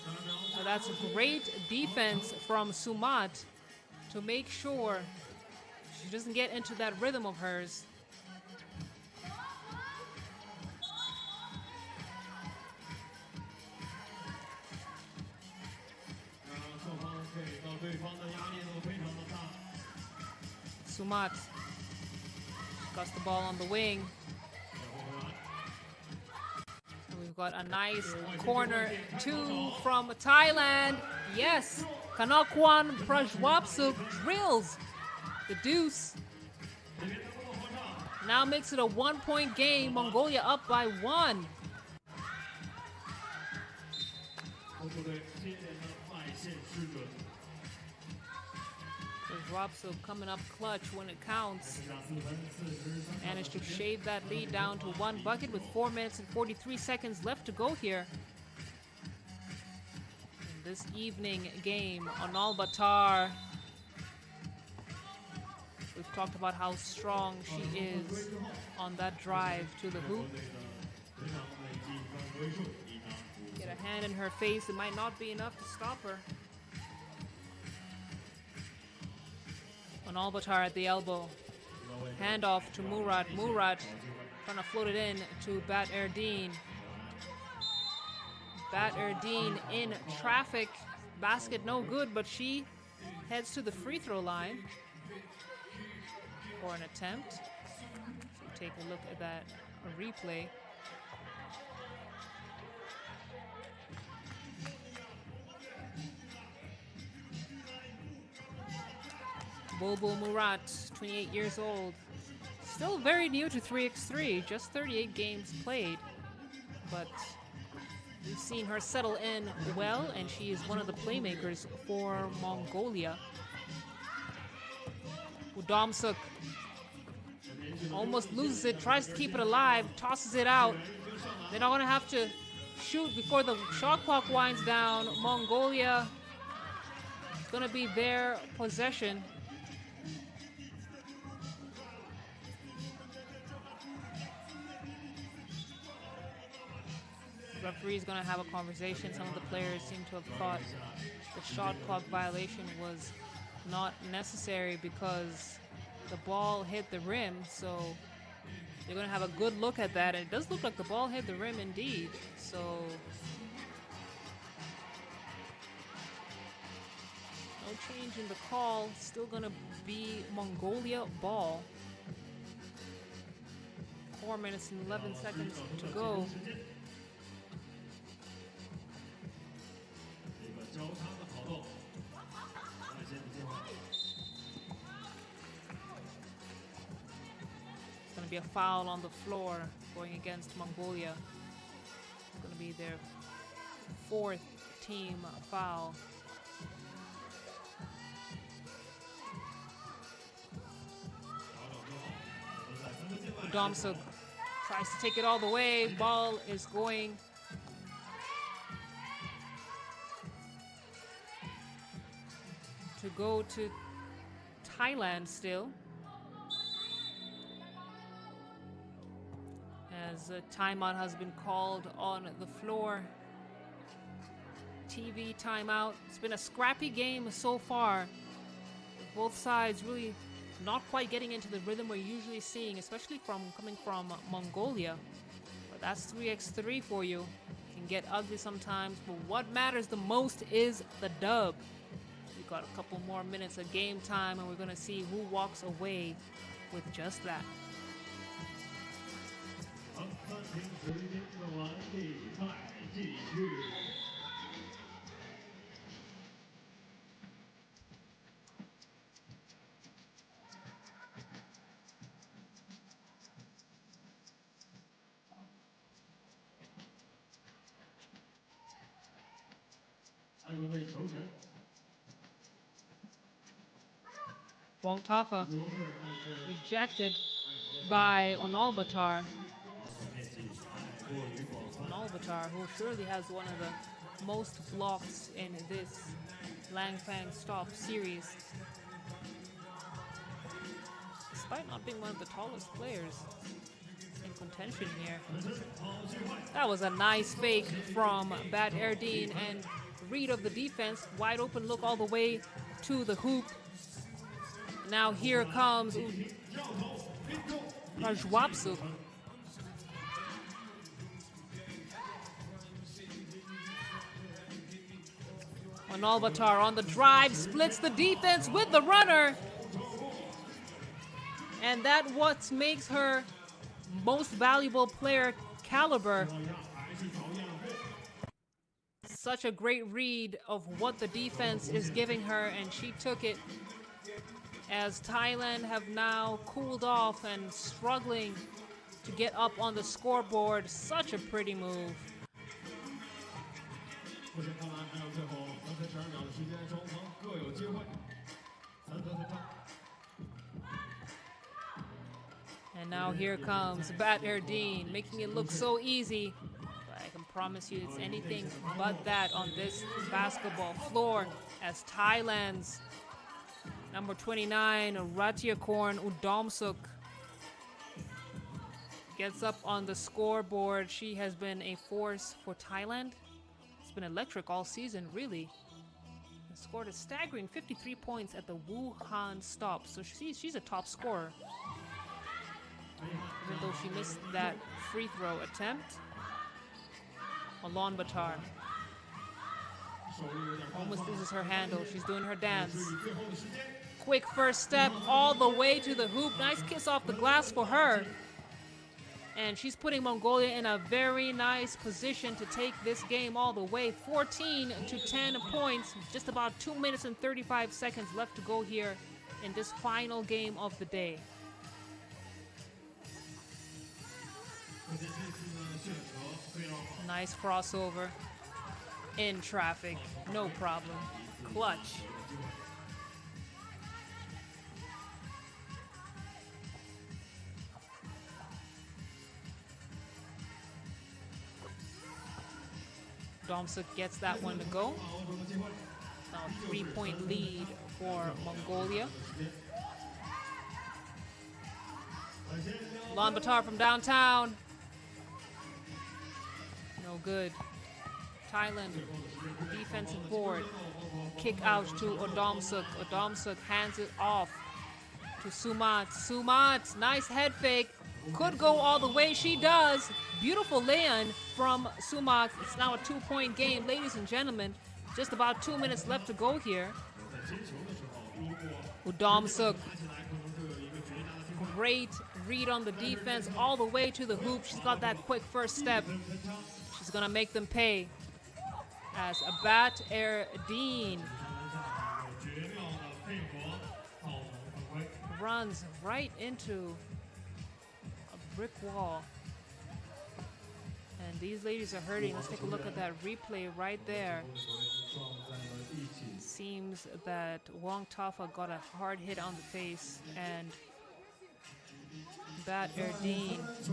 So that's great defense from Sumat to make sure she doesn't get into that rhythm of hers. Sumat got the ball on the wing. And we've got a nice corner two from Thailand. Yes, Kanokwan Prajwapsuk drills the deuce. Now makes it a 1-point game. Mongolia up by 1. Prajwapsuk coming up clutch when it counts. Managed to shave that lead down to 1 bucket with 4 minutes and 43 seconds left to go here. In this evening game, Onalbatar. We've talked about how strong she is on that drive to the hoop. Get a hand in her face, it might not be enough to stop her. Onalbatar at the elbow. Handoff to Murat. Murat trying to float it in to Bat Erdeen. Bat Erdeen in traffic. Basket no good, but she heads to the free throw line for an attempt. So take a look at that replay. Bulbul Murat, 28 years old. Still very new to 3x3, just 38 games played. But we've seen her settle in well, and she is one of the playmakers for Mongolia. Udomsuk almost loses it, tries to keep it alive, tosses it out. They're not going to have to shoot before the shot clock winds down. Mongolia, it's going to be their possession. Referee is going to have a conversation. Some of the players seem to have thought the shot clock violation was not necessary because the ball hit the rim, so they're going to have a good look at that. And it does look like the ball hit the rim indeed, so no change in the call. Still going to be Mongolia ball. 4 minutes and 11 seconds to go. It's going to be a foul on the floor going against Mongolia. It's going to be their 4th team foul. Domsuk tries to take it all the way. Ball is going to go to Thailand still, as a timeout has been called on the floor. TV timeout. It's been a scrappy game so far. Both sides really not quite getting into the rhythm we're usually seeing, especially coming from Mongolia. But that's 3x3 for you. It can get ugly sometimes, but what matters the most is the dub. We've got a couple more minutes of game time, and we're going to see who walks away with just that. 3点测完，比赛继续。2位球员 Wong Tafa rejected by Onalbatar. Onalbatar, who surely has one of the most blocks in this Langfang Stop series. Despite not being one of the tallest players in contention here. That was a nice fake from Bad Erdine and read of the defense. Wide open look all the way to the hoop. Now here comes Prajwapsuk. Onalbatar on the drive, splits the defense with the runner. And that what makes her most valuable player caliber. Such a great read of what the defense is giving her, and she took it. As Thailand have now cooled off and struggling to get up on the scoreboard. Such a pretty move. And now here comes Bat Erdine, making it look so easy. But I can promise you it's anything but that on this basketball floor, as Thailand's number 29, Ratchakorn Udomsuk, gets up on the scoreboard. She has been a force for Thailand. It's been electric all season, really. Scored a staggering 53 points at the Wuhan Stop, so she's a top scorer. Even though she missed that free throw attempt. Onalbatar almost loses her handle. She's doing her dance. Quick first step all the way to the hoop. Nice kiss off the glass for her. And she's putting Mongolia in a very nice position to take this game all the way. 14 to 10 points. Just about 2 minutes and 35 seconds left to go here in this final game of the day. Nice crossover. In traffic. No problem. Clutch. Domsuk gets that one to go. Now a 3-point lead for Mongolia. Onalbatar from downtown. No good. Thailand, defensive board. Kick out to Udomsuk. Udomsuk hands it off to Sumat. Sumat, nice head fake. Could go all the way. She does. Beautiful lay-in from Sumat. It's now a 2-point game, ladies and gentlemen. Just about 2 minutes left to go here. Udomsuk. Great read on the defense all the way to the hoop. She's got that quick first step. She's gonna make them pay. As Bat Erdine runs right into a brick wall. And these ladies are hurting. Let's take a look at that replay right there. Seems that Wong Tafa got a hard hit on the face, and Bat Erdine as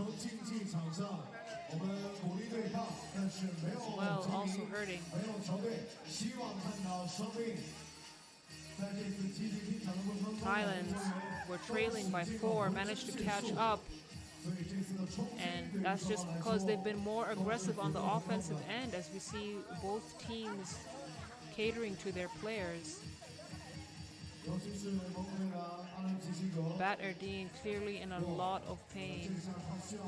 well, also hurting. Thailand were trailing by 4, managed to catch up. And that's just because they've been more aggressive on the offensive end, as we see both teams catering to their players. 尤其是蒙古队的阿兰奇西格， Bat Erdine clearly in a lot of 这 pain. 下他需要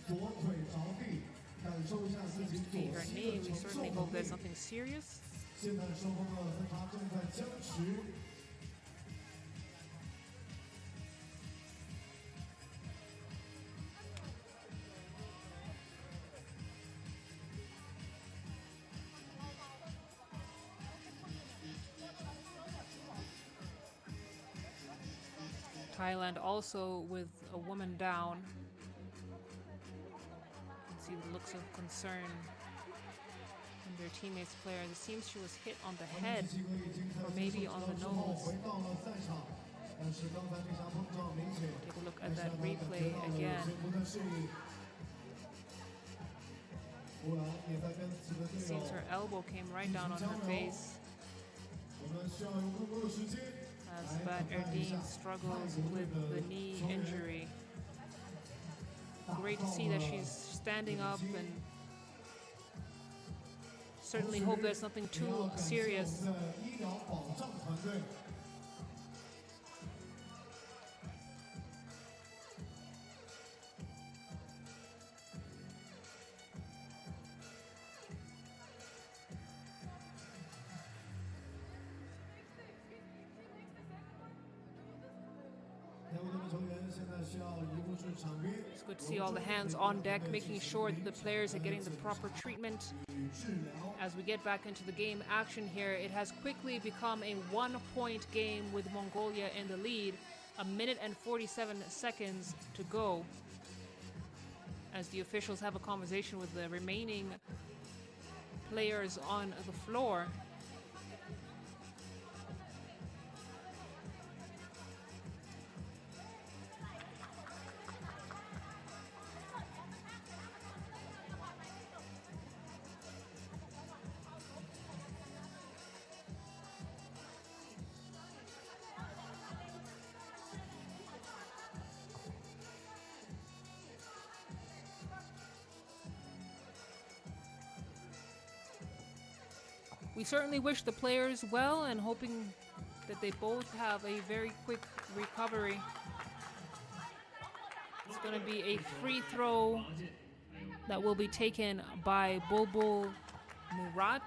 左腿着地，感受一下自己 Seems to be 左 her 膝 knee. 的 We 承受 certainly 能 hope 力 there's。something serious. 现在双方的分差正在僵持。 Thailand also with a woman down. You can see the looks of concern in their teammates' players. It seems she was hit on the head or maybe on the nose. 回到了赛场，但是刚才那场碰撞明显 Take a look at that replay again. 不太适应。忽然也在跟自己的队 Seems 友 her elbow came right down on her face 我们需要有更多的时间 as Bat Erdine struggles with the knee injury. Great to see that she's standing up and certainly hope there's nothing too serious. 我们的医疗保障团队。 It's good to see all the hands on deck, making sure that the players are getting the proper treatment. As we get back into the game action here, it has quickly become a 1-point game with Mongolia in the lead. 1 minute and 47 seconds to go as the officials have a conversation with the remaining players on the floor. We certainly wish the players well and hoping that they both have a very quick recovery. It's going to be a free throw that will be taken by Bulbul Murat.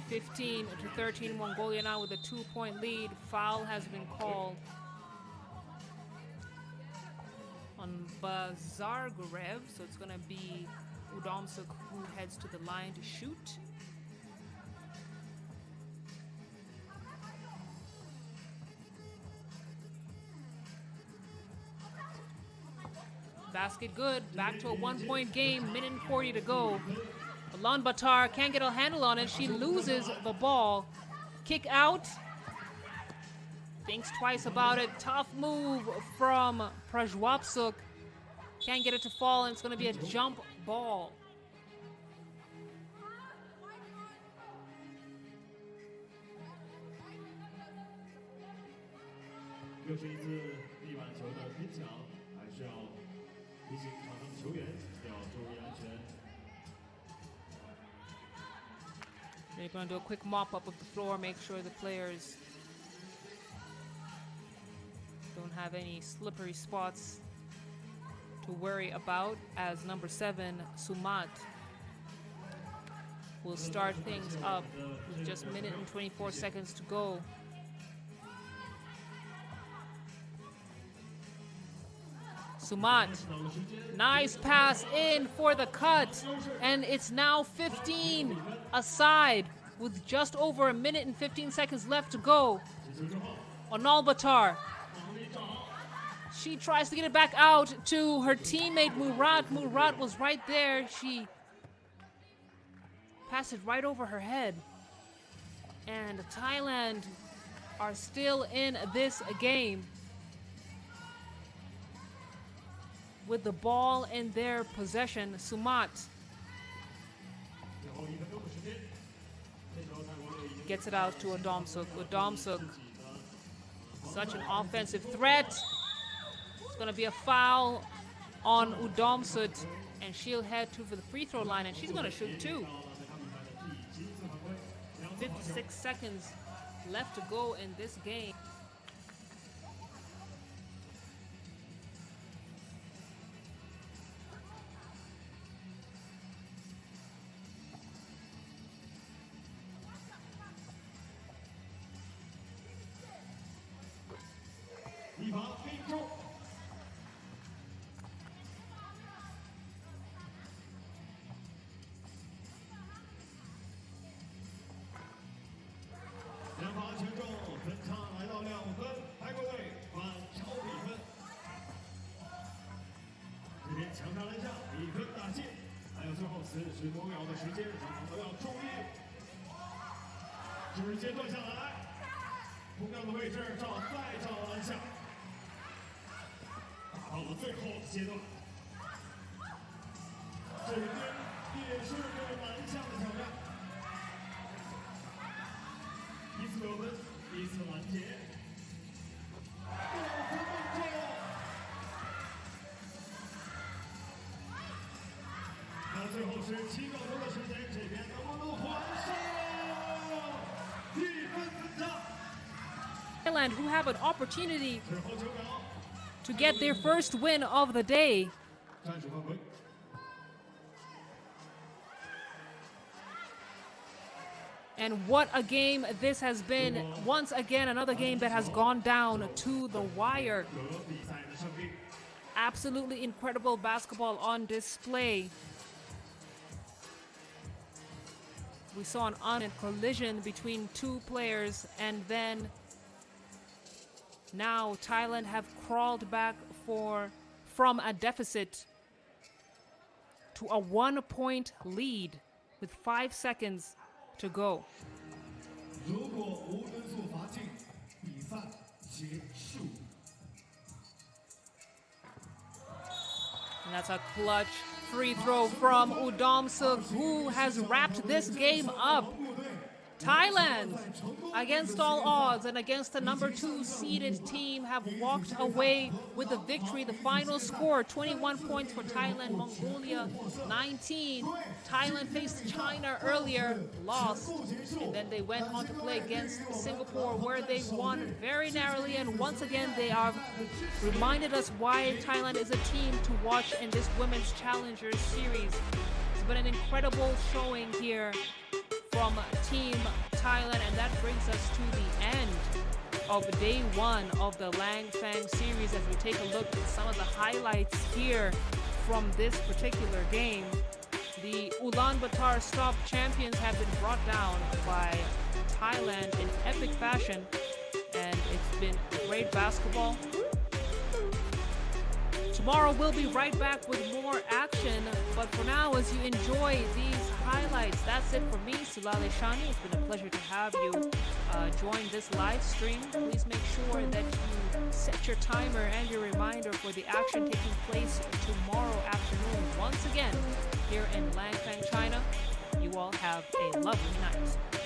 (15 to 13) Mongolia now with a 2-point lead. Foul has been called on Bazargurev, so it's going to be Udomsuk who heads to the line to shoot. Basket good, back to a 1-point game, minute and 40 to go. Ulaanbaatar can't get a handle on it, she loses the ball. Kick out. Thinks twice about it. Tough move from Prajwapsuk. Can't get it to fall, and it's going to be a jump ball. They're going to do a quick mop-up of the floor, make sure the players don't have any slippery spots to worry about, as number 7, Sumat, will start things up with just a minute and 24 seconds to go. Sumat, nice pass in for the cut, and it's now 15 aside with just over a minute and 15 seconds left to go. Ulaanbaatar, she tries to get it back out to her teammate Murat. Murat was right there. She passed it right over her head. And Thailand are still in this game with the ball in their possession. Sumat gets it out to Udomsuk. Udomsuk, such an offensive threat. It's going to be a foul on Udomsuk, and she'll head to the free throw line, and she's going to shoot two. 56 seconds left to go in this game. Thailand, who have an opportunity to get their first win of the day. And what a game this has been. Once again, another game that has gone down to the wire. Absolutely incredible basketball on display. We saw an unfortunate collision between two players, and then now Thailand have crawled back from a deficit to a 1-point lead with 5 seconds to go. And that's a clutch free throw from Udom-suk, who has wrapped this game up. Thailand, against all odds and against the number 2 seeded team, have walked away with the victory. The final score, 21 points for Thailand, Mongolia 19. Thailand faced China earlier, lost, and then they went on to play against Singapore, where they won very narrowly. And once again, they have reminded us why Thailand is a team to watch in this Women's Challengers Series. It's been an incredible showing here from Team Thailand, and that brings us to the end of day 1 of the Langfang series as we take a look at some of the highlights here from this particular game. The Ulaanbaatar Stop champions have been brought down by Thailand in epic fashion, and it's been great basketball. Tomorrow we'll be right back with more action, but for now, as you enjoy these highlights, that's it for me, Sulale Shani. It's been a pleasure to have you join this live stream. Please make sure that you set your timer and your reminder for the action taking place tomorrow afternoon, once again, here in Langfang, China. You all have a lovely night.